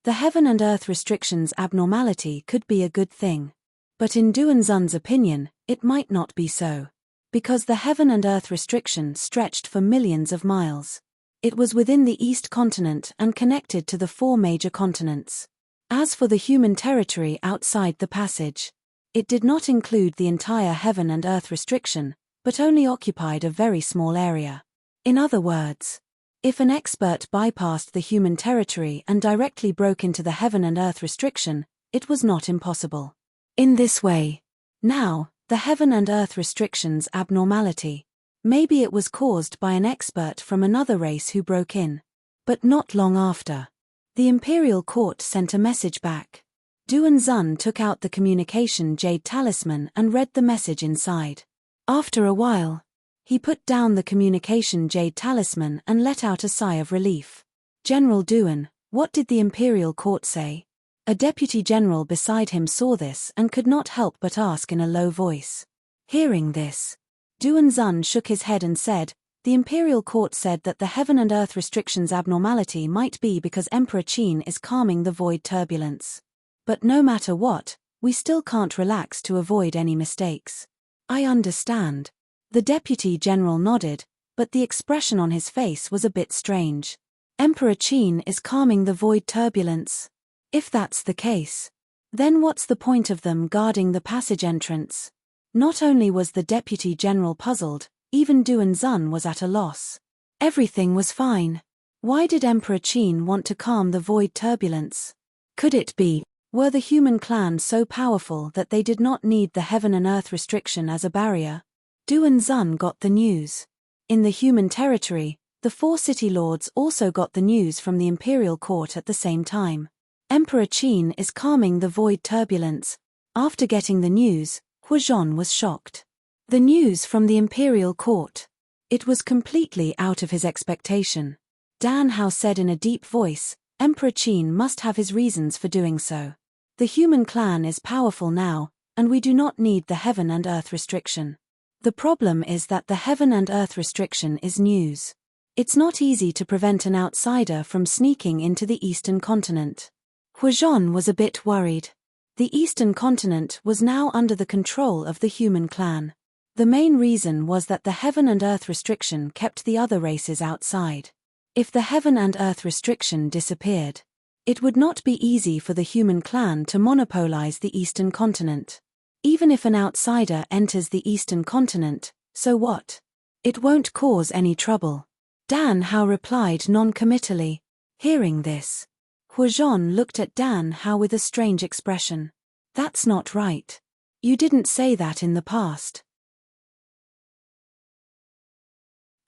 The heaven and earth restriction's abnormality could be a good thing. But in Duan Zun's opinion, it might not be so. Because the heaven and earth restriction stretched for millions of miles. It was within the East continent and connected to the 4 major continents. As for the human territory outside the passage, it did not include the entire heaven and earth restriction, but only occupied a very small area. In other words, if an expert bypassed the human territory and directly broke into the heaven and earth restriction, it was not impossible. In this way, now, the heaven and earth restriction's abnormality. Maybe it was caused by an expert from another race who broke in. But not long after, the imperial court sent a message back. Duan Zun took out the communication jade talisman and read the message inside. After a while, he put down the communication jade talisman and let out a sigh of relief. "General Duan, what did the imperial court say?" A deputy general beside him saw this and could not help but ask in a low voice. Hearing this, Duan Zun shook his head and said, "The imperial court said that the heaven and earth restriction's abnormality might be because Emperor Qin is calming the void turbulence. But no matter what, we still can't relax to avoid any mistakes." "I understand." The deputy general nodded, but the expression on his face was a bit strange. "Emperor Qin is calming the void turbulence. If that's the case, then what's the point of them guarding the passage entrance?" Not only was the deputy general puzzled, even Duan Zun was at a loss. Everything was fine. Why did Emperor Qin want to calm the void turbulence? Could it be, were the human clan so powerful that they did not need the heaven and earth restriction as a barrier? Duan Zun got the news. In the human territory, the 4 city lords also got the news from the imperial court at the same time. Emperor Qin is calming the void turbulence. After getting the news, Huazhan was shocked. The news from the imperial court. It was completely out of his expectation. Dan Hao said in a deep voice, Emperor Qin must have his reasons for doing so. The human clan is powerful now, and we do not need the heaven and earth restriction. The problem is that the heaven and earth restriction is news. It's not easy to prevent an outsider from sneaking into the eastern continent. Huazhan was a bit worried. The eastern continent was now under the control of the human clan. The main reason was that the heaven and earth restriction kept the other races outside. If the heaven and earth restriction disappeared, it would not be easy for the human clan to monopolize the eastern continent. Even if an outsider enters the eastern continent, so what? It won't cause any trouble. Dan Hao replied non-committally. Hearing this, Huazhan looked at Dan Hao with a strange expression. That's not right. You didn't say that in the past.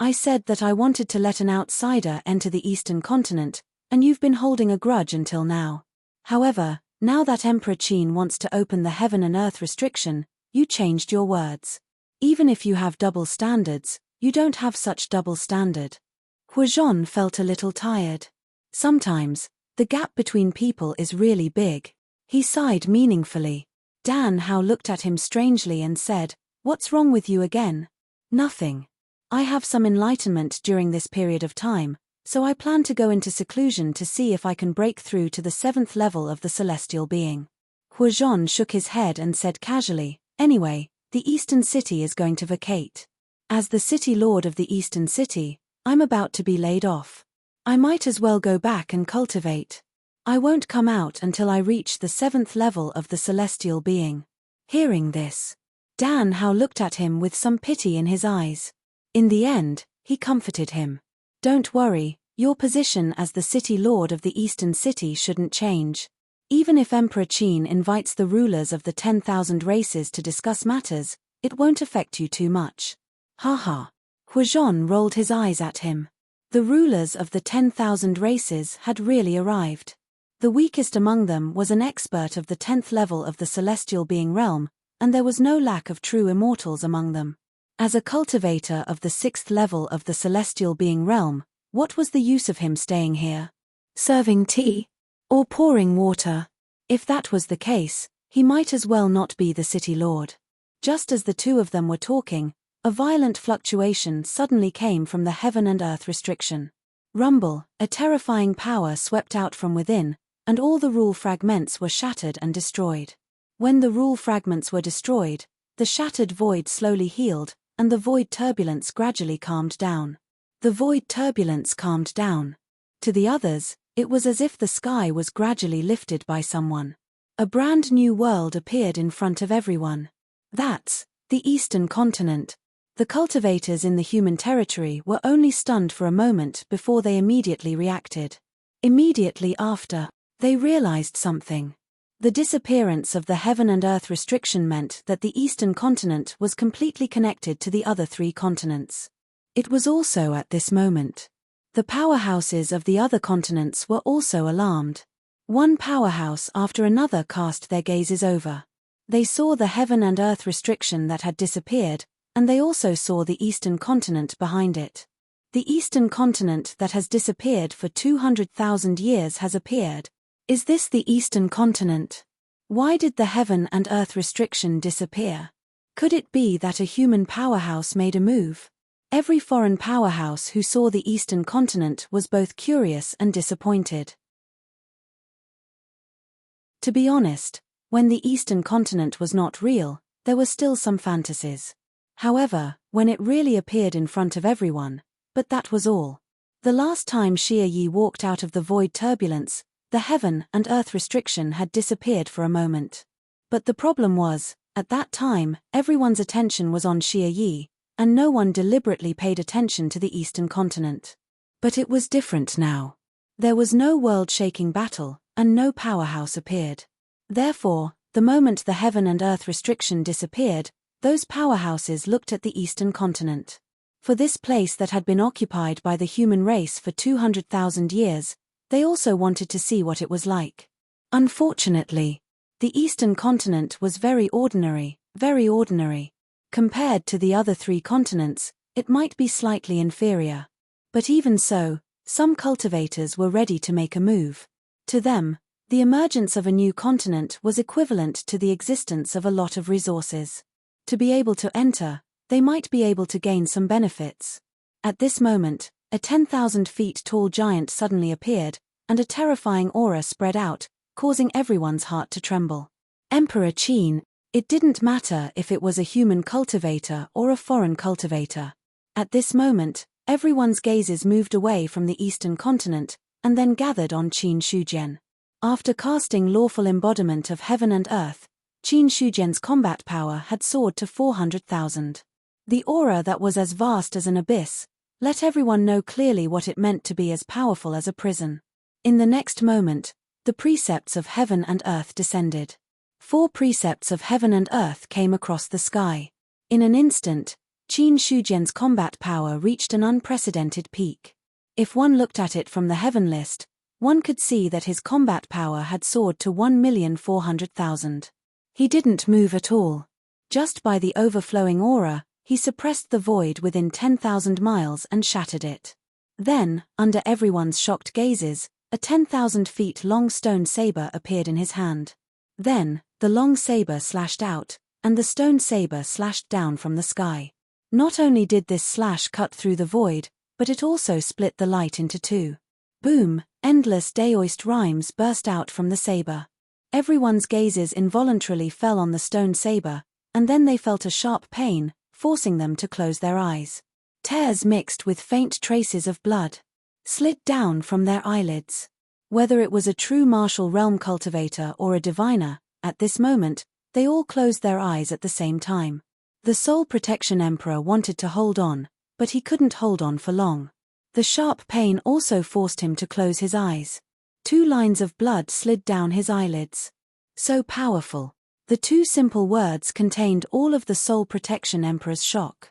I said that I wanted to let an outsider enter the eastern continent, and you've been holding a grudge until now. However, now that Emperor Qin wants to open the heaven and earth restriction, you changed your words. Even if you have double standards, you don't have such double standard. Huazhan felt a little tired. Sometimes, the gap between people is really big. He sighed meaningfully. Dan Hao looked at him strangely and said, What's wrong with you again? Nothing. I have some enlightenment during this period of time, so I plan to go into seclusion to see if I can break through to the 7th level of the celestial being. Huazhan shook his head and said casually, Anyway, the Eastern City is going to vacate. As the city lord of the Eastern City, I'm about to be laid off. I might as well go back and cultivate. I won't come out until I reach the 7th level of the celestial being. Hearing this, Dan Hao looked at him with some pity in his eyes. In the end, he comforted him. Don't worry, your position as the city lord of the Eastern City shouldn't change. Even if Emperor Qin invites the rulers of the 10,000 races to discuss matters, it won't affect you too much. Haha. Huazhan rolled his eyes at him. The rulers of the 10,000 races had really arrived. The weakest among them was an expert of the 10th level of the celestial being realm, and there was no lack of true immortals among them. As a cultivator of the 6th level of the celestial being realm, what was the use of him staying here? Serving tea? Or pouring water? If that was the case, he might as well not be the city lord. Just as the two of them were talking, a violent fluctuation suddenly came from the heaven and earth restriction. Rumble, a terrifying power swept out from within, and all the rule fragments were shattered and destroyed. When the rule fragments were destroyed, the shattered void slowly healed, and the void turbulence gradually calmed down. The void turbulence calmed down. To the others, it was as if the sky was gradually lifted by someone. A brand new world appeared in front of everyone. That's the Eastern Continent. The cultivators in the human territory were only stunned for a moment before they immediately reacted. Immediately after, they realized something. The disappearance of the heaven and earth restriction meant that the Eastern Continent was completely connected to the other 3 continents. It was also at this moment. The powerhouses of the other continents were also alarmed. One powerhouse after another cast their gazes over. They saw the heaven and earth restriction that had disappeared, and they also saw the Eastern Continent behind it. The Eastern Continent that has disappeared for 200,000 years has appeared. Is this the Eastern Continent? Why did the heaven and earth restriction disappear? Could it be that a human powerhouse made a move? Every foreign powerhouse who saw the Eastern Continent was both curious and disappointed. To be honest, when the Eastern Continent was not real, there were still some fantasies. However, when it really appeared in front of everyone, but that was all. The last time Xia Yi walked out of the void turbulence, the heaven and earth restriction had disappeared for a moment. But the problem was, at that time, everyone's attention was on Xia Yi, and no one deliberately paid attention to the Eastern Continent. But it was different now. There was no world-shaking battle, and no powerhouse appeared. Therefore, the moment the heaven and earth restriction disappeared, those powerhouses looked at the Eastern Continent. For this place that had been occupied by the human race for 200,000 years, they also wanted to see what it was like. Unfortunately, the eastern continent was very ordinary, very ordinary. Compared to the other three continents, it might be slightly inferior. But even so, some cultivators were ready to make a move. To them, the emergence of a new continent was equivalent to the existence of a lot of resources. To be able to enter, they might be able to gain some benefits. At this moment, a 10,000 feet tall giant suddenly appeared, and a terrifying aura spread out, causing everyone's heart to tremble. Emperor Qin. It didn't matter if it was a human cultivator or a foreign cultivator. At this moment, everyone's gazes moved away from the eastern continent, and then gathered on Qin Shujian. After casting lawful embodiment of heaven and earth, Qin Shujian's combat power had soared to 400,000. The aura that was as vast as an abyss let everyone know clearly what it meant to be as powerful as a prison. In the next moment, the precepts of heaven and earth descended. 4 precepts of heaven and earth came across the sky. In an instant, Qin Shujian's combat power reached an unprecedented peak. If one looked at it from the heaven list, one could see that his combat power had soared to 1,400,000. He didn't move at all. Just by the overflowing aura, he suppressed the void within 10,000 miles and shattered it. Then, under everyone's shocked gazes, a 10,000 feet long stone saber appeared in his hand. Then, the long saber slashed out, and the stone saber slashed down from the sky. Not only did this slash cut through the void, but it also split the light into 2. Boom, endless daoist rhymes burst out from the saber. Everyone's gazes involuntarily fell on the stone saber, and then they felt a sharp pain, forcing them to close their eyes. Tears mixed with faint traces of blood slid down from their eyelids. Whether it was a true martial realm cultivator or a diviner, at this moment, they all closed their eyes at the same time. The Soul Protection Emperor wanted to hold on, but he couldn't hold on for long. The sharp pain also forced him to close his eyes. 2 lines of blood slid down his eyelids. So powerful. The 2 simple words contained all of the Soul Protection Emperor's shock.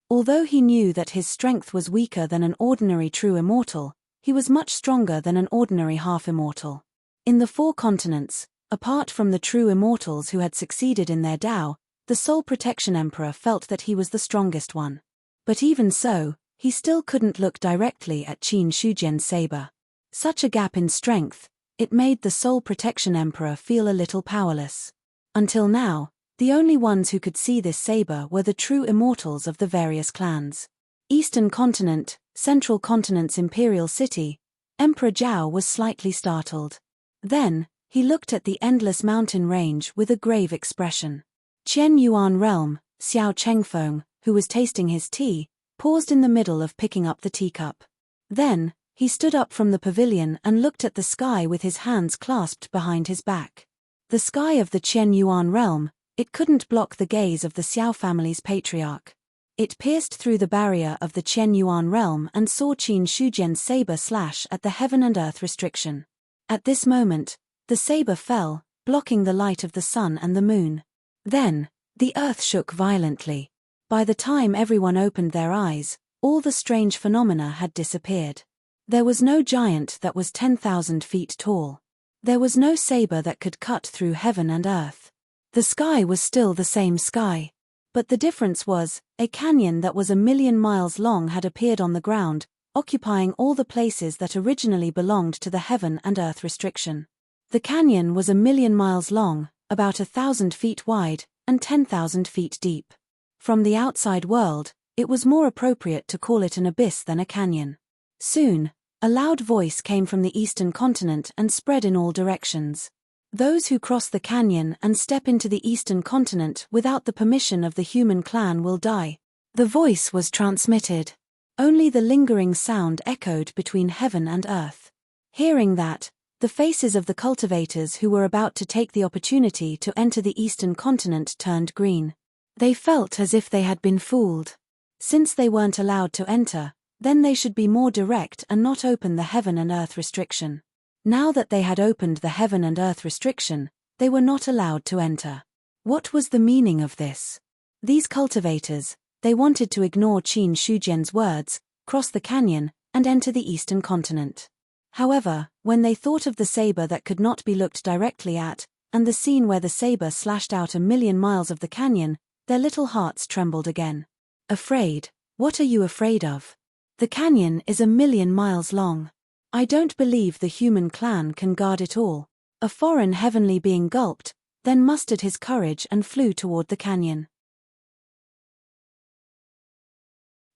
Although he knew that his strength was weaker than an ordinary true immortal, he was much stronger than an ordinary half-immortal. In the 4 continents, apart from the true immortals who had succeeded in their Tao, the Soul Protection Emperor felt that he was the strongest one. But even so, he still couldn't look directly at Qin Shujian's saber. Such a gap in strength, it made the Soul Protection Emperor feel a little powerless. Until now, the only ones who could see this saber were the true immortals of the various clans. Eastern Continent, Central Continent's imperial city, Emperor Zhao was slightly startled. Then, he looked at the endless mountain range with a grave expression. Qian Yuan Realm, Xiao Chengfeng, who was tasting his tea, paused in the middle of picking up the teacup. Then, he stood up from the pavilion and looked at the sky with his hands clasped behind his back. The sky of the Qian Yuan Realm, it couldn't block the gaze of the Xiao family's patriarch. It pierced through the barrier of the Qian Yuan realm and saw Qin Shujian's saber slash at the heaven and earth restriction. At this moment, the saber fell, blocking the light of the sun and the moon. Then, the earth shook violently. By the time everyone opened their eyes, all the strange phenomena had disappeared. There was no giant that was 10,000 feet tall. There was no saber that could cut through heaven and earth. The sky was still the same sky. But the difference was, a canyon that was 1,000,000 miles long had appeared on the ground, occupying all the places that originally belonged to the heaven and earth restriction. The canyon was 1,000,000 miles long, about 1,000 feet wide, and 10,000 feet deep. From the outside world, it was more appropriate to call it an abyss than a canyon. Soon, a loud voice came from the eastern continent and spread in all directions. Those who cross the canyon and step into the eastern continent without the permission of the human clan will die. The voice was transmitted. Only the lingering sound echoed between heaven and earth. Hearing that, the faces of the cultivators who were about to take the opportunity to enter the eastern continent turned green. They felt as if they had been fooled. Since they weren't allowed to enter, then they should be more direct and not open the heaven and earth restriction. Now that they had opened the heaven and earth restriction, they were not allowed to enter. What was the meaning of this? These cultivators, they wanted to ignore Qin Shujian's words, cross the canyon, and enter the eastern continent. However, when they thought of the saber that could not be looked directly at, and the scene where the saber slashed out 1,000,000 miles of the canyon, their little hearts trembled again. Afraid? What are you afraid of? The canyon is 1,000,000 miles long. I don't believe the human clan can guard it all. A foreign heavenly being gulped, then mustered his courage and flew toward the canyon.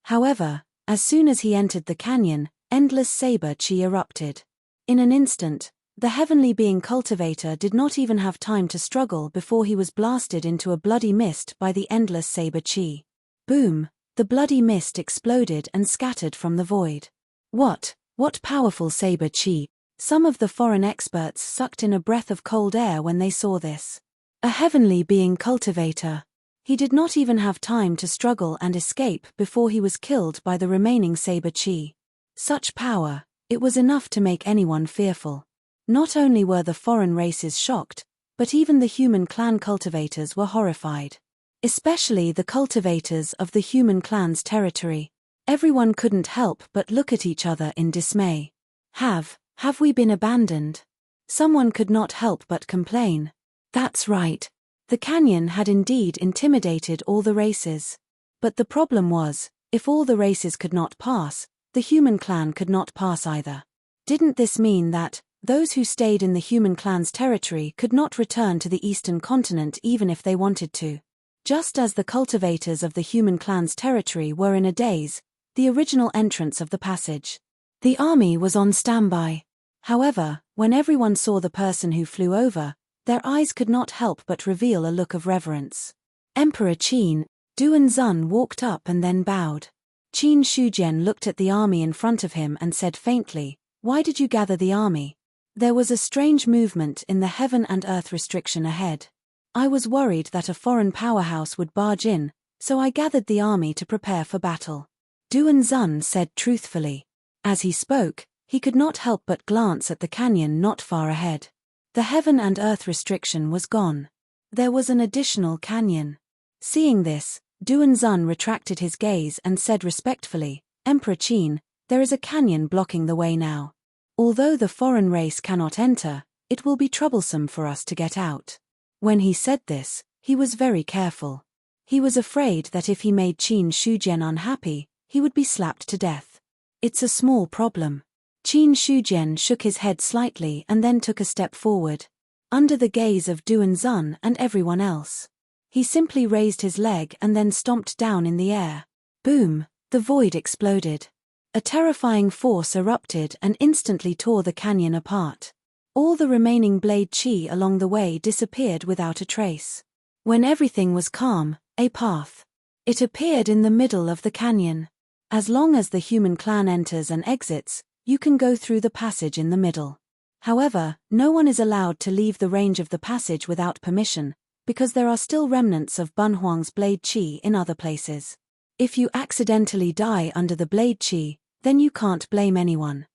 However, as soon as he entered the canyon, endless saber chi erupted. In an instant, the heavenly being cultivator did not even have time to struggle before he was blasted into a bloody mist by the endless saber chi. Boom! The bloody mist exploded and scattered from the void. What powerful saber chi! Some of the foreign experts sucked in a breath of cold air when they saw this. A heavenly being cultivator. He did not even have time to struggle and escape before he was killed by the remaining saber chi. Such power, it was enough to make anyone fearful. Not only were the foreign races shocked, but even the human clan cultivators were horrified. Especially the cultivators of the human clan's territory. Everyone couldn't help but look at each other in dismay. Have we been abandoned? Someone could not help but complain. That's right. The canyon had indeed intimidated all the races. But the problem was, if all the races could not pass, the human clan could not pass either. Didn't this mean that those who stayed in the human clan's territory could not return to the eastern continent even if they wanted to? Just as the cultivators of the human clan's territory were in a daze, the original entrance of the passage. The army was on standby. However, when everyone saw the person who flew over, their eyes could not help but reveal a look of reverence. Emperor Qin, Duanzun walked up and then bowed. Qin Shujian looked at the army in front of him and said faintly, "Why did you gather the army?" There was a strange movement in the heaven and earth restriction ahead. I was worried that a foreign powerhouse would barge in, so I gathered the army to prepare for battle. Duanzun said truthfully. As he spoke, he could not help but glance at the canyon not far ahead. The heaven and earth restriction was gone. There was an additional canyon. Seeing this, Duanzun retracted his gaze and said respectfully, "Emperor Qin, there is a canyon blocking the way now. Although the foreign race cannot enter, it will be troublesome for us to get out." When he said this, he was very careful. He was afraid that if he made Qin Shujian unhappy, he would be slapped to death. It's a small problem. Qin Shujian shook his head slightly and then took a step forward. Under the gaze of Duanzun and everyone else. He simply raised his leg and then stomped down in the air. Boom! The void exploded. A terrifying force erupted and instantly tore the canyon apart. All the remaining blade chi along the way disappeared without a trace. When everything was calm, a path. It appeared in the middle of the canyon. As long as the human clan enters and exits, you can go through the passage in the middle. However, no one is allowed to leave the range of the passage without permission, because there are still remnants of Bunhuang's blade chi in other places. If you accidentally die under the blade chi, then you can't blame anyone.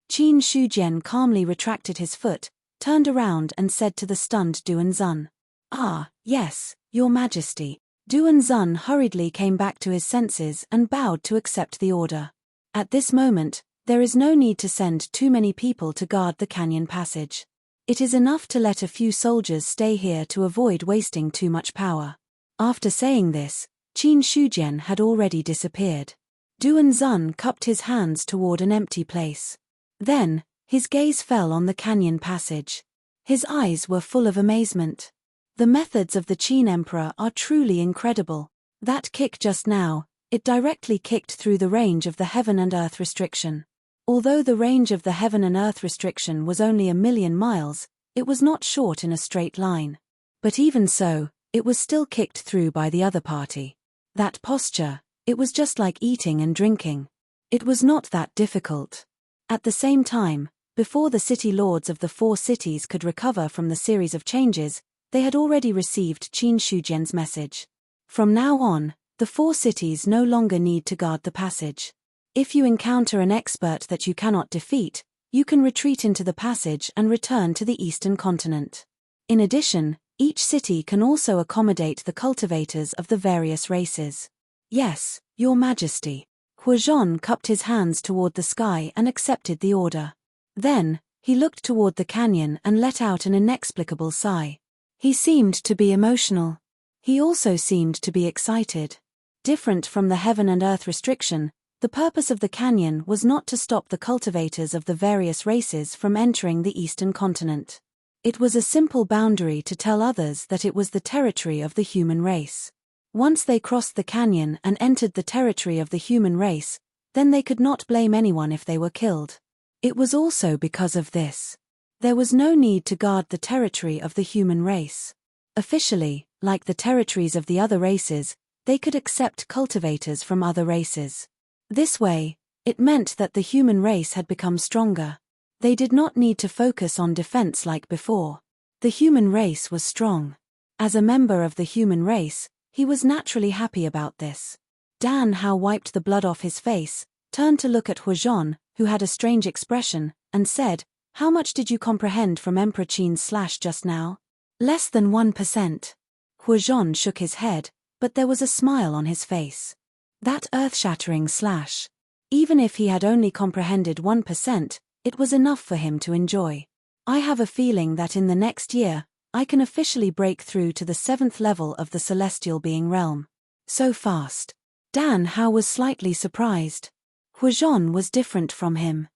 Qin Shujian calmly retracted his foot, turned around and said to the stunned Duanzun, "Ah, yes, Your Majesty." Duanzun hurriedly came back to his senses and bowed to accept the order. At this moment, there is no need to send too many people to guard the canyon passage. It is enough to let a few soldiers stay here to avoid wasting too much power. After saying this, Qin Shujian had already disappeared. Duanzun cupped his hands toward an empty place. Then, his gaze fell on the canyon passage. His eyes were full of amazement. The methods of the Qin Emperor are truly incredible. That kick just now, it directly kicked through the range of the heaven and earth restriction. Although the range of the heaven and earth restriction was only 1,000,000 miles, it was not short in a straight line. But even so, it was still kicked through by the other party. That posture, it was just like eating and drinking. It was not that difficult. At the same time, before the city lords of the 4 cities could recover from the series of changes, they had already received Qin Shujian's message. From now on, the 4 cities no longer need to guard the passage. If you encounter an expert that you cannot defeat, you can retreat into the passage and return to the eastern continent. In addition, each city can also accommodate the cultivators of the various races. Yes, Your Majesty. Huazhan cupped his hands toward the sky and accepted the order. Then, he looked toward the canyon and let out an inexplicable sigh. He seemed to be emotional. He also seemed to be excited. Different from the heaven and earth restriction, the purpose of the canyon was not to stop the cultivators of the various races from entering the eastern continent. It was a simple boundary to tell others that it was the territory of the human race. Once they crossed the canyon and entered the territory of the human race, then they could not blame anyone if they were killed. It was also because of this. There was no need to guard the territory of the human race. Officially, like the territories of the other races, they could accept cultivators from other races. This way, it meant that the human race had become stronger. They did not need to focus on defense like before. The human race was strong. As a member of the human race, he was naturally happy about this. Dan Hao wiped the blood off his face, turned to look at Huazhan, who had a strange expression, and said, "How much did you comprehend from Emperor Qin's slash just now?" "Less than 1%. Huazhan shook his head, but there was a smile on his face. That earth-shattering slash. Even if he had only comprehended 1%, it was enough for him to enjoy. "I have a feeling that in the next year, I can officially break through to the 7th level of the celestial being realm." So fast. Dan Hao was slightly surprised. Huazhan was different from him.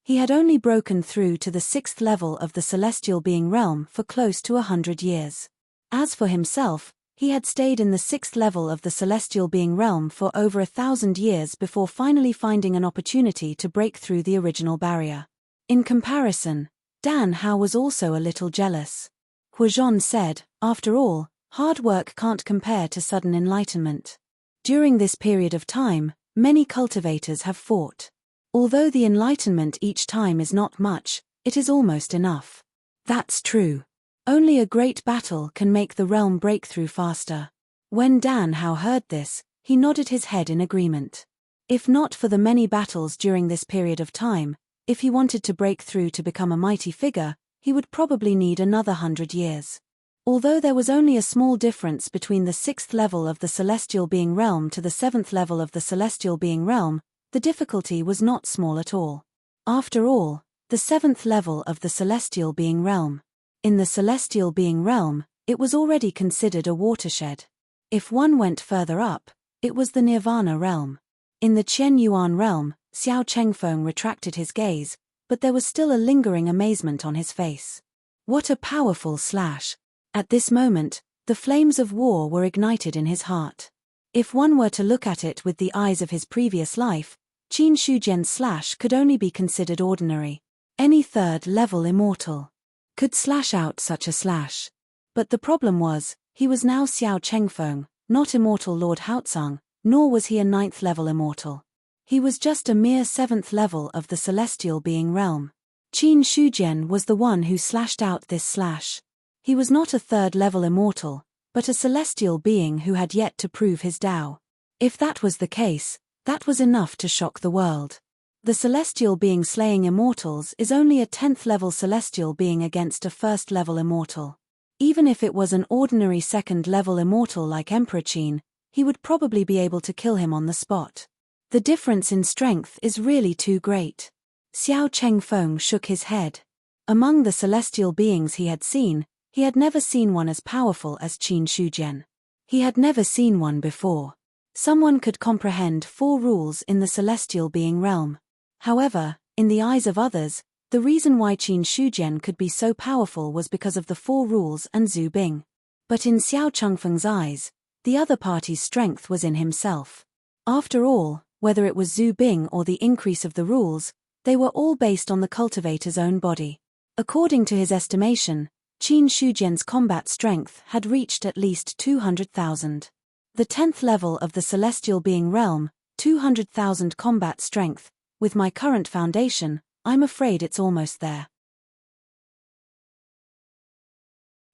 He had only broken through to the 6th level of the celestial being realm for close to 100 years. As for himself, he had stayed in the 6th level of the celestial being realm for over 1,000 years before finally finding an opportunity to break through the original barrier. In comparison, Dan Hao was also a little jealous. Huazhan said, "After all, hard work can't compare to sudden enlightenment. During this period of time, many cultivators have fought. Although the enlightenment each time is not much, it is almost enough." That's true. Only a great battle can make the realm breakthrough faster. When Dan Hao heard this, he nodded his head in agreement. If not for the many battles during this period of time, if he wanted to break through to become a mighty figure, he would probably need another 100 years. Although there was only a small difference between the 6th level of the celestial being realm to the 7th level of the celestial being realm, the difficulty was not small at all. After all, the 7th level of the celestial being realm. In the celestial being realm, it was already considered a watershed. If one went further up, it was the nirvana realm. In the Qian Yuan realm, Xiao Chengfeng retracted his gaze, but there was still a lingering amazement on his face. What a powerful slash! At this moment, the flames of war were ignited in his heart. If one were to look at it with the eyes of his previous life, Qin Shujian's slash could only be considered ordinary. Any third-level immortal could slash out such a slash. But the problem was, he was now Xiao Chengfeng, not immortal Lord Haotsang, nor was he a 9th-level immortal. He was just a mere 7th level of the celestial being realm. Qin Shujian was the one who slashed out this slash. He was not a 3rd-level immortal, but a celestial being who had yet to prove his Tao. If that was the case, that was enough to shock the world. The celestial being slaying immortals is only a 10th-level celestial being against a 1st-level immortal. Even if it was an ordinary 2nd-level immortal like Emperor Qin, he would probably be able to kill him on the spot. The difference in strength is really too great. Xiao Chengfeng shook his head. Among the celestial beings he had never seen one as powerful as Qin Shujian. He had never seen one before. Someone could comprehend 4 rules in the celestial being realm. However, in the eyes of others, the reason why Qin Shujian could be so powerful was because of the 4 rules and Zhu Bing. But in Xiao Chengfeng's eyes, the other party's strength was in himself. After all, whether it was Zhu Bing or the increase of the rules, they were all based on the cultivator's own body. According to his estimation, Qin Shujian's combat strength had reached at least 200,000. The 10th level of the celestial being realm, 200,000 combat strength. With my current foundation, I'm afraid it's almost there.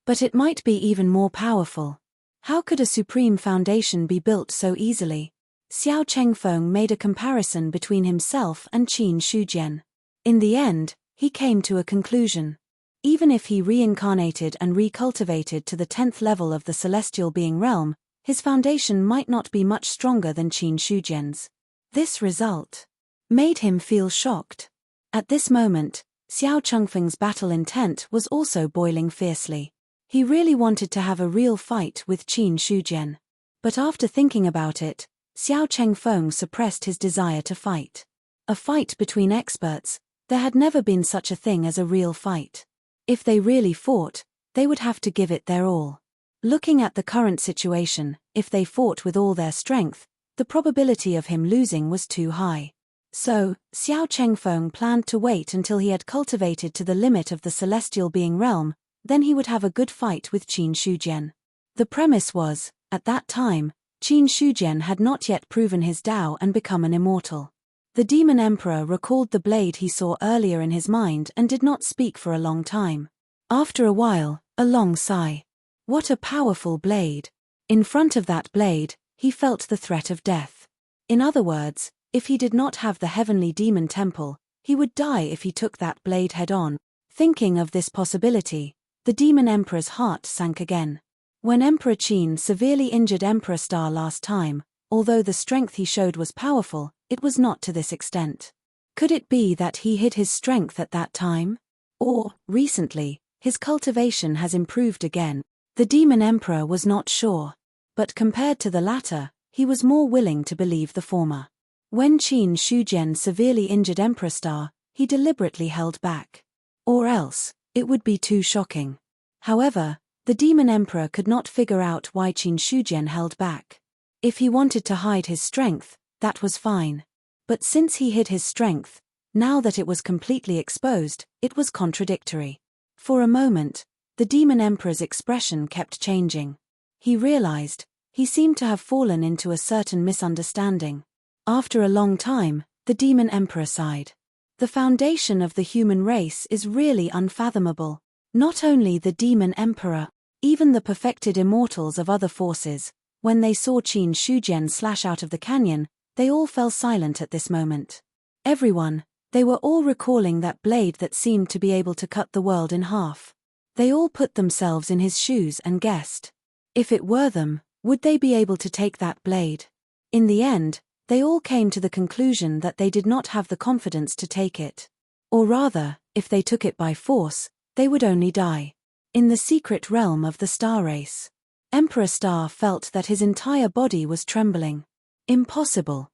But it might be even more powerful. How could a supreme foundation be built so easily? Xiao Chengfeng made a comparison between himself and Qin Shujian. In the end, he came to a conclusion. Even if he reincarnated and recultivated to the 10th level of the celestial being realm, his foundation might not be much stronger than Qin Shujian's. This result made him feel shocked. At this moment, Xiao Chengfeng's battle intent was also boiling fiercely. He really wanted to have a real fight with Qin Shujian. But after thinking about it, Xiao Chengfeng suppressed his desire to fight. A fight between experts, there had never been such a thing as a real fight. If they really fought, they would have to give it their all. Looking at the current situation, if they fought with all their strength, the probability of him losing was too high. So, Xiao Chengfeng planned to wait until he had cultivated to the limit of the celestial being realm, then he would have a good fight with Qin Shujian. The premise was, at that time, Qin Shujian had not yet proven his Tao and become an immortal. The Demon Emperor recalled the blade he saw earlier in his mind and did not speak for a long time. After a while, a long sigh. What a powerful blade! In front of that blade, he felt the threat of death. In other words, if he did not have the heavenly demon temple, he would die if he took that blade head-on. Thinking of this possibility, the Demon Emperor's heart sank again. When Emperor Qin severely injured Emperor Star last time, although the strength he showed was powerful, it was not to this extent. Could it be that he hid his strength at that time? Or, recently, his cultivation has improved again? The Demon Emperor was not sure. But compared to the latter, he was more willing to believe the former. When Qin Shujian severely injured Emperor Star, he deliberately held back. Or else, it would be too shocking. However, the Demon Emperor could not figure out why Qin Shujian held back. If he wanted to hide his strength, that was fine. But since he hid his strength, now that it was completely exposed, it was contradictory. For a moment, the Demon Emperor's expression kept changing. He realized, he seemed to have fallen into a certain misunderstanding. After a long time, the Demon Emperor sighed. The foundation of the human race is really unfathomable. Not only the Demon Emperor, even the perfected immortals of other forces, when they saw Qin Shujian slash out of the canyon, they all fell silent at this moment. Everyone, they were all recalling that blade that seemed to be able to cut the world in half. They all put themselves in his shoes and guessed. If it were them, would they be able to take that blade? In the end, they all came to the conclusion that they did not have the confidence to take it. Or rather, if they took it by force, they would only die. In the secret realm of the star race, Emperor Star felt that his entire body was trembling. Impossible.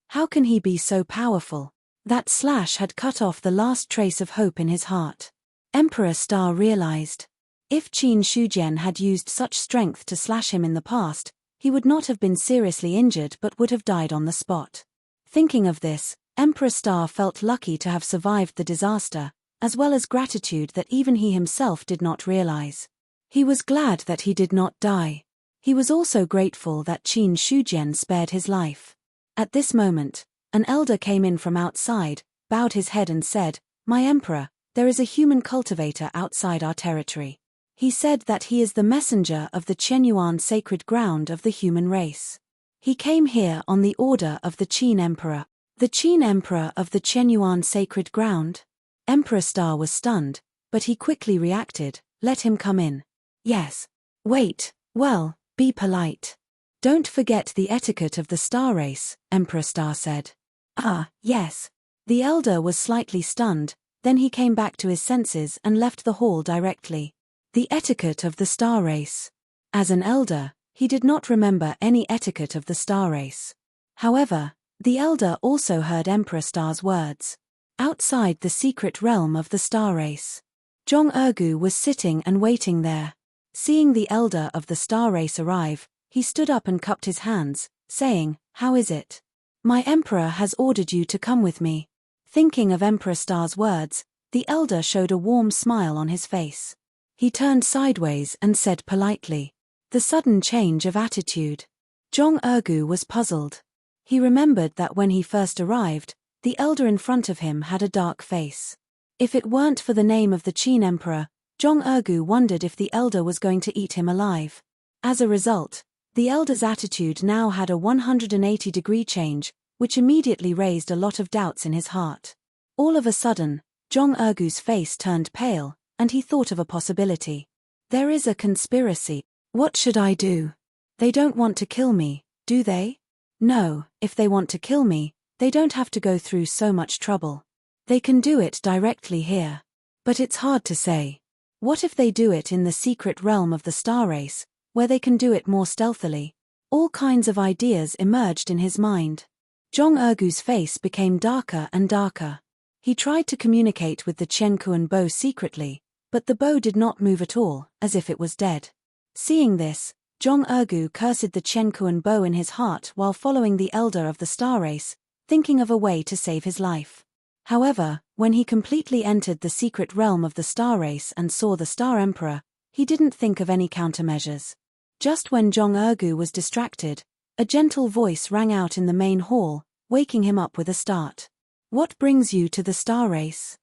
How can he be so powerful? That slash had cut off the last trace of hope in his heart. Emperor Star realized. If Qin Shujian had used such strength to slash him in the past, he would not have been seriously injured but would have died on the spot. Thinking of this, Emperor Star felt lucky to have survived the disaster, as well as gratitude that even he himself did not realize. He was glad that he did not die. He was also grateful that Qin Shujian spared his life. At this moment, an elder came in from outside, bowed his head and said, "My emperor, there is a human cultivator outside our territory. He said that he is the messenger of the Qianyuan sacred ground of the human race. He came here on the order of the Qin Emperor." The Qin Emperor of the Qianyuan sacred ground? Emperor Star was stunned, but he quickly reacted, "Let him come in." "Yes." "Wait, well, be polite. Don't forget the etiquette of the star race," Emperor Star said. "Ah, yes." The elder was slightly stunned, then he came back to his senses and left the hall directly. The etiquette of the star race. As an elder, he did not remember any etiquette of the star race. However, the elder also heard Emperor Star's words. Outside the secret realm of the star race, Zhong Ergu was sitting and waiting there. Seeing the elder of the star race arrive, he stood up and cupped his hands, saying, "How is it? My emperor has ordered you to come with me." Thinking of Emperor Star's words, the elder showed a warm smile on his face. He turned sideways and said politely. The sudden change of attitude. Zhong Ergu was puzzled. He remembered that when he first arrived, the elder in front of him had a dark face. If it weren't for the name of the Qin Emperor, Zhong Ergu wondered if the elder was going to eat him alive. As a result, the elder's attitude now had a 180-degree change, which immediately raised a lot of doubts in his heart. All of a sudden, Zhong Ergu's face turned pale, and he thought of a possibility. There is a conspiracy. What should I do? They don't want to kill me, do they? No, if they want to kill me, they don't have to go through so much trouble. They can do it directly here. But it's hard to say. What if they do it in the secret realm of the star race, where they can do it more stealthily? All kinds of ideas emerged in his mind. Zhong Ergu's face became darker and darker. He tried to communicate with the Qianquan bow secretly, but the bow did not move at all, as if it was dead. Seeing this, Zhong Ergu cursed the Qianquan bow in his heart while following the elder of the star race, thinking of a way to save his life. However, when he completely entered the secret realm of the star race and saw the Star Emperor, he didn't think of any countermeasures. Just when Zhong Ergu was distracted, a gentle voice rang out in the main hall, waking him up with a start. What brings you to the star race?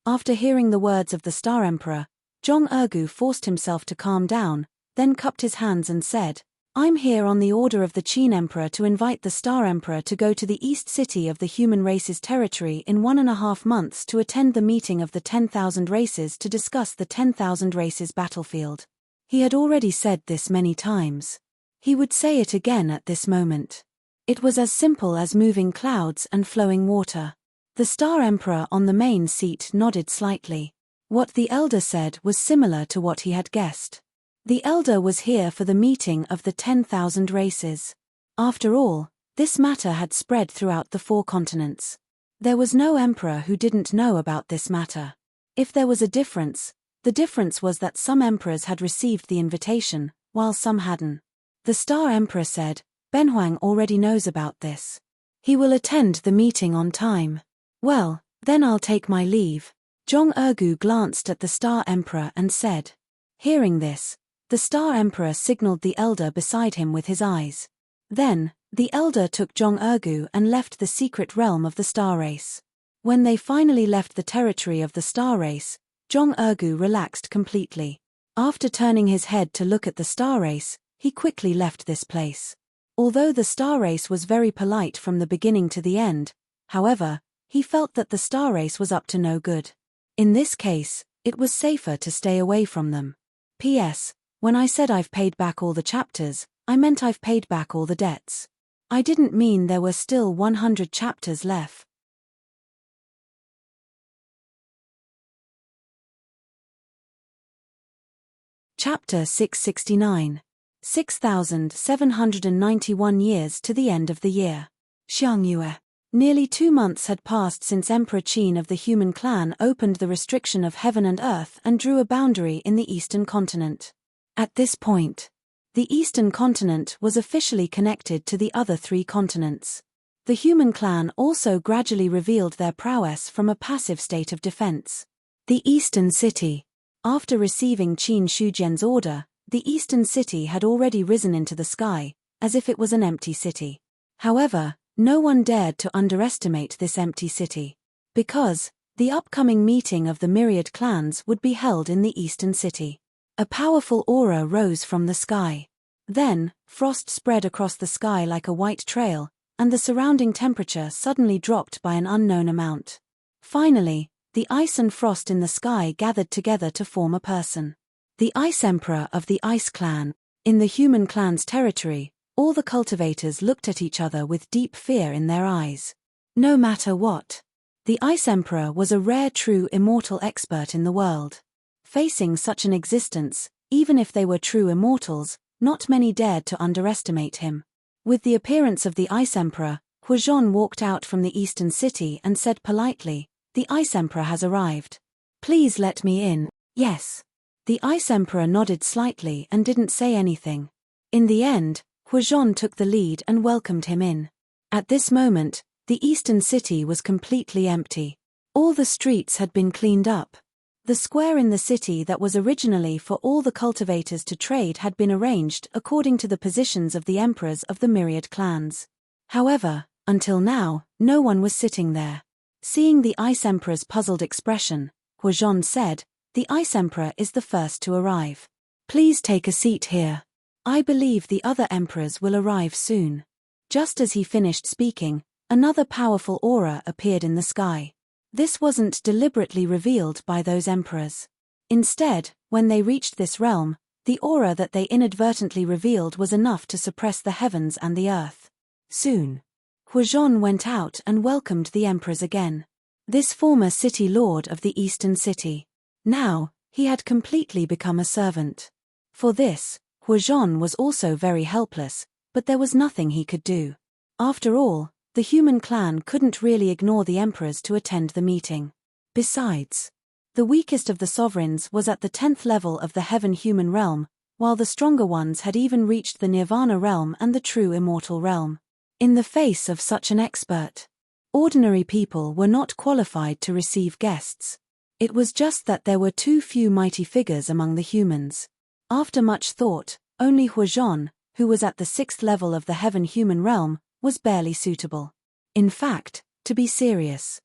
After hearing the words of the Star Emperor, Zhong Ergu forced himself to calm down, then cupped his hands and said, I'm here on the order of the Qin Emperor to invite the Star Emperor to go to the East City of the human race's territory in 1.5 months to attend the meeting of the 10,000 races to discuss the 10,000 races battlefield. He had already said this many times. He would say it again at this moment. It was as simple as moving clouds and flowing water. The Star Emperor on the main seat nodded slightly. What the elder said was similar to what he had guessed. The elder was here for the meeting of the 10,000 races. After all, this matter had spread throughout the 4 continents. There was no emperor who didn't know about this matter. If there was a difference, the difference was that some emperors had received the invitation, while some hadn't. The Star Emperor said, Benhuang already knows about this. He will attend the meeting on time. Well, then I'll take my leave. Zhong Ergu glanced at the Star Emperor and said. Hearing this, the Star Emperor signaled the elder beside him with his eyes. Then, the elder took Zhong Ergu and left the secret realm of the star race. When they finally left the territory of the star race, Zhong Ergu relaxed completely. After turning his head to look at the star race, he quickly left this place. Although the star race was very polite from the beginning to the end, however, he felt that the star race was up to no good. In this case, it was safer to stay away from them. P.S. When I said I've paid back all the chapters, I meant I've paid back all the debts. I didn't mean there were still 100 chapters left. Chapter 669. 6,791 years to the end of the year. Xiangyue. Nearly 2 months had passed since Emperor Qin of the human clan opened the restriction of heaven and earth and drew a boundary in the eastern continent. At this point, the eastern continent was officially connected to the other 3 continents. The human clan also gradually revealed their prowess from a passive state of defense. The eastern city. After receiving Qin Shujian's order, the eastern city had already risen into the sky, as if it was an empty city. However, no one dared to underestimate this empty city. Because, the upcoming meeting of the myriad clans would be held in the eastern city. A powerful aura rose from the sky. Then, frost spread across the sky like a white trail, and the surrounding temperature suddenly dropped by an unknown amount. Finally, the ice and frost in the sky gathered together to form a person. The Ice Emperor of the Ice Clan. In the human clan's territory, all the cultivators looked at each other with deep fear in their eyes. No matter what. The Ice Emperor was a rare true immortal expert in the world. Facing such an existence, even if they were true immortals, not many dared to underestimate him. With the appearance of the Ice Emperor, Huazhon walked out from the eastern city and said politely, "The Ice Emperor has arrived. Please let me in." Yes. The Ice Emperor nodded slightly and didn't say anything. In the end, Huazhon took the lead and welcomed him in. At this moment, the eastern city was completely empty. All the streets had been cleaned up. The square in the city that was originally for all the cultivators to trade had been arranged according to the positions of the emperors of the myriad clans. However, until now, no one was sitting there. Seeing the Ice Emperor's puzzled expression, Huazhon said, "The Ice Emperor is the first to arrive. Please take a seat here. I believe the other emperors will arrive soon." Just as he finished speaking, another powerful aura appeared in the sky. This wasn't deliberately revealed by those emperors. Instead, when they reached this realm, the aura that they inadvertently revealed was enough to suppress the heavens and the earth. Soon, Huazhon went out and welcomed the emperors again. This former city lord of the eastern city. Now, he had completely become a servant. For this, Huazhon was also very helpless, but there was nothing he could do. After all, the human clan couldn't really ignore the emperors to attend the meeting. Besides, the weakest of the sovereigns was at the 10th level of the heaven-human realm, while the stronger ones had even reached the nirvana realm and the true immortal realm. In the face of such an expert, ordinary people were not qualified to receive guests. It was just that there were too few mighty figures among the humans. After much thought, only Huazhon, who was at the 6th level of the heaven-human realm, was barely suitable. In fact, to be serious.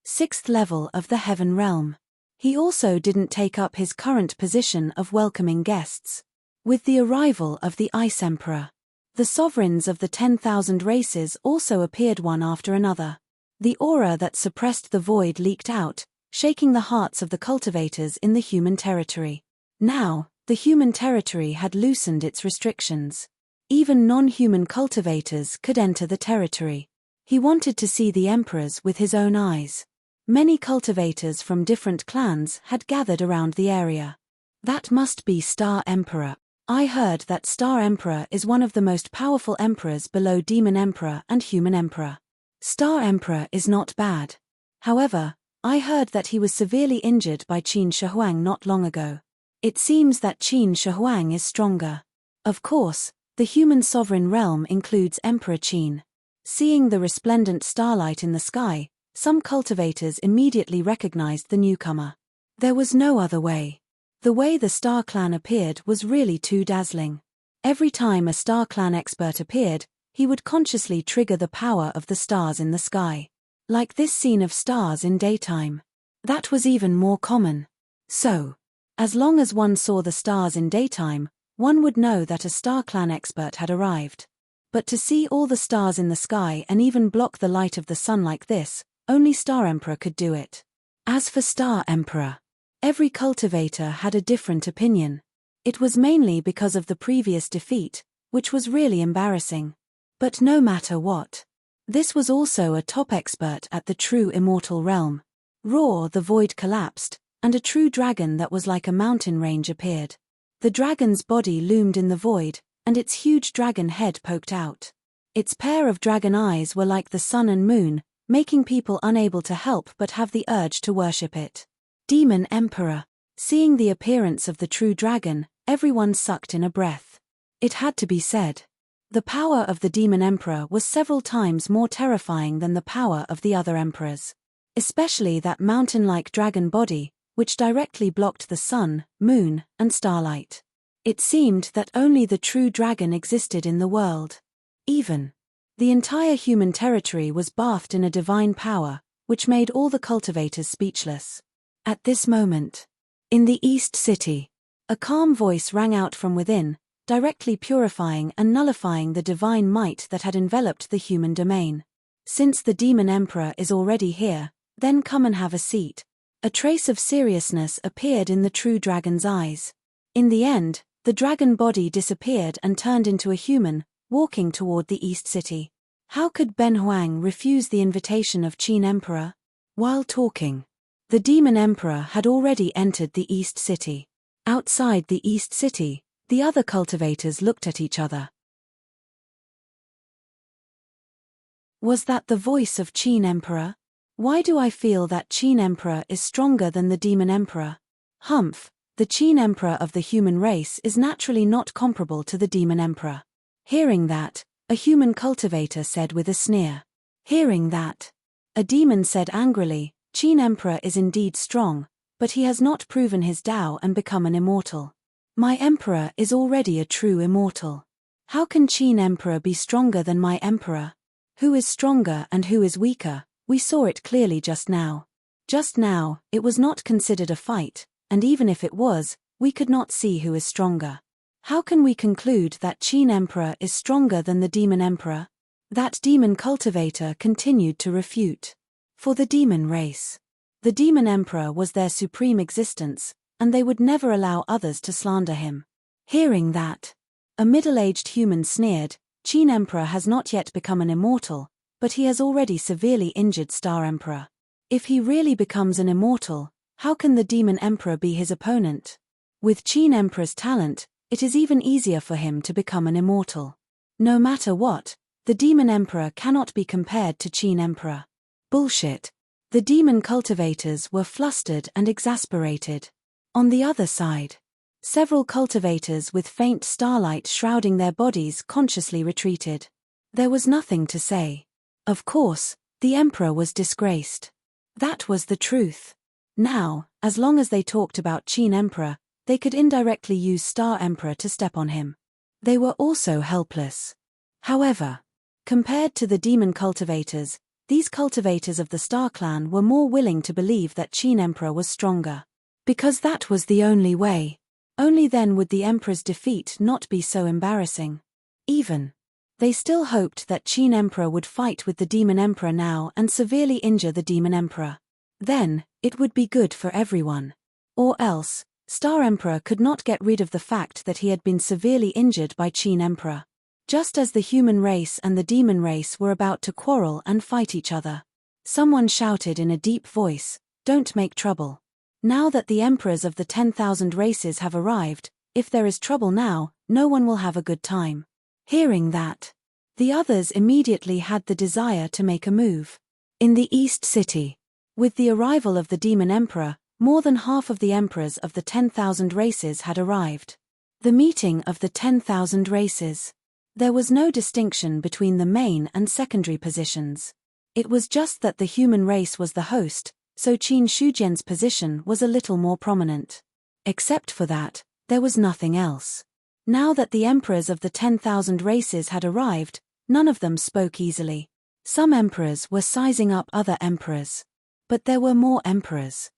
6th level of the heaven realm. He also didn't take up his current position of welcoming guests. With the arrival of the Ice Emperor, the sovereigns of the 10,000 races also appeared one after another. The aura that suppressed the void leaked out, shaking the hearts of the cultivators in the human territory. Now, the human territory had loosened its restrictions. Even non-human cultivators could enter the territory. He wanted to see the emperors with his own eyes. Many cultivators from different clans had gathered around the area. That must be Star Emperor. I heard that Star Emperor is one of the most powerful emperors below Demon Emperor and Human Emperor. Star Emperor is not bad. However, I heard that he was severely injured by Qin Shi Huang not long ago. It seems that Qin Shi Huang is stronger. Of course, the human sovereign realm includes Emperor Qin. Seeing the resplendent starlight in the sky, some cultivators immediately recognized the newcomer. There was no other way. The way the Star Clan appeared was really too dazzling. Every time a Star Clan expert appeared, he would consciously trigger the power of the stars in the sky. Like this scene of stars in daytime. That was even more common. So, as long as one saw the stars in daytime, one would know that a Star Clan expert had arrived. But to see all the stars in the sky and even block the light of the sun like this, only Star Emperor could do it. As for Star Emperor, every cultivator had a different opinion. It was mainly because of the previous defeat, which was really embarrassing. But no matter what, this was also a top expert at the true immortal realm. Roar, the void collapsed, and a true dragon that was like a mountain range appeared. The dragon's body loomed in the void, and its huge dragon head poked out. Its pair of dragon eyes were like the sun and moon, making people unable to help but have the urge to worship it. Demon Emperor. Seeing the appearance of the true dragon, everyone sucked in a breath. It had to be said. The power of the Demon Emperor was several times more terrifying than the power of the other emperors. Especially that mountain-like dragon body, which directly blocked the sun, moon, and starlight. It seemed that only the true dragon existed in the world. Even. The entire human territory was bathed in a divine power, which made all the cultivators speechless. At this moment, in the East City, a calm voice rang out from within, directly purifying and nullifying the divine might that had enveloped the human domain. Since the Demon Emperor is already here, then come and have a seat. A trace of seriousness appeared in the true dragon's eyes. In the end, the dragon body disappeared and turned into a human, walking toward the East City. How could Ben Huang refuse the invitation of Qin Emperor? While talking, the Demon Emperor had already entered the East City. Outside the East City, the other cultivators looked at each other. Was that the voice of Qin Emperor? Why do I feel that Qin Emperor is stronger than the Demon Emperor? Humph, the Qin Emperor of the human race is naturally not comparable to the Demon Emperor. Hearing that, a human cultivator said with a sneer. Hearing that, a demon said angrily, Qin Emperor is indeed strong, but he has not proven his Tao and become an immortal. My Emperor is already a true immortal. How can Qin Emperor be stronger than my Emperor? Who is stronger and who is weaker? We saw it clearly just now. Just now, it was not considered a fight, and even if it was, we could not see who is stronger. How can we conclude that Qin Emperor is stronger than the Demon Emperor? That demon cultivator continued to refute. For the demon race, the demon emperor was their supreme existence, and they would never allow others to slander him. Hearing that, a middle-aged human sneered, Qin Emperor has not yet become an immortal, but he has already severely injured Star Emperor. If he really becomes an immortal, how can the demon emperor be his opponent? With Qin Emperor's talent, it is even easier for him to become an immortal. No matter what, the demon emperor cannot be compared to Qin Emperor. Bullshit. The demon cultivators were flustered and exasperated. On the other side, several cultivators with faint starlight shrouding their bodies consciously retreated. There was nothing to say. Of course, the emperor was disgraced. That was the truth. Now, as long as they talked about Qin Emperor, they could indirectly use Star Emperor to step on him. They were also helpless. However, compared to the demon cultivators, these cultivators of the Star Clan were more willing to believe that Qin Emperor was stronger. Because that was the only way. Only then would the Emperor's defeat not be so embarrassing. They still hoped that Qin Emperor would fight with the Demon Emperor now and severely injure the Demon Emperor. Then, it would be good for everyone. Or else, Star Emperor could not get rid of the fact that he had been severely injured by Qin Emperor. Just as the human race and the demon race were about to quarrel and fight each other, someone shouted in a deep voice, "Don't make trouble. Now that the emperors of the 10,000 races have arrived, if there is trouble now, no one will have a good time." Hearing that, the others immediately had the desire to make a move. In the East City, with the arrival of the Demon Emperor, more than half of the emperors of the 10,000 races had arrived. The meeting of the 10,000 races. There was no distinction between the main and secondary positions. It was just that the human race was the host, so Qin Shujian's position was a little more prominent. Except for that, there was nothing else. Now that the emperors of the 10,000 races had arrived, none of them spoke easily. Some emperors were sizing up other emperors. But there were more emperors.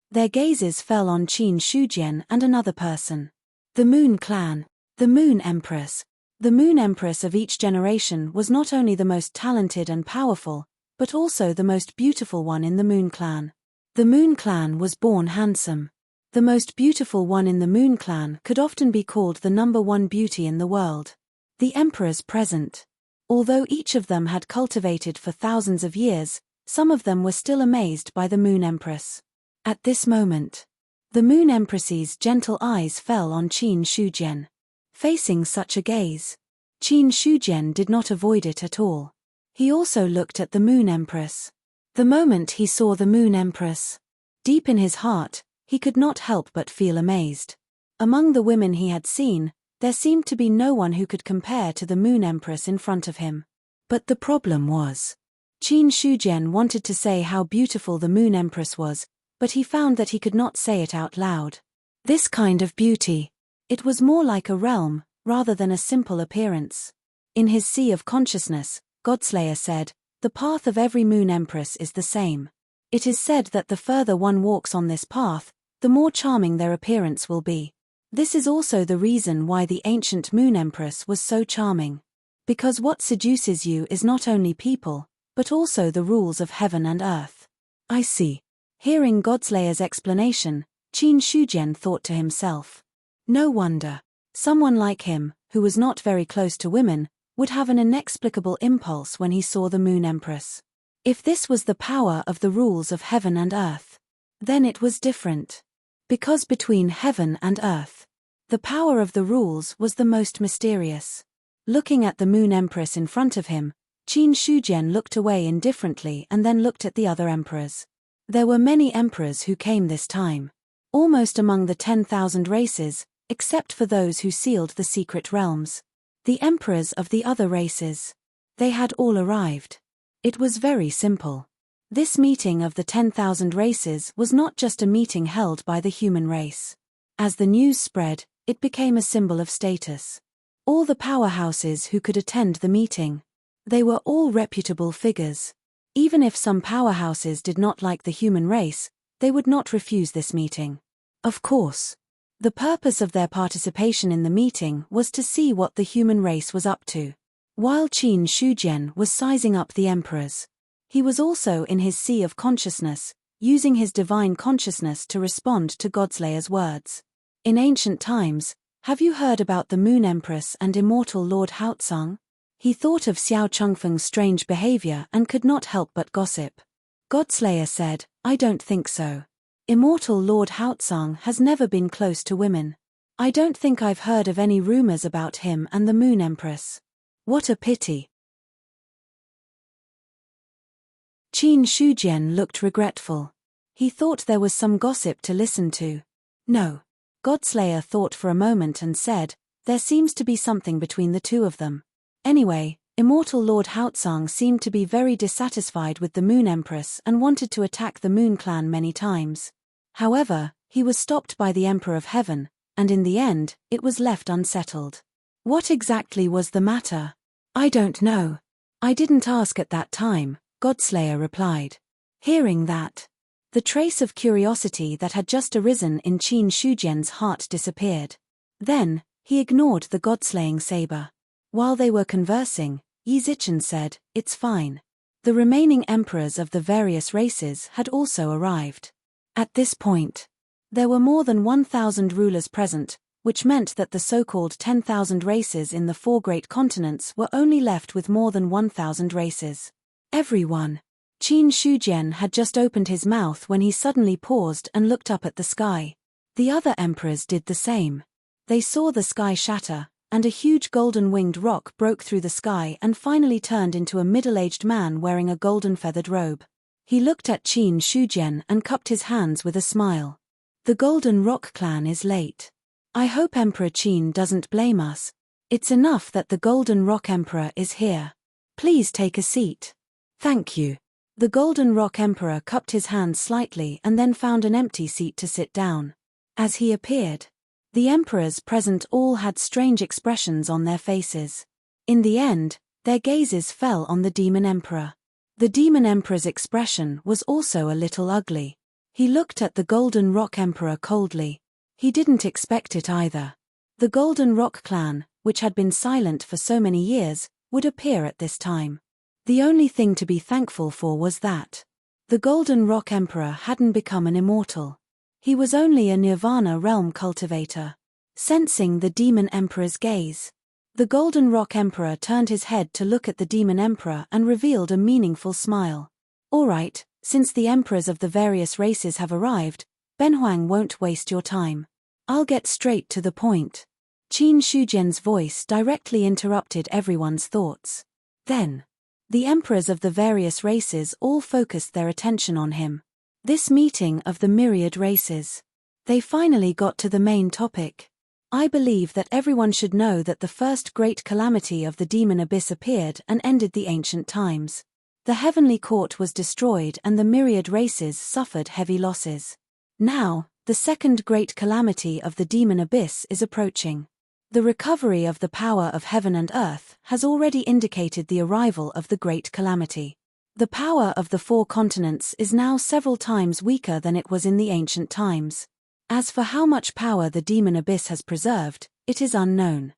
Their gazes fell on Qin Shujian and another person. The Moon Clan. The Moon Empress. The Moon Empress of each generation was not only the most talented and powerful, but also the most beautiful one in the Moon Clan. The Moon Clan was born handsome. The most beautiful one in the Moon Clan could often be called the #1 beauty in the world. The emperors present. Although each of them had cultivated for thousands of years, some of them were still amazed by the Moon Empress. At this moment, the Moon Empress's gentle eyes fell on Qin Shujian. Facing such a gaze, Qin Shujian did not avoid it at all. He also looked at the Moon Empress. The moment he saw the Moon Empress, deep in his heart, he could not help but feel amazed. Among the women he had seen, there seemed to be no one who could compare to the Moon Empress in front of him. But the problem was, Qin Shujian wanted to say how beautiful the Moon Empress was, but he found that he could not say it out loud. This kind of beauty. It was more like a realm, rather than a simple appearance. In his Sea of Consciousness, Godslayer said, "The path of every Moon Empress is the same. It is said that the further one walks on this path, the more charming their appearance will be. This is also the reason why the ancient Moon Empress was so charming. Because what seduces you is not only people, but also the rules of heaven and earth." I see. Hearing Godslayer's explanation, Qin Shujian thought to himself. No wonder. Someone like him, who was not very close to women, would have an inexplicable impulse when he saw the Moon Empress. If this was the power of the rules of heaven and earth, then it was different. Because between heaven and earth, the power of the rules was the most mysterious. Looking at the Moon Empress in front of him, Qin Shujian looked away indifferently and then looked at the other emperors. There were many emperors who came this time. Almost among the 10,000 races, except for those who sealed the secret realms. The emperors of the other races. They had all arrived. It was very simple. This meeting of the 10,000 races was not just a meeting held by the human race. As the news spread, it became a symbol of status. All the powerhouses who could attend the meeting. They were all reputable figures. Even if some powerhouses did not like the human race, they would not refuse this meeting. Of course. The purpose of their participation in the meeting was to see what the human race was up to. While Qin Shujian was sizing up the emperors, he was also in his sea of consciousness, using his divine consciousness to respond to Godslayer's words. In ancient times, have you heard about the Moon Empress and immortal Lord Haotsang? He thought of Xiao Chengfeng's strange behavior and could not help but gossip. Godslayer said, I don't think so. Immortal Lord Haotsang has never been close to women. I don't think I've heard of any rumors about him and the Moon Empress. What a pity. Qin Shujian looked regretful. He thought there was some gossip to listen to. No. Godslayer thought for a moment and said, there seems to be something between the two of them. Anyway, immortal Lord Haotsang seemed to be very dissatisfied with the Moon Empress and wanted to attack the Moon Clan many times. However, he was stopped by the Emperor of Heaven, and in the end, it was left unsettled. What exactly was the matter? I don't know. I didn't ask at that time, Godslayer replied. Hearing that, the trace of curiosity that had just arisen in Qin Shujian's heart disappeared. Then, he ignored the godslaying saber. While they were conversing, Yi Zichen said, it's fine. The remaining emperors of the various races had also arrived. At this point, there were more than 1,000 rulers present, which meant that the so-called 10,000 races in the 4 great continents were only left with more than 1,000 races. Everyone. Qin Shujian had just opened his mouth when he suddenly paused and looked up at the sky. The other emperors did the same. They saw the sky shatter, and a huge golden-winged rock broke through the sky and finally turned into a middle-aged man wearing a golden feathered robe. He looked at Qin Shujian and cupped his hands with a smile. The Golden Rock clan is late. I hope Emperor Qin doesn't blame us. It's enough that the Golden Rock Emperor is here. Please take a seat. Thank you. The Golden Rock Emperor cupped his hands slightly and then found an empty seat to sit down. As he appeared, the emperors present all had strange expressions on their faces. In the end, their gazes fell on the Demon Emperor. The Demon Emperor's expression was also a little ugly. He looked at the Golden Rock Emperor coldly. He didn't expect it either. The Golden Rock clan, which had been silent for so many years, would appear at this time. The only thing to be thankful for was that the Golden Rock Emperor hadn't become an immortal. He was only a Nirvana realm cultivator. Sensing the Demon Emperor's gaze, the Golden Rock Emperor turned his head to look at the Demon Emperor and revealed a meaningful smile. All right, since the emperors of the various races have arrived, Benhuang won't waste your time. I'll get straight to the point. Qin Shujian's voice directly interrupted everyone's thoughts. Then, the emperors of the various races all focused their attention on him. This meeting of the myriad races. They finally got to the main topic. I believe that everyone should know that the first great calamity of the demon abyss appeared and ended the ancient times. The heavenly court was destroyed and the myriad races suffered heavy losses. Now, the second great calamity of the demon abyss is approaching. The recovery of the power of heaven and earth has already indicated the arrival of the great calamity. The power of the 4 continents is now several times weaker than it was in the ancient times. As for how much power the demon abyss has preserved, it is unknown.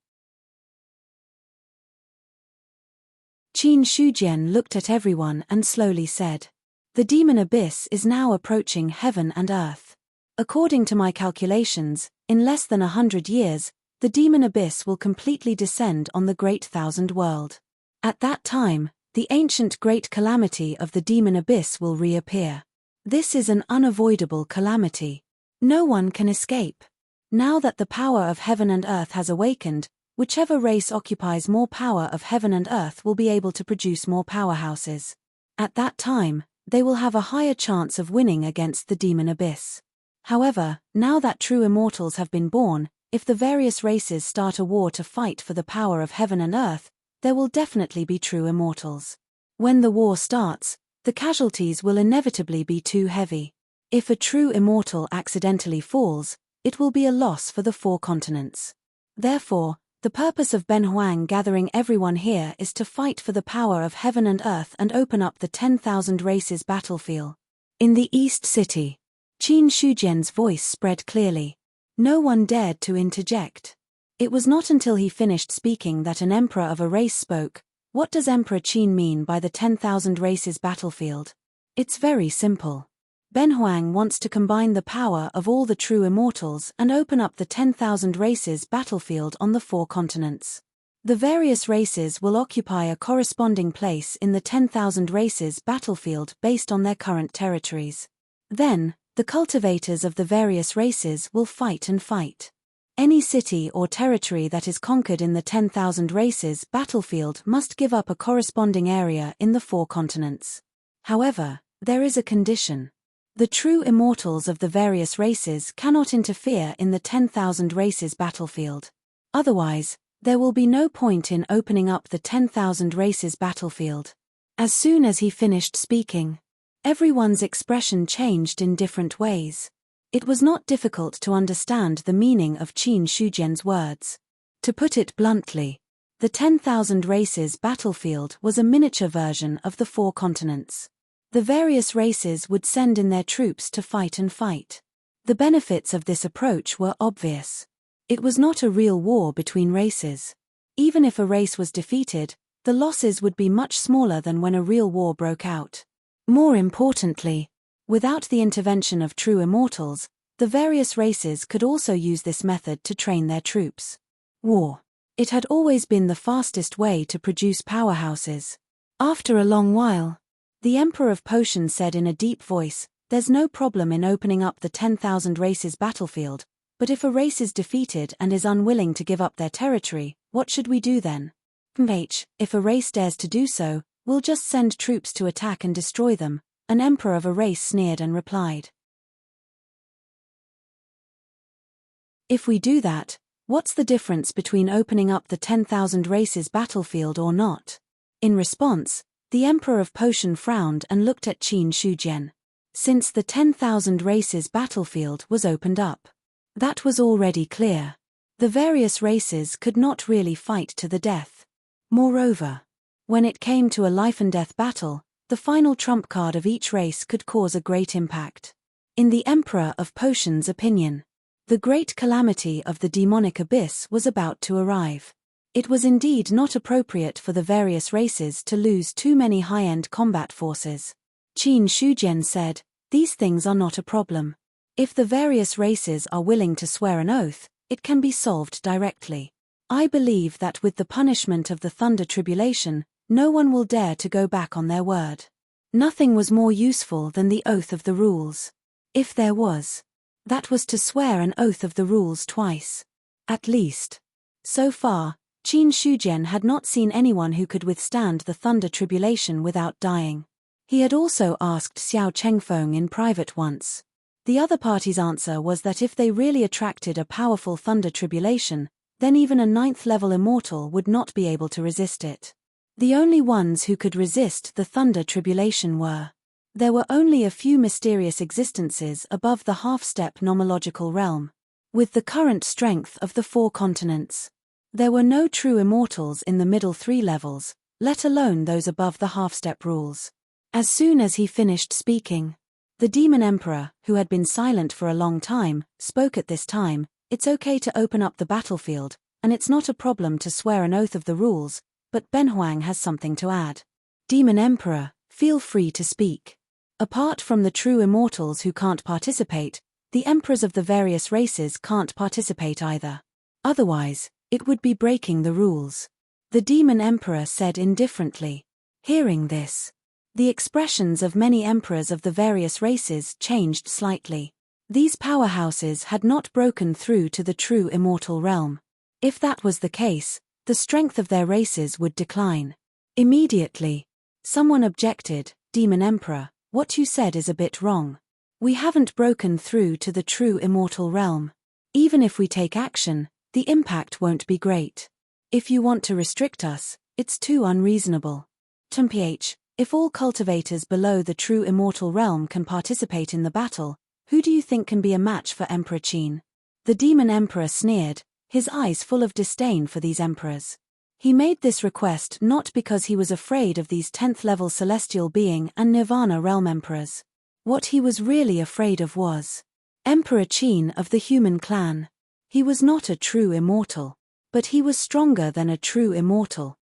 Qin Shujian looked at everyone and slowly said, the demon abyss is now approaching heaven and earth. According to my calculations, in less than 100 years, the demon abyss will completely descend on the great thousand world. At that time, the ancient great calamity of the demon abyss will reappear. This is an unavoidable calamity. No one can escape. Now that the power of heaven and earth has awakened, whichever race occupies more power of heaven and earth will be able to produce more powerhouses. At that time, they will have a higher chance of winning against the demon abyss. However, now that true immortals have been born, if the various races start a war to fight for the power of heaven and earth, there will definitely be true immortals. When the war starts, the casualties will inevitably be too heavy. If a true immortal accidentally falls, it will be a loss for the 4 continents. Therefore, the purpose of Benhuang gathering everyone here is to fight for the power of heaven and earth and open up the 10,000 races battlefield. In the East City, Qin Shujian's voice spread clearly. No one dared to interject. It was not until he finished speaking that an emperor of a race spoke. What does Emperor Qin mean by the 10,000 races battlefield? It's very simple. Benhuang wants to combine the power of all the true immortals and open up the 10,000 races battlefield on the 4 continents. The various races will occupy a corresponding place in the 10,000 races battlefield based on their current territories. Then, the cultivators of the various races will fight and fight. Any city or territory that is conquered in the 10,000 races battlefield must give up a corresponding area in the 4 continents. However, there is a condition. The true immortals of the various races cannot interfere in the 10,000 races battlefield. Otherwise, there will be no point in opening up the 10,000 races battlefield. As soon as he finished speaking, everyone's expression changed in different ways. It was not difficult to understand the meaning of Qin Shujian's words. To put it bluntly, the 10,000 races battlefield was a miniature version of the 4 continents. The various races would send in their troops to fight and fight. The benefits of this approach were obvious. It was not a real war between races. Even if a race was defeated, the losses would be much smaller than when a real war broke out. More importantly, without the intervention of true immortals, the various races could also use this method to train their troops. War. It had always been the fastest way to produce powerhouses. After a long while, the Emperor of Potion said in a deep voice, "There's no problem in opening up the 10,000 races battlefield, but if a race is defeated and is unwilling to give up their territory, what should we do then? If a race dares to do so, we'll just send troops to attack and destroy them." An emperor of a race sneered and replied. "If we do that, what's the difference between opening up the 10,000 races battlefield or not?" In response, the Emperor of Potion frowned and looked at Qin Shujian. Since the 10,000 races battlefield was opened up, that was already clear. The various races could not really fight to the death. Moreover, when it came to a life-and-death battle, the final trump card of each race could cause a great impact. In the Emperor of Potion's opinion, the great calamity of the demonic abyss was about to arrive. It was indeed not appropriate for the various races to lose too many high-end combat forces. Qin Shujian said, "These things are not a problem. If the various races are willing to swear an oath, it can be solved directly. I believe that with the punishment of the Thunder Tribulation, no one will dare to go back on their word. Nothing was more useful than the oath of the rules. If there was, that was to swear an oath of the rules twice. At least. So far, Qin Shujian had not seen anyone who could withstand the Thunder Tribulation without dying. He had also asked Xiao Chengfeng in private once. The other party's answer was that if they really attracted a powerful Thunder Tribulation, then even a 9th-level immortal would not be able to resist it. The only ones who could resist the Thunder Tribulation were. There were only a few mysterious existences above the half-step nomological realm. With the current strength of the 4 continents, there were no true immortals in the middle 3 levels, let alone those above the half-step rules. As soon as he finished speaking, the Demon Emperor, who had been silent for a long time, spoke at this time. "It's okay to open up the battlefield, and it's not a problem to swear an oath of the rules, but Benhuang has something to add. Demon Emperor, feel free to speak. Apart from the true immortals who can't participate, the emperors of the various races can't participate either. Otherwise, it would be breaking the rules," the Demon Emperor said indifferently. Hearing this, the expressions of many emperors of the various races changed slightly. These powerhouses had not broken through to the true immortal realm. If that was the case, the strength of their races would decline. Immediately, someone objected, "Demon Emperor, what you said is a bit wrong. We haven't broken through to the true immortal realm. Even if we take action, the impact won't be great. If you want to restrict us, it's too unreasonable. If all cultivators below the true immortal realm can participate in the battle, who do you think can be a match for Emperor Qin?" The Demon Emperor sneered, his eyes full of disdain for these emperors. He made this request not because he was afraid of these 10th-level celestial being and Nirvana realm emperors. What he was really afraid of was Emperor Qin of the human clan. He was not a true immortal. But he was stronger than a true immortal.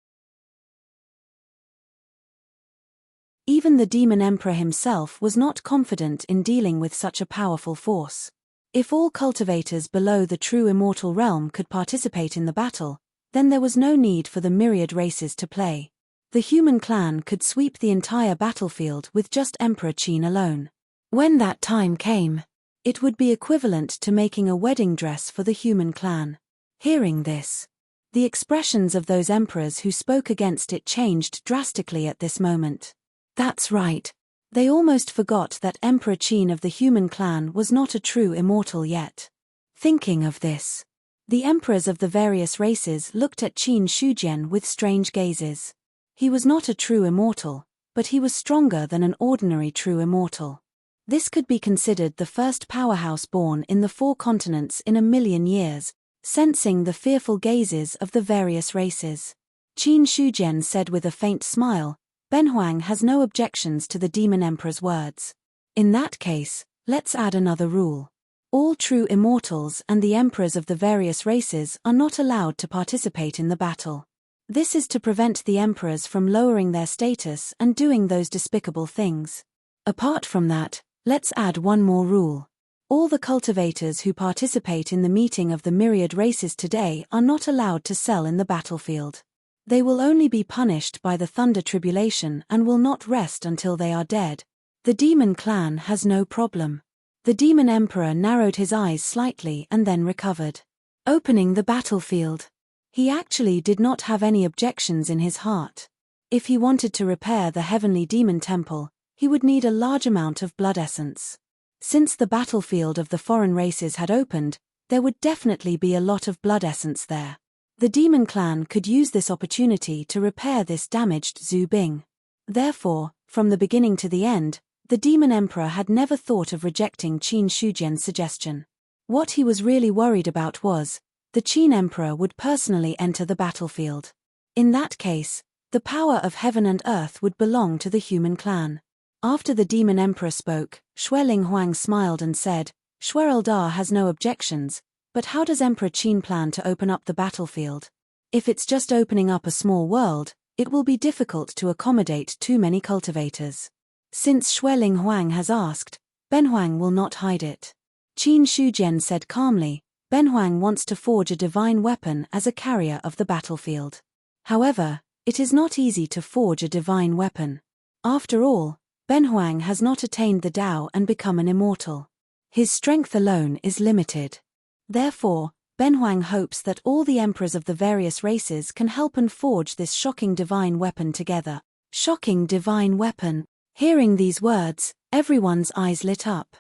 Even the demon emperor himself was not confident in dealing with such a powerful force. If all cultivators below the true immortal realm could participate in the battle, then there was no need for the myriad races to play. The human clan could sweep the entire battlefield with just Emperor Qin alone. When that time came, it would be equivalent to making a wedding dress for the human clan. Hearing this, the expressions of those emperors who spoke against it changed drastically at this moment. That's right. They almost forgot that Emperor Qin of the human clan was not a true immortal yet. Thinking of this, the emperors of the various races looked at Qin Shujian with strange gazes. He was not a true immortal, but he was stronger than an ordinary true immortal. This could be considered the first powerhouse born in the 4 continents in 1,000,000 years, sensing the fearful gazes of the various races. Qin Shujian said with a faint smile, "Benhuang has no objections to the demon emperor's words. In that case, let's add another rule. All true immortals and the emperors of the various races are not allowed to participate in the battle. This is to prevent the emperors from lowering their status and doing those despicable things. Apart from that, let's add one more rule. All the cultivators who participate in the meeting of the myriad races today are not allowed to sell in the battlefield. They will only be punished by the thunder tribulation and will not rest until they are dead. The demon clan has no problem." The demon emperor narrowed his eyes slightly and then recovered. Opening the battlefield. He actually did not have any objections in his heart. If he wanted to repair the heavenly demon temple, he would need a large amount of blood essence. Since the battlefield of the foreign races had opened, there would definitely be a lot of blood essence there. The demon clan could use this opportunity to repair this damaged Zhu Bing. Therefore, from the beginning to the end, the demon emperor had never thought of rejecting Qin Shujian's suggestion. What he was really worried about was, the Qin emperor would personally enter the battlefield. In that case, the power of heaven and earth would belong to the human clan. After the demon emperor spoke, Xueling Huang smiled and said, "Xuereldar has no objections, but how does Emperor Qin plan to open up the battlefield? If it's just opening up a small world, it will be difficult to accommodate too many cultivators." Since Xueling Huang has asked, Benhuang will not hide it. Qin Shujian said calmly, "Benhuang wants to forge a divine weapon as a carrier of the battlefield. However, it is not easy to forge a divine weapon. After all, Benhuang has not attained the Tao and become an immortal. His strength alone is limited. Therefore, Benhuang hopes that all the emperors of the various races can help and forge this shocking divine weapon together." Shocking divine weapon. Hearing these words, everyone's eyes lit up.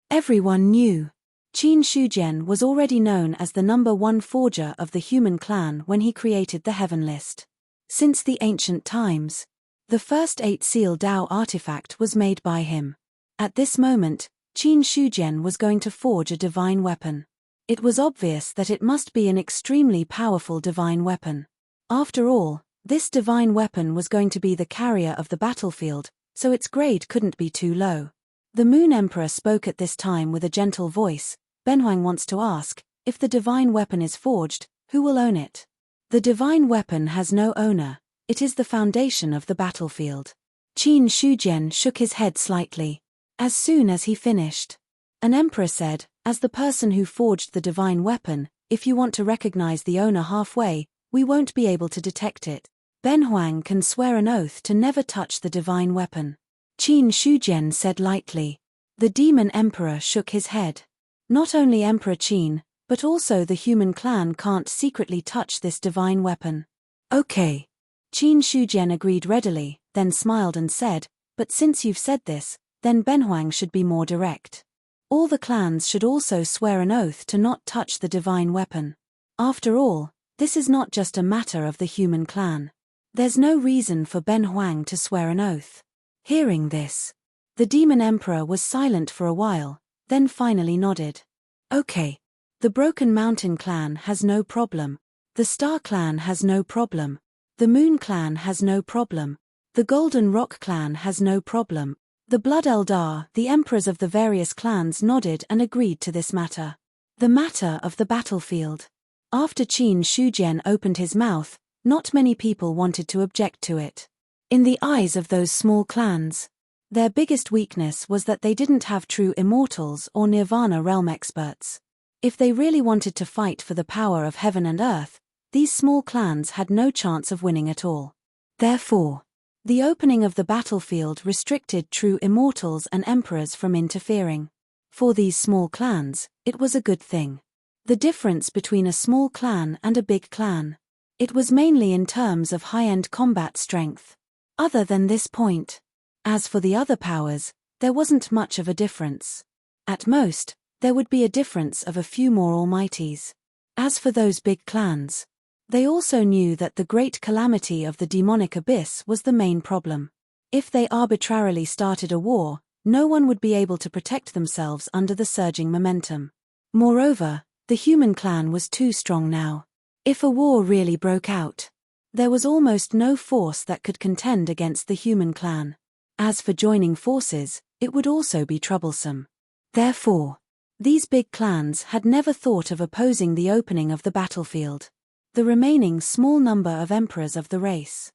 Everyone knew. Qin Shujian was already known as the #1 forger of the human clan when he created the Heaven List. Since the ancient times, the first 8-seal Tao artifact was made by him. At this moment, Qin Shujian was going to forge a divine weapon. It was obvious that it must be an extremely powerful divine weapon. After all, this divine weapon was going to be the carrier of the battlefield, so its grade couldn't be too low. The Moon Emperor spoke at this time with a gentle voice. "Benhuang wants to ask, if the divine weapon is forged, who will own it?" "The divine weapon has no owner, it is the foundation of the battlefield." Qin Shujian shook his head slightly. As soon as he finished, an emperor said, "As the person who forged the divine weapon, if you want to recognize the owner halfway, we won't be able to detect it. Benhuang can swear an oath to never touch the divine weapon." Qin Shujian said lightly. The demon emperor shook his head. Not only Emperor Qin, but also the human clan can't secretly touch this divine weapon. "Okay." Qin Shujian agreed readily, then smiled and said, "But since you've said this, then Benhuang should be more direct. All the clans should also swear an oath to not touch the divine weapon. After all, this is not just a matter of the human clan. There's no reason for Benhuang to swear an oath." Hearing this, the demon emperor was silent for a while, then finally nodded. "Okay. The Broken Mountain clan has no problem. The Star clan has no problem. The Moon clan has no problem. The Golden Rock clan has no problem. The Blood Eldar, the emperors of the various clans, nodded and agreed to this matter. The matter of the battlefield. After Qin Shujian opened his mouth, not many people wanted to object to it. In the eyes of those small clans, their biggest weakness was that they didn't have true immortals or Nirvana realm experts. If they really wanted to fight for the power of heaven and earth, these small clans had no chance of winning at all. Therefore, the opening of the battlefield restricted true immortals and emperors from interfering. For these small clans, it was a good thing. The difference between a small clan and a big clan. It was mainly in terms of high-end combat strength. Other than this point. As for the other powers, there wasn't much of a difference. At most, there would be a difference of a few more almighties. As for those big clans, they also knew that the great calamity of the demonic abyss was the main problem. If they arbitrarily started a war, no one would be able to protect themselves under the surging momentum. Moreover, the human clan was too strong now. If a war really broke out, there was almost no force that could contend against the human clan. As for joining forces, it would also be troublesome. Therefore, these big clans had never thought of opposing the opening of the battlefield. The remaining small number of emperors of the race.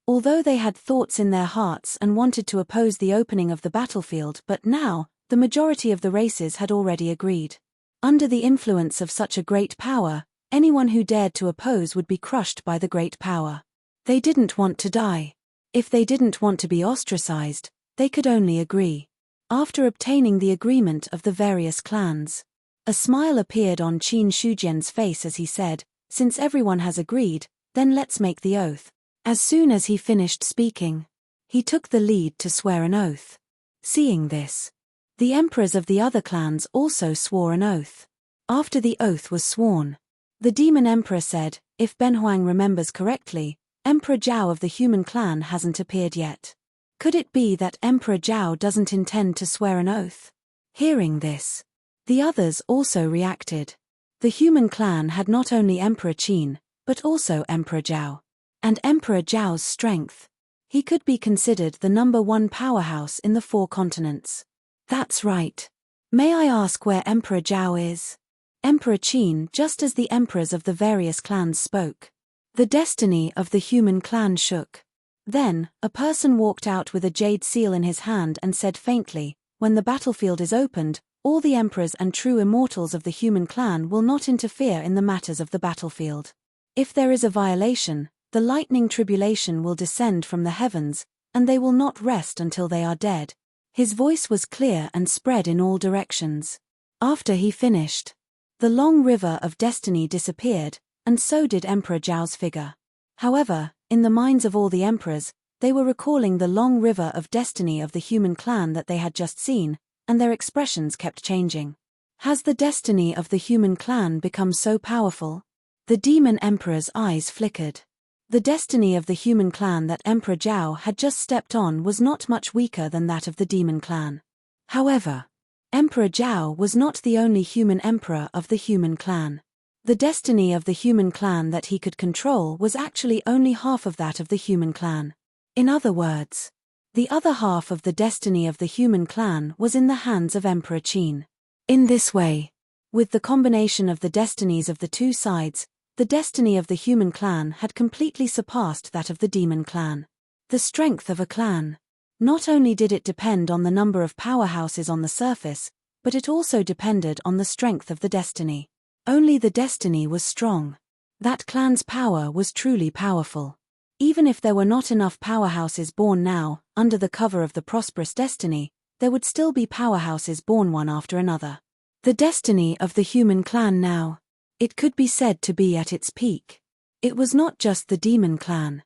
Although they had thoughts in their hearts and wanted to oppose the opening of the battlefield, but now, the majority of the races had already agreed. Under the influence of such a great power, anyone who dared to oppose would be crushed by the great power. They didn't want to die. If they didn't want to be ostracized, they could only agree. After obtaining the agreement of the various clans, a smile appeared on Qin Shujian's face as he said, "Since everyone has agreed, then let's make the oath." As soon as he finished speaking, he took the lead to swear an oath. Seeing this, the emperors of the other clans also swore an oath. After the oath was sworn, the demon emperor said, "If Benhuang remembers correctly, Emperor Zhao of the human clan hasn't appeared yet. Could it be that Emperor Zhao doesn't intend to swear an oath?" Hearing this, the others also reacted. The human clan had not only Emperor Qin, but also Emperor Zhao. And Emperor Zhao's strength. He could be considered the #1 powerhouse in the 4 continents. That's right. May I ask where Emperor Zhao is? Emperor Qin, just as the emperors of the various clans spoke. The destiny of the human clan shook. Then, a person walked out with a jade seal in his hand and said faintly, "When the battlefield is opened, all the emperors and true immortals of the human clan will not interfere in the matters of the battlefield. If there is a violation, the lightning tribulation will descend from the heavens, and they will not rest until they are dead." His voice was clear and spread in all directions. After he finished, the long river of destiny disappeared, and so did Emperor Zhao's figure. However, in the minds of all the emperors, they were recalling the long river of destiny of the human clan that they had just seen, and their expressions kept changing. Has the destiny of the human clan become so powerful? The demon emperor's eyes flickered. The destiny of the human clan that Emperor Zhao had just stepped on was not much weaker than that of the demon clan. However, Emperor Zhao was not the only human emperor of the human clan. The destiny of the human clan that he could control was actually only half of that of the human clan. In other words, the other half of the destiny of the human clan was in the hands of Emperor Qin. In this way, with the combination of the destinies of the two sides, the destiny of the human clan had completely surpassed that of the demon clan. The strength of a clan. Not only did it depend on the number of powerhouses on the surface, but it also depended on the strength of the destiny. Only the destiny was strong. That clan's power was truly powerful. Even if there were not enough powerhouses born now, under the cover of the prosperous destiny, there would still be powerhouses born one after another. The destiny of the human clan now. It could be said to be at its peak. It was not just the demon clan.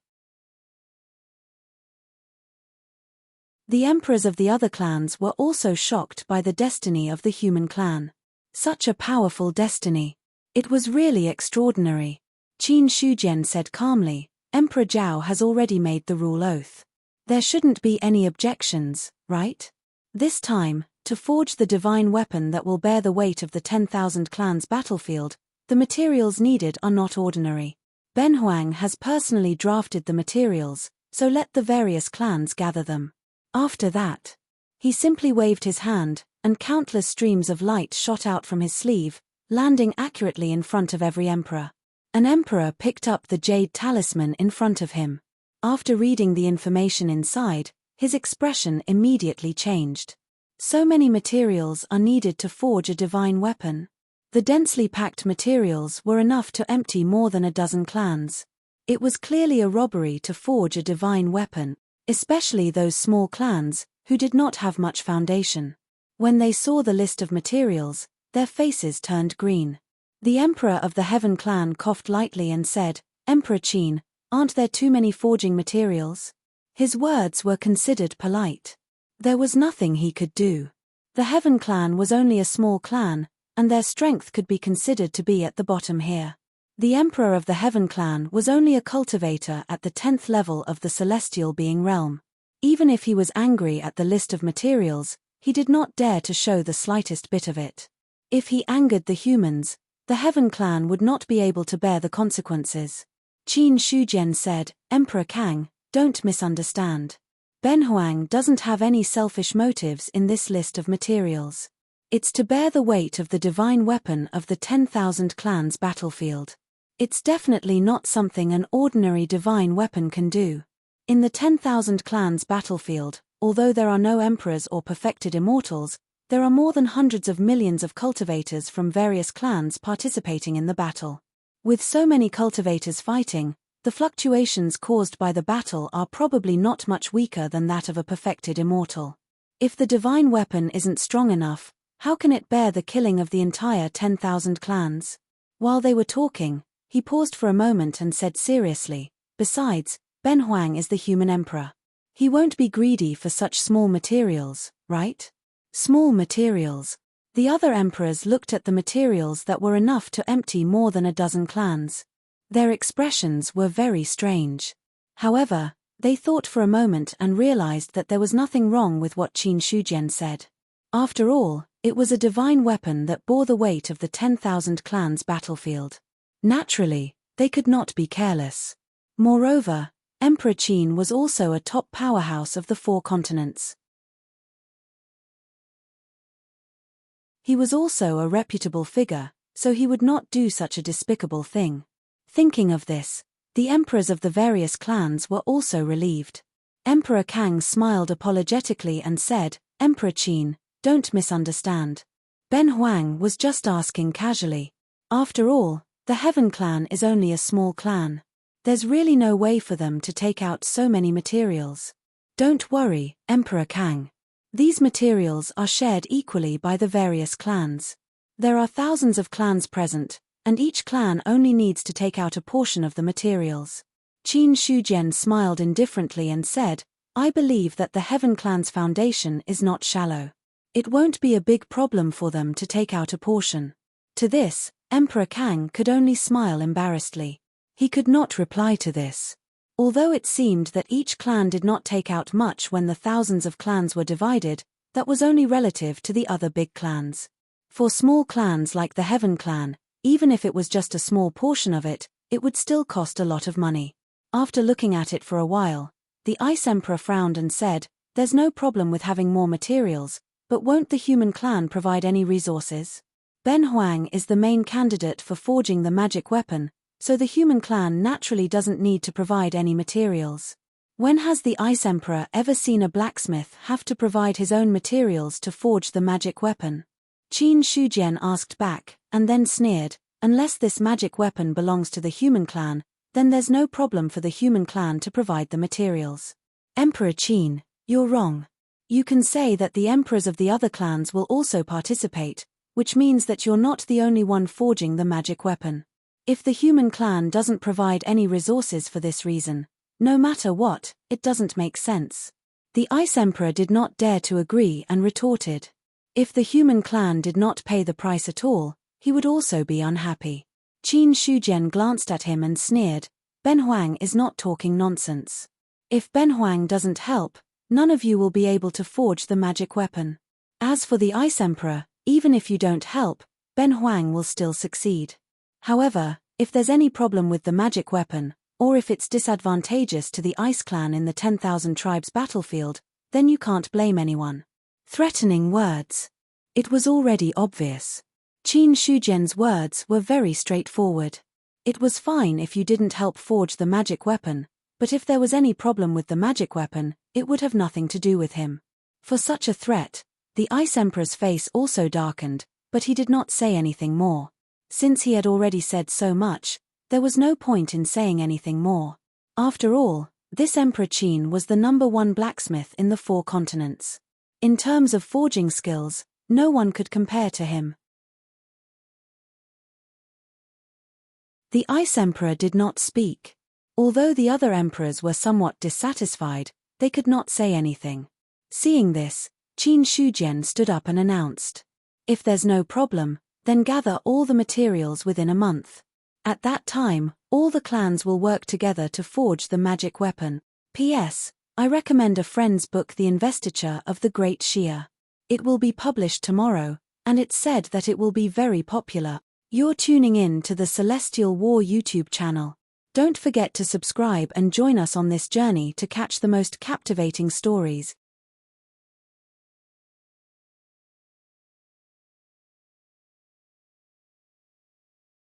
The emperors of the other clans were also shocked by the destiny of the human clan. Such a powerful destiny. It was really extraordinary. Qin Shujian said calmly, "Emperor Zhao has already made the rule oath. There shouldn't be any objections, right? This time, to forge the divine weapon that will bear the weight of the 10,000 clans battlefield, the materials needed are not ordinary. Benhuang has personally drafted the materials, so let the various clans gather them. After that, he simply waved his hand, and countless streams of light shot out from his sleeve, landing accurately in front of every emperor. An emperor picked up the jade talisman in front of him. After reading the information inside, his expression immediately changed. So many materials are needed to forge a divine weapon. The densely packed materials were enough to empty more than a dozen clans. It was clearly a robbery to forge a divine weapon, especially those small clans, who did not have much foundation. When they saw the list of materials, their faces turned green. The Emperor of the Heaven clan coughed lightly and said, "Emperor Qin, aren't there too many forging materials?" His words were considered polite. There was nothing he could do. The Heaven clan was only a small clan, and their strength could be considered to be at the bottom here. The Emperor of the Heaven clan was only a cultivator at the 10th level of the Celestial Being realm. Even if he was angry at the list of materials, he did not dare to show the slightest bit of it. If he angered the humans, the Heaven clan would not be able to bear the consequences. Qin Shujian said, "Emperor Kang, don't misunderstand. Ben Huang doesn't have any selfish motives in this list of materials. It's to bear the weight of the divine weapon of the 10,000 clans battlefield. It's definitely not something an ordinary divine weapon can do. In the 10,000 clans battlefield, although there are no emperors or perfected immortals, there are more than hundreds of millions of cultivators from various clans participating in the battle. With so many cultivators fighting, the fluctuations caused by the battle are probably not much weaker than that of a perfected immortal. If the divine weapon isn't strong enough, how can it bear the killing of the entire 10,000 clans?" While they were talking, he paused for a moment and said seriously, "Besides, Ben Huang is the human emperor. He won't be greedy for such small materials, right?" Small materials. The other emperors looked at the materials that were enough to empty more than a dozen clans. Their expressions were very strange. However, they thought for a moment and realized that there was nothing wrong with what Qin Shujian said. After all, it was a divine weapon that bore the weight of the 10,000 clans battlefield. Naturally, they could not be careless. Moreover, Emperor Qin was also a top powerhouse of the 4 continents. He was also a reputable figure, so he would not do such a despicable thing. Thinking of this, the emperors of the various clans were also relieved. Emperor Kang smiled apologetically and said, "Emperor Qin, don't misunderstand. Ben Huang was just asking casually. After all, the Heaven clan is only a small clan. There's really no way for them to take out so many materials. Don't worry, Emperor Kang. These materials are shared equally by the various clans. There are thousands of clans present, and each clan only needs to take out a portion of the materials." Qin Shujian smiled indifferently and said, "I believe that the Heaven clan's foundation is not shallow. It won't be a big problem for them to take out a portion." To this, Emperor Kang could only smile embarrassedly. He could not reply to this. Although it seemed that each clan did not take out much when the thousands of clans were divided, that was only relative to the other big clans. For small clans like the Heaven clan, even if it was just a small portion of it, it would still cost a lot of money. After looking at it for a while, the Ice Emperor frowned and said, "There's no problem with having more materials, but won't the human clan provide any resources? Ben Huang is the main candidate for forging the magic weapon, so the human clan naturally doesn't need to provide any materials. When has the Ice Emperor ever seen a blacksmith have to provide his own materials to forge the magic weapon?" Qin Shujian asked back, and then sneered, "Unless this magic weapon belongs to the human clan, then there's no problem for the human clan to provide the materials." "Emperor Qin, you're wrong. You can say that the emperors of the other clans will also participate, which means that you're not the only one forging the magic weapon. If the human clan doesn't provide any resources for this reason, no matter what, it doesn't make sense." The Ice Emperor did not dare to agree and retorted. If the human clan did not pay the price at all, he would also be unhappy. Qin Shujian glanced at him and sneered, "Ben Huang is not talking nonsense. If Ben Huang doesn't help, none of you will be able to forge the magic weapon. As for the Ice Emperor, even if you don't help, Ben Huang will still succeed. However, if there's any problem with the magic weapon, or if it's disadvantageous to the Ice Clan in the 10,000 tribes battlefield, then you can't blame anyone. Threatening words. It was already obvious. Qin Shujian's words were very straightforward. It was fine if you didn't help forge the magic weapon, but if there was any problem with the magic weapon, it would have nothing to do with him. For such a threat, the Ice Emperor's face also darkened, but he did not say anything more. Since he had already said so much, there was no point in saying anything more. After all, this Emperor Qin was the #1 blacksmith in the 4 continents. In terms of forging skills, no one could compare to him. The Ice Emperor did not speak. Although the other emperors were somewhat dissatisfied, they could not say anything. Seeing this, Qin Shujian stood up and announced, "If there's no problem, then gather all the materials within a month. At that time, all the clans will work together to forge the magic weapon. P.S. I recommend a friend's book, The Investiture of the Great Shia. It will be published tomorrow, and it's said that it will be very popular. You're tuning in to the Celestial War YouTube channel. Don't forget to subscribe and join us on this journey to catch the most captivating stories.